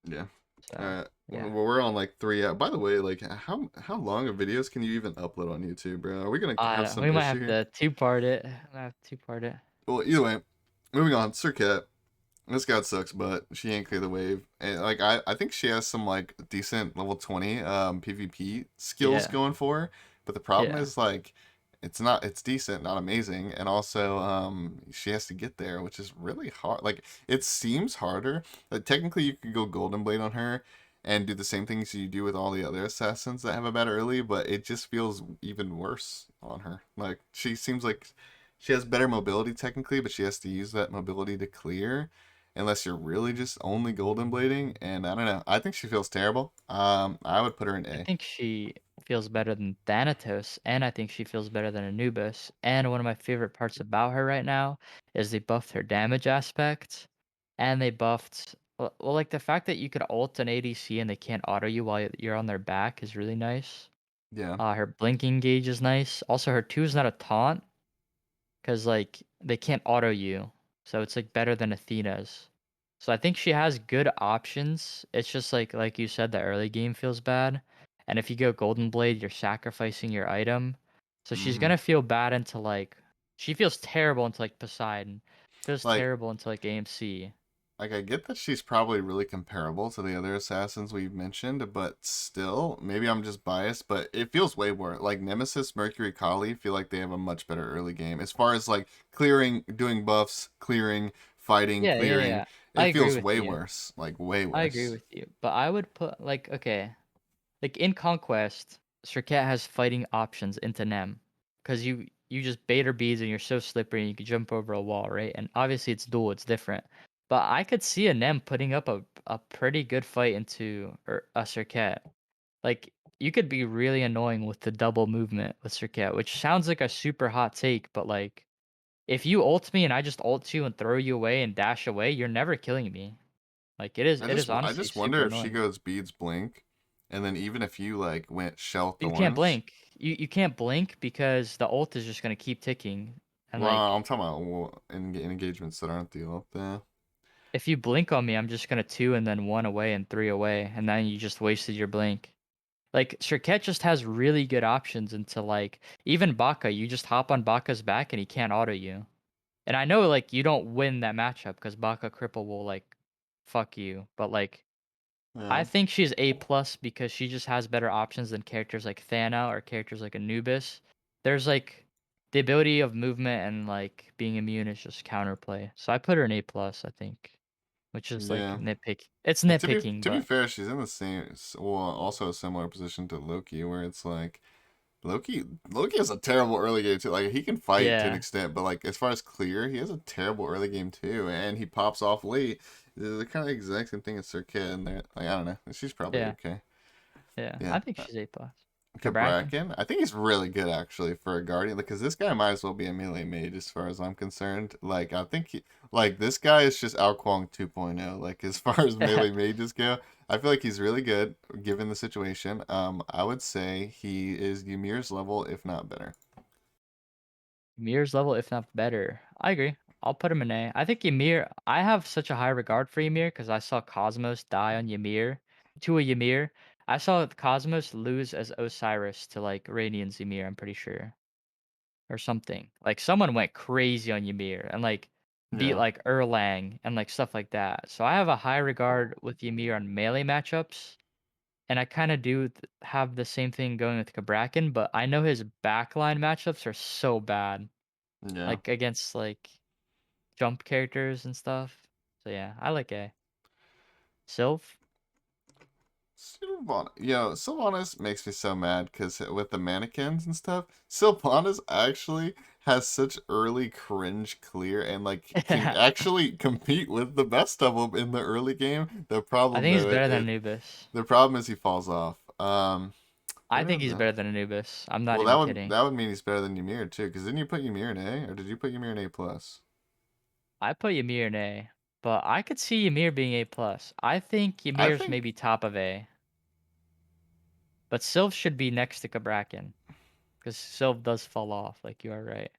Speaker 1: Yeah.
Speaker 2: So
Speaker 1: Well,
Speaker 2: yeah,
Speaker 1: we're on like 3 out. By the way, like how long of videos can you even upload on YouTube, bro? Are we gonna have some
Speaker 2: we might
Speaker 1: issue
Speaker 2: have
Speaker 1: here?
Speaker 2: to two part it. I have two part it.
Speaker 1: Well, either way, Moving on, Circuit. This god sucks, but she ain't clear the wave. And like I think she has some like decent level 20 PvP skills
Speaker 2: Yeah,
Speaker 1: going for her. But the problem
Speaker 2: yeah.
Speaker 1: is like it's decent, not amazing. And also she has to get there, which is really hard. Like it seems harder. Like technically you could go Golden Blade on her and do the same things you do with all the other assassins that have a bad early, but it just feels even worse on her. Like she seems like she has better mobility technically, but she has to use that mobility to clear unless you're really just only golden blading. And I don't know. I think she feels terrible. I would put her in
Speaker 2: I
Speaker 1: A.
Speaker 2: think she feels better than Thanatos, and I think she feels better than Anubis. And one of my favorite parts about her right now is they buffed her damage aspect, and they buffed well, like the fact that you could ult an ADC and they can't auto you while you're on their back is really nice.
Speaker 1: Yeah.
Speaker 2: Her blinking gauge is nice. Also, her 2 is not a taunt, because like they can't auto you, so it's like better than Athena's. So I think she has good options. It's just like you said, the early game feels bad, and if you go Golden Blade, you're sacrificing your item. So she's
Speaker 1: hmm
Speaker 2: gonna feel bad into like she feels terrible into like Poseidon, feels
Speaker 1: Like,
Speaker 2: terrible into like AMC.
Speaker 1: like I get that she's probably really comparable to the other assassins we've mentioned, but still, maybe I'm just biased, but it feels way more like Nemesis, Mercury, Kali feel like they have a much better early game as far as like clearing, doing buffs, clearing, fighting,
Speaker 2: Yeah, yeah,
Speaker 1: clearing.
Speaker 2: yeah. I
Speaker 1: It
Speaker 2: agree
Speaker 1: feels
Speaker 2: with
Speaker 1: way
Speaker 2: you.
Speaker 1: worse, like way
Speaker 2: I agree
Speaker 1: worse.
Speaker 2: with you. But I would put like okay, like in Conquest, Serket has fighting options into Nem, because you just bait her beads and you're so slippery and you can jump over a wall, right? And obviously it's dual, it's different. But I could see a Nem putting up a pretty good fight into a Serket. Like you could be really annoying with the double movement with Serket, which sounds like a super hot take, but like if you ult me and I just ult you and throw you away and dash away, you're never killing me. Like it is
Speaker 1: I
Speaker 2: honestly
Speaker 1: just
Speaker 2: super
Speaker 1: wonder if she
Speaker 2: annoying.
Speaker 1: goes beads blink, and then even if you like went shell
Speaker 2: You can't
Speaker 1: thorns.
Speaker 2: blink. You can't blink because the ult is just gonna keep ticking. And
Speaker 1: Well, I'm
Speaker 2: like
Speaker 1: talking about in engagements that aren't the ult there.
Speaker 2: if you blink on me, I'm just gonna 2 and then 1 away and 3 away, and then you just wasted your blink. Like Sirket just has really good options into like even Baka, you just hop on Baka's back and he can't auto you. And I know like you don't win that matchup because Baka cripple will like fuck you, but like I
Speaker 1: Yeah,
Speaker 2: think she's A plus because she just has better options than characters like Thana or characters like Anubis. There's like the ability of movement and like being immune is just counterplay. So I put her in A plus, I think, which is like
Speaker 1: yeah.
Speaker 2: nitpick. It's
Speaker 1: And
Speaker 2: nitpicking,
Speaker 1: to be
Speaker 2: but
Speaker 1: fair, she's in the same, well, also a similar position to Loki, where it's like Loki has a terrible early game too. Like he can fight to an
Speaker 2: yeah,
Speaker 1: extent, but like as far as clear, he has a terrible early game too, and he pops off late. The kind of exact same thing as Sir Kid, and they're like I don't know. She's probably
Speaker 2: yeah,
Speaker 1: okay.
Speaker 2: yeah.
Speaker 1: Yeah.
Speaker 2: I think she's A plus. Kabrakin.
Speaker 1: Cabrakan. I think he's really good actually for a guardian because this guy might as well be a melee mage as far as I'm concerned. Like I think like this guy is just Ao Kwang 2.0. Like as far as melee mages go, I feel like he's really good given the situation. I would say he is Ymir's level if not better.
Speaker 2: Ymir's level, if not better. I agree. I'll put him in A. I think Ymir. I have such a high regard for Ymir because I saw Cosmos die on Ymir to a Ymir. I saw Cosmos lose as Osiris to like Radiant's Ymir. I'm pretty sure, or something. Like someone went crazy on Ymir and like beat
Speaker 1: Yeah.
Speaker 2: like Erlang and like stuff like that. So I have a high regard with Ymir on melee matchups. And I kind of do have the same thing going with Kabrakin, but I know his backline matchups are so bad
Speaker 1: Yeah.
Speaker 2: like against like jump characters and stuff. So yeah, I like A. Sylph?
Speaker 1: Sylvanas makes me so mad because with the mannequins and stuff, Sylvanas actually has such early cringe clear and like can
Speaker 2: I
Speaker 1: actually compete with the best of them in the early game. The problem
Speaker 2: think he's
Speaker 1: though,
Speaker 2: better than Anubis.
Speaker 1: the problem is he falls off.
Speaker 2: I
Speaker 1: What
Speaker 2: think
Speaker 1: is
Speaker 2: he's
Speaker 1: that?
Speaker 2: better than Anubis. I'm not
Speaker 1: Well,
Speaker 2: even kidding.
Speaker 1: that would mean he's better than Ymir too. Because didn't you put Ymir in A, or did you put Ymir in A plus?
Speaker 2: I put Ymir in A, but I could see Ymir being A plus. I think
Speaker 1: I
Speaker 2: Ymir's
Speaker 1: think
Speaker 2: maybe top of A, but Sylph should be next to Kabrakin because Sylph does fall off. Like you are right.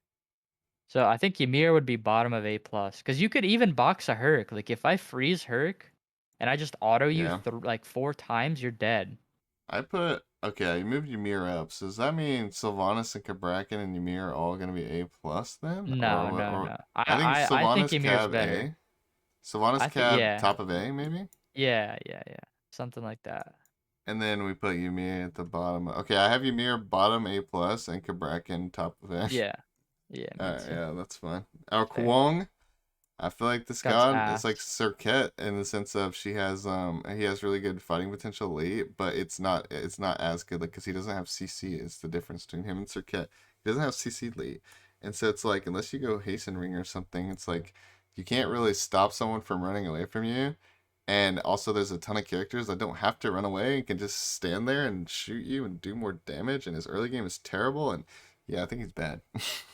Speaker 2: So I think Ymir would be bottom of A plus because you could even box a Herc. Like if I freeze Herc and I just auto you
Speaker 1: yeah.
Speaker 2: like 4 times, you're dead.
Speaker 1: I put Okay, you moved Ymir up. So does that mean Sylvanas and Cabrakan and Ymir are all gonna be A plus then, or
Speaker 2: No,
Speaker 1: what?
Speaker 2: no,
Speaker 1: Or
Speaker 2: no.
Speaker 1: I think
Speaker 2: I think
Speaker 1: Sylvanas
Speaker 2: Ymir's
Speaker 1: Cab
Speaker 2: better.
Speaker 1: A, Sylvanas
Speaker 2: I think
Speaker 1: Cab
Speaker 2: yeah,
Speaker 1: top of A maybe,
Speaker 2: yeah. Something like that.
Speaker 1: and then we put Ymir at the bottom. Okay, I have Ymir bottom A plus and Cabrakan top of A.
Speaker 2: Yeah. Yeah, me
Speaker 1: Alright,
Speaker 2: too.
Speaker 1: yeah, that's fine. Our
Speaker 2: Fair.
Speaker 1: Kwong. I feel like this
Speaker 2: God's
Speaker 1: god is like
Speaker 2: ass.
Speaker 1: Serket in the sense of he has really good fighting potential late, but it's not as good like because he doesn't have CC is the difference between him and Serket. He doesn't have CC late, and so it's like unless you go hasten ring or something, it's like you can't really stop someone from running away from you. And also, there's a ton of characters that don't have to run away and can just stand there and shoot you and do more damage. And his early game is terrible. And yeah, I think he's bad.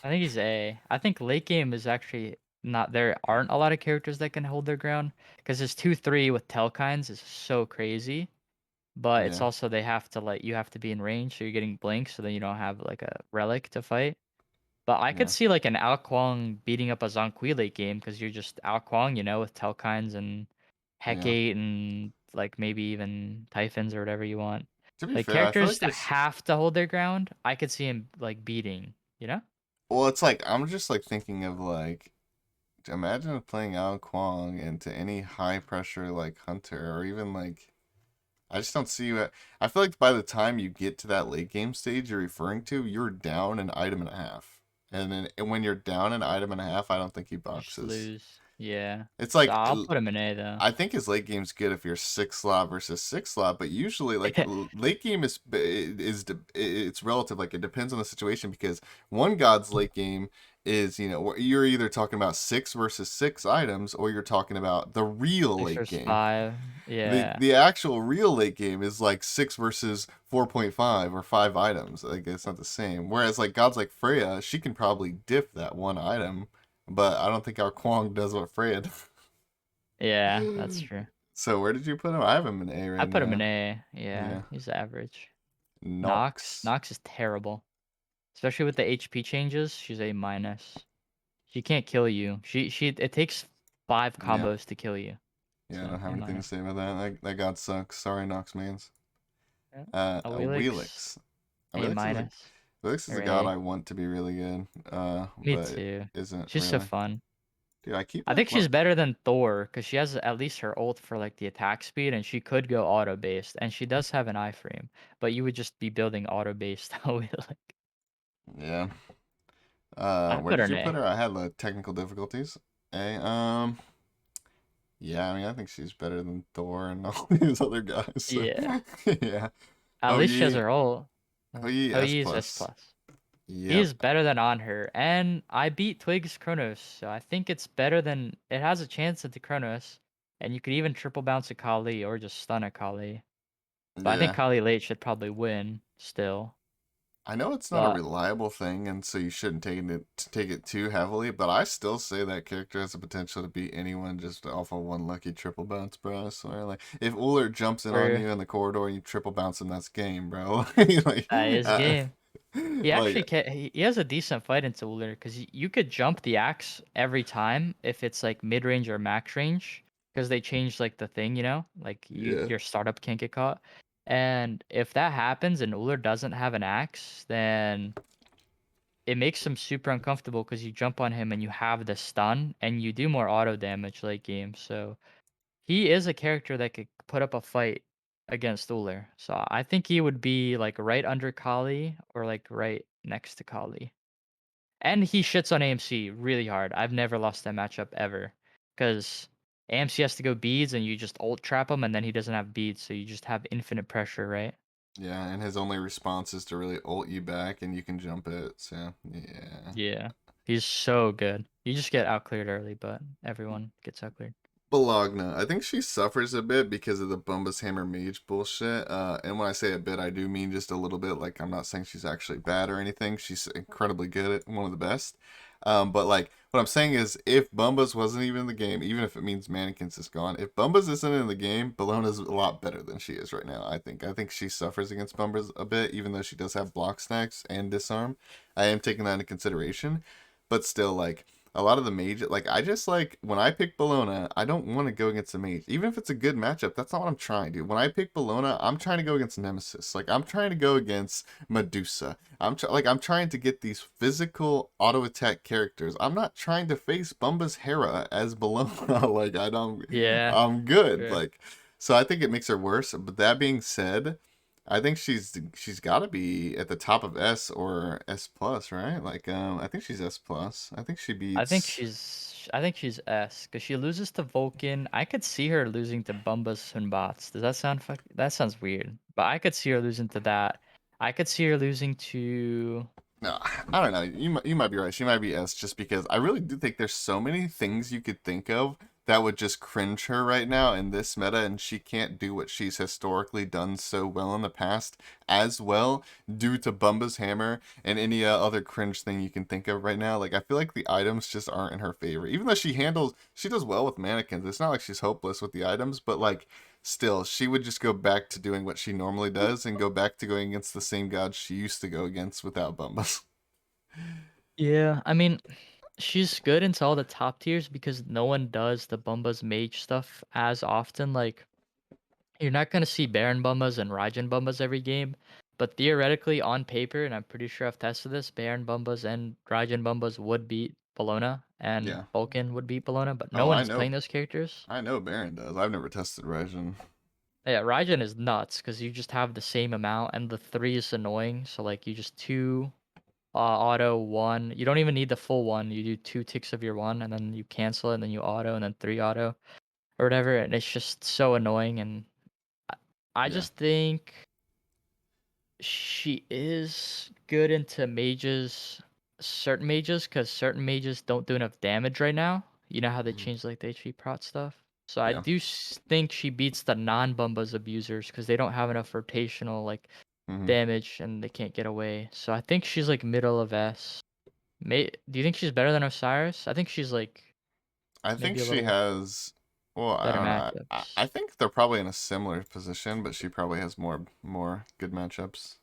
Speaker 2: I think he's A. I think late game is actually not there aren't a lot of characters that can hold their ground because his 2-3 with Telkines is so crazy. But it's
Speaker 1: Yeah,
Speaker 2: also they have to like you have to be in range, so you're getting blink, so then you don't have like a relic to fight. But I could
Speaker 1: yeah,
Speaker 2: see like an Ao Kuang beating up a Zhong Kui late game because you're just Ao Kuang, with Telkines and
Speaker 1: yeah.
Speaker 2: Hecate and like maybe even Typhons or whatever you want.
Speaker 1: To be
Speaker 2: Like
Speaker 1: fair, I feel like
Speaker 2: characters that
Speaker 1: there's
Speaker 2: have to hold their ground, I could see him like beating.
Speaker 1: well, it's like I'm just like thinking of like imagine playing Ao Kwang into any high pressure like Hunter or even like I just don't see you at I feel like by the time you get to that late game stage you're referring to, you're down an item and a half. And when you're down an item and a half, I don't think he
Speaker 2: You just
Speaker 1: boxes.
Speaker 2: lose. Yeah.
Speaker 1: It's
Speaker 2: So
Speaker 1: like
Speaker 2: I'll put him in A though.
Speaker 1: I think his late game's good if you're six slot versus six slot, but usually like late game it's relative. Like it depends on the situation because one god's late game is you're either talking about six versus six items or you're talking about the real
Speaker 2: Six
Speaker 1: late
Speaker 2: versus
Speaker 1: game.
Speaker 2: five.
Speaker 1: The
Speaker 2: Yeah.
Speaker 1: the actual real late game is like six versus 4.5 or five items. Like it's not the same. Whereas like gods like Freya, she can probably dip that one item, but I don't think our Kwang does what Freya does.
Speaker 2: Yeah, that's true.
Speaker 1: So where did you put him? I have him in A
Speaker 2: I
Speaker 1: right
Speaker 2: put him in
Speaker 1: now.
Speaker 2: A. Yeah,
Speaker 1: Yeah.
Speaker 2: he's average. Nox.
Speaker 1: Nox.
Speaker 2: Nox is terrible. Especially with the HP changes, she's A minus. She can't kill you. She it takes 5
Speaker 1: Yeah.
Speaker 2: combos to kill you.
Speaker 1: Yeah, I
Speaker 2: So
Speaker 1: don't have
Speaker 2: A
Speaker 1: anything to
Speaker 2: minus.
Speaker 1: say about that. That god sucks. Sorry, Nox mans.
Speaker 2: Yeah.
Speaker 1: A
Speaker 2: Awilix,
Speaker 1: Wheelix.
Speaker 2: A
Speaker 1: Wheelix is a
Speaker 2: minus
Speaker 1: Wheelix is
Speaker 2: or
Speaker 1: a god
Speaker 2: A.
Speaker 1: I want to be really good.
Speaker 2: Me
Speaker 1: But it
Speaker 2: too.
Speaker 1: isn't
Speaker 2: She's so
Speaker 1: really.
Speaker 2: fun.
Speaker 1: Dude, I keep
Speaker 2: I
Speaker 1: like
Speaker 2: think she's better than Thor because she has at least her ult for like the attack speed and she could go auto based and she does have an iframe, but you would just be building auto based Awilix.
Speaker 1: yeah.
Speaker 2: I
Speaker 1: Where
Speaker 2: put her
Speaker 1: did
Speaker 2: in
Speaker 1: you put
Speaker 2: A.
Speaker 1: her? I had the technical difficulties. A. Yeah, I mean I think she's better than Thor and all these other guys. So.
Speaker 2: Yeah.
Speaker 1: Yeah.
Speaker 2: At
Speaker 1: Oh
Speaker 2: least she has
Speaker 1: ye.
Speaker 2: her ult.
Speaker 1: Oh ye
Speaker 2: Oh,
Speaker 1: S
Speaker 2: he is S
Speaker 1: plus.
Speaker 2: plus. He
Speaker 1: Yep.
Speaker 2: is better than Anhur, and I beat Twigs Kronos, so I think it's better than it has a chance at the Kronos, and you could even triple bounce a Kali or just stun a Kali. But I think
Speaker 1: Yeah.
Speaker 2: Kali late should probably win still.
Speaker 1: I know it's not a
Speaker 2: But
Speaker 1: reliable thing, and so you shouldn't take it too heavily. But I still say that character has the potential to beat anyone just off of one lucky triple bounce, bro. I swear, like if Uller jumps in on
Speaker 2: for
Speaker 1: you in the corridor and you triple bounce him, that's game, bro. like,
Speaker 2: that is
Speaker 1: uh,
Speaker 2: game. He actually
Speaker 1: like
Speaker 2: he has a decent fight into Uller because you could jump the axe every time if it's like mid range or max range because they changed like the thing, like
Speaker 1: yeah,
Speaker 2: your startup can't get caught. And if that happens and Uller doesn't have an axe, then it makes him super uncomfortable because you jump on him and you have the stun and you do more auto damage late game. So he is a character that could put up a fight against Uller. So I think he would be like right under Kali or like right next to Kali. And he shits on AMC really hard. I've never lost that matchup ever. Because AMC has to go beads and you just ult trap him and then he doesn't have beads, so you just have infinite pressure, right?
Speaker 1: yeah, and his only response is to really ult you back, and you can jump it. So yeah.
Speaker 2: Yeah. He's so good. You just get outcleared early, but everyone gets outcleared.
Speaker 1: Bologna. I think she suffers a bit because of the Bumbus Hammer Mage bullshit. And when I say a bit, I do mean just a little bit. Like, I'm not saying she's actually bad or anything. She's incredibly good at one of the best. But, like, what I'm saying is if Bumbus wasn't even in the game, even if it means Mannequins is gone, if Bumbus isn't in the game, Bologna's a lot better than she is right now, I think. I think she suffers against Bumbus a bit, even though she does have block stacks and disarm. I am taking that into consideration. But still, like, a lot of the mage, like I just like when I pick Bologna, I don't want to go against a mage, even if it's a good matchup. That's not what I'm trying to do. When I pick Bologna, I'm trying to go against Nemesis. Like I'm trying to go against Medusa. I'm trying to get these physical auto attack characters. I'm not trying to face Bumba's Hera as Bologna. Like I don't,
Speaker 2: Yeah.
Speaker 1: I'm good.
Speaker 2: Sure.
Speaker 1: Like so, I think it makes her worse. But that being said. I think she's got to be at the top of S or S plus, right? Like, I think she's S plus. I think she beats.
Speaker 2: I think she's S because she loses to Vulcan. I could see her losing to Bumbus and Bots. Does that sound that sounds weird? But I could see her losing to that. I could see her losing to
Speaker 1: No, I don't know. You might be right. She might be S just because I really do think there's so many things you could think of that would just cringe her right now in this meta, and she can't do what she's historically done so well in the past as well due to Bumba's hammer and any other cringe thing you can think of right now. Like I feel like the items just aren't in her favor, even though she does well with mannequins. It's not like she's hopeless with the items, but like still, she would just go back to doing what she normally does and go back to going against the same gods she used to go against without Bumbas.
Speaker 2: Yeah, I mean, she's good into all the top tiers because no one does the Bumbas mage stuff as often. Like, you're not gonna see Baron Bumbas and Raijin Bumbas every game, but theoretically, on paper, and I'm pretty sure I've tested this, Baron Bumbas and Raijin Bumbas would beat Bologna, and
Speaker 1: Yeah.
Speaker 2: Vulcan would beat Bologna, but no
Speaker 1: Oh,
Speaker 2: one's playing those characters.
Speaker 1: I know Baron does. I've never tested Raijin.
Speaker 2: Yeah, Raijin is nuts because you just have the same amount, and the three is annoying. So like, you just two auto one. You don't even need the full one. You do two ticks of your one, and then you cancel it, and then you auto, and then three auto or whatever. And it's just so annoying. And I I
Speaker 1: Yeah.
Speaker 2: just think she is good into mages, certain mages, because certain mages don't do enough damage right now. You know how they
Speaker 1: Mhm.
Speaker 2: change like the HP prot stuff. So I
Speaker 1: Yeah.
Speaker 2: do think she beats the non-Bumbas abusers because they don't have enough rotational like
Speaker 1: hmm
Speaker 2: damage and they can't get away. So I think she's like middle of S. Do you think she's better than Osiris? I think she's like
Speaker 1: I think
Speaker 2: maybe a
Speaker 1: she
Speaker 2: little
Speaker 1: has. Well, I
Speaker 2: better
Speaker 1: don't know. I
Speaker 2: matchups.
Speaker 1: think they're probably in a similar position, but she probably has more good matchups.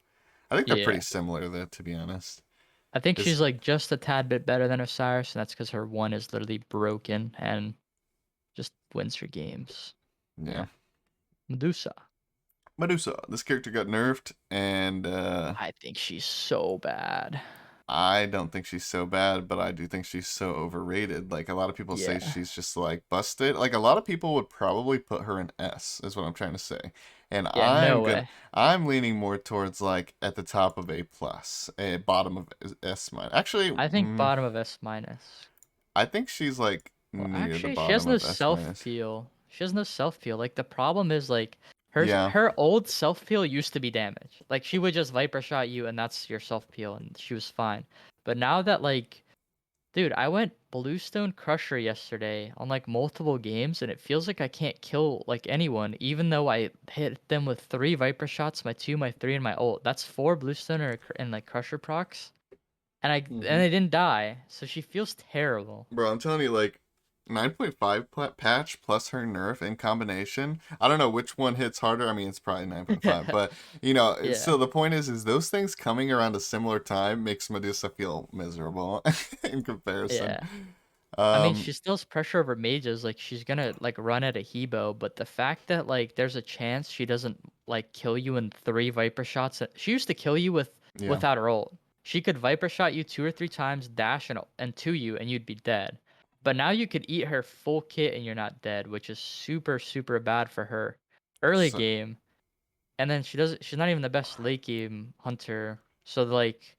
Speaker 1: I think they're pretty
Speaker 2: Yeah.
Speaker 1: similar, though, to be honest.
Speaker 2: I think
Speaker 1: Is
Speaker 2: she's like just a tad bit better than Osiris, and that's because her one is literally broken and just wins her games.
Speaker 1: yeah.
Speaker 2: Yeah. Medusa.
Speaker 1: Medusa. This character got nerfed, and
Speaker 2: I think she's so bad.
Speaker 1: I don't think she's so bad, but I do think she's so overrated. Like a lot of people say
Speaker 2: Yeah.
Speaker 1: she's just like busted. Like a lot of people would probably put her in S, is what I'm trying to say. And
Speaker 2: Yeah, no way.
Speaker 1: I'm leaning more towards like at the top of A plus, a bottom of S minus. Actually,
Speaker 2: I think bottom of S minus.
Speaker 1: I think she's like
Speaker 2: Well,
Speaker 1: near the
Speaker 2: actually, she has
Speaker 1: bottom
Speaker 2: no
Speaker 1: of S
Speaker 2: self
Speaker 1: minus.
Speaker 2: peel. She has no self peel. Like the problem is like
Speaker 1: Yeah,
Speaker 2: her old self peel used to be damage. Like she would just viper shot you and that's your self peel and she was fine. But now that like dude, I went Bluestone Crusher yesterday on like multiple games and it feels like I can't kill like anyone even though I hit them with three viper shots, my two, my three, and my ult. That's four Bluestone and like Crusher procs. And
Speaker 1: hmm
Speaker 2: I didn't die. So she feels terrible.
Speaker 1: bro, I'm telling you, like 9.5 patch plus her nerf in combination. I don't know which one hits harder. I mean, it's probably 9.5, but it's
Speaker 2: Yeah.
Speaker 1: still the point is those things coming around a similar time makes Medusa feel miserable in comparison.
Speaker 2: Yeah. I mean,
Speaker 1: Um,
Speaker 2: she still has pressure over mages. Like she's gonna like run at a Hebo, but the fact that like there's a chance she doesn't like kill you in three Viper shots. She used to kill you
Speaker 1: yeah,
Speaker 2: without her ult. She could Viper shot you two or three times, dash and to you, and you'd be dead. But now you could eat her full kit and you're not dead, which is super super bad for her early
Speaker 1: so
Speaker 2: game. And then she's not even the best late game hunter. So like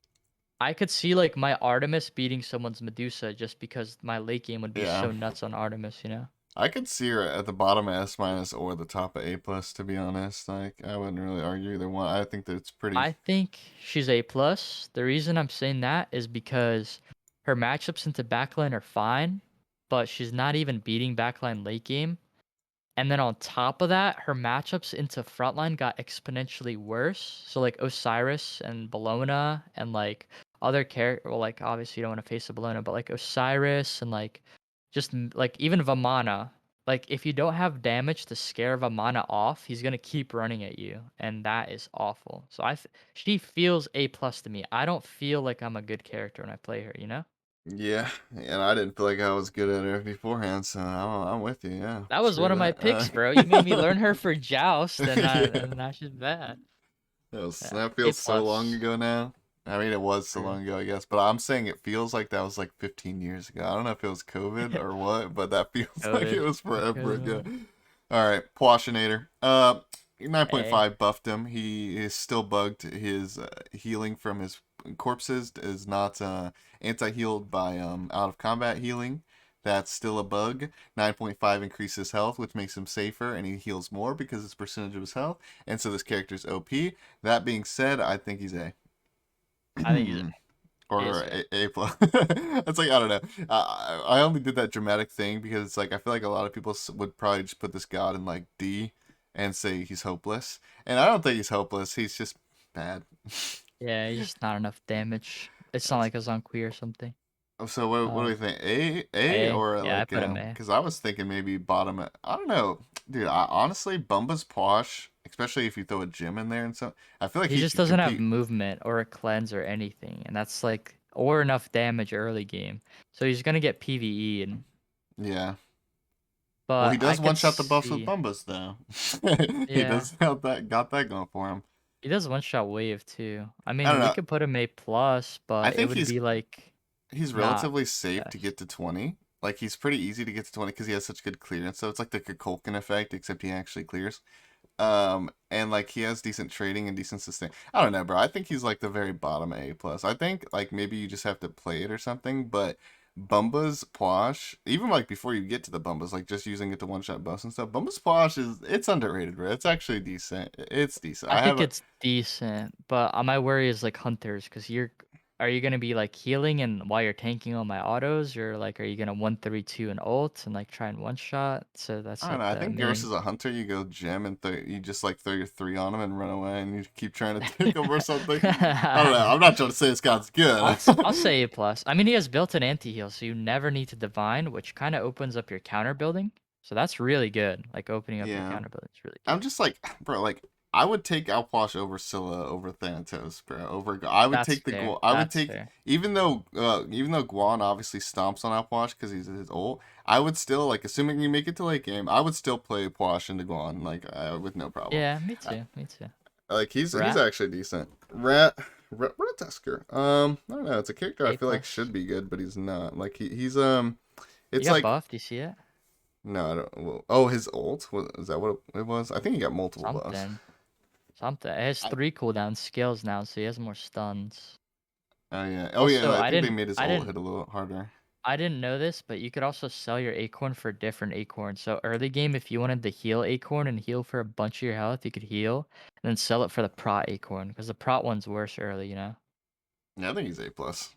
Speaker 2: I could see like my Artemis beating someone's Medusa just because my late game would be
Speaker 1: yeah.
Speaker 2: so nuts on Artemis, you know?
Speaker 1: I could see her at the bottom of S minus or the top of A plus. To be honest, like I wouldn't really argue either one. I think that it's pretty.
Speaker 2: I think she's A plus. The reason I'm saying that is because her matchups into backline are fine, but she's not even beating backline late game. And then on top of that, her matchups into frontline got exponentially worse. So like Osiris and Bologna and like other character, well, like obviously you don't want to face a Bologna, but like Osiris and like just like even Vamana. Like if you don't have damage to scare Vamana off, he's gonna keep running at you, and that is awful. So she feels A plus to me. I don't feel like I'm a good character when I play her, you know?
Speaker 1: Yeah, and I didn't feel like I was good at her beforehand, so I'm with you. Yeah,
Speaker 2: That was
Speaker 1: screw
Speaker 2: one of my
Speaker 1: that.
Speaker 2: picks, bro. You made me learn her for Joust,
Speaker 1: Yeah.
Speaker 2: and now she's bad. Yeah,
Speaker 1: That
Speaker 2: A
Speaker 1: feels so long
Speaker 2: plus.
Speaker 1: ago now. I mean, it was so
Speaker 2: True.
Speaker 1: long ago, I guess, but I'm saying it feels like that was like 15 years ago. I don't know if it was COVID or what, but that feels like it
Speaker 2: COVID.
Speaker 1: was forever ago.
Speaker 2: COVID.
Speaker 1: All right, Pwashinator. 9.5
Speaker 2: A.
Speaker 1: buffed him. He is still bugged. His healing from his corpses is not anti-healed by out of combat healing. That's still a bug. 9.5 increases health, which makes him safer, and he heals more because it's percentage of his health. And so this character's OP. That being said, I think he's A.
Speaker 2: I think he's A
Speaker 1: Or
Speaker 2: tier.
Speaker 1: A plus. It's like I don't know. I only did that dramatic thing because it's like I feel like a lot of people would probably just put this god in like D and say he's hopeless, and I don't think he's hopeless. He's just bad.
Speaker 2: Yeah, he's just not enough damage. It's not like a Zhong Kui or something.
Speaker 1: So what do we
Speaker 2: Um,
Speaker 1: think? A
Speaker 2: A.
Speaker 1: or
Speaker 2: Yeah, I
Speaker 1: like
Speaker 2: put him A.
Speaker 1: because I was thinking maybe bottom. I don't know, dude. Honestly, Bumba's Posh, especially if you throw a gym in there and so, I feel like
Speaker 2: He
Speaker 1: he
Speaker 2: just
Speaker 1: could
Speaker 2: doesn't have
Speaker 1: compete.
Speaker 2: movement or a cleanse or anything, and that's like or enough damage early game. So he's gonna get PvE, and
Speaker 1: Yeah. Well, he
Speaker 2: but I
Speaker 1: does one
Speaker 2: could
Speaker 1: shot the buffs with
Speaker 2: see.
Speaker 1: Bumbas though. He
Speaker 2: Yeah,
Speaker 1: does have that got that going for him.
Speaker 2: he does one shot wave too. I
Speaker 1: I don't
Speaker 2: mean, we
Speaker 1: know.
Speaker 2: could put him A plus,
Speaker 1: I
Speaker 2: but it
Speaker 1: think
Speaker 2: would be like
Speaker 1: he's
Speaker 2: not
Speaker 1: relatively safe to
Speaker 2: best.
Speaker 1: get to 20. Like he's pretty easy to get to 20 because he has such good clearance. So it's like the Kukulkan effect, except he actually clears. And like he has decent trading and decent sustain. I don't know, bro. I think he's like the very bottom A plus. I think like maybe you just have to play it or something. But Bumba's Pwash, even like before you get to the Bumbas, like just using it to one shot buffs and stuff. Bumba's Pwash it's underrated, bro. It's actually decent. It's decent.
Speaker 2: I
Speaker 1: I have
Speaker 2: think
Speaker 1: a
Speaker 2: it's decent, but my worry is like hunters, because are you gonna be like healing and while you're tanking all my autos, or like are you gonna 132 and ult and like try and one shot? So
Speaker 1: I
Speaker 2: that's
Speaker 1: don't know.
Speaker 2: like
Speaker 1: I
Speaker 2: the
Speaker 1: think
Speaker 2: main.
Speaker 1: versus a hunter, you go gem and you just like throw your three on him and run away, and you keep trying to take him or something. I don't know. I'm not trying to say this guy's good.
Speaker 2: I'll say A plus. I mean, he has built-in anti-heal, so you never need to divine, which kind of opens up your counter building. So that's really good. Like opening up your
Speaker 1: Yeah,
Speaker 2: counter building is really
Speaker 1: I'm
Speaker 2: good.
Speaker 1: just like, bro. Like, I would take Outwash over Scylla over Thanatos, bro. I would
Speaker 2: That's
Speaker 1: take the
Speaker 2: fair.
Speaker 1: I would
Speaker 2: That's
Speaker 1: take
Speaker 2: fair.
Speaker 1: even though Guan obviously stomps on Outwash because he's his ult. I would still like, assuming you make it to late game, I would still play Pwash into Guan like with no problem.
Speaker 2: Yeah, me
Speaker 1: Uh,
Speaker 2: too. Me too.
Speaker 1: Like he's
Speaker 2: Rat
Speaker 1: actually decent. Rat Tusker. I don't know. It's a character I
Speaker 2: A
Speaker 1: feel like should
Speaker 2: plus.
Speaker 1: be good, but he's not. Like he's
Speaker 2: He
Speaker 1: it's
Speaker 2: got
Speaker 1: like
Speaker 2: buffed. Do you see it?
Speaker 1: no, I don't. Well, oh, his ult was is that what it was? I think he got multiple buffs.
Speaker 2: Something. Something. It has
Speaker 1: I,
Speaker 2: 3 cooldown skills now, so he has more stuns.
Speaker 1: oh yeah.
Speaker 2: Also,
Speaker 1: I think they made his
Speaker 2: I
Speaker 1: ult
Speaker 2: didn't,
Speaker 1: hit a little harder.
Speaker 2: I didn't know this, but you could also sell your acorn for different acorns. So early game, if you wanted to heal acorn and heal for a bunch of your health, you could heal, and then sell it for the prot acorn, because the prot one's worse early, you know?
Speaker 1: Yeah, I think he's A plus.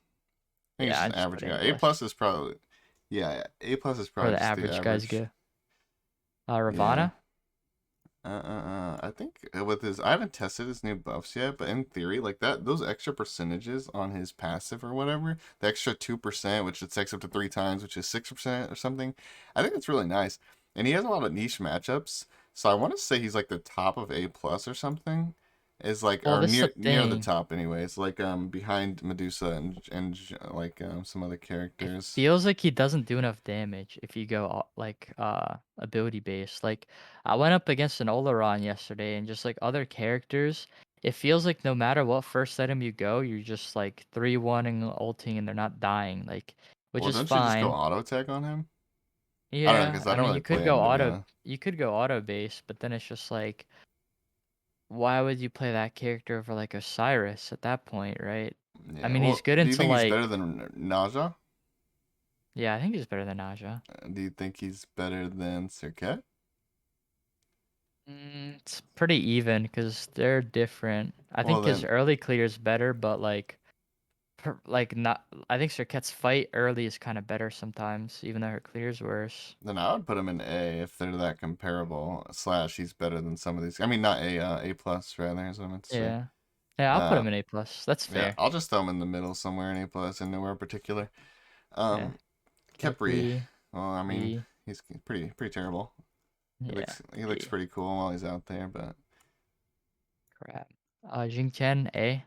Speaker 1: I think he's
Speaker 2: Yeah,
Speaker 1: just
Speaker 2: I
Speaker 1: an
Speaker 2: just
Speaker 1: average
Speaker 2: put A
Speaker 1: guy. A
Speaker 2: plus.
Speaker 1: plus is probably yeah. A plus is
Speaker 2: Where
Speaker 1: probably
Speaker 2: the
Speaker 1: just the
Speaker 2: average guys
Speaker 1: average.
Speaker 2: go.
Speaker 1: Yeah.
Speaker 2: Ravana?
Speaker 1: I think with his, I haven't tested his new buffs yet, but in theory, like that, those extra percentages on his passive or whatever, the extra 2%, which it takes up to 3 times, which is 6% or something, I think that's really nice. And he has a lot of niche matchups, so I want to say he's like the top of A plus or something, is like
Speaker 2: Well,
Speaker 1: or
Speaker 2: this is the
Speaker 1: near the
Speaker 2: thing.
Speaker 1: top anyways, like behind Medusa and like some other
Speaker 2: It
Speaker 1: characters.
Speaker 2: feels like he doesn't do enough damage if you go like ability based. Like I went up against an Oleron yesterday and just like other characters, it feels like no matter what first item you go, you're just like 3-1ing ulting and they're not dying. Like which
Speaker 1: Well,
Speaker 2: is
Speaker 1: don't you just go
Speaker 2: fine.
Speaker 1: auto tag on him? I don't know
Speaker 2: Yeah,
Speaker 1: because I
Speaker 2: I
Speaker 1: don't
Speaker 2: mean
Speaker 1: really play him to be honest.
Speaker 2: you could go auto base, but then it's just like why would you play that character over like Osiris at that point, right? I
Speaker 1: Yeah.
Speaker 2: mean he's
Speaker 1: Well,
Speaker 2: good
Speaker 1: do you
Speaker 2: into
Speaker 1: think he's
Speaker 2: like
Speaker 1: better than Naja?
Speaker 2: yeah, I think he's better than Aja.
Speaker 1: Do you think he's better than Serket?
Speaker 2: It's pretty even because they're different. I
Speaker 1: Well
Speaker 2: think his
Speaker 1: then,
Speaker 2: early clear is better, but like not. I think Serket's fight early is kind of better sometimes, even though her clear is worse.
Speaker 1: then I would put him in A if they're that comparable. Slash, he's better than some of these. I mean, not A, A plus rather, is what I meant to say.
Speaker 2: Yeah, yeah, I'll put
Speaker 1: Uh,
Speaker 2: him in A plus. That's
Speaker 1: yeah,
Speaker 2: fair.
Speaker 1: I'll just throw him in the middle somewhere in A plus and nowhere particular.
Speaker 2: Yeah,
Speaker 1: Um, Kepri.
Speaker 2: Capri,
Speaker 1: Well, I mean,
Speaker 2: B,
Speaker 1: he's pretty terrible.
Speaker 2: yeah,
Speaker 1: He looks
Speaker 2: B.
Speaker 1: pretty cool while he's out there, but
Speaker 2: Crap. Jing Chen A.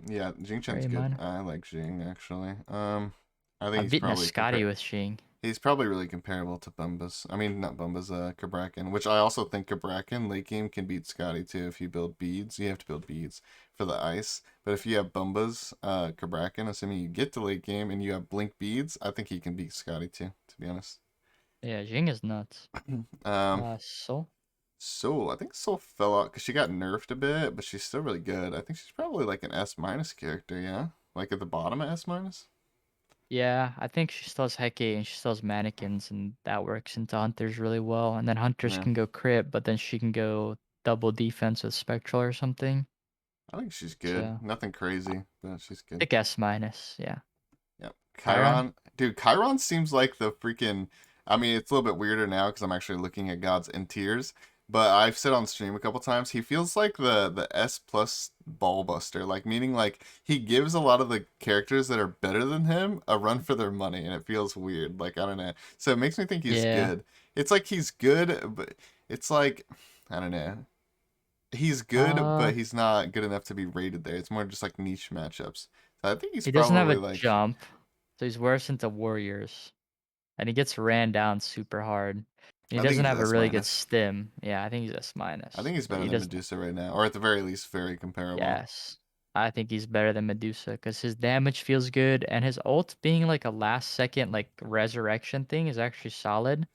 Speaker 1: Yeah, Jing Chen's
Speaker 2: Very
Speaker 1: good.
Speaker 2: minor.
Speaker 1: I like Jing actually. I think
Speaker 2: I've beaten a Scotty with Shing.
Speaker 1: he's probably really comparable to Bumbas. I mean, not Bumbas, Cabrakan, which I also think Cabrakan late game can beat Scotty too if you build beads. You have to build beads for the ice. But if you have Bumbas, Cabrakan, assuming you get to late game and you have blink beads, I think he can beat Scotty too, to be honest.
Speaker 2: Yeah, Jing is nuts.
Speaker 1: Um,
Speaker 2: Soul.
Speaker 1: Soul, I think Soul fell out because she got nerfed a bit, but she's still really good. I think she's probably like an S minus character, yeah? Like at the bottom of S minus?
Speaker 2: Yeah, I think she still has Hecate and she still has mannequins, and that works into Hunters really well. And then Hunters
Speaker 1: Yeah.
Speaker 2: can go crit, but then she can go double defense with Spectral or something.
Speaker 1: I think she's good.
Speaker 2: So
Speaker 1: Nothing
Speaker 2: I
Speaker 1: crazy, but she's good.
Speaker 2: think S minus. Yeah.
Speaker 1: Yep.
Speaker 2: Chiron.
Speaker 1: Chiron. Dude, Chiron seems like the freaking. I mean, it's a little bit weirder now because I'm actually looking at gods in tiers. But I've said on stream a couple times, he feels like the S plus ball buster. Like, meaning, like, he gives a lot of the characters that are better than him a run for their money. And it feels weird. Like, I don't know. So it makes me think he's
Speaker 2: Yeah.
Speaker 1: good. It's like he's good, but it's like. I don't know. He's good,
Speaker 2: Uh,
Speaker 1: but he's not good enough to be rated there. It's more just like niche matchups. So I think he's
Speaker 2: he doesn't have
Speaker 1: probably
Speaker 2: a
Speaker 1: like.
Speaker 2: jump, so he's worse into Warriors, and he gets ran down super hard. He
Speaker 1: I think
Speaker 2: doesn't
Speaker 1: he's
Speaker 2: have a
Speaker 1: S
Speaker 2: really good
Speaker 1: minus.
Speaker 2: stim. Yeah, I think he's S
Speaker 1: I
Speaker 2: minus.
Speaker 1: think he's better
Speaker 2: He
Speaker 1: than
Speaker 2: does.
Speaker 1: Medusa right now, or at the very least, very comparable.
Speaker 2: Yes. I think he's better than Medusa because his damage feels good and his ult being like a last second like resurrection thing is actually solid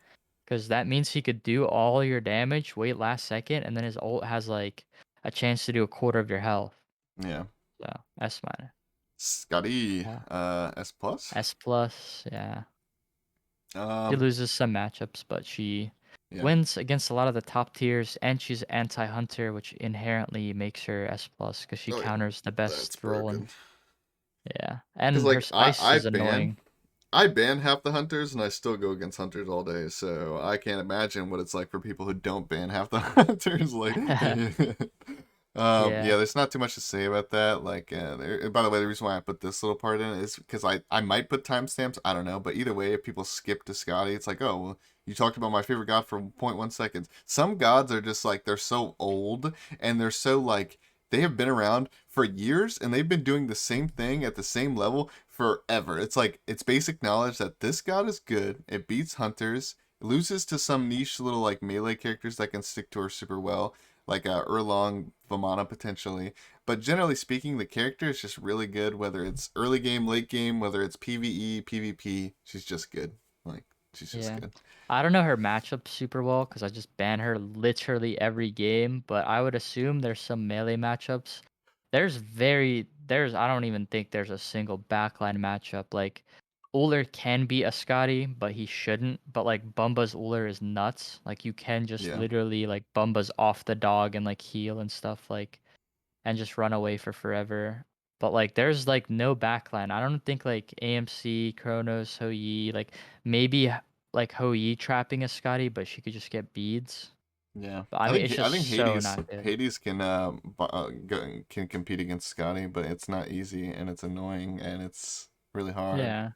Speaker 2: because that means he could do all your damage, wait last second, and then his ult has like a chance to do a quarter of your health.
Speaker 1: Yeah.
Speaker 2: So S minus.
Speaker 1: Scotty,
Speaker 2: Uh,
Speaker 1: S plus.
Speaker 2: S plus, yeah. She
Speaker 1: Um,
Speaker 2: loses some matchups, but she
Speaker 1: yeah,
Speaker 2: wins against a lot of the top tiers, and she's anti-hunter, which inherently makes her S plus because she
Speaker 1: oh yeah,
Speaker 2: counters the
Speaker 1: that's
Speaker 2: best role in.
Speaker 1: broken.
Speaker 2: Yeah,
Speaker 1: Cause
Speaker 2: and her
Speaker 1: like
Speaker 2: spice is annoying.
Speaker 1: I ban half the hunters, and I still go against hunters all day. So I can't imagine what it's like for people who don't ban half the hunters. Like,
Speaker 2: Yeah,
Speaker 1: yeah, there's not too much to say about that. Like, by the way, the reason why I put this little part in is because I might put timestamps. I don't know, but either way, if people skip to Scotty, it's like, oh, well, you talked about my favorite god for zero point 0.1 seconds. Some gods are just like they're so old and they're so like they have been around for years and they've been doing the same thing at the same level forever. It's like it's basic knowledge that this god is good. It beats hunters. It loses to some niche little like melee characters that can stick to her super well like Erlong, Vamana potentially. But generally speaking, the character is just really good, whether it's early game, late game, whether it's PvE, PvP. She's just good. Like, she's just
Speaker 2: yeah.
Speaker 1: good.
Speaker 2: I don't know her matchup super well because I just ban her literally every game, but I would assume there's some melee matchups. There's I don't even think there's a single backline matchup. Like Uller can be a Scotty, but he shouldn't. But like Bumba's Uller is nuts. Like you can just
Speaker 1: Yeah.
Speaker 2: literally like Bumba's off the dog and like heal and stuff like and just run away for forever. But like there's like no backline. I don't think like AMC, Chronos, Hou like maybe like Hou trapping a Scotty, but she could just get beads.
Speaker 1: Yeah.
Speaker 2: But I mean it's
Speaker 1: I
Speaker 2: just
Speaker 1: think
Speaker 2: so not good.
Speaker 1: Hades can can compete against Scotty, but it's not easy and it's annoying and it's really hard.
Speaker 2: Yeah.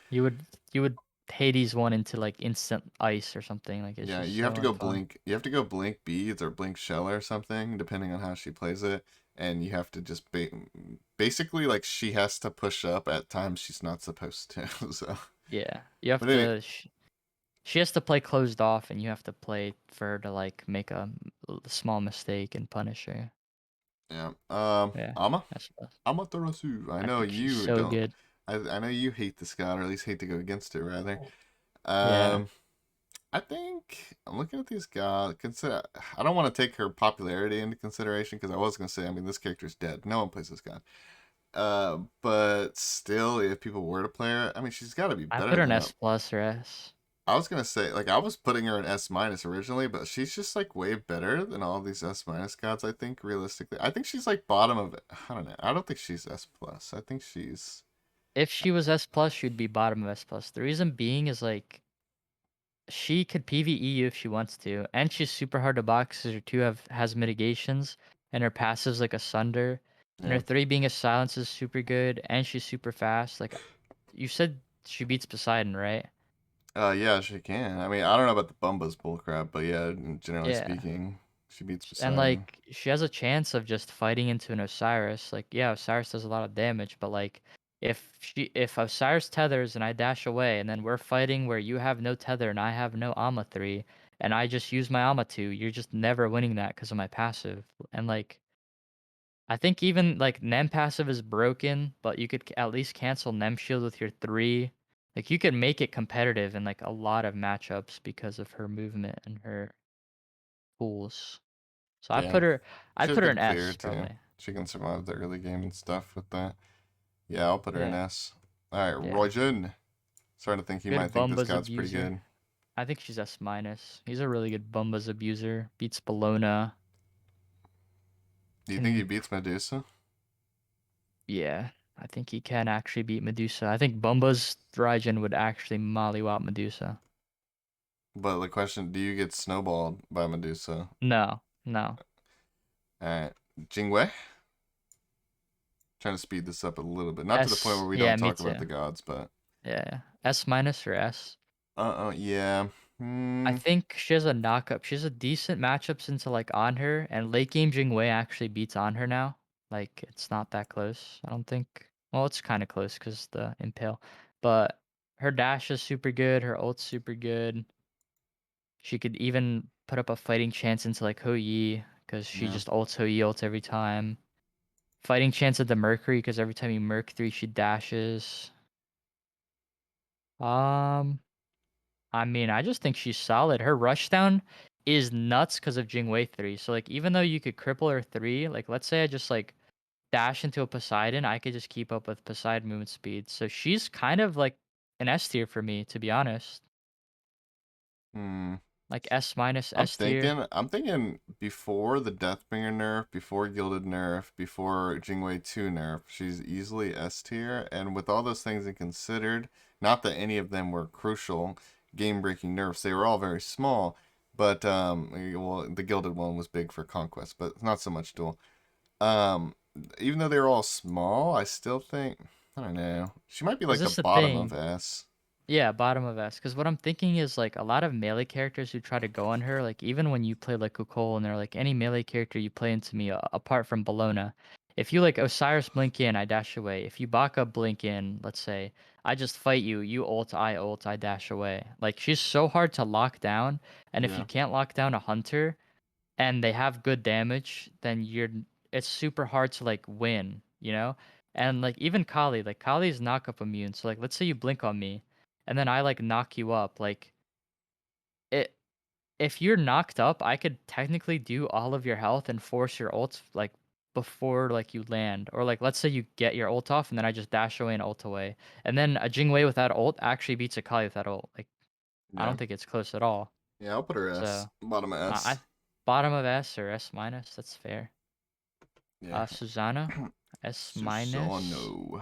Speaker 2: You would Hades one into like instant ice or something. Like it's
Speaker 1: Yeah,
Speaker 2: just
Speaker 1: you have
Speaker 2: so
Speaker 1: to go
Speaker 2: unfun.
Speaker 1: blink. You have to go blink beads or blink shell or something, depending on how she plays it. And you have to just basically like she has to push up at times she's not supposed to. So,
Speaker 2: Yeah. You have
Speaker 1: but anyway,
Speaker 2: to she has to play closed off and you have to play for her to like make a small mistake and punish her.
Speaker 1: yeah.
Speaker 2: Yeah.
Speaker 1: Ama
Speaker 2: That's
Speaker 1: Amaterasu. I
Speaker 2: I
Speaker 1: know
Speaker 2: think she's
Speaker 1: you
Speaker 2: so
Speaker 1: don't.
Speaker 2: good.
Speaker 1: I know you hate this god, or at least hate to go against it rather.
Speaker 2: Yeah.
Speaker 1: Um, I think I'm looking at these guys. Consider I don't want to take her popularity into consideration because I was gonna say I mean this character's dead. No one plays this god. But still, if people were to play her, I mean, she's got to be
Speaker 2: I
Speaker 1: better
Speaker 2: put her in
Speaker 1: than
Speaker 2: S plus or S.
Speaker 1: I was gonna say. Like, I was putting her in S minus originally, but she's just like way better than all these S minus gods. I think realistically, I think she's like bottom of. I don't know. I don't think she's S plus. I think she's.
Speaker 2: If she was S plus, she'd be bottom of S plus. The reason being is like she could PvE you if she wants to, and she's super hard to box because her two has mitigations, and her passive's like a sunder, and her
Speaker 1: Yeah.
Speaker 2: three being a silence is super good, and she's super fast. Like you said, she beats Poseidon, right?
Speaker 1: Yeah, she can. I mean, I don't know about the Bumba's bullcrap, but yeah, generally
Speaker 2: Yeah.
Speaker 1: speaking. She beats
Speaker 2: And
Speaker 1: Poseidon.
Speaker 2: like she has a chance of just fighting into an Osiris. Like yeah, Osiris does a lot of damage, but like if Osiris tethers and I dash away and then we're fighting where you have no tether and I have no Ama 3 and I just use my Ama 2, you're just never winning that because of my passive. And like I think even like Nem passive is broken, but you could at least cancel Nem shield with your 3. Like you could make it competitive in like a lot of matchups because of her movement and her tools. So
Speaker 1: Yeah.
Speaker 2: I'd
Speaker 1: She has
Speaker 2: put her
Speaker 1: good
Speaker 2: in
Speaker 1: clear
Speaker 2: S
Speaker 1: too.
Speaker 2: probably.
Speaker 1: She can survive the early game and stuff with that. Yeah, I'll put her in
Speaker 2: Yeah,
Speaker 1: S. Alright,
Speaker 2: yeah.
Speaker 1: Royjun. Starting to think he might
Speaker 2: Good
Speaker 1: think this
Speaker 2: Bumba's
Speaker 1: god's pretty
Speaker 2: abuser.
Speaker 1: good.
Speaker 2: I think she's S minus. He's a really good Bumba's abuser. Beats Bologna.
Speaker 1: Do you think he
Speaker 2: Can
Speaker 1: beats Medusa?
Speaker 2: yeah. I think he can actually beat Medusa. I think Bumba's Raijin would actually mollywop Medusa.
Speaker 1: But the question, do you get snowballed by Medusa?
Speaker 2: No, no.
Speaker 1: Alright. Jingwei? Trying to speed this up a little bit. Not to the point where
Speaker 2: S
Speaker 1: we
Speaker 2: yeah,
Speaker 1: don't
Speaker 2: me
Speaker 1: talk
Speaker 2: too.
Speaker 1: about the gods, but
Speaker 2: Yeah, yeah. S minus or S.
Speaker 1: yeah.
Speaker 2: I
Speaker 1: Hmm.
Speaker 2: think she has a knockup. She has a decent matchups into like Anhur, and late game Jingwei actually beats Anhur now. Like it's not that close. I don't think. Well, it's kind of close because the impale, but her dash is super good. Her ult's super good. She could even put up a fighting chance into like Hou Yi because she
Speaker 1: Yeah.
Speaker 2: just ults Hou Yi ult every time. Fighting chance at the Mercury because every time you Merc 3 she dashes. Um, I mean, I just think she's solid. Her rushdown is nuts because of Jingwei 3. So like even though you could cripple her 3, like let's say I just like dash into a Poseidon, I could just keep up with Poseidon movement speed. So she's kind of like an S tier for me, to be honest.
Speaker 1: Hmm.
Speaker 2: Like S minus
Speaker 1: I'm
Speaker 2: S tier.
Speaker 1: thinking I'm thinking before the Deathbringer nerf, before Gilded nerf, before Jingwei 2 nerf, she's easily S tier. And with all those things considered, not that any of them were crucial game breaking nerfs, they were all very small. But well, the Gilded one was big for Conquest, but not so much Duel. Um, even though they were all small, I still think I don't know. She might be
Speaker 2: Is
Speaker 1: like the
Speaker 2: this the
Speaker 1: bottom of
Speaker 2: thing?
Speaker 1: S.
Speaker 2: Yeah, bottom of S. Because what I'm thinking is like a lot of melee characters who try to go on her, like even when you play like Kukul and they're like any melee character you play into me apart from Bologna. If you like Osiris blink in, I dash away. If you Baka blink in, let's say, I just fight you, you ult, I dash away. Like she's so hard to lock down, and if you
Speaker 1: Yeah.
Speaker 2: can't lock down a hunter and they have good damage, then it's super hard to like win, you know? And like even Kali, like Kali's knock-up immune. So like let's say you blink on me and then I like knock you up, like it if you're knocked up, I could technically do all of your health and force your ult like before like you land. Or like let's say you get your ult off and then I just dash away and ult away. And then a Jingwei without ult actually beats a Kali without ult. Like I
Speaker 1: Yeah.
Speaker 2: don't think it's close at all.
Speaker 1: Yeah, I'll put her S.
Speaker 2: So
Speaker 1: Bottom of
Speaker 2: I
Speaker 1: S.
Speaker 2: bottom of S or S minus, that's fair.
Speaker 1: Yeah.
Speaker 2: Susanna, S minus.
Speaker 1: Susano.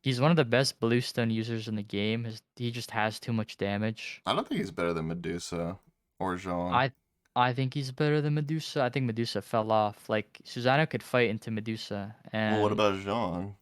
Speaker 2: He's one of the best Bluestone users in the game. He just has too much damage.
Speaker 1: I don't think he's better than Medusa or Jean.
Speaker 2: I I think he's better than Medusa. I think Medusa fell off. Like Susanna could fight into Medusa,
Speaker 1: Well, what
Speaker 2: and
Speaker 1: about Jean?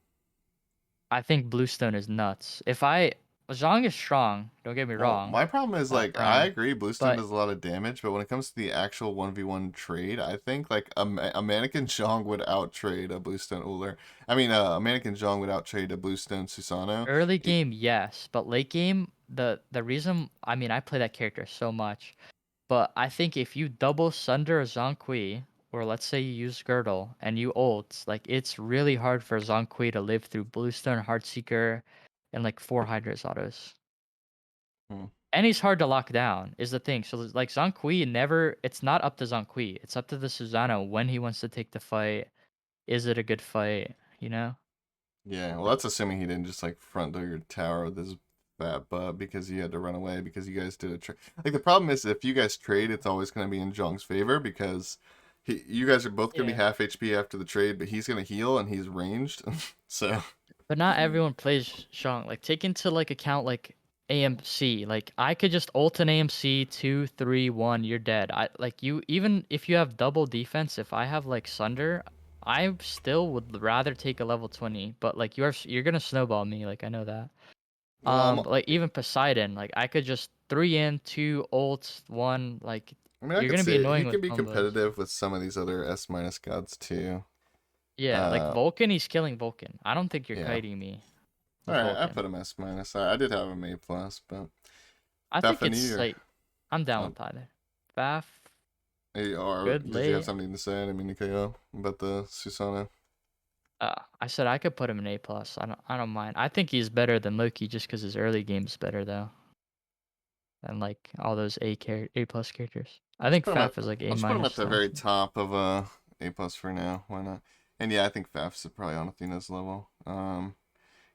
Speaker 2: I think Bluestone is nuts. If I Zhong is strong, don't get me
Speaker 1: Well,
Speaker 2: wrong,
Speaker 1: my problem is like I
Speaker 2: Prime,
Speaker 1: agree Bluestone
Speaker 2: but
Speaker 1: does a lot of damage, but when it comes to the actual 1v1 trade, I think like a mannequin Zhong would outtrade a Bluestone Uller. I mean, a mannequin Zhong would outtrade a Bluestone Susano.
Speaker 2: early
Speaker 1: He,
Speaker 2: game yes, but late game the reason I mean I play that character so much. But I think if you double Sunder a Zhong Kui, or let's say you use Girdle and you ult, like it's really hard for Zhong Kui to live through Bluestone, Heartseeker, and like 400 autos.
Speaker 1: hmm,
Speaker 2: And he's hard to lock down, is the thing. So like Zhong Kui never it's not up to Zhong Kui. It's up to the Susanoo when he wants to take the fight. Is it a good fight? You know?
Speaker 1: yeah, well, that's assuming he didn't just like front door your tower with his fat butt because you had to run away because you guys did a trade. Like the problem is if you guys trade, it's always going to be in Zhong's favor because you guys are both going to be
Speaker 2: Yeah.
Speaker 1: half HP after the trade, but he's going to heal and he's ranged. So
Speaker 2: But not everyone plays Shang. Like take into like account like AMC. Like I could just ult an AMC 2, 3, 1. You're dead. I like you even if you have double defense. If I have like Sunder, I still would rather take a level 20. But like you're gonna snowball me. Like I know that.
Speaker 1: well,
Speaker 2: But like even Poseidon. Like I could just 3 in 2 ult 1. Like
Speaker 1: I mean, I
Speaker 2: You're
Speaker 1: could
Speaker 2: gonna
Speaker 1: see
Speaker 2: be
Speaker 1: it. He
Speaker 2: annoying
Speaker 1: could
Speaker 2: with
Speaker 1: be
Speaker 2: combos.
Speaker 1: competitive with some of these other S minus gods too.
Speaker 2: Yeah, like
Speaker 1: Uh,
Speaker 2: Vulcan, he's killing Vulcan. I don't think you're
Speaker 1: yeah.
Speaker 2: kiting me
Speaker 1: All
Speaker 2: with
Speaker 1: right, I
Speaker 2: Vulcan.
Speaker 1: put him S minus. I did have him A plus, but
Speaker 2: I think it's
Speaker 1: Fafnir.
Speaker 2: like I'm down
Speaker 1: Um,
Speaker 2: with either. Faf,
Speaker 1: or
Speaker 2: good
Speaker 1: did you have
Speaker 2: late.
Speaker 1: something to say? I didn't mean to KO about the Susanna.
Speaker 2: I said I could put him in A plus. I don't mind. I think he's better than Loki just because his early game's better though, than like all those A plus characters. I think Faf is like A
Speaker 1: I'll just put him
Speaker 2: minus
Speaker 1: at the
Speaker 2: still.
Speaker 1: very top of A plus for now. Why not? And yeah, I think Faf's probably on Athena's level.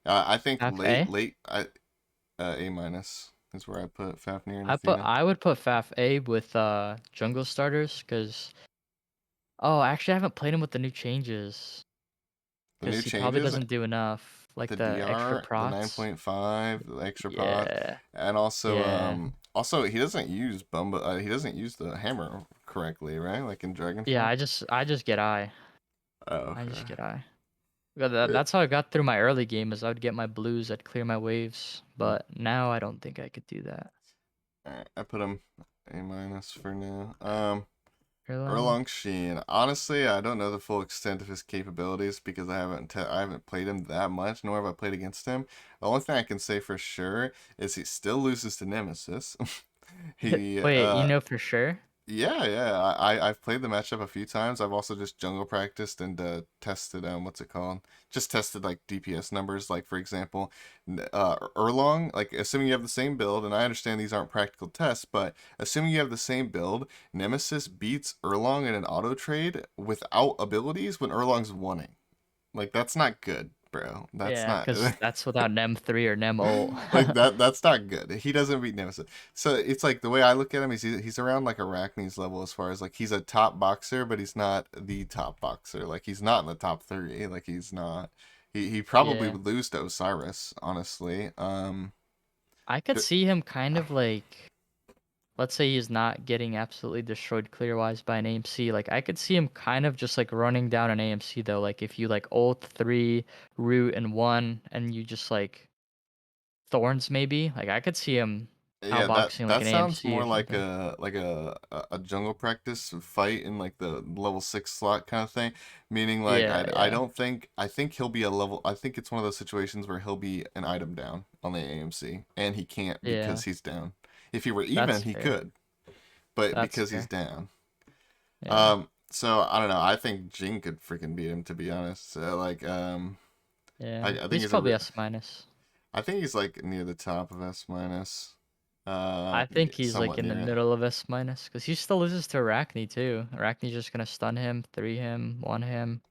Speaker 1: I think
Speaker 2: Faf A.
Speaker 1: A minus is where I put Fafnir and
Speaker 2: I put
Speaker 1: Athena.
Speaker 2: I would put Faf A with jungle starters because actually I haven't played him with the new changes
Speaker 1: The new
Speaker 2: because he probably
Speaker 1: changes,
Speaker 2: doesn't do enough like
Speaker 1: the
Speaker 2: the extra
Speaker 1: DR, the
Speaker 2: prots.
Speaker 1: 9.5, the extra pot,
Speaker 2: Yeah,
Speaker 1: and also
Speaker 2: yeah,
Speaker 1: he doesn't use he doesn't use the hammer correctly, right? Like in dragon
Speaker 2: yeah.
Speaker 1: form.
Speaker 2: I just get I.
Speaker 1: Oh,
Speaker 2: I
Speaker 1: okay.
Speaker 2: just get I. Yeah,
Speaker 1: It,
Speaker 2: that's how I got through my early game is I would get my blues, I'd clear my waves,
Speaker 1: mm,
Speaker 2: but now I don't think I could do that.
Speaker 1: alright, I put him A minus for now.
Speaker 2: Erlang?
Speaker 1: Erlong Sheen. Honestly, I don't know the full extent of his capabilities because I haven't played him that much, nor have I played against him. The only thing I can say for sure is he still loses to Nemesis. he
Speaker 2: Wait, you know for sure?
Speaker 1: Yeah, I've played the matchup a few times. I've also just jungle practiced and tested what's it called? Just tested like DPS numbers. Like for example, Erlong. Like assuming you have the same build, and I understand these aren't practical tests, but assuming you have the same build, Nemesis beats Erlong in an auto trade without abilities when Erlong's winning. Like that's not good, bro. That's
Speaker 2: Yeah,
Speaker 1: not.
Speaker 2: because that's without Nem 3 or Nem ult.
Speaker 1: Like that's not good. He doesn't beat Nemesis. So it's like the way I look at him is he's around like Arachne's level as far as like he's a top boxer, but he's not the top boxer. Like he's not in the top 30. Like he's not. He probably
Speaker 2: Yeah.
Speaker 1: would lose to Osiris, honestly.
Speaker 2: I could
Speaker 1: But
Speaker 2: see him kind of like, let's say he's not getting absolutely destroyed clear wise by an AMC. Like I could see him kind of just like running down an AMC though. Like if you like ult 3, root and 1, and you just like thorns maybe. Like I could see him
Speaker 1: yeah,
Speaker 2: outboxing like
Speaker 1: that
Speaker 2: an
Speaker 1: sounds
Speaker 2: AMC
Speaker 1: more
Speaker 2: or
Speaker 1: like
Speaker 2: something.
Speaker 1: a jungle practice fight in like the level 6 slot kind of thing. Meaning like
Speaker 2: Yeah,
Speaker 1: I
Speaker 2: yeah,
Speaker 1: don't think I think he'll be a level. I think it's one of those situations where he'll be an item down on the AMC, and he can't
Speaker 2: yeah.
Speaker 1: because he's down. If he were even,
Speaker 2: That's
Speaker 1: he
Speaker 2: fair.
Speaker 1: could, but
Speaker 2: That's
Speaker 1: because he's
Speaker 2: fair.
Speaker 1: down.
Speaker 2: Yeah,
Speaker 1: So I don't know. I think Jing could freaking beat him, to be honest.
Speaker 2: yeah.
Speaker 1: I think
Speaker 2: He's
Speaker 1: he's
Speaker 2: probably S minus.
Speaker 1: I think he's like near the top of S minus.
Speaker 2: I think he's like
Speaker 1: Somewhat
Speaker 2: in the
Speaker 1: near it.
Speaker 2: middle of S minus because he still loses to Arachne too. Arachne's just gonna stun him, 3 him, 1 him.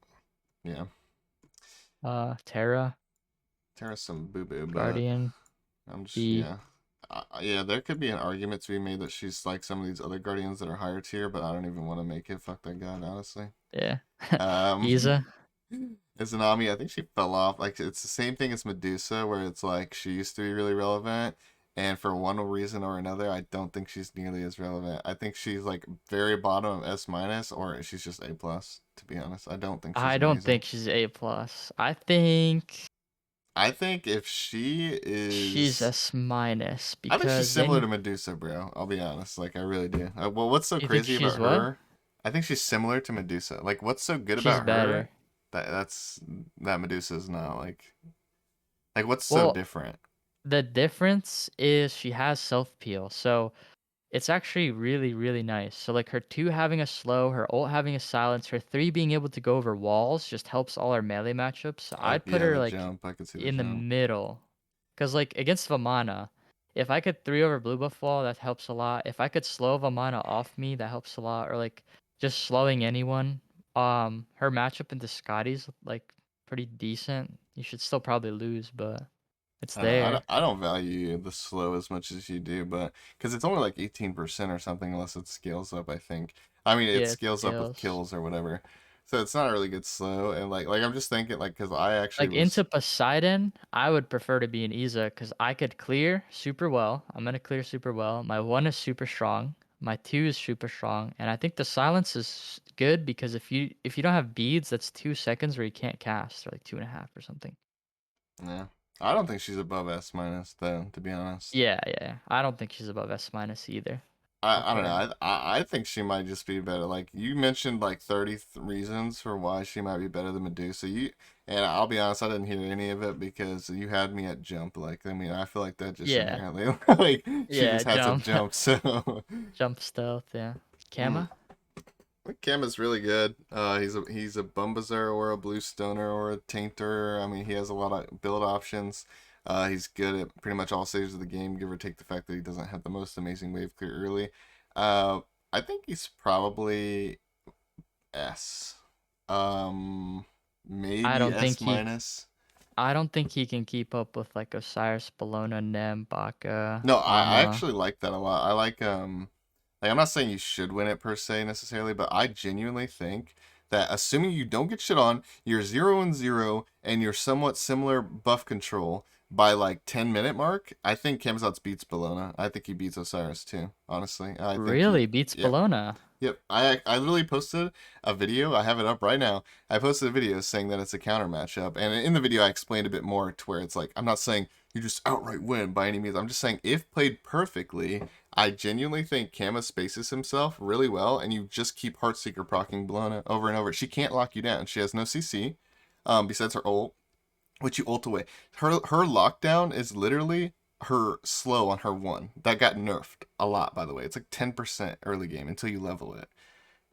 Speaker 1: Yeah.
Speaker 2: Terra,
Speaker 1: There's some boo boo, but
Speaker 2: Guardian,
Speaker 1: I'm just
Speaker 2: B.
Speaker 1: yeah. Yeah, there could be an argument to be made that she's like some of these other guardians that are higher tier, but I don't even want to make it. Fuck that god, honestly.
Speaker 2: Yeah.
Speaker 1: Um,
Speaker 2: Iza.
Speaker 1: Izanami, I think she fell off. Like it's the same thing as Medusa, where it's like she used to be really relevant, and for one reason or another, I don't think she's nearly as relevant. I think she's like very bottom of S minus, or she's just A plus. To be honest, I don't think she's
Speaker 2: I don't
Speaker 1: amazing.
Speaker 2: think she's A plus. I think
Speaker 1: I think if she
Speaker 2: she's
Speaker 1: is
Speaker 2: S minus
Speaker 1: I think she's
Speaker 2: because
Speaker 1: similar
Speaker 2: then
Speaker 1: to Medusa, bro. I'll be honest. Like, I really do. Well, what's so
Speaker 2: you think
Speaker 1: crazy
Speaker 2: she's
Speaker 1: about
Speaker 2: what?
Speaker 1: her? I think she's similar to Medusa. Like, what's so good
Speaker 2: She's
Speaker 1: about her
Speaker 2: better.
Speaker 1: that's that Medusa's not like what's so
Speaker 2: Well,
Speaker 1: different?
Speaker 2: the difference is she has self peel. So it's actually really, really nice. So like her 2 having a slow, her ult having a silence, her 3 being able to go over walls just helps all our melee matchups. So I'd put
Speaker 1: Yeah,
Speaker 2: her
Speaker 1: the
Speaker 2: like
Speaker 1: jump. I could see the
Speaker 2: in the
Speaker 1: jump.
Speaker 2: middle. Cause like against Vamana, if I could 3 over blue buff wall, that helps a lot. If I could slow Vamana off me, that helps a lot. Or like just slowing anyone. Her matchup into Scotty's like pretty decent. You should still probably lose, but it's
Speaker 1: I don't know.
Speaker 2: there.
Speaker 1: I don't value the slow as much as you do, but because it's only like 18% or something, unless it scales up. I think. I mean, it
Speaker 2: Yeah, it
Speaker 1: scales up with
Speaker 2: scales.
Speaker 1: kills or whatever, so it's not a really good slow. And like I'm just thinking like because I actually
Speaker 2: Like
Speaker 1: was
Speaker 2: into Poseidon, I would prefer to be an Iza because I could clear super well. I'm gonna clear super well. My 1 is super strong. My 2 is super strong, and I think the silence is good because if you don't have beads, that's 2 seconds where you can't cast, or like 2.5 or something.
Speaker 1: yeah. I don't think she's above S minus though, to be honest.
Speaker 2: Yeah, yeah. I don't think she's above S minus either.
Speaker 1: I don't know.
Speaker 2: Okay.
Speaker 1: I think she might just be better. Like you mentioned, like 30 reasons for why she might be better than Medusa. And I'll be honest, I didn't hear any of it because you had me at jump. Like I mean, I feel like that just
Speaker 2: Yeah.
Speaker 1: inherently like she
Speaker 2: Yeah,
Speaker 1: just has to
Speaker 2: jump.
Speaker 1: jump. So
Speaker 2: Jump stealth, yeah.
Speaker 1: mm.
Speaker 2: Kama?
Speaker 1: Cam is really good. He's a Bumbazer or a Blue Stoner or a Tainter. I mean, he has a lot of build options. He's good at pretty much all stages of the game, give or take the fact that he doesn't have the most amazing wave clear early. Uh, I think he's probably S. Um,
Speaker 2: I
Speaker 1: maybe
Speaker 2: don't think
Speaker 1: S
Speaker 2: he
Speaker 1: minus.
Speaker 2: I don't think he can keep up with like Osiris, Bellona, Nem, Baka,
Speaker 1: No, I
Speaker 2: Ama.
Speaker 1: actually like that a lot. I like I'm not saying you should win it per se necessarily, but I genuinely think that assuming you don't get shit on, you're 0-0 and you're somewhat similar buff control by like 10-minute mark, I think Kamzat's beats Bellona. I think he beats Osiris too, honestly. I think he
Speaker 2: Really beats
Speaker 1: Yep.
Speaker 2: Bellona.
Speaker 1: Yep. I literally posted a video. I have it up right now. I posted a video saying that it's a counter matchup, and in the video I explained a bit more to where it's like I'm not saying you just outright win by any means. I'm just saying if played perfectly, I genuinely think Kama spaces himself really well, and you just keep Heartseeker procking Bellona over and over. She can't lock you down. She has no CC, besides her ult, which you ult away. Her lockdown is literally her slow on her one. That got nerfed a lot, by the way. It's like 10% early game until you level it.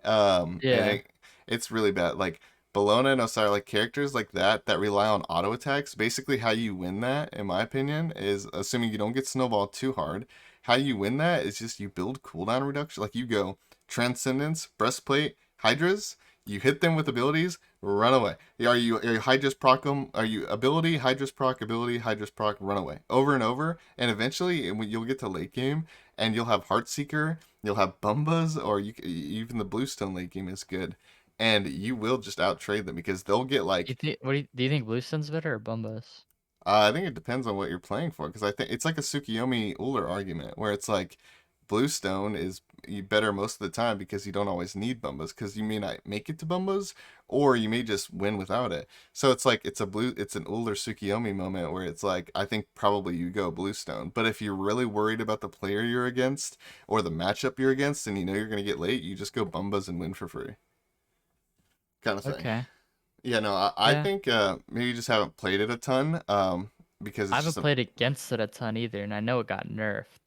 Speaker 1: And
Speaker 2: Yeah.
Speaker 1: it's really bad. Like Bellona and Osiris, like characters like that rely on auto attacks. Basically, how you win that, in my opinion, is assuming you don't get snowballed too hard. How you win that is just you build cooldown reduction. Like you go Transcendence, Breastplate, Hydras. You hit them with abilities, run away. Are you Hydras proc them? Are you ability, Hydras proc, ability, Hydras proc, run away. Over and over. And eventually, you'll get to late game and you'll have Heartseeker, you'll have Bumbas, or even the Bluestone late game is good. And you will just outtrade them because they'll get
Speaker 2: You
Speaker 1: like
Speaker 2: think do you think Bluestone's better or Bumbas?
Speaker 1: I think it depends on what you're playing for because I think it's like a Tsukiyomi Uller argument where it's like Bluestone is better most of the time because you don't always need Bumbas because you may not make it to Bumbas or you may just win without it. So it's like it's an Uller Tsukiyomi moment where it's like I think probably you go Bluestone. But if you're really worried about the player you're against or the matchup you're against and you know you're gonna get late, you just go Bumbas and win for free. Kind of thing.
Speaker 2: Okay.
Speaker 1: Yeah, no, I
Speaker 2: Yeah.
Speaker 1: think maybe you just haven't played it a ton, because
Speaker 2: I
Speaker 1: it's
Speaker 2: haven't
Speaker 1: just a
Speaker 2: played against it a ton either, and I know it got nerfed.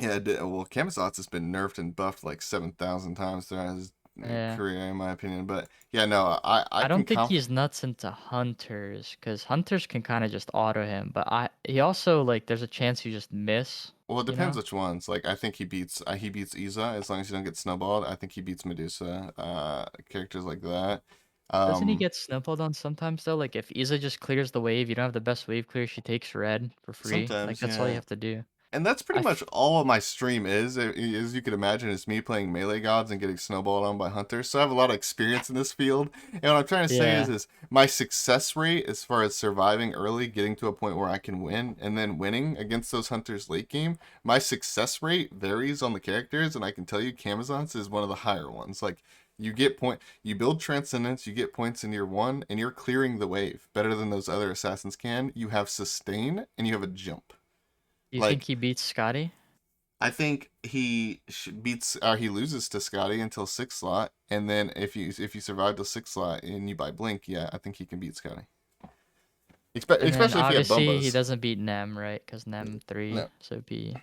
Speaker 1: yeah. Well, Camazotz has been nerfed and buffed like 7,000 times throughout his
Speaker 2: Yeah.
Speaker 1: career, in my opinion. But yeah, no, I
Speaker 2: I
Speaker 1: can
Speaker 2: don't think
Speaker 1: conf.
Speaker 2: he's nuts into hunters, because hunters can kind of just auto him, but he also like there's a chance you just miss,
Speaker 1: Well, it
Speaker 2: you
Speaker 1: depends
Speaker 2: know?
Speaker 1: which ones. Like, I think he beats Iza as long as you don't get snowballed. I think he beats Medusa, characters like that.
Speaker 2: Doesn't he
Speaker 1: Um,
Speaker 2: get snowballed on sometimes though? Like if Iza just clears the wave, you don't have the best wave clear, she takes red for free. Like
Speaker 1: Sometimes,
Speaker 2: that's all you
Speaker 1: yeah.
Speaker 2: have to do.
Speaker 1: And that's pretty
Speaker 2: I
Speaker 1: much
Speaker 2: f-
Speaker 1: all of my stream is, as you could imagine, is me playing melee gods and getting snowballed on by hunters. So I have a lot of experience in this field. And what I'm trying to say is,
Speaker 2: yeah.
Speaker 1: is my success rate as far as surviving early, getting to a point where I can win, and then winning against those hunters late game, my success rate varies on the characters, and I can tell you Camazotz is one of the higher ones. Like you build transcendence, you get points in year one, and you're clearing the wave better than those other assassins can. You have sustain and you have a jump.
Speaker 2: You think
Speaker 1: Like
Speaker 2: he beats Scotty?
Speaker 1: I think he loses to Scotty until sixth slot, and then if you survive the sixth slot and you buy Blink, yeah, I think he can beat Scotty.
Speaker 2: And then
Speaker 1: Especially if you have
Speaker 2: obviously he
Speaker 1: Bumbas.
Speaker 2: doesn't beat Nem, right? Because Nem 3,
Speaker 1: No,
Speaker 2: so B.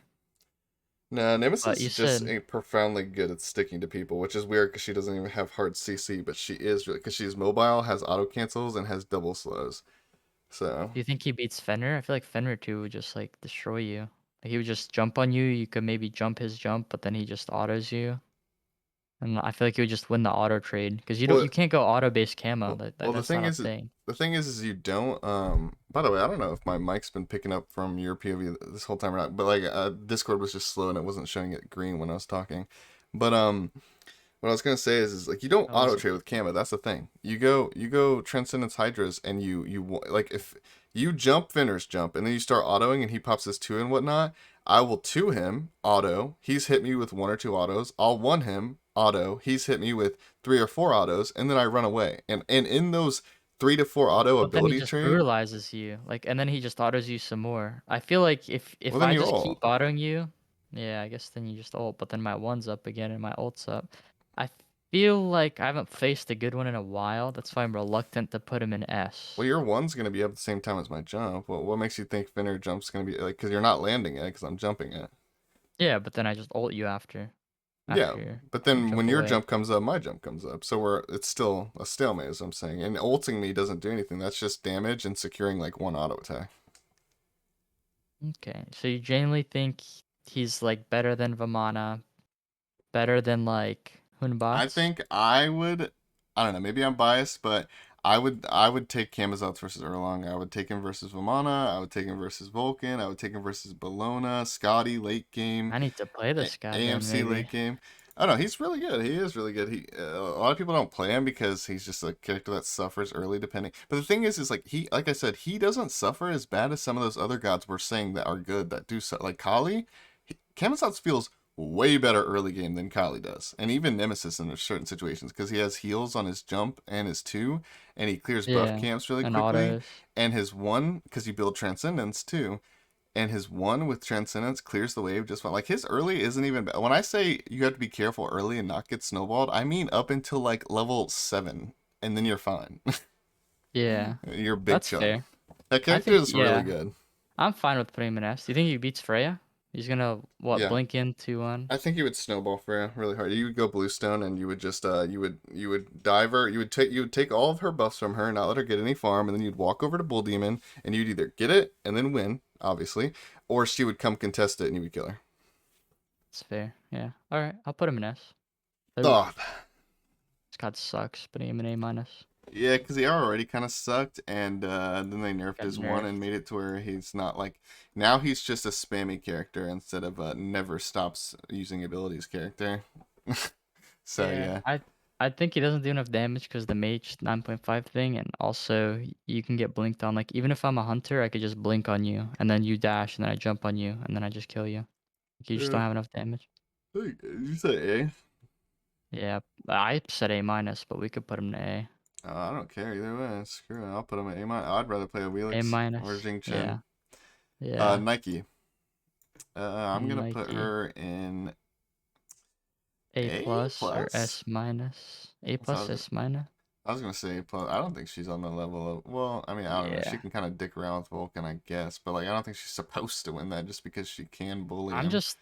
Speaker 1: no,
Speaker 2: But
Speaker 1: Nemesis
Speaker 2: you
Speaker 1: is just
Speaker 2: said,
Speaker 1: profoundly good at sticking to people, which is weird because she doesn't even have hard CC, but she is because she's mobile, has auto cancels, and has double slows. So
Speaker 2: do you think he beats Fenrir? I feel like Fenrir 2 would just like destroy you. Like he would just jump on you. You could maybe jump his jump, but then he just autos you. And I feel like he would just win the auto trade because
Speaker 1: well,
Speaker 2: you can't go auto based camo.
Speaker 1: well, well, the
Speaker 2: That's
Speaker 1: thing
Speaker 2: not a
Speaker 1: is,
Speaker 2: thing.
Speaker 1: is you don't. By the way, I don't know if my mic's been picking up from your POV this whole time or not, but like, Discord was just slow and it wasn't showing it green when I was talking. But what I was gonna say is like you don't
Speaker 2: How
Speaker 1: auto
Speaker 2: is it?
Speaker 1: trade with Kama. That's the thing. You go Transcendence Hydras and like if you jump Finner's jump and then you start autoing and he pops his two and whatnot. I will two him auto. He's hit me with one or two autos. I'll one him auto. He's hit me with three or four autos, and then I run away. And in those 3 to 4 auto
Speaker 2: But then he
Speaker 1: ability
Speaker 2: just
Speaker 1: trade,
Speaker 2: brutalizes you. Like, and then he just autos you some more. I feel like if
Speaker 1: well then
Speaker 2: I
Speaker 1: you
Speaker 2: just keep
Speaker 1: ult.
Speaker 2: autoing you, Yeah, I guess then you just ult, but then my one's up again and my ult's up. I feel like I haven't faced a good one in a while. That's why I'm reluctant to put him in
Speaker 1: Well,
Speaker 2: S.
Speaker 1: your one's gonna be up at the same time as my jump. What makes you think Fenrir jump's gonna be like? Because you're not landing it, because I'm jumping it.
Speaker 2: Yeah, but then I just ult you
Speaker 1: Yeah,
Speaker 2: after
Speaker 1: but
Speaker 2: you
Speaker 1: then
Speaker 2: jump
Speaker 1: when your
Speaker 2: away.
Speaker 1: jump comes up, my jump comes up. So it's still a stalemate, as I'm saying. And ulting me doesn't do anything. That's just damage and securing like one auto attack.
Speaker 2: Okay, so you genuinely think he's like better than Vamana, better than like Hun
Speaker 1: I
Speaker 2: Batz?
Speaker 1: think I would. I don't know. Maybe I'm biased, but I would take Camazotz versus Erlang. I would take him versus Vamana. I would take him versus Vulcan. I would take him versus Bellona, Scotty late game,
Speaker 2: I need to play this guy then
Speaker 1: AMC
Speaker 2: maybe.
Speaker 1: late game. Oh no, he's really good. He is really good. A lot of people don't play him because he's just a character that suffers early, depending. But the thing is like like I said, he doesn't suffer as bad as some of those other gods we're saying that are good that do like Kali. Camazotz feels way better early game than Kali does, and even Nemesis in certain situations because he has heals on his jump and his two, and he clears buff
Speaker 2: Yeah,
Speaker 1: camps really
Speaker 2: and
Speaker 1: quickly.
Speaker 2: autos.
Speaker 1: And his one, because you build Transcendence too, and his one with Transcendence clears the wave just fine. Like his early isn't even bad. When I say you have to be careful early and not get snowballed, I mean up until like level 7, and then you're fine.
Speaker 2: Yeah,
Speaker 1: You're big
Speaker 2: that's
Speaker 1: chilling.
Speaker 2: fair.
Speaker 1: That
Speaker 2: I
Speaker 1: character
Speaker 2: think
Speaker 1: is really
Speaker 2: yeah,
Speaker 1: good.
Speaker 2: I'm fine with putting him in S. Do you think he beats Freya? He's gonna what
Speaker 1: Yeah.
Speaker 2: blink into one?
Speaker 1: I think you would snowball Freya really hard. You would go Bluestone and you would just you would dive her. You would take all of her buffs from her, not let her get any farm, and then you'd walk over to Bull Demon and you'd either get it and then win, obviously, or she would come contest it and you would kill her.
Speaker 2: It's fair. Yeah. All right, I'll put him in S. Oof,
Speaker 1: Oh,
Speaker 2: this card sucks. Putting him in A minus.
Speaker 1: yeah, because he already kind of sucked, and then they nerfed
Speaker 2: Got
Speaker 1: his one and
Speaker 2: nerfed.
Speaker 1: made it to where he's not like now he's just a spammy character instead of a never stops using abilities character. So
Speaker 2: Yeah,
Speaker 1: yeah,
Speaker 2: I think he doesn't do enough damage because the mage 9.5 thing, and also you can get blinked on. Like even if I'm a hunter, I could just blink on you, and then you dash, and then I jump on you, and then I just kill you. Like, you just
Speaker 1: yeah.
Speaker 2: don't have enough damage.
Speaker 1: Did you say A?
Speaker 2: Yeah, I said A minus, but we could put him to A.
Speaker 1: I don't care either way. Screw it. I'll put him at A minus. I'd rather play a
Speaker 2: A
Speaker 1: Wheelix or
Speaker 2: minus.
Speaker 1: Jing Chen.
Speaker 2: Yeah. Yeah.
Speaker 1: Nike. I'm gonna put
Speaker 2: Nike.
Speaker 1: her in
Speaker 2: A
Speaker 1: A
Speaker 2: plus or
Speaker 1: plus.
Speaker 2: S minus? A
Speaker 1: That's how I
Speaker 2: plus,
Speaker 1: was,
Speaker 2: S minus?
Speaker 1: I was gonna say A plus. I don't think she's on the level of. Well, I mean, I don't know. She
Speaker 2: Yeah.
Speaker 1: can kind of dick around with Vulcan, I guess, but like, I don't think she's supposed to win that just because she can bully
Speaker 2: I'm
Speaker 1: him.
Speaker 2: just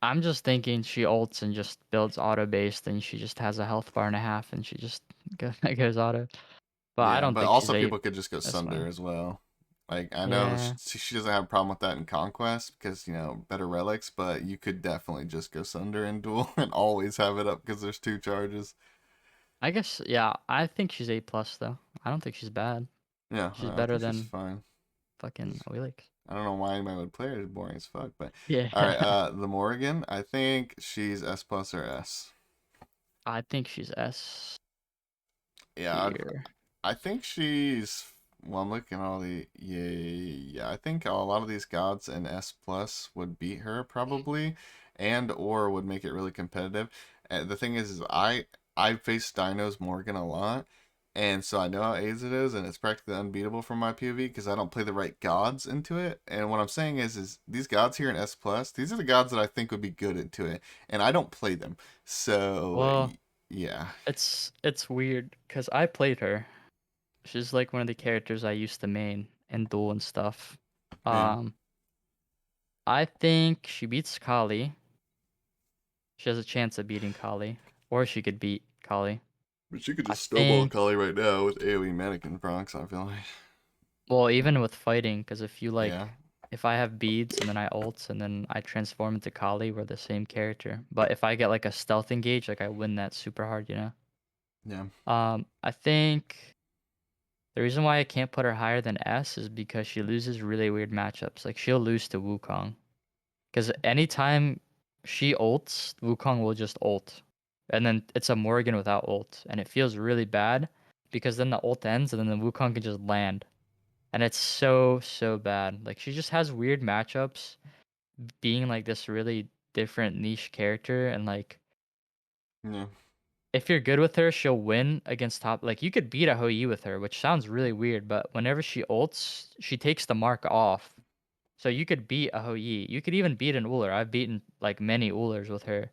Speaker 2: I'm just thinking she ults and just builds auto based and she just has a health bar and a half and she just goes auto. But I
Speaker 1: Yeah,
Speaker 2: don't
Speaker 1: but
Speaker 2: think she's
Speaker 1: also
Speaker 2: A.
Speaker 1: people could just go
Speaker 2: That's
Speaker 1: Sunder
Speaker 2: fine.
Speaker 1: as well. Like I know
Speaker 2: Yeah.
Speaker 1: she doesn't have a problem with that in Conquest because better relics, but you could definitely just go Sunder in Duel and always have it up because there's two charges.
Speaker 2: I guess yeah, I think she's A plus though. I don't think she's bad.
Speaker 1: Yeah,
Speaker 2: She's
Speaker 1: I
Speaker 2: better
Speaker 1: think she's
Speaker 2: than
Speaker 1: fine.
Speaker 2: fucking Oilix.
Speaker 1: I don't know why anybody would play her. It's boring as fuck. But
Speaker 2: Yeah.
Speaker 1: all right, the Morrigan, I think she's S plus or S.
Speaker 2: I think she's S
Speaker 1: Yeah,
Speaker 2: tier.
Speaker 1: I think she's. Well, I'm looking at all the yeah. I think a lot of these gods in S plus would beat her probably, and or would make it really competitive. And the thing is I face Dinos Morgan a lot, and so I know how AIDS it is, and it's practically unbeatable from my POV because I don't play the right gods into it. And what I'm saying is these gods here in S plus, these are the gods that I think would be good into it, and I don't play them. So
Speaker 2: Well,
Speaker 1: yeah,
Speaker 2: it's weird because I played her. She's like one of the characters I used to main in Duel and stuff.
Speaker 1: yeah.
Speaker 2: Um, I think she beats Kali. She has a chance of beating Kali, or she could beat Kali.
Speaker 1: But you could
Speaker 2: I
Speaker 1: just snowball
Speaker 2: think.
Speaker 1: Kali right now with AoE mannequin procs, I feel like.
Speaker 2: Well, even with fighting, because if you
Speaker 1: Yeah,
Speaker 2: if I have beads and then I ult and then I transform into Kali, we're the same character. But if I get like a stealth engage, like I win that super hard, you know.
Speaker 1: yeah,
Speaker 2: I think the reason why I can't put her higher than S is because she loses really weird matchups. Like she'll lose to Wukong. Because anytime she ults, Wukong will just ult. And then it's a Morgan without ult. And it feels really bad because then the ult ends and then the Wukong can just land. And it's so, so bad. Like she just has weird matchups being like this really different niche character. And like
Speaker 1: yeah,
Speaker 2: if you're good with her, she'll win against top. Like you could beat a Hou Yi with her, which sounds really weird. But whenever she ults, she takes the mark off. So you could beat a Hou Yi. You could even beat an Uller. I've beaten like many Ullers with her.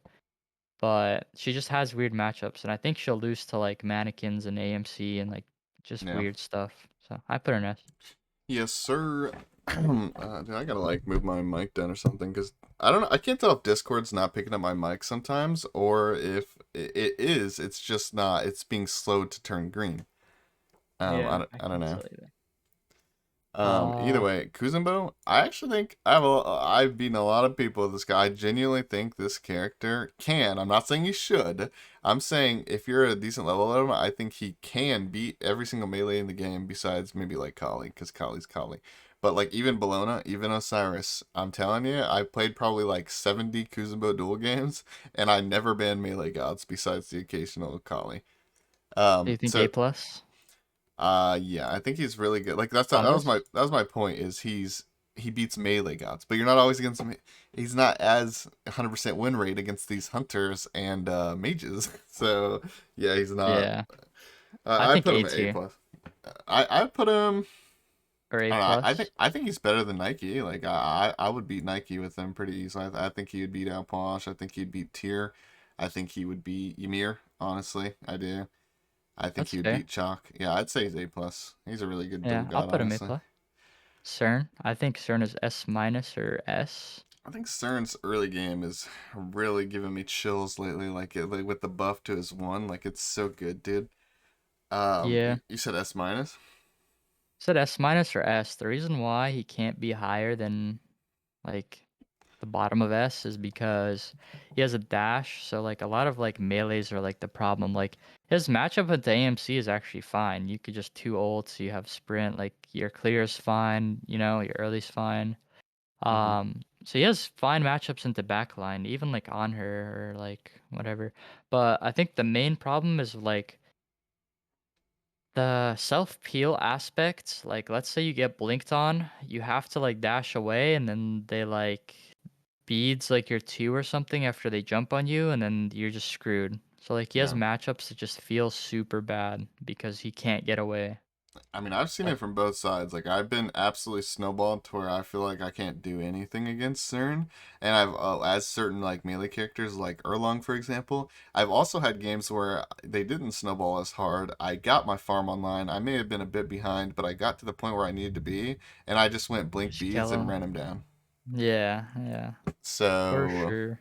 Speaker 2: But she just has weird matchups, and I think she'll lose to like mannequins and AMC and like just
Speaker 1: Yeah.
Speaker 2: weird stuff. So I put her in S.
Speaker 1: Yes, sir. Dude, I gotta like move my mic down or something because I don't know. I can't tell if Discord's not picking up my mic sometimes, or if it is. It's just not. It's being slowed to turn green.
Speaker 2: Yeah, I
Speaker 1: I don't
Speaker 2: can't
Speaker 1: know.
Speaker 2: tell you that.
Speaker 1: Either way, Kuzumbo, I actually think I've beaten a lot of people with this guy. I genuinely think this character can. I'm not saying he should. I'm saying if you're a decent level of him, I think he can beat every single melee in the game besides maybe like Kali, because Kali's Kali. But like even Bellona, even Osiris, I'm telling you, I played probably like 70 Kuzumbo duel games, and I never banned melee gods besides the occasional Kali.
Speaker 2: Do you think A
Speaker 1: So
Speaker 2: plus
Speaker 1: yeah, I think he's really good. Like
Speaker 2: combos?
Speaker 1: that was my point is he beats melee gods, but you're not always against him. He's not as 100% win rate against these hunters and mages. So yeah, he's not.
Speaker 2: Yeah, I
Speaker 1: I
Speaker 2: think
Speaker 1: put
Speaker 2: A
Speaker 1: him at A
Speaker 2: tier
Speaker 1: plus. I put him.
Speaker 2: or A
Speaker 1: I don't know.
Speaker 2: plus.
Speaker 1: I think he's better than Nike. Like I would beat Nike with him pretty easily. I think he would beat Outposh. I think he'd beat Tier. I think he would beat Ymir. Honestly, I do. I think
Speaker 2: That's
Speaker 1: he would
Speaker 2: fair.
Speaker 1: beat Chalk. Yeah, I'd say he's A plus. He's a really good dual
Speaker 2: Yeah, I'll
Speaker 1: god,
Speaker 2: put him A
Speaker 1: honestly.
Speaker 2: plus. CERN, I think CERN is S minus or S.
Speaker 1: I think CERN's early game is really giving me chills lately. Like with the buff to his one, like it's so good, dude.
Speaker 2: Yeah,
Speaker 1: You said S minus.
Speaker 2: said S minus or S. The reason why he can't be higher than like the bottom of S is because he has a dash, so like a lot of like melees are like the problem. Like his matchup with the AMC is actually fine. You could just two ults, you have sprint, like your clear is fine, your early's fine.
Speaker 1: Mm-hmm.
Speaker 2: So he has fine matchups into backline, even like on her or like whatever. But I think the main problem is like the self peel aspect. Like let's say you get blinked on, you have to like dash away and then they like beads like your two or something after they jump on you, and then you're just screwed. So like he has
Speaker 1: Yeah.
Speaker 2: matchups that just feel super bad because he can't get away.
Speaker 1: I mean, I've seen
Speaker 2: Like
Speaker 1: it from both sides. Like, I've been absolutely snowballed to where I feel like I can't do anything against CERN. And as certain like melee characters, like Erlong, for example, I've also had games where they didn't snowball as hard. I got my farm online. I may have been a bit behind, but I got to the point where I needed to be, and I just went blink
Speaker 2: just
Speaker 1: beads
Speaker 2: kill
Speaker 1: and
Speaker 2: him.
Speaker 1: ran him down.
Speaker 2: Yeah, yeah, for
Speaker 1: So
Speaker 2: sure.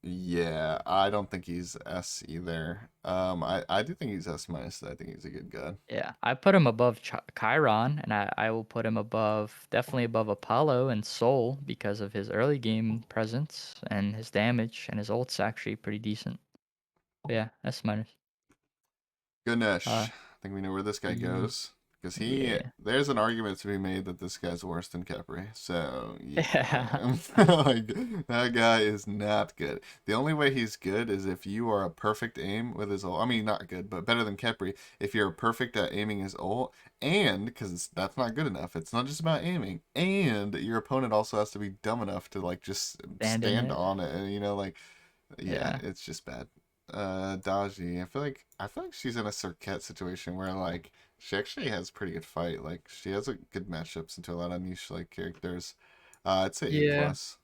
Speaker 1: yeah, I don't think he's S either. I do think he's S minus. I think he's a good god.
Speaker 2: Yeah, I put him above Chiron, and I will put him above, definitely above Apollo and Soul because of his early game presence and his damage, and his ult's actually pretty decent. But yeah, S minus. Uh,
Speaker 1: Ganesh. I think we know where this guy
Speaker 2: ye-
Speaker 1: goes. Because
Speaker 2: yeah.
Speaker 1: there's an argument to be made that this guy's worse than Capri. So,
Speaker 2: Yeah.
Speaker 1: yeah. Like, that guy is not good. The only way he's good is if you are a perfect aim with his ult. I mean, not good, but better than Capri. If you're perfect at aiming his ult, and, because that's not good enough, it's not just about aiming, and your opponent also has to be dumb enough to, like, just
Speaker 2: Stand in
Speaker 1: stand
Speaker 2: it.
Speaker 1: on it. And, like, yeah,
Speaker 2: Yeah.
Speaker 1: it's just bad. Daji, I feel like she's in a Circuit situation where like she actually has pretty good fight. Like she has a good matchups into a lot of niche like characters. I'd say A
Speaker 2: Yeah.
Speaker 1: plus.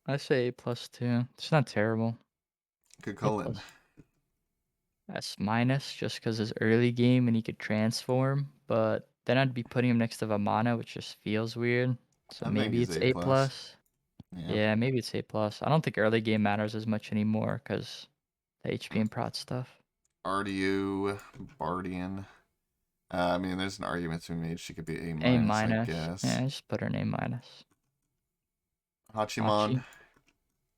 Speaker 2: I say A plus too. It's not terrible. A
Speaker 1: Kukulkan.
Speaker 2: plus. S minus just because his early game and he could transform, but then I'd be putting him next to Vamana, which just feels weird. So
Speaker 1: I think
Speaker 2: maybe
Speaker 1: he's
Speaker 2: it's
Speaker 1: A
Speaker 2: A
Speaker 1: plus.
Speaker 2: plus.
Speaker 1: Yeah.
Speaker 2: Yeah, maybe it's A plus. I don't think early game matters as much anymore because the HP and prot stuff.
Speaker 1: RDU, Bardian. I mean, there's an argument to be made. She could be A
Speaker 2: A
Speaker 1: minus, I
Speaker 2: minus.
Speaker 1: guess.
Speaker 2: Yeah, just put her in A minus.
Speaker 1: Hachiman,
Speaker 2: Hachi.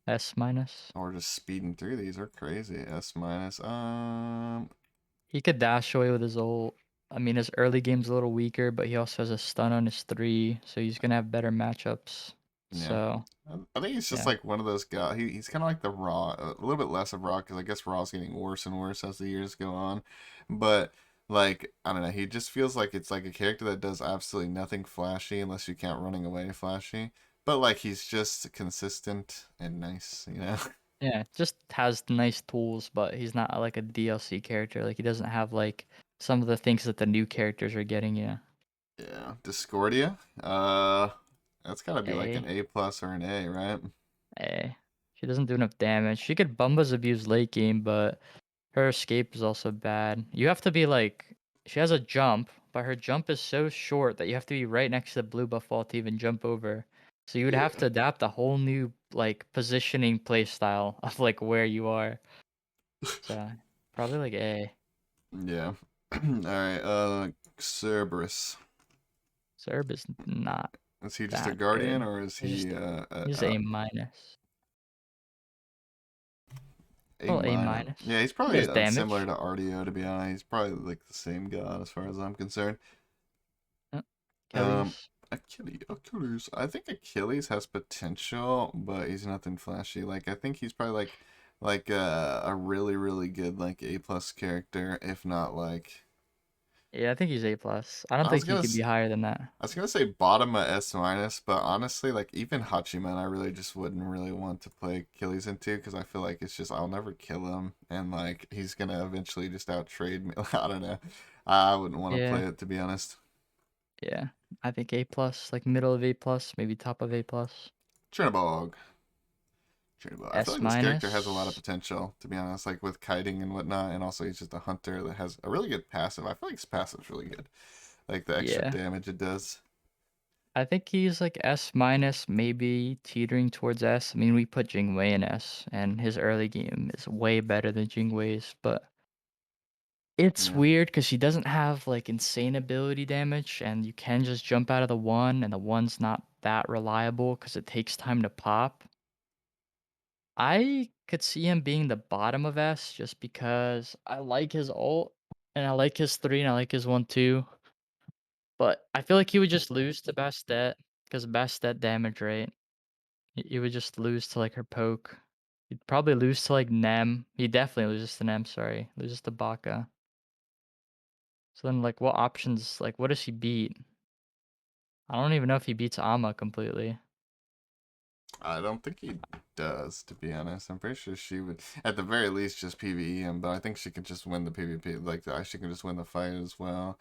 Speaker 2: S minus.
Speaker 1: or just speeding through these are crazy. S minus.
Speaker 2: He could dash away with his ult. I mean, his early game's a little weaker, but he also has a stun on his three, so he's gonna have better matchups.
Speaker 1: Yeah.
Speaker 2: So
Speaker 1: I think he's just
Speaker 2: yeah,
Speaker 1: like one of those guys. He's kind of like the Raw, a little bit less of Raw because I guess Raw's getting worse and worse as the years go on. But like I don't know, he just feels like it's like a character that does absolutely nothing flashy unless you count running away flashy. But like he's just consistent and nice.
Speaker 2: yeah, just has nice tools, but he's not like a DLC character. Like he doesn't have like some of the things that the new characters are getting. Yeah,
Speaker 1: Yeah, Discordia. That's gotta be like an
Speaker 2: A.
Speaker 1: A plus or an A, right?
Speaker 2: A. She doesn't do enough damage. She could Bumba's abuse late game, but her escape is also bad. You have to be like, she has a jump, but her jump is so short that you have to be right next to the blue buff wall to even jump over. So you would have to
Speaker 1: Yeah.
Speaker 2: adapt a whole new like positioning play style of like where you are. So probably like A.
Speaker 1: Yeah. All right. Cerberus.
Speaker 2: Serb is not
Speaker 1: Is he just a
Speaker 2: that
Speaker 1: guardian,
Speaker 2: good.
Speaker 1: or is
Speaker 2: He's
Speaker 1: he
Speaker 2: just he's A minus.
Speaker 1: A
Speaker 2: Well, A
Speaker 1: minor?
Speaker 2: minus.
Speaker 1: Yeah, he's
Speaker 2: He
Speaker 1: probably
Speaker 2: does
Speaker 1: similar
Speaker 2: damage.
Speaker 1: to Artio, to be honest. He's probably like the same god as far as I'm concerned.
Speaker 2: Uh,
Speaker 1: Um,
Speaker 2: Achilles.
Speaker 1: Achilles. I think Achilles has potential, but he's nothing flashy. Like I think he's probably a really really good like A plus character, if not like
Speaker 2: Yeah, I think he's A plus. I don't
Speaker 1: I was
Speaker 2: think he
Speaker 1: gonna
Speaker 2: could be
Speaker 1: s-
Speaker 2: higher than that.
Speaker 1: I was gonna say bottom of S minus, but honestly, like even Hachiman, I really just wouldn't really want to play Achilles into because I feel like it's just I'll never kill him, and like he's gonna eventually just out trade me. I don't know. I wouldn't want to
Speaker 2: Yeah,
Speaker 1: play it to be honest.
Speaker 2: yeah. I think A plus, like middle of A plus, maybe top of A plus.
Speaker 1: Chernobog. I feel
Speaker 2: S
Speaker 1: like this character has a lot of
Speaker 2: minus.
Speaker 1: potential, to be honest, like with kiting and whatnot, and also he's just a hunter that has a really good passive. I feel like his passive's really good, like the extra
Speaker 2: Yeah.
Speaker 1: damage it does.
Speaker 2: I think he's like S minus, maybe teetering towards S. I mean, we put Jingwei in S, and his early game is way better than Jingwei's, but it's
Speaker 1: Yeah,
Speaker 2: weird because he doesn't have like insane ability damage, and you can just jump out of the one, and the one's not that reliable because it takes time to pop. I could see him being the bottom of S just because I like his ult, and I like his 3, and I like his 1-2, but I feel like he would just lose to Bastet because Bastet damage rate. He would just lose to like her poke. He'd probably lose to like Nem. He definitely loses to Nem, sorry. Loses to Baka. So then like what options like what does he beat? I don't even know if he beats Amma completely.
Speaker 1: I don't think he does, to be honest. I'm pretty sure she would, at the very least, just PVE him, but I think she could just win the PvP. Like she can just win the fight as well.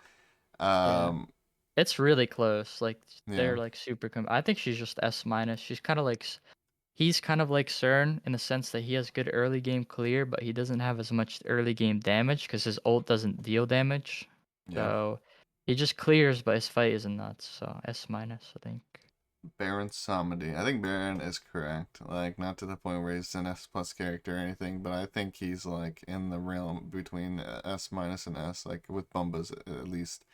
Speaker 2: Yeah.
Speaker 1: Um,
Speaker 2: It's really close. Like
Speaker 1: yeah,
Speaker 2: they're like super I think she's just S minus. She's kind of like he's kind of like CERN in the sense that he has good early game clear, but he doesn't have as much early game damage because his ult doesn't deal damage.
Speaker 1: yeah.
Speaker 2: So he just clears, but his fight isn't nuts. So S minus, I think.
Speaker 1: Baron Samedi. I think Baron is correct. Like, not to the point where he's an S plus character or anything, but I think he's like in the realm between S minus and S, like with Bumbas at least,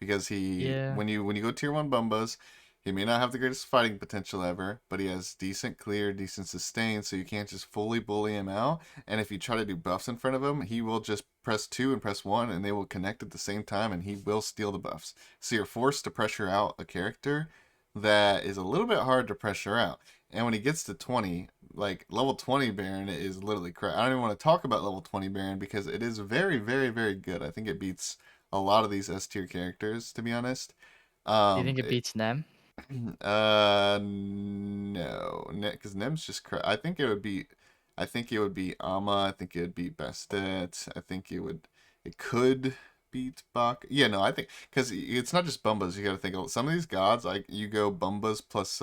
Speaker 1: because he
Speaker 2: Yeah.
Speaker 1: when you go tier one Bumbas, he may not have the greatest fighting potential ever, but he has decent clear, decent sustain, so you can't just fully bully him out. And if you try to do buffs in front of him, he will just press 2 and press 1 and they will connect at the same time and he will steal the buffs. So you're forced to pressure out a character that is a little bit hard to pressure out. And when he gets to 20, like level 20 Baron is literally crap. I don't even want to talk about level 20 Baron because it is very, very, very good. I think it beats a lot of these S tier characters, to be honest.
Speaker 2: Do you think it
Speaker 1: It,
Speaker 2: beats Nem?
Speaker 1: no, because Nem's just crap. I think it would be Amma. I think it would be Bastet. I think it could beat Bach. Yeah, no, I think because it's not just Bumbas. You got to think of some of these gods. Like you go Bumbas plus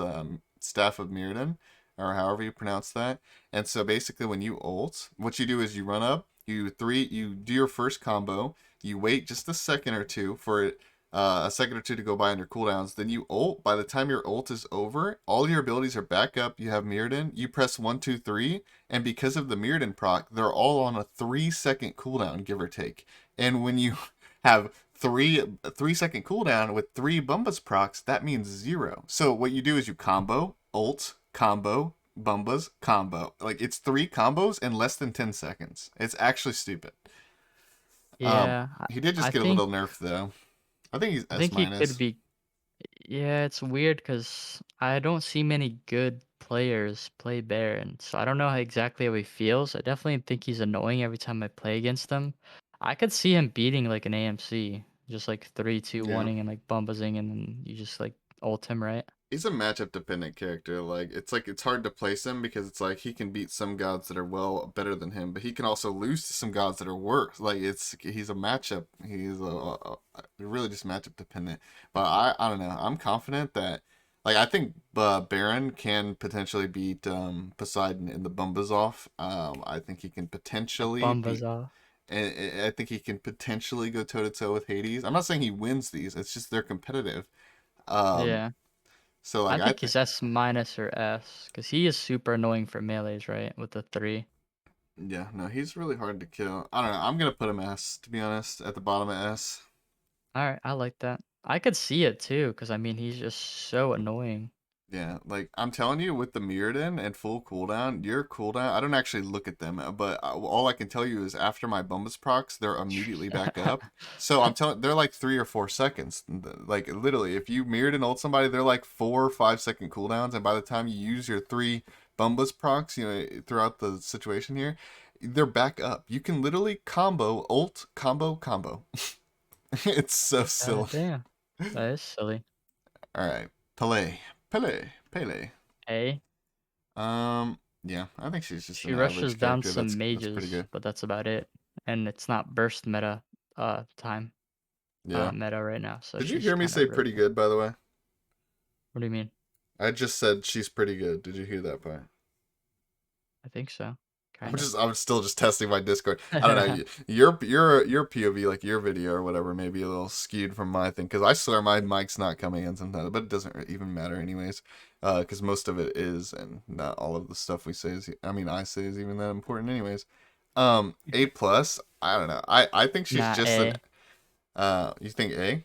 Speaker 1: Staff of Mirrodin, or however you pronounce that. And so basically, when you ult, what you do is you run up, you do your first combo. You wait just a second or two for it a second or two to go by on your cooldowns. Then you ult. By the time your ult is over, all your abilities are back up. You have Mirrodin. You press 1, 2, 3, and because of the Mirrodin proc, they're all on a 3 second cooldown, give or take. And when you have 3 second cooldown with 3 Bumbas procs, that means 0. So what you do is you combo, ult, combo, Bumbas, combo. Like it's 3 combos in less than 10 seconds. It's actually stupid. Um,
Speaker 2: Yeah,
Speaker 1: he did just
Speaker 2: I
Speaker 1: get a
Speaker 2: think
Speaker 1: little nerf though. I think he's
Speaker 2: I
Speaker 1: S
Speaker 2: think he could
Speaker 1: minus.
Speaker 2: be. Yeah, it's weird because I don't see many good players play Baron, so I don't know exactly how he feels. I definitely think he's annoying every time I play against him. I could see him beating like an AMC, just like 3-2
Speaker 1: Yeah.
Speaker 2: oneing and like bumbazing, and then you just like ult him, right?
Speaker 1: He's a matchup dependent character. Like it's hard to place him because it's like he can beat some gods that are well better than him, but he can also lose to some gods that are worse. Like he's a matchup. He's really just matchup dependent. But I don't know. I'm confident that Like I think Baron can potentially beat Poseidon in the Bumbas off. I think he can
Speaker 2: The
Speaker 1: potentially beat.
Speaker 2: Bumbaza.
Speaker 1: And I think he can potentially go toe to toe with Hades. I'm not saying he wins these. It's just they're competitive. Um,
Speaker 2: Yeah.
Speaker 1: so
Speaker 2: I
Speaker 1: like I
Speaker 2: think
Speaker 1: think,
Speaker 2: he's S minus or S, because he is super annoying for melees, right? With the 3.
Speaker 1: yeah, no, he's really hard to kill. I don't know. I'm gonna put him S to be honest, at the bottom of S.
Speaker 2: Alright, I like that. I could see it too, because I mean, he's just so annoying.
Speaker 1: Yeah, like I'm telling you, with the Mirrodin and full cooldown, your cooldown, I don't actually look at them, but all I can tell you is after my Bumbus procs, they're immediately back up. So I'm telling, they're like 3 or 4 seconds. Like literally, if you Mirrodin ult somebody, they're like 4 or 5 second cooldowns, and by the time you use your 3 Bumbus procs, throughout the situation here, they're back up. You can literally combo ult, combo, combo. It's so silly.
Speaker 2: God damn. That is silly.
Speaker 1: All right, Pele.
Speaker 2: A.
Speaker 1: Yeah, I think she's just
Speaker 2: She
Speaker 1: an
Speaker 2: rushes
Speaker 1: average
Speaker 2: down
Speaker 1: character.
Speaker 2: some
Speaker 1: That's pretty
Speaker 2: mages,
Speaker 1: good.
Speaker 2: but that's about it. And it's not burst meta time
Speaker 1: Yeah.
Speaker 2: meta right now, so
Speaker 1: Did you
Speaker 2: she's
Speaker 1: hear me
Speaker 2: kind of
Speaker 1: say pretty
Speaker 2: broken.
Speaker 1: good, by the way?
Speaker 2: What do you mean?
Speaker 1: I just said she's pretty good. Did you hear that part?
Speaker 2: I think so. Kind of.
Speaker 1: I'm still just testing my Discord. I don't know. Your POV, like your video or whatever, may be a little skewed from my thing because I swear my mic's not coming in sometimes, but it doesn't even matter anyways. Because most of it is, and not all of the stuff we say is. I mean, I say is even that important, anyways. A plus. I don't know. I think she's
Speaker 2: Nah,
Speaker 1: just an.
Speaker 2: A.
Speaker 1: You think A?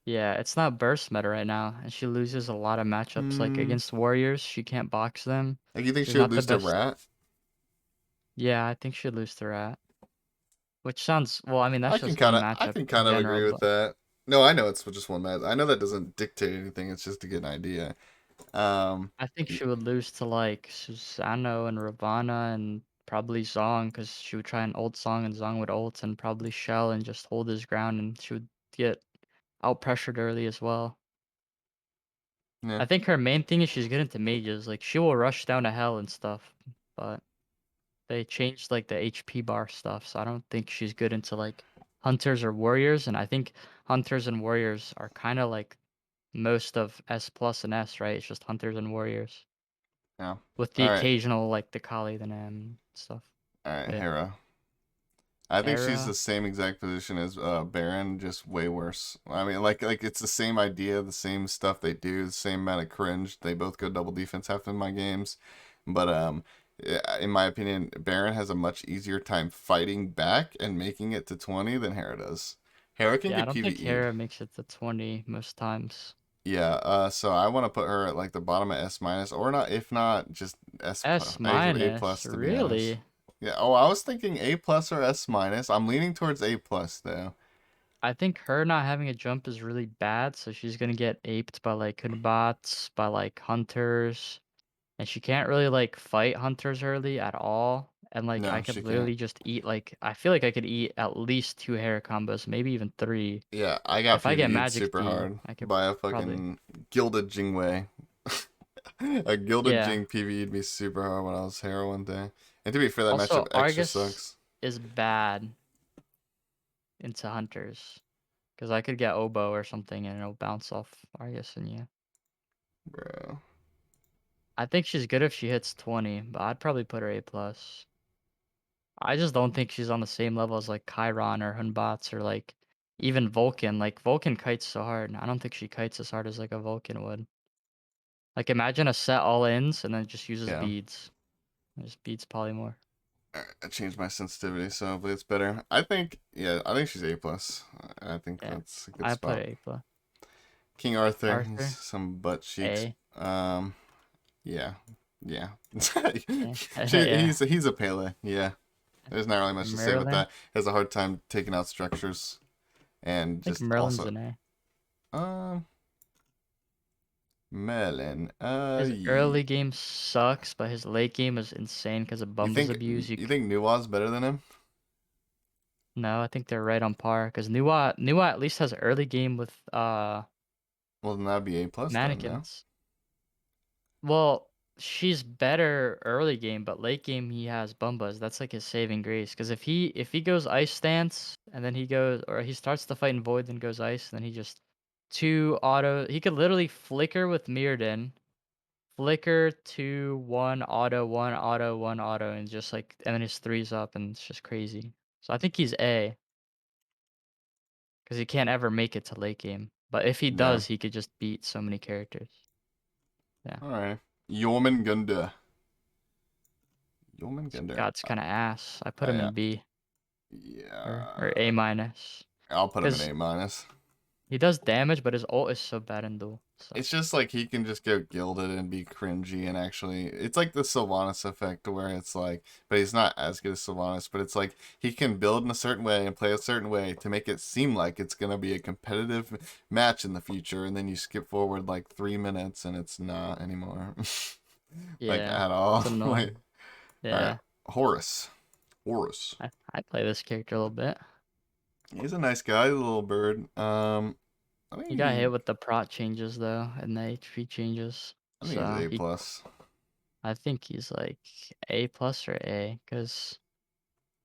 Speaker 2: Yeah, it's not burst meta right now, and she loses a lot of matchups. Like
Speaker 1: Hmm.
Speaker 2: against warriors, she can't box them.
Speaker 1: Like you think
Speaker 2: She's
Speaker 1: she would
Speaker 2: not the
Speaker 1: lose to
Speaker 2: best.
Speaker 1: Rat?
Speaker 2: Yeah, I think she'd lose to Rat. Which sounds well. I mean, that's
Speaker 1: I can
Speaker 2: just
Speaker 1: kind
Speaker 2: one
Speaker 1: of I
Speaker 2: matchup
Speaker 1: can
Speaker 2: in
Speaker 1: kind of
Speaker 2: general,
Speaker 1: agree with
Speaker 2: but
Speaker 1: that. No, I know it's just one match. I know that doesn't dictate anything. It's just to get an idea. Um,
Speaker 2: I think
Speaker 1: y-
Speaker 2: she would lose to like Susanoo and Ravana and probably Zong because she would try and ult Zong and Zong would ult and probably Shell and just hold his ground and she would get out pressured early as well.
Speaker 1: yeah,
Speaker 2: I think her main thing is she's good into mages. Like she will rush down to hell and stuff, but they changed like the HP bar stuff, so I don't think she's good into like hunters or warriors. And I think hunters and warriors are kind of like most of S plus and S, right? It's just hunters and warriors
Speaker 1: yeah.
Speaker 2: with the
Speaker 1: All right,
Speaker 2: occasional like the Kali, the Nam stuff.
Speaker 1: all right,
Speaker 2: But yeah,
Speaker 1: Hera. I think she's the
Speaker 2: Era,
Speaker 1: same exact position as Baron, just way worse. I mean, like it's the same idea, the same stuff they do, the same amount of cringe. They both go double defense half in my games, but in my opinion, Baron has a much easier time fighting back and making it to 20 than Hera does. Hera can
Speaker 2: yeah, I
Speaker 1: get
Speaker 2: don't think
Speaker 1: PvE'd.
Speaker 2: Hera makes it to 20 most times.
Speaker 1: Yeah, so I want to put her at like the bottom of S minus, or not, if not just S plus,
Speaker 2: S
Speaker 1: A
Speaker 2: minus,
Speaker 1: plus to be honest.
Speaker 2: really?
Speaker 1: Yeah. Oh, I was thinking A plus or S minus. I'm leaning towards A plus though.
Speaker 2: I think her not having a jump is really bad, so she's gonna get aped by like Hun Batz, by like hunters, and she can't really like fight hunters early at all. And like I
Speaker 1: No, she
Speaker 2: could
Speaker 1: can't.
Speaker 2: literally just eat like I feel like I could eat at least 2 hair combos, maybe even 3.
Speaker 1: Yeah, I got
Speaker 2: If I get
Speaker 1: PvE'd
Speaker 2: Magic
Speaker 1: super
Speaker 2: D,
Speaker 1: hard
Speaker 2: I could
Speaker 1: by a
Speaker 2: probably.
Speaker 1: fucking gilded Jingwei. A gilded
Speaker 2: Yeah.
Speaker 1: Jing PvE'd me super hard when I was Hero one day. And to be fair, that matchup
Speaker 2: Also,
Speaker 1: extra
Speaker 2: Argus
Speaker 1: sucks.
Speaker 2: is bad into hunters. Because I could get Oboe or something and it'll bounce off Argus and you.
Speaker 1: Bro.
Speaker 2: I think she's good if she hits 20, but I'd probably put her A+. plus. I just don't think she's on the same level as like Chiron or Hun Batz or like even Vulcan. Like Vulcan kites so hard. I don't think she kites as hard as like a Vulcan would. Like imagine a set all ins and then just uses
Speaker 1: Yeah.
Speaker 2: beads. Just beads polymorph.
Speaker 1: I changed my sensitivity, so hopefully it's better. I think, yeah, I think she's A plus. I think
Speaker 2: Yeah.
Speaker 1: that's a good
Speaker 2: I put
Speaker 1: spot.
Speaker 2: A+. plus.
Speaker 1: King Arthur, he's
Speaker 2: Arthur,
Speaker 1: some butt cheeks.
Speaker 2: A.
Speaker 1: Yeah, yeah.
Speaker 2: Yeah. Yeah.
Speaker 1: He's a Pele. Yeah, there's not really much to say with
Speaker 2: Merlin.
Speaker 1: that. Has a hard time taking out structures, and
Speaker 2: I think
Speaker 1: just
Speaker 2: Merlin's
Speaker 1: also
Speaker 2: an A.
Speaker 1: um Melon.
Speaker 2: His early game sucks, but his late game is insane because of Bumba's abuse.
Speaker 1: You think Nuwa's better than him?
Speaker 2: No, I think they're right on par because Nuwa at least has early game with
Speaker 1: Well, then that'd be A plus then. No.
Speaker 2: mannequins. Well, she's better early game, but late game he has Bumbas. That's like his saving grace. Because if he goes ice stance and then he goes or he starts the fight in void then goes ice, then he just 2 auto. He could literally flicker with Mirrodin, flicker 2 1 auto 1 auto 1 auto, and just like and then his threes up, and it's just crazy. So I think he's A because he can't ever make it to late game. But if he
Speaker 1: Yeah.
Speaker 2: does, he could just beat so many characters. Yeah,
Speaker 1: All right. Jormungandr. Jormungandr.
Speaker 2: God's kind of ass. I put him
Speaker 1: Yeah.
Speaker 2: in B or A
Speaker 1: Yeah.
Speaker 2: minus
Speaker 1: I'll put him in
Speaker 2: because
Speaker 1: A minus.
Speaker 2: he does damage, but his ult is so bad in duel. So
Speaker 1: It's just like he can just go gilded and be cringy and actually it's like the Sylvanas effect where it's like but he's not as good as Sylvanas, but it's like he can build in a certain way and play a certain way to make it seem like it's gonna be a competitive match in the future and then you skip forward like 3 minutes and it's not anymore. Like
Speaker 2: yeah,
Speaker 1: at all.
Speaker 2: it's
Speaker 1: Like
Speaker 2: annoying.
Speaker 1: alright.
Speaker 2: Yeah,
Speaker 1: Horus. Horus.
Speaker 2: I play this character a little bit.
Speaker 1: He's a nice guy, the little bird. I think
Speaker 2: He got hit with the prot changes though, and the HP changes.
Speaker 1: he's
Speaker 2: So
Speaker 1: A
Speaker 2: he,
Speaker 1: plus.
Speaker 2: I think he's like A plus or A, cause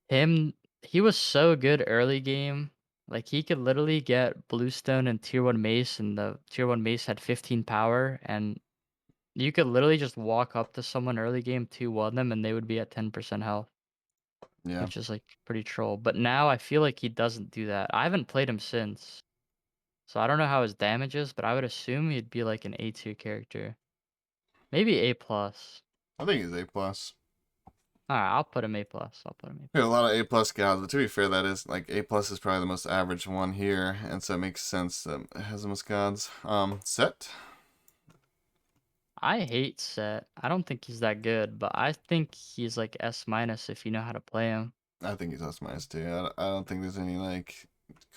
Speaker 2: him, he was so good early game. Like he could literally get Bluestone and Tier 1 Mace, and the Tier 1 Mace had 15 power, and you could literally just walk up to someone early game 2-1 them, and they would be at 10% health,
Speaker 1: Yeah.
Speaker 2: which is like pretty troll. But now I feel like he doesn't do that. I haven't played him since, so I don't know how his damage is, but I would assume he'd be like an A tier character. Maybe A plus.
Speaker 1: I think he's A plus.
Speaker 2: Alright, I'll put him A plus. I'll put him A
Speaker 1: We
Speaker 2: plus.
Speaker 1: have a lot of A plus guys, but to be fair, that is like A plus is probably the most average one here, and so it makes sense that it has the most gods. Set.
Speaker 2: I hate Set. I don't think he's that good, but I think he's like S minus if you know how to play him.
Speaker 1: I think he's S minus too. I don't think there's any like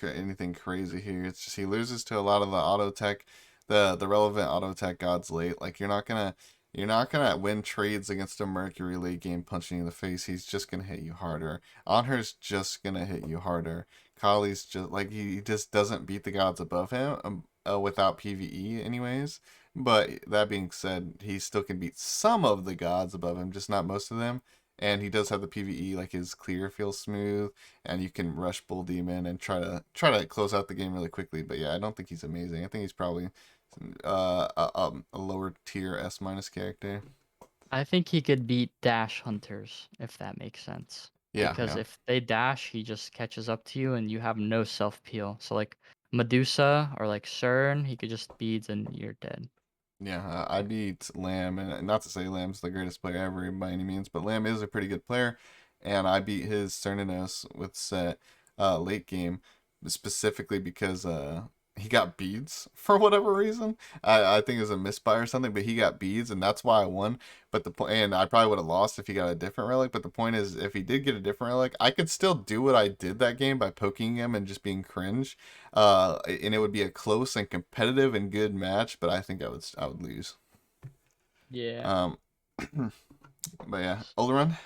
Speaker 1: anything crazy here. It's just he loses to a lot of the auto tech, the relevant auto tech gods late. Like you're not gonna win trades against a Mercury late game punching you in the face. He's just gonna hit you harder. Anhur's just gonna hit you harder. Kali's just like he just doesn't beat the gods above him without PVE anyways. But that being said, he still can beat some of the gods above him, just not most of them. And he does have the PVE, like his clear feels smooth, and you can rush Bull Demon and try to close out the game really quickly. But yeah, I don't think he's amazing. I think he's probably a lower tier S minus character.
Speaker 2: I think he could beat Dash Hunters, if that makes sense.
Speaker 1: Yeah,
Speaker 2: Because
Speaker 1: yeah,
Speaker 2: if they dash, he just catches up to you and you have no self peel. So like Medusa or like CERN, he could just beads and you're dead.
Speaker 1: yeah. I beat Lamb, and not to say Lamb's the greatest player ever by any means, but Lamb is a pretty good player, and I beat his Cernanos with set late game specifically because he got beads for whatever reason. I think it was a misbuy or something, but he got beads, and that's why I won. But the point, and I probably would have lost if he got a different relic. But the point is, if he did get a different relic, I could still do what I did that game by poking him and just being cringe. And it would be a close and competitive and good match. But I think I would lose.
Speaker 2: Yeah.
Speaker 1: Um, but yeah, Olderun,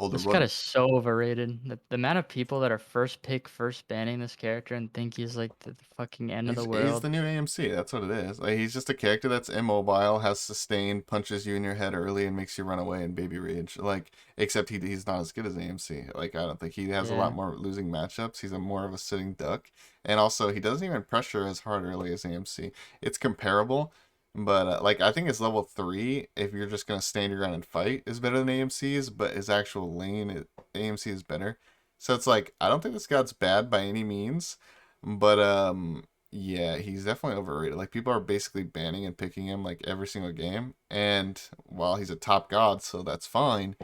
Speaker 2: This cut
Speaker 1: Olderun.
Speaker 2: is so overrated. The amount of people that are first pick, first banning this character and think he's like the fucking end of the
Speaker 1: He's
Speaker 2: world.
Speaker 1: the new AMC. That's what it is. Like he's just a character that's immobile, has sustain, punches you in your head early, and makes you run away and baby rage. Like except he's not as good as AMC. Like I don't think he has a lot
Speaker 2: Yeah.
Speaker 1: more losing matchups. He's a more of a sitting duck, and also he doesn't even pressure as hard early as AMC. It's comparable, but like I think it's level 3. If you're just gonna stand your ground and fight, is better than AMC's. But his actual lane, AMC is better. So it's like I don't think this god's bad by any means. But yeah, he's definitely overrated. Like people are basically banning and picking him like every single game. And while he's a top god, so that's fine,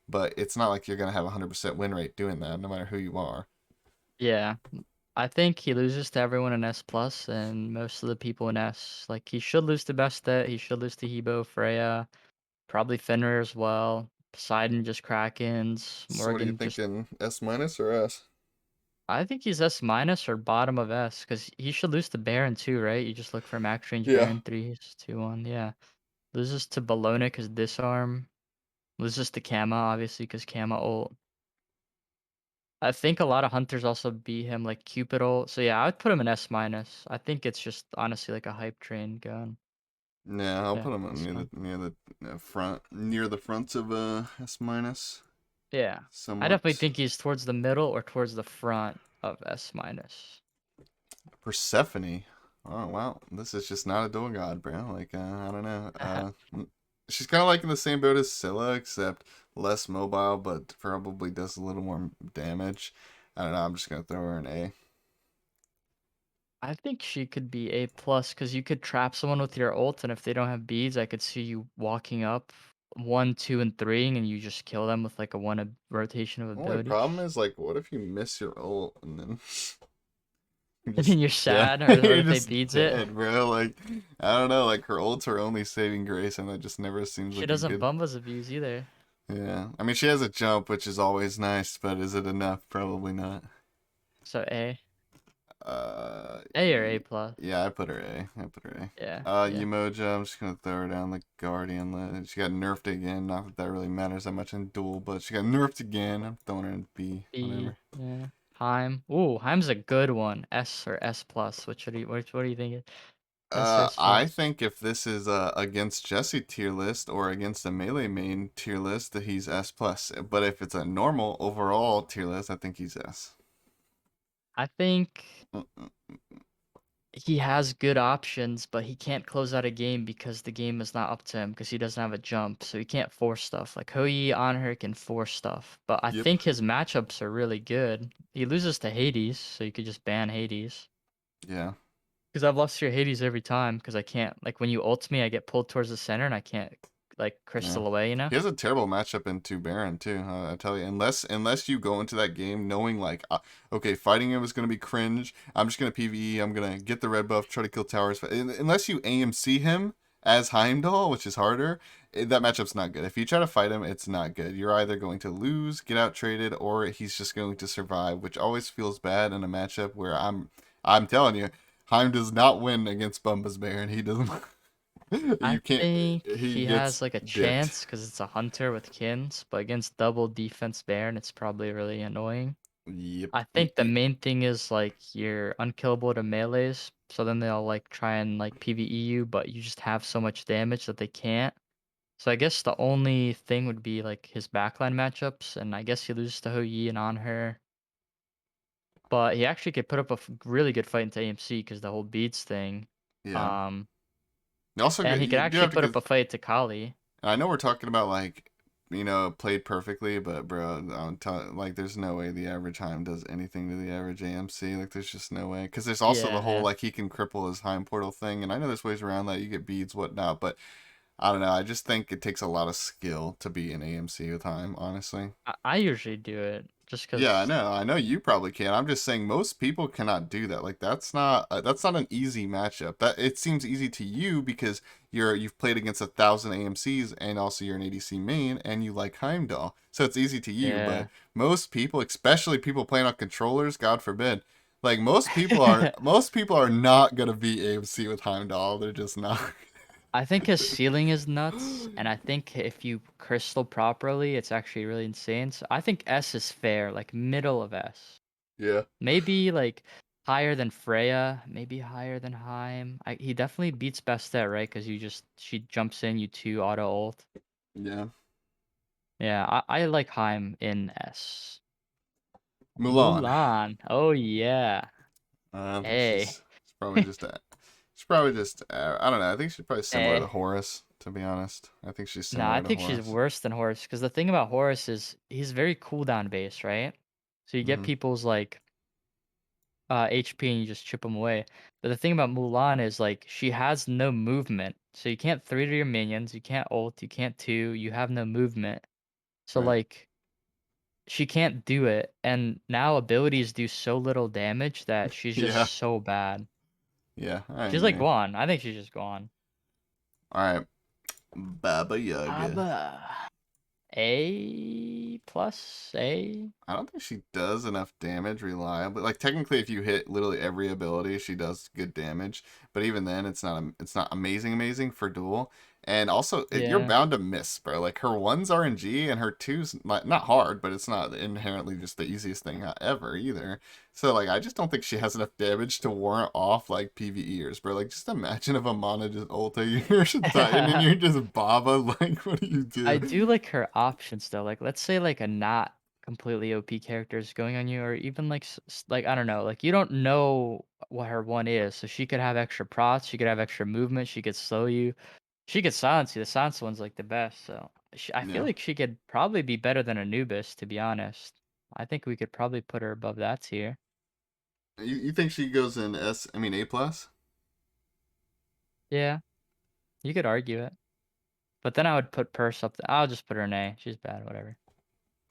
Speaker 1: but it's not like you're gonna have a 100% win rate doing that, no matter who you are.
Speaker 2: Yeah. I think he loses to everyone in S plus and most of the people in S. Like he should lose to Bastet, he should lose to Hebo, Freya, probably Fenrir as well. Poseidon just Krakens,
Speaker 1: So what are you
Speaker 2: Morgan just
Speaker 1: thinking? S minus or S?
Speaker 2: I think he's S minus or bottom of S because he should lose to Baron too, right? You just look for max range
Speaker 1: Yeah.
Speaker 2: Baron 3s, 2-1, yeah. Loses to Bologna because disarm. Loses to Kama obviously because Kama ult. I think a lot of hunters also beat him like Cupid ult. So yeah, I would put him in S minus. I think it's just honestly like a hype train going.
Speaker 1: Yeah, I'll
Speaker 2: Yeah,
Speaker 1: put him
Speaker 2: it's fun.
Speaker 1: near the front near the front of S minus
Speaker 2: Yeah. I definitely
Speaker 1: somewhat.
Speaker 2: think he's towards the middle or towards the front of S minus.
Speaker 1: Persephone. Oh wow, this is just not a dual god, bro. Like I don't know. She's kind of like in the same boat as Scylla, except less mobile, but probably does a little more damage. I don't know. I'm just gonna throw her an A.
Speaker 2: I think she could be A plus because you could trap someone with your ult, and if they don't have beads, I could see you walking up 1, 2, and 3, and you just kill them with like a rotation of
Speaker 1: Only
Speaker 2: ability.
Speaker 1: problem is like, what if you miss your ult and then you're
Speaker 2: And
Speaker 1: just
Speaker 2: then you're
Speaker 1: dead?
Speaker 2: sad, or
Speaker 1: You're
Speaker 2: if they
Speaker 1: just
Speaker 2: beads it.
Speaker 1: dead, bro. Like I don't know. Like her ults are only saving grace, and that just never seems
Speaker 2: She
Speaker 1: like a
Speaker 2: doesn't
Speaker 1: good.
Speaker 2: Bumba's abuse either.
Speaker 1: Yeah, I mean she has a jump, which is always nice, but is it enough? Probably not.
Speaker 2: So A.
Speaker 1: Uh,
Speaker 2: A or A plus.
Speaker 1: yeah, I put her A. I put her
Speaker 2: Yeah,
Speaker 1: A.
Speaker 2: yeah.
Speaker 1: Umoja, I'm just gonna throw her down the Guardian list. She got nerfed again. Not that that really matters that much in Duel, but she got nerfed again. I'm throwing her in B.
Speaker 2: B,
Speaker 1: Whatever.
Speaker 2: yeah. Heim. Ooh, Heim's a good one. S or S plus. What do you think? S or S
Speaker 1: I
Speaker 2: plus?
Speaker 1: think if this is against Jesse tier list or against a melee main tier list, that he's S plus. But if it's a normal overall tier list, I think he's S.
Speaker 2: I think
Speaker 1: Mm-mm.
Speaker 2: he has good options, but he can't close out a game because the game is not up to him because he doesn't have a jump, so he can't force stuff. Like Hou Anhur can force stuff, but I
Speaker 1: Yep.
Speaker 2: think his matchups are really good. He loses to Hades, so you could just ban Hades.
Speaker 1: Yeah.
Speaker 2: Because I've lost your Hades every time because I can't, like, when you ult me, I get pulled towards the center and I can't, like,
Speaker 1: Yeah.
Speaker 2: crystal away, you know?
Speaker 1: He has a terrible matchup into Baron too. I tell you, unless you go into that game knowing like, okay, fighting him is gonna be cringe. I'm just gonna PVE. I'm gonna get the red buff, try to kill towers. Unless you AMC him as Heimdall, which is harder, that matchup's not good. If you try to fight him, it's not good. You're either going to lose, get out traded, or he's just going to survive, which always feels bad in a matchup where I'm telling you, Heim does not win against Bumba's Baron. He doesn't.
Speaker 2: I
Speaker 1: You can't.
Speaker 2: think
Speaker 1: He
Speaker 2: he
Speaker 1: gets
Speaker 2: has, like, a
Speaker 1: dipped.
Speaker 2: chance because it's a hunter with kins, but against double defense Baron, it's probably really annoying.
Speaker 1: Yep.
Speaker 2: I think the main thing is, like, you're unkillable to melees, so then they'll, like, try and, like, PvE you, but you just have so much damage that they can't. So I guess the only thing would be, like, his backline matchups, and I guess he loses to Hou and Anhur. But he actually could put up a really good fight into AMC because the whole beats thing.
Speaker 1: Yeah.
Speaker 2: Um,
Speaker 1: You also
Speaker 2: and he could
Speaker 1: you do
Speaker 2: actually
Speaker 1: have to
Speaker 2: put up
Speaker 1: give.
Speaker 2: a fight to Kali.
Speaker 1: I know we're talking about like, played perfectly, but bro, like, there's no way the average Heim does anything to the average AMC. Like, there's just no way. Because there's also the
Speaker 2: Yeah,
Speaker 1: whole
Speaker 2: yeah.
Speaker 1: like he can cripple his Heim portal thing, and I know there's ways around that. You get beads, whatnot, but I don't know. I just think it takes a lot of skill to be an AMC with Heim, honestly.
Speaker 2: I usually do it just
Speaker 1: Yeah, I
Speaker 2: because.
Speaker 1: know. I know you probably can. I'm just saying most people cannot do that. Like that's not an easy matchup. That it seems easy to you because you've played against 1,000 AMCs and also you're an ADC main and you like Heimdall. So it's easy to you, but
Speaker 2: Yeah.
Speaker 1: most people, especially people playing on controllers, God forbid, like most people are not gonna be AMC with Heimdall. They're just not.
Speaker 2: I think his ceiling is nuts, and I think if you crystal properly, it's actually really insane. So I think S is fair, like middle of S.
Speaker 1: Yeah.
Speaker 2: Maybe like higher than Freya, maybe higher than Heim. He definitely beats Bastet, right? Because she jumps in, you two auto ult.
Speaker 1: Yeah.
Speaker 2: Yeah, I like Heim in S.
Speaker 1: Mulan.
Speaker 2: Mulan. Oh yeah.
Speaker 1: I think
Speaker 2: Hey.
Speaker 1: she's probably just I don't know. I think she's probably similar to
Speaker 2: Hey.
Speaker 1: Horus, to be honest. I think she's
Speaker 2: Nah, I
Speaker 1: similar to
Speaker 2: think she's
Speaker 1: Horus.
Speaker 2: worse than Horus because the thing about Horus is he's very cooldown based, right? So you get
Speaker 1: Hmm.
Speaker 2: people's like HP and you just chip them away. But the thing about Mulan is like she has no movement. So you can't 3 to your minions, you can't ult, you can't 2, you have no movement. So
Speaker 1: Right.
Speaker 2: like she can't do it. And now abilities do so little damage that she's just
Speaker 1: Yeah.
Speaker 2: so bad.
Speaker 1: Yeah, I
Speaker 2: She's like
Speaker 1: agree.
Speaker 2: Guan. I think she's just Guan.
Speaker 1: All right. Baba Yaga.
Speaker 2: Abba. A plus A.
Speaker 1: I don't think she does enough damage reliably. Like technically, if you hit literally every ability, she does good damage. But even then, it's not amazing for duel. And also, you're
Speaker 2: Yeah.
Speaker 1: bound to miss, bro. Like her one's RNG and her two's not hard, but it's not inherently just the easiest thing ever either. So like, I just don't think she has enough damage to warrant off like PVEers, bro. Like, just imagine if Vamana just ulta your Titan and you're just Baba. Like, what do you
Speaker 2: I
Speaker 1: do?
Speaker 2: do like her options though. Like let's say like a not completely OP characters going on you, or even like like I don't know, like you don't know what her one is, so she could have extra prots, she could have extra movement, she could slow you, she could silence you. The silence one's like the best, so I feel
Speaker 1: Yeah.
Speaker 2: like she could probably be better than Anubis, to be honest. I think we could probably put her above that tier.
Speaker 1: You think she goes in S? I mean A plus?
Speaker 2: Yeah, you could argue it, but then I would put Purse up. I'll just put her in A. She's bad, whatever.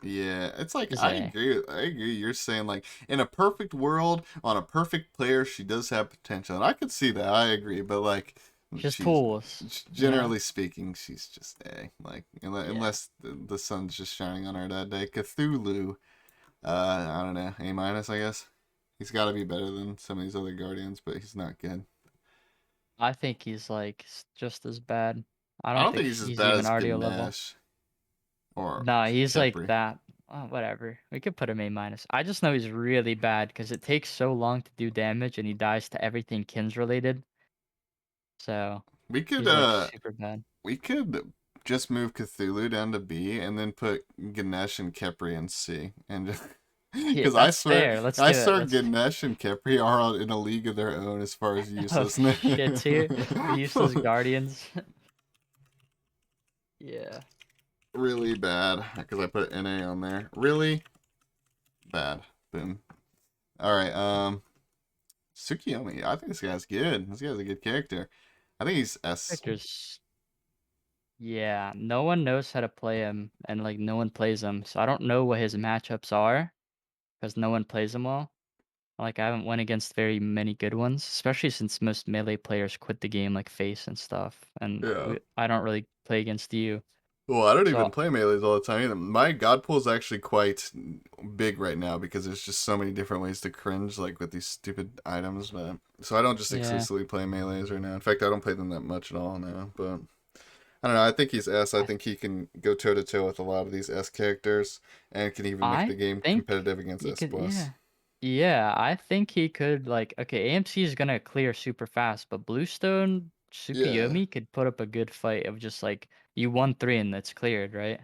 Speaker 1: Yeah, it's like
Speaker 2: She's
Speaker 1: I
Speaker 2: A.
Speaker 1: agree. I agree. You're saying like in a perfect world, on a perfect player, she does have potential, and I could see that. I agree, but like
Speaker 2: She has
Speaker 1: she's
Speaker 2: tools, you know?
Speaker 1: generally speaking, she's just A. Like
Speaker 2: Yeah.
Speaker 1: unless the sun's just shining on her that day. Cthulhu, I don't know, A minus, I guess. He's got to be better than some of these other guardians, but he's not good.
Speaker 2: I think he's like just as bad. I
Speaker 1: I
Speaker 2: don't
Speaker 1: don't think
Speaker 2: think
Speaker 1: he's as
Speaker 2: he's
Speaker 1: bad
Speaker 2: even
Speaker 1: as
Speaker 2: Artio level.
Speaker 1: Ganesh or
Speaker 2: No, he's like
Speaker 1: Khepri.
Speaker 2: that. Oh, whatever. We could put him A minus. I just know he's really bad because it takes so long to do damage and he dies to everything kins related. So
Speaker 1: We could
Speaker 2: he's like super bad.
Speaker 1: we could just move Cthulhu down to B and then put Ganesh and Khepri in C and just
Speaker 2: Yeah,
Speaker 1: because
Speaker 2: that's fair. Let's
Speaker 1: I
Speaker 2: do it.
Speaker 1: swear
Speaker 2: Let's
Speaker 1: Ganesh and Khepri are in a league of their own as far as
Speaker 2: oh
Speaker 1: uselessness.
Speaker 2: shit tier. Useless guardians. Yeah.
Speaker 1: Really bad because I put NA on there. Really bad. Boom. All right. Tsukiyomi. I think this guy's good. This guy's a good character. I think he's S.
Speaker 2: Characters. Yeah, no one knows how to play him, and like no one plays him, so I don't know what his matchups are because no one plays him well. Like I haven't went against very many good ones, especially since most melee players quit the game like Face and stuff, and
Speaker 1: Yeah.
Speaker 2: I don't really play against you.
Speaker 1: Well, I don't even
Speaker 2: So
Speaker 1: play melees all the time either. My god pool is actually quite big right now because there's just so many different ways to cringe, like with these stupid items. But so I don't just
Speaker 2: yeah,
Speaker 1: exclusively play melees right now. In fact, I don't play them that much at all now. But I don't know. I think he's S. I
Speaker 2: I
Speaker 1: think he can go toe to toe with a lot of these S characters and can even make the
Speaker 2: I
Speaker 1: game
Speaker 2: think
Speaker 1: competitive against
Speaker 2: he
Speaker 1: S
Speaker 2: could.
Speaker 1: plus.
Speaker 2: Yeah, I think he could. Like, okay, AMC is gonna clear super fast, but Bluestone
Speaker 1: Yeah.
Speaker 2: Tsukiyomi could put up a good fight of just like you won three and that's cleared, right?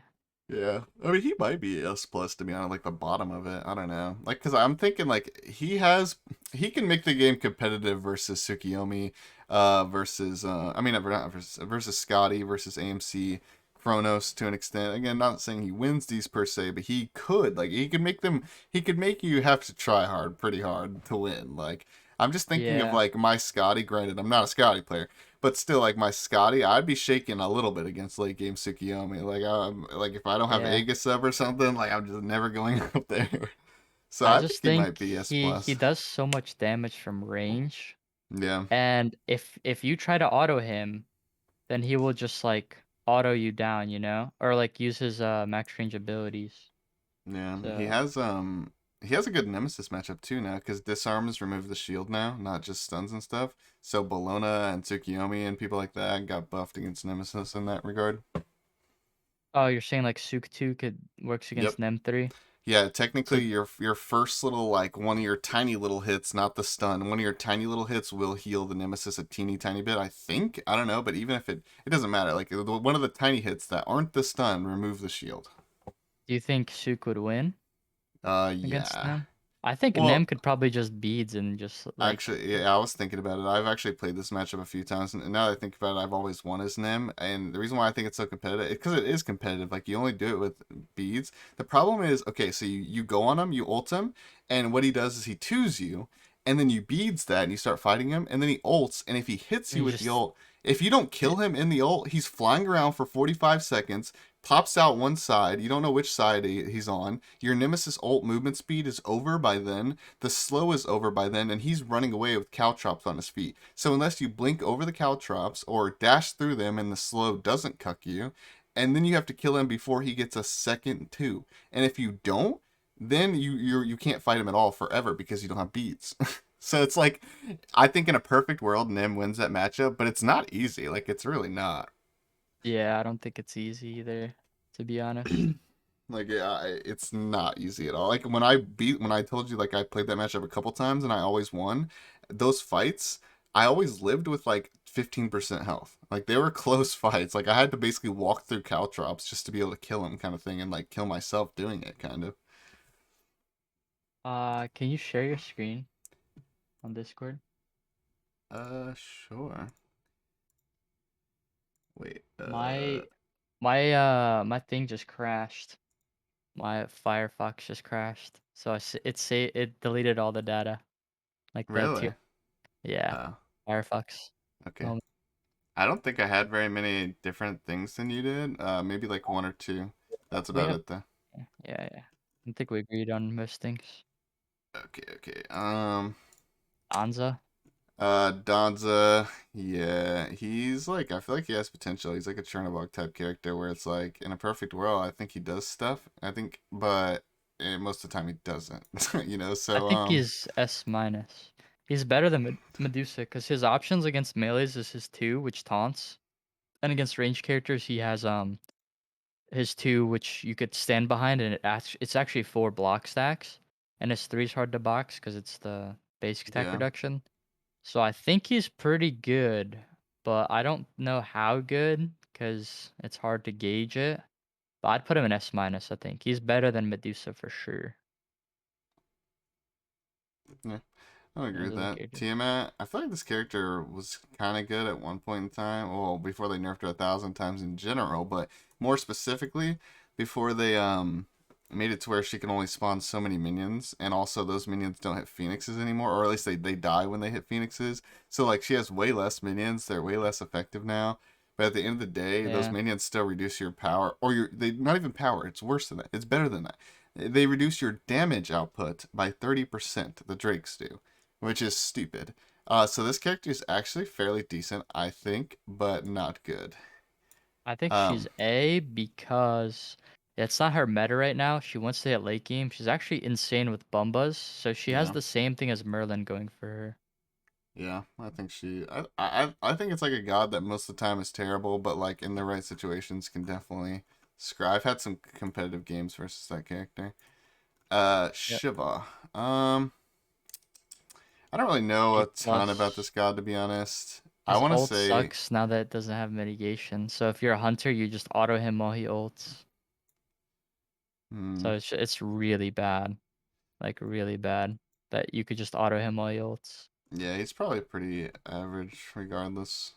Speaker 1: Yeah, I mean he might be S plus to be honest, like the bottom of it. I don't know, like because I'm thinking like he can make the game competitive versus Tsukiyomi, versus I mean not versus Scotty versus AMC, Chronos to an extent. Again, not saying he wins these per se, but he could like he could make you have to try hard, pretty hard to win. Like I'm just thinking of
Speaker 2: Yeah,
Speaker 1: like my Scotty. Granted, I'm not a Scotty player, but still, like my Scotty, I'd be shaking a little bit against late game Tsukiyomi. Like if I don't have
Speaker 2: yeah.
Speaker 1: Aegis up or something, like I'm just never going up there. So
Speaker 2: I
Speaker 1: I think
Speaker 2: just
Speaker 1: he might
Speaker 2: think
Speaker 1: be S
Speaker 2: he
Speaker 1: plus.
Speaker 2: does so much damage from range,
Speaker 1: Yeah,
Speaker 2: and if you try to auto him, then he will just like auto you down, or like use his max range abilities.
Speaker 1: yeah.
Speaker 2: So
Speaker 1: He has a good Nemesis matchup too now because disarms remove the shield now, not just stuns and stuff. So Bologna and Tsukiyomi and people like that got buffed against Nemesis in that regard.
Speaker 2: oh, you're saying like Suk 2 could works
Speaker 1: Yep.
Speaker 2: against Nem 3?
Speaker 1: Yeah,
Speaker 2: So
Speaker 1: technically your first little like one of your tiny little hits, not the stun, one of your tiny little hits will heal the nemesis a teeny tiny bit, I think. I don't know, but even if it doesn't matter. Like one of the tiny hits that aren't the stun remove the shield.
Speaker 2: do you think Suk would win against
Speaker 1: Yeah.
Speaker 2: Nem? I think Nem
Speaker 1: Well,
Speaker 2: could probably just beads and just like
Speaker 1: actually, yeah, I was thinking about it. I've actually played this matchup a few times, and now that I think about it, I've always won as Nim. And the reason why I think it's so competitive, because it is competitive. Like you only do it with beads. The problem is, okay, so you go on him, you ult him, and what he does is he twos you, and then you beads that, and you start fighting him, and then he ults, and if he hits you
Speaker 2: you
Speaker 1: with the
Speaker 2: just
Speaker 1: ult, if you don't kill him in the ult, he's flying around for 45 seconds, pops out one side. You don't know which side he's on. Your Nemesis ult movement speed is over by then. The slow is over by then, and he's running away with caltrops on his feet. So unless you blink over the caltrops or dash through them and the slow doesn't cuck you, and then you have to kill him before he gets a second two. And if you don't, then you can't fight him at all forever because you don't have beats. So it's like I think in a perfect world Nim wins that matchup, but it's not easy. Like it's really not.
Speaker 2: yeah, I don't think it's easy either, to be honest.
Speaker 1: Like yeah, it's not easy at all. Like when I told you like I played that matchup a couple times and I always won, those fights I always lived with like 15% health. Like they were close fights. Like I had to basically walk through caltrops just to be able to kill him kind of thing and like kill myself doing it kind of.
Speaker 2: Can you share your screen on Discord?
Speaker 1: Sure. Wait,
Speaker 2: My thing just crashed. My Firefox just crashed. So it deleted all the data, like the tier.
Speaker 1: really?
Speaker 2: Yeah,
Speaker 1: Oh,
Speaker 2: Firefox.
Speaker 1: okay.
Speaker 2: Um,
Speaker 1: I don't think I had very many different things than you did. Maybe like one or two. That's
Speaker 2: we
Speaker 1: about
Speaker 2: have
Speaker 1: it though.
Speaker 2: yeah. I think we agreed on most things.
Speaker 1: Okay, okay.
Speaker 2: Anza.
Speaker 1: Danza, yeah, he's like, I feel like he has potential. He's like a Chernobog type character where it's like, in a perfect world, I think he does stuff. I think, but most of the time he doesn't, you know?
Speaker 2: I
Speaker 1: So,
Speaker 2: think he's S minus. He's better than Medusa because his options against melees is his 2, which taunts, and against ranged characters he has his 2, which you could stand behind, and it's actually 4 block stacks, and his 3 is hard to box because it's the basic attack
Speaker 1: yeah,
Speaker 2: reduction. So I think he's pretty good, but I don't know how good because it's hard to gauge it. But I'd put him in S minus. I think he's better than Medusa for sure.
Speaker 1: yeah. I would agree
Speaker 2: Those
Speaker 1: with
Speaker 2: are the
Speaker 1: that.
Speaker 2: characters.
Speaker 1: Tiamat, I feel like this character was kind of good at one point in time. Well, before they nerfed her 1,000 times in general, but more specifically, before they made it to where she can only spawn so many minions, and also those minions don't hit phoenixes anymore, or at least they die when they hit phoenixes. So like she has way less minions. They're way less effective now. But at the end of the day, those
Speaker 2: Yeah,
Speaker 1: minions still reduce your power, or your they not even power. It's worse than that. It's better than that. They reduce your damage output by 30%. The Drakes do, which is stupid. So this character is actually fairly decent, I think, but not good.
Speaker 2: I think she's
Speaker 1: Um,
Speaker 2: A because it's not her meta right now. She wants to hit late game. She's actually insane with Bumbas, so she has
Speaker 1: yeah,
Speaker 2: the same thing as Merlin going for her.
Speaker 1: yeah. I think I think it's like a god that most of the time is terrible, but like in the right situations can definitely scry. I've had some competitive games versus that character.
Speaker 2: Yep.
Speaker 1: Shiva. I don't really know
Speaker 2: A
Speaker 1: a ton about this
Speaker 2: plus.
Speaker 1: god to be honest. I
Speaker 2: His
Speaker 1: want to
Speaker 2: ult
Speaker 1: say,
Speaker 2: sucks now that it doesn't have mitigation. So if you're a hunter, you just auto him while he ults.
Speaker 1: hmm,
Speaker 2: So it's really bad, like really bad that you could just auto him while he ults.
Speaker 1: yeah, he's probably pretty average regardless.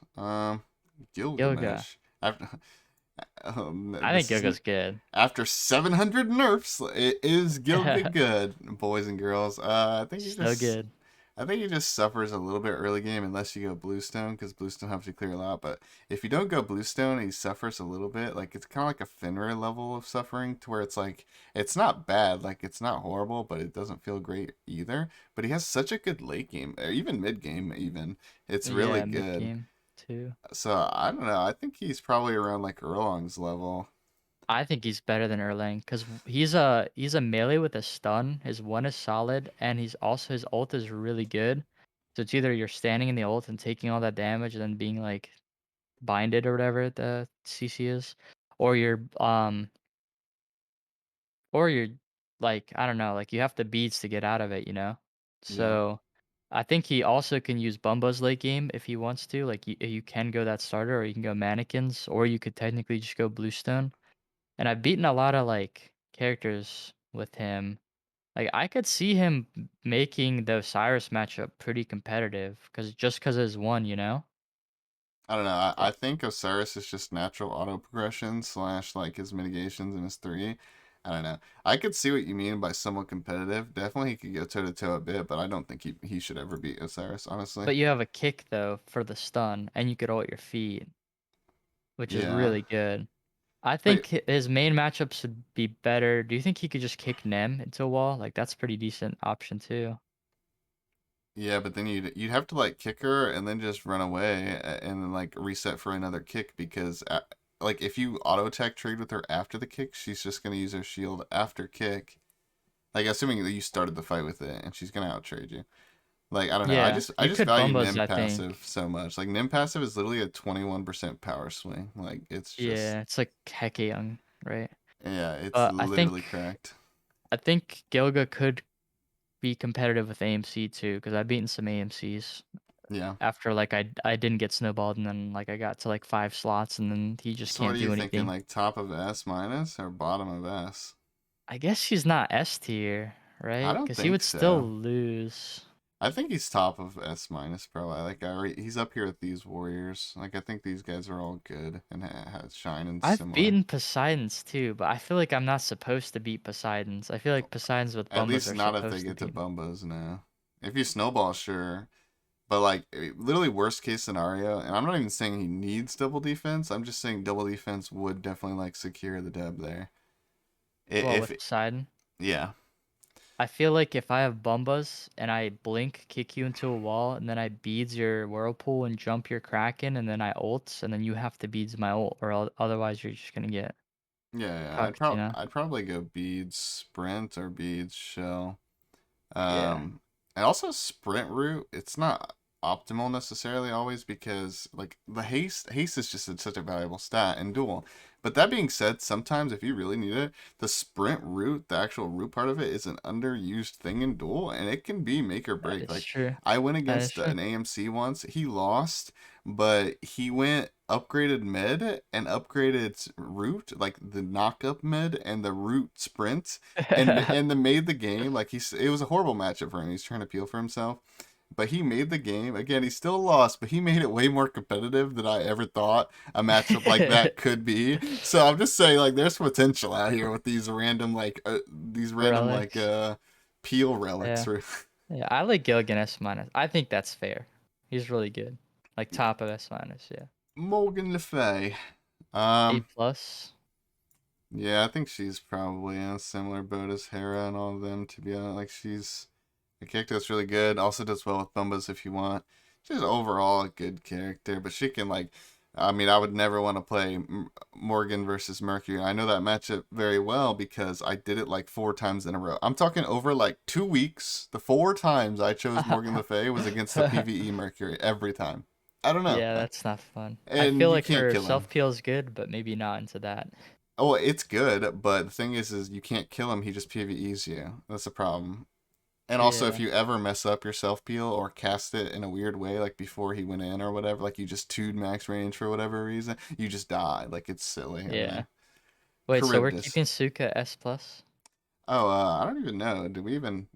Speaker 2: Gilga.
Speaker 1: Gilgamesh. After,
Speaker 2: I think
Speaker 1: this is
Speaker 2: Gilga's good.
Speaker 1: after 700 nerfs. It is Gilga good, boys and girls.
Speaker 2: So good.
Speaker 1: I think he just suffers a little bit early game unless you go Bluestone because Bluestone helps you clear a lot. But if you don't go Bluestone, he suffers a little bit. Like it's kind of like a Fenrir level of suffering to where it's like it's not bad, like it's not horrible, but it doesn't feel great either. But he has such a good late game, or even mid game, even it's really
Speaker 2: Yeah, mid
Speaker 1: good.
Speaker 2: game too.
Speaker 1: So I don't know. I think he's probably around like Erlong's level.
Speaker 2: I think he's better than Erlang because he's a melee with a stun. His 1 is solid, and his ult is really good. So it's either you're standing in the ult and taking all that damage and then being like binded or whatever the CC is, or you're like I don't know, like you have the beads to get out of it, you know.
Speaker 1: Yeah.
Speaker 2: So I think he also can use Bumba's late game if he wants to. Like you can go that starter, or you can go mannequins, or you could technically just go Bluestone. And I've beaten a lot of like characters with him. Like I could see him making the Cyrus matchup pretty competitive because his 1, you know.
Speaker 1: I don't know. I
Speaker 2: But
Speaker 1: think Osiris is just natural auto progression slash like his mitigations and his three. I don't know. I could see what you mean by somewhat competitive. Definitely he could go toe to toe a bit, but I don't think he should ever beat Osiris, honestly.
Speaker 2: but you have a kick though for the stun, and you could ult your feet, which is
Speaker 1: Yeah.
Speaker 2: really good. I
Speaker 1: But
Speaker 2: think his main matchups would be better. Do you think he could just kick Nem into a wall? Like that's a pretty decent option too.
Speaker 1: yeah, but then you'd have to like kick her and then just run away and then like reset for another kick because like if you auto attack trade with her after the kick, she's just gonna use her shield after kick. Like assuming that you started the fight with it and she's gonna out trade you. Like I don't know.
Speaker 2: Yeah,
Speaker 1: I
Speaker 2: you
Speaker 1: just
Speaker 2: could
Speaker 1: value
Speaker 2: Bumbas,
Speaker 1: Nim
Speaker 2: I
Speaker 1: passive
Speaker 2: think.
Speaker 1: so much. Like Nim passive is literally a 21% power swing. Like it's just
Speaker 2: Yeah, it's like Hecke Young, right?
Speaker 1: yeah, it's
Speaker 2: But
Speaker 1: literally cracked.
Speaker 2: I think Gilga could be competitive with AMC too, because I've beaten some AMCs
Speaker 1: Yeah.
Speaker 2: after like I didn't get snowballed and then like I got to like 5 slots and then he just
Speaker 1: So what
Speaker 2: can't
Speaker 1: are you
Speaker 2: do
Speaker 1: thinking?
Speaker 2: anything.
Speaker 1: Like top of S minus or bottom of S?
Speaker 2: I guess she's not S tier,
Speaker 1: I
Speaker 2: right?
Speaker 1: don't
Speaker 2: Because he
Speaker 1: think
Speaker 2: would still
Speaker 1: so.
Speaker 2: lose.
Speaker 1: I think he's top of S minus, bro. He's up here with these warriors. Like I think these guys are all good and has shine and
Speaker 2: I've
Speaker 1: similar.
Speaker 2: beaten Poseidon's too, but I feel like I'm not supposed to beat Poseidon's. I feel like Poseidon's with
Speaker 1: At
Speaker 2: Bumbas
Speaker 1: least
Speaker 2: are
Speaker 1: not if they
Speaker 2: supposed to
Speaker 1: get to
Speaker 2: beat.
Speaker 1: Bumbas now. If you snowball, sure. But like literally worst case scenario, and I'm not even saying he needs double defense. I'm just saying double defense would definitely like secure the dub there.
Speaker 2: Well,
Speaker 1: If
Speaker 2: with Poseidon,
Speaker 1: yeah,
Speaker 2: I feel like if I have Bumbas and I blink, kick you into a wall, and then I beads your Whirlpool and jump your Kraken, and then I ults, and then you have to beads my ult, or otherwise you're just gonna get
Speaker 1: yeah,
Speaker 2: cucked, you know?
Speaker 1: I'd probably go beads sprint or beads shell.
Speaker 2: Yeah,
Speaker 1: And also sprint route, it's not optimal necessarily always because like the haste is just such a valuable stat in duel. But that being said, sometimes if you really need it, the sprint route, the actual route part of it, is an underused thing in duel, and it can be make or
Speaker 2: that
Speaker 1: break.
Speaker 2: is
Speaker 1: Like
Speaker 2: true.
Speaker 1: I went
Speaker 2: That is
Speaker 1: against
Speaker 2: true.
Speaker 1: an AMC once, he lost, but he went upgraded med and upgraded root, like the knock up med and the root sprint, and then made the game like it was a horrible matchup for him. He's trying to peel for himself, but he made the game again. He still lost, but he made it way more competitive than I ever thought a matchup like that could be. So I'm just saying, like, there's potential out here with these random
Speaker 2: Relics.
Speaker 1: peel relics.
Speaker 2: Yeah. Yeah, I like Gilligan S minus. I think that's fair. He's really good. Like top of S minus, yeah.
Speaker 1: Morgan Le Fay.
Speaker 2: A
Speaker 1: Um,
Speaker 2: plus.
Speaker 1: yeah, I think she's probably in a similar boat as Hera and all of them. To be honest, like she's a character that's really good. Also does well with Bumbas if you want. She's overall a good character, but she can like. I mean, I would never want to play Morgan versus Mercury. I know that matchup very well because I did it like 4 times in a row. I'm talking over like 2 weeks. The 4 times I chose Morgan Le Fay was against the PVE Mercury every time. I don't know,
Speaker 2: Yeah, that's not fun. I
Speaker 1: and
Speaker 2: feel
Speaker 1: you
Speaker 2: like
Speaker 1: can't
Speaker 2: her
Speaker 1: kill him.
Speaker 2: self peel is good, but maybe not into that.
Speaker 1: Oh, it's good, but the thing is you can't kill him. He just PVEs you. That's the problem. And also, if
Speaker 2: Yeah.
Speaker 1: you ever mess up your self peel or cast it in a weird way, like before he went in or whatever, like you just 2'd max range for whatever reason, you just die. Like it's silly. I don't
Speaker 2: Yeah.
Speaker 1: know.
Speaker 2: Wait, so we're
Speaker 1: Charybdis.
Speaker 2: keeping Suka S plus?
Speaker 1: Oh, I don't even know. Did we even?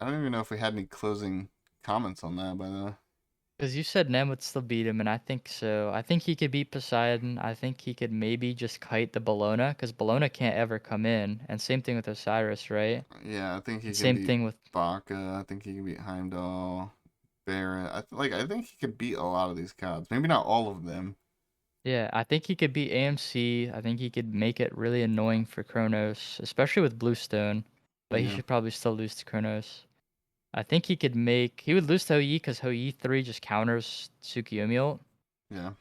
Speaker 1: I don't even know if we had any closing comments on that. By the way.
Speaker 2: Because you said Nem would still beat him, and I think so. I think he could beat Poseidon. I think he could maybe just kite the Bellona, because Bellona can't ever come in. And same thing with Osiris, right?
Speaker 1: Yeah, I think he
Speaker 2: And
Speaker 1: can
Speaker 2: same
Speaker 1: beat
Speaker 2: thing with
Speaker 1: Baka. I think he can beat Heimdall, Barrett. I think he could beat a lot of these gods. Maybe not all of them.
Speaker 2: yeah, I think he could beat AMC. I think he could make it really annoying for Kronos, especially with Bluestone. But he
Speaker 1: Yeah,
Speaker 2: should probably still lose to Kronos. I think he would lose to Hou because Hou 3 just counters Tsukiyomi ult.
Speaker 1: yeah.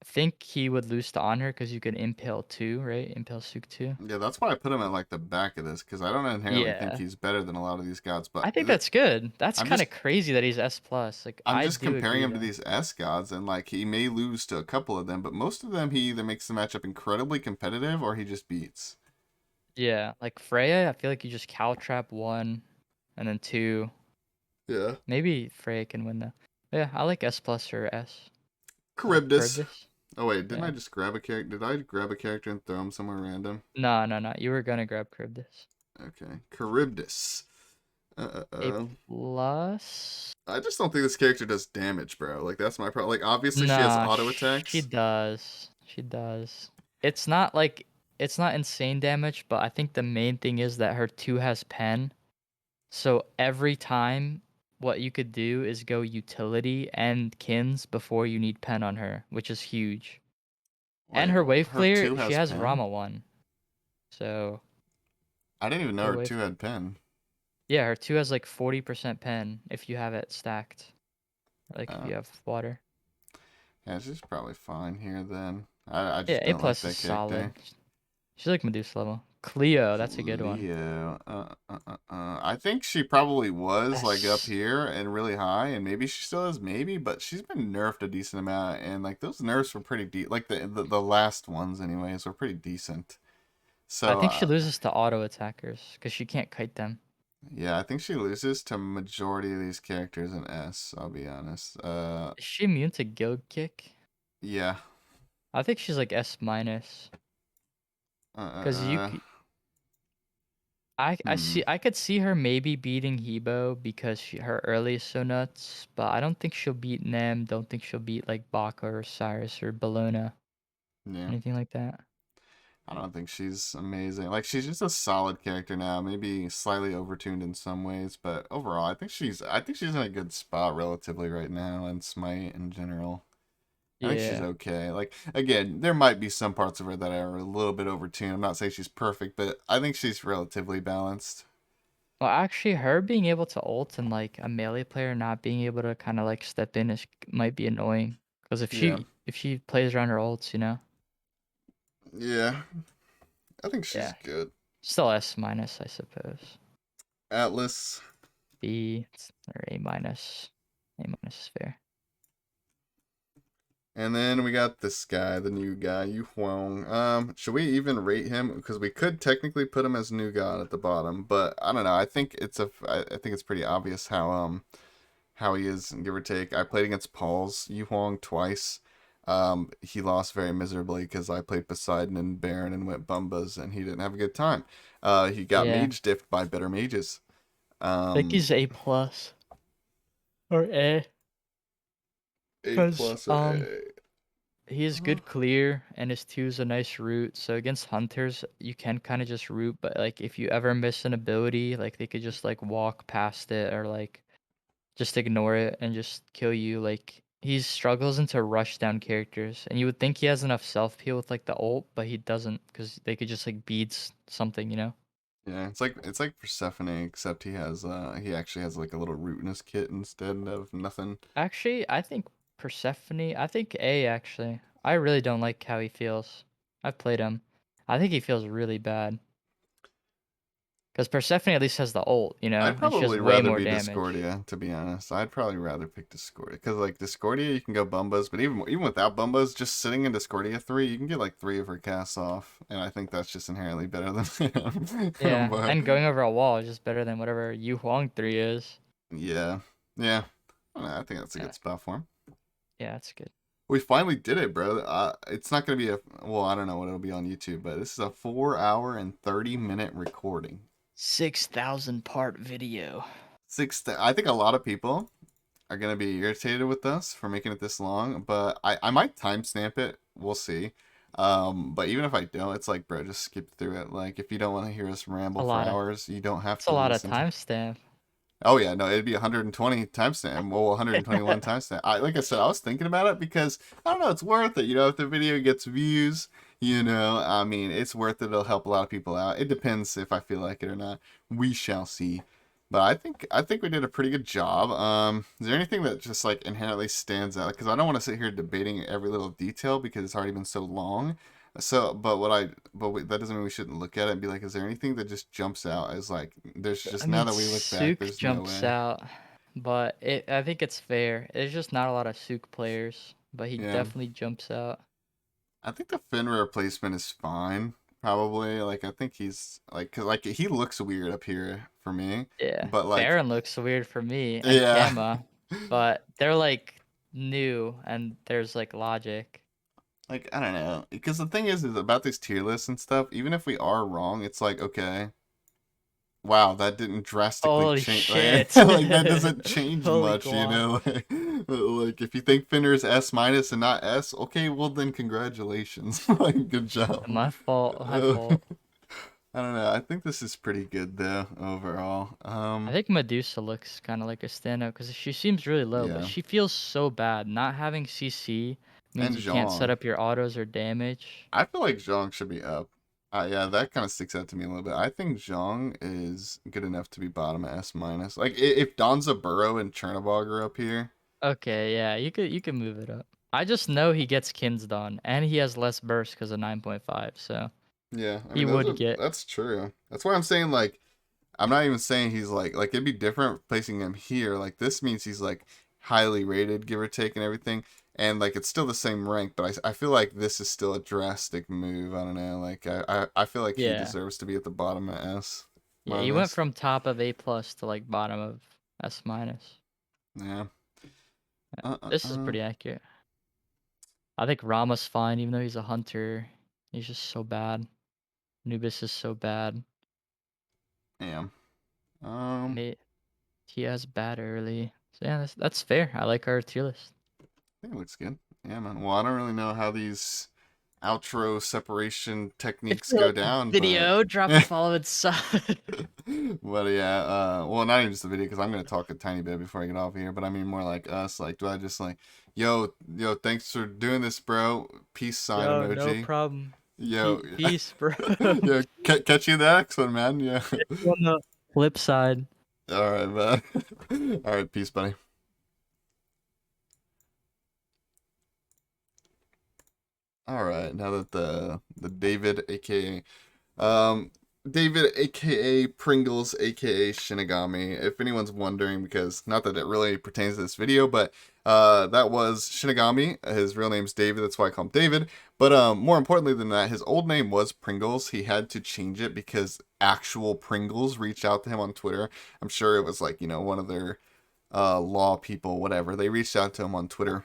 Speaker 2: I think he would lose to Anhur because you can impale 2, right? Impale Suk 2.
Speaker 1: Yeah, that's why I put him at like the back of this because I don't inherently think
Speaker 2: Yeah.
Speaker 1: he's better than a lot of these gods.
Speaker 2: I think that's good. That's
Speaker 1: I'm
Speaker 2: kind
Speaker 1: just
Speaker 2: of crazy that he's S plus. Like
Speaker 1: I'm
Speaker 2: I
Speaker 1: just
Speaker 2: do
Speaker 1: comparing
Speaker 2: agree
Speaker 1: him to
Speaker 2: though.
Speaker 1: these S gods, and like he may lose to a couple of them, but most of them he either makes the matchup incredibly competitive or he just beats.
Speaker 2: Yeah, like Freya, I feel like you just cow trap 1 and then 2.
Speaker 1: Yeah.
Speaker 2: Maybe Freya can win though. Yeah, I like S plus or S.
Speaker 1: Charybdis.
Speaker 2: Charybdis.
Speaker 1: Oh wait, didn't I
Speaker 2: Yeah.
Speaker 1: just grab a character? Did I grab a character and throw him somewhere random?
Speaker 2: No, no, no. You were gonna grab Charybdis.
Speaker 1: Okay, Charybdis.
Speaker 2: A
Speaker 1: Uh,
Speaker 2: plus.
Speaker 1: I just don't think this character does damage, bro. Like that's my problem. Like obviously she has
Speaker 2: Nah,
Speaker 1: auto
Speaker 2: she
Speaker 1: attacks.
Speaker 2: does. She does. It's not like it's not insane damage, but I think the main thing is that her 2 has pen. So every time what you could do is go utility and kins before you need pen on her, which is huge. And
Speaker 1: Wait,
Speaker 2: her wave
Speaker 1: her
Speaker 2: clear,
Speaker 1: two
Speaker 2: she
Speaker 1: has
Speaker 2: has
Speaker 1: pen.
Speaker 2: Rama 1. So
Speaker 1: I didn't even know
Speaker 2: her
Speaker 1: her
Speaker 2: wave
Speaker 1: two had pen.
Speaker 2: yeah, her 2 has like 40% pen if you have it stacked. Like if
Speaker 1: Uh,
Speaker 2: you have water.
Speaker 1: yeah, she's probably fine here then. I
Speaker 2: Yeah,
Speaker 1: just
Speaker 2: A
Speaker 1: don't like
Speaker 2: plus is
Speaker 1: that
Speaker 2: solid.
Speaker 1: character.
Speaker 2: She's like Medusa level. Cleo, that's a good one.
Speaker 1: Cleo. I think she probably was like up
Speaker 2: Yes.
Speaker 1: here and really high, and maybe she still is, maybe, but she's been nerfed a decent amount, and like those nerfs were pretty deep. Like the last ones, anyways, were pretty decent.
Speaker 2: I
Speaker 1: So
Speaker 2: think she loses to auto attackers because she can't kite them.
Speaker 1: yeah, I think she loses to majority of these characters in S. I'll be honest.
Speaker 2: Is she immune to guild kick?
Speaker 1: Yeah.
Speaker 2: I think she's like S minus.
Speaker 1: Uh, uh,
Speaker 2: Cause you
Speaker 1: uh, Hmm.
Speaker 2: I could see her maybe beating Hebo because her early is so nuts, but I don't think she'll beat Nem. Don't think she'll beat like Baka or Cyrus or Bellona,
Speaker 1: Yeah.
Speaker 2: anything like that.
Speaker 1: I don't think she's amazing. Like she's just a solid character now, maybe slightly overtuned in some ways, but overall, I think she's in a good spot relatively right now in Smite in general. I think she's
Speaker 2: Yeah.
Speaker 1: okay. Like again, there might be some parts of her that are a little bit overtuned. I'm not saying she's perfect, but I think she's relatively balanced.
Speaker 2: Well, actually, her being able to ult and like a melee player not being able to kind of like step in might be annoying. Because
Speaker 1: Yeah.
Speaker 2: if she plays around her ults, you know.
Speaker 1: Yeah. I think she's
Speaker 2: Yeah.
Speaker 1: good.
Speaker 2: Still S minus, I suppose.
Speaker 1: Atlas.
Speaker 2: B or A minus. A minus is fair.
Speaker 1: And then we got this guy, the new guy, Yu Huang. Should we even rate him? Because we could technically put him as new god at the bottom, but I don't know. I think it's pretty obvious how he is, give or take. I played against Paul's Yu Huang twice. He lost very miserably because I played Poseidon and Baron and went Bumbas, and he didn't have a good time. He got
Speaker 2: Yeah.
Speaker 1: mage diffed by better mages.
Speaker 2: I think
Speaker 1: Um,
Speaker 2: he's A plus or A.
Speaker 1: A
Speaker 2: Cause
Speaker 1: plus or A.
Speaker 2: he has good clear and his two is a nice root. So against hunters you can kind of just root, but like if you ever miss an ability, like they could just like walk past it or like just ignore it and just kill you. Like he struggles into rush down characters, and you would think he has enough self heal with like the ult, but he doesn't because they could just like beads something, you know.
Speaker 1: Yeah, it's like Persephone, except he actually has like a little rootness kit instead of nothing.
Speaker 2: Actually, I think Persephone. I think A actually. I really don't like how he feels. I've played him. I think he feels really bad. Because Persephone at least has the ult, you
Speaker 1: I'd
Speaker 2: know, and she has
Speaker 1: probably
Speaker 2: way
Speaker 1: rather
Speaker 2: more
Speaker 1: be
Speaker 2: damage.
Speaker 1: Discordia, to be honest. I'd probably rather pick Discordia because like Discordia, you can go Bumbas, but even without Bumbas, just sitting in Discordia 3, you can get like 3 of her casts off, and I think that's just inherently better than him.
Speaker 2: Yeah,
Speaker 1: But
Speaker 2: and going over a wall is just better than whatever Yu Huang 3 is.
Speaker 1: yeah, yeah, I think that's a
Speaker 2: Yeah,
Speaker 1: good spot for him.
Speaker 2: yeah, that's good.
Speaker 1: We finally did it, bro. It's not gonna be well, I don't know what it'll be on YouTube, but this is a 4 hour and 30 minute recording.
Speaker 2: 6,000 part video.
Speaker 1: I think a lot of people are gonna be irritated with us for making it this long, but I might timestamp it. We'll see. But even if I don't, it's like, bro, just skip through it. Like, if you don't want to hear us ramble
Speaker 2: A
Speaker 1: for
Speaker 2: lot of
Speaker 1: hours, you don't have
Speaker 2: It's a
Speaker 1: to
Speaker 2: lot of
Speaker 1: listen to.
Speaker 2: timestamp.
Speaker 1: Oh yeah, no, it'd be 120 timestamp. Well, 121 timestamp. Like I said, I was thinking about it because I don't know, it's worth it. You know, if the video gets views, I mean, it's worth it. It'll help a lot of people out. It depends if I feel like it or not. We shall see. But I think we did a pretty good job. Is there anything that just like inherently stands out? Because I don't want to sit here debating every little detail because it's already been so long. So, that doesn't mean we shouldn't look at it and be like, is there anything that just jumps out as like, there's
Speaker 2: I
Speaker 1: just now
Speaker 2: mean,
Speaker 1: that we look back,
Speaker 2: Sook
Speaker 1: there's no
Speaker 2: jumps
Speaker 1: way.
Speaker 2: out, but I think it's fair. There's just not a lot of Sook players, but he
Speaker 1: Yeah,
Speaker 2: definitely jumps out.
Speaker 1: I think the Fenrir replacement is fine. Probably, like I think he's like, cause like he looks weird up here for me,
Speaker 2: Yeah,
Speaker 1: but like,
Speaker 2: Baron looks weird for me, and
Speaker 1: yeah,
Speaker 2: Kama, but they're like new, and there's like logic.
Speaker 1: like I don't know, because the thing is about these tier lists and stuff. Even if we are wrong, it's like okay, wow, that didn't drastically
Speaker 2: Holy
Speaker 1: change. Like,
Speaker 2: shit!
Speaker 1: like that doesn't change
Speaker 2: Holy
Speaker 1: much, you
Speaker 2: guan.
Speaker 1: know. Like if you think Fenrir is S minus and not S, okay, well then congratulations, like good job.
Speaker 2: My fault. My
Speaker 1: Uh,
Speaker 2: fault.
Speaker 1: I don't know. I think this is pretty good though overall.
Speaker 2: I think Medusa looks kind of like a standout because she seems really low, but
Speaker 1: Yeah,
Speaker 2: she feels so bad. Not having CC means
Speaker 1: and
Speaker 2: you can't set
Speaker 1: Zhong.
Speaker 2: up your autos or damage.
Speaker 1: I feel like Zhong should be up. Yeah, that kind of sticks out to me a little bit. I think Zhong is good enough to be bottom at S minus. Like if Donza Burrow and Chernobog are up here,
Speaker 2: Okay, yeah, you could move it up. I just know he gets Kins done, and he has less burst because of 9.5, so
Speaker 1: yeah, I
Speaker 2: he
Speaker 1: mean
Speaker 2: would get.
Speaker 1: that's true. That's why I'm saying like I'm not even saying he's like it'd be different placing him here. Like this means he's like highly rated, give or take, and everything. And like it's still the same rank, but I feel like this is still a drastic move. I don't know. Like I feel like he
Speaker 2: Yeah,
Speaker 1: deserves to be at the bottom of S
Speaker 2: yeah, he went
Speaker 1: minus.
Speaker 2: from top of A plus to like bottom of S minus.
Speaker 1: Yeah.
Speaker 2: This is pretty accurate. I think Rama's fine, even though he's a hunter. He's just so bad. Anubis is so bad.
Speaker 1: Damn. I
Speaker 2: Mate, he has bad early. So yeah, that's fair. I like our tier list.
Speaker 1: think it looks good. Yeah, man. Well, I don't really know how these outro separation
Speaker 2: If
Speaker 1: techniques
Speaker 2: you
Speaker 1: go
Speaker 2: like the
Speaker 1: down, but
Speaker 2: video, drop a follow inside.
Speaker 1: but yeah, well, not even just the video because I'm gonna talk a tiny bit before I get off here. But I mean more like us. Like, do I just like, yo, thanks for doing this, bro. Peace sign
Speaker 2: Yo, no
Speaker 1: emoji.
Speaker 2: problem.
Speaker 1: Yo,
Speaker 2: Peace, bro.
Speaker 1: yo, catch you in the next one, man. Yeah.
Speaker 2: On the flip side.
Speaker 1: All right, man. All right, peace, buddy. All right, now that the David, aka David, aka Pringles, aka Shinigami. If anyone's wondering, because not that it really pertains to this video, but that was Shinigami. His real name's David. That's why I call him David. But more importantly than that, his old name was Pringles. He had to change it because actual Pringles reached out to him on Twitter. I'm sure it was like one of their law people, whatever. They reached out to him on Twitter.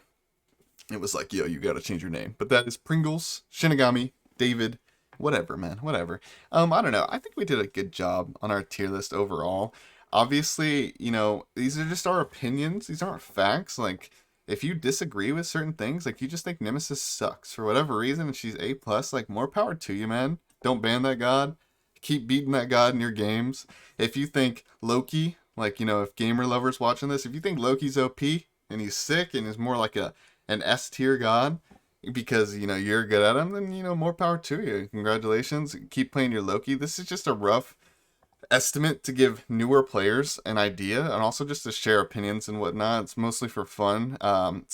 Speaker 1: It was like, yo, you gotta change your name. But that is Pringles, Shinigami, David, whatever, man, whatever. I don't know. I think we did a good job on our tier list overall. Obviously, these are just our opinions. These aren't facts. Like, if you disagree with certain things, like you just think Nemesis sucks for whatever reason and she's A plus, like more power to you, man. Don't ban that god. Keep beating that god in your games. If you think Loki, like, if gamer lovers watching this, if you think Loki's OP and he's sick and is more like an S tier god because you're good at him, then more power to you. Congratulations. Keep playing your Loki. This is just a rough estimate to give newer players an idea and also just to share opinions and whatnot. It's mostly for fun.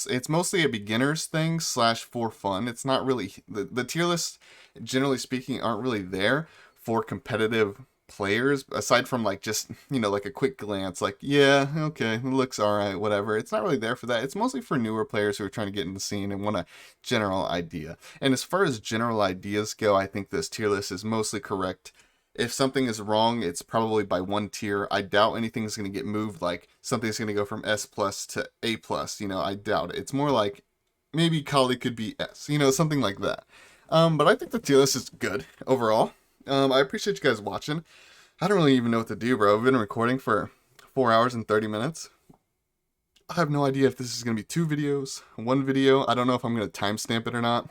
Speaker 1: It's mostly a beginner's thing / for fun. It's not really the tier lists, generally speaking, aren't really there for competitive players aside from like just like a quick glance, like, yeah, okay, it looks all right, whatever. It's not really there for that. It's mostly for newer players who are trying to get in the scene and want a general idea. And as far as general ideas go, I think this tier list is mostly correct. If something is wrong, it's probably by one tier. I doubt anything's going to get moved, like something's going to go from S plus to A plus. I doubt it. It's more like maybe Kali could be S, something like that. But I think the tier list is good overall. I appreciate you guys watching. I don't really even know what to do, bro. I've been recording for 4 hours and 30 minutes. I have no idea if this is going to be 2 videos, 1 video. I don't know if I'm going to timestamp it or not.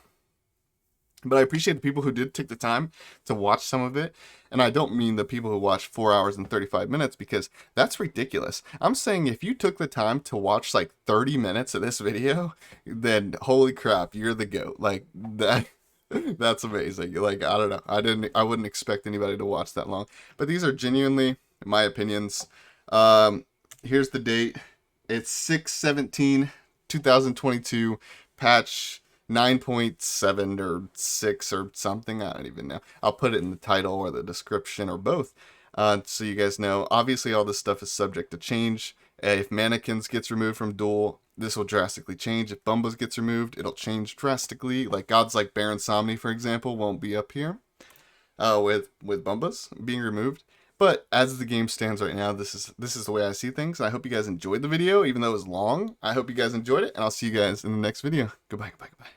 Speaker 1: But I appreciate the people who did take the time to watch some of it. And I don't mean the people who watched 4 hours and 35 minutes because that's ridiculous. I'm saying if you took the time to watch like 30 minutes of this video, then holy crap, you're the GOAT. Like that. That's amazing. Like, I don't know. I wouldn't expect anybody to watch that long. But these are genuinely my opinions. Here's the date. It's 6/17/2022, patch 9.7 or 6 or something. I don't even know. I'll put it in the title or the description or both. So you guys know. Obviously, all this stuff is subject to change. If Mannequins gets removed from Duel, this will drastically change. If Bumbas gets removed, it'll change drastically. Like gods like Baron Somni, for example, won't be up here with Bumbas being removed. But as the game stands right now, this is the way I see things. I hope you guys enjoyed the video, even though it was long. I hope you guys enjoyed it, and I'll see you guys in the next video. Goodbye, goodbye, goodbye.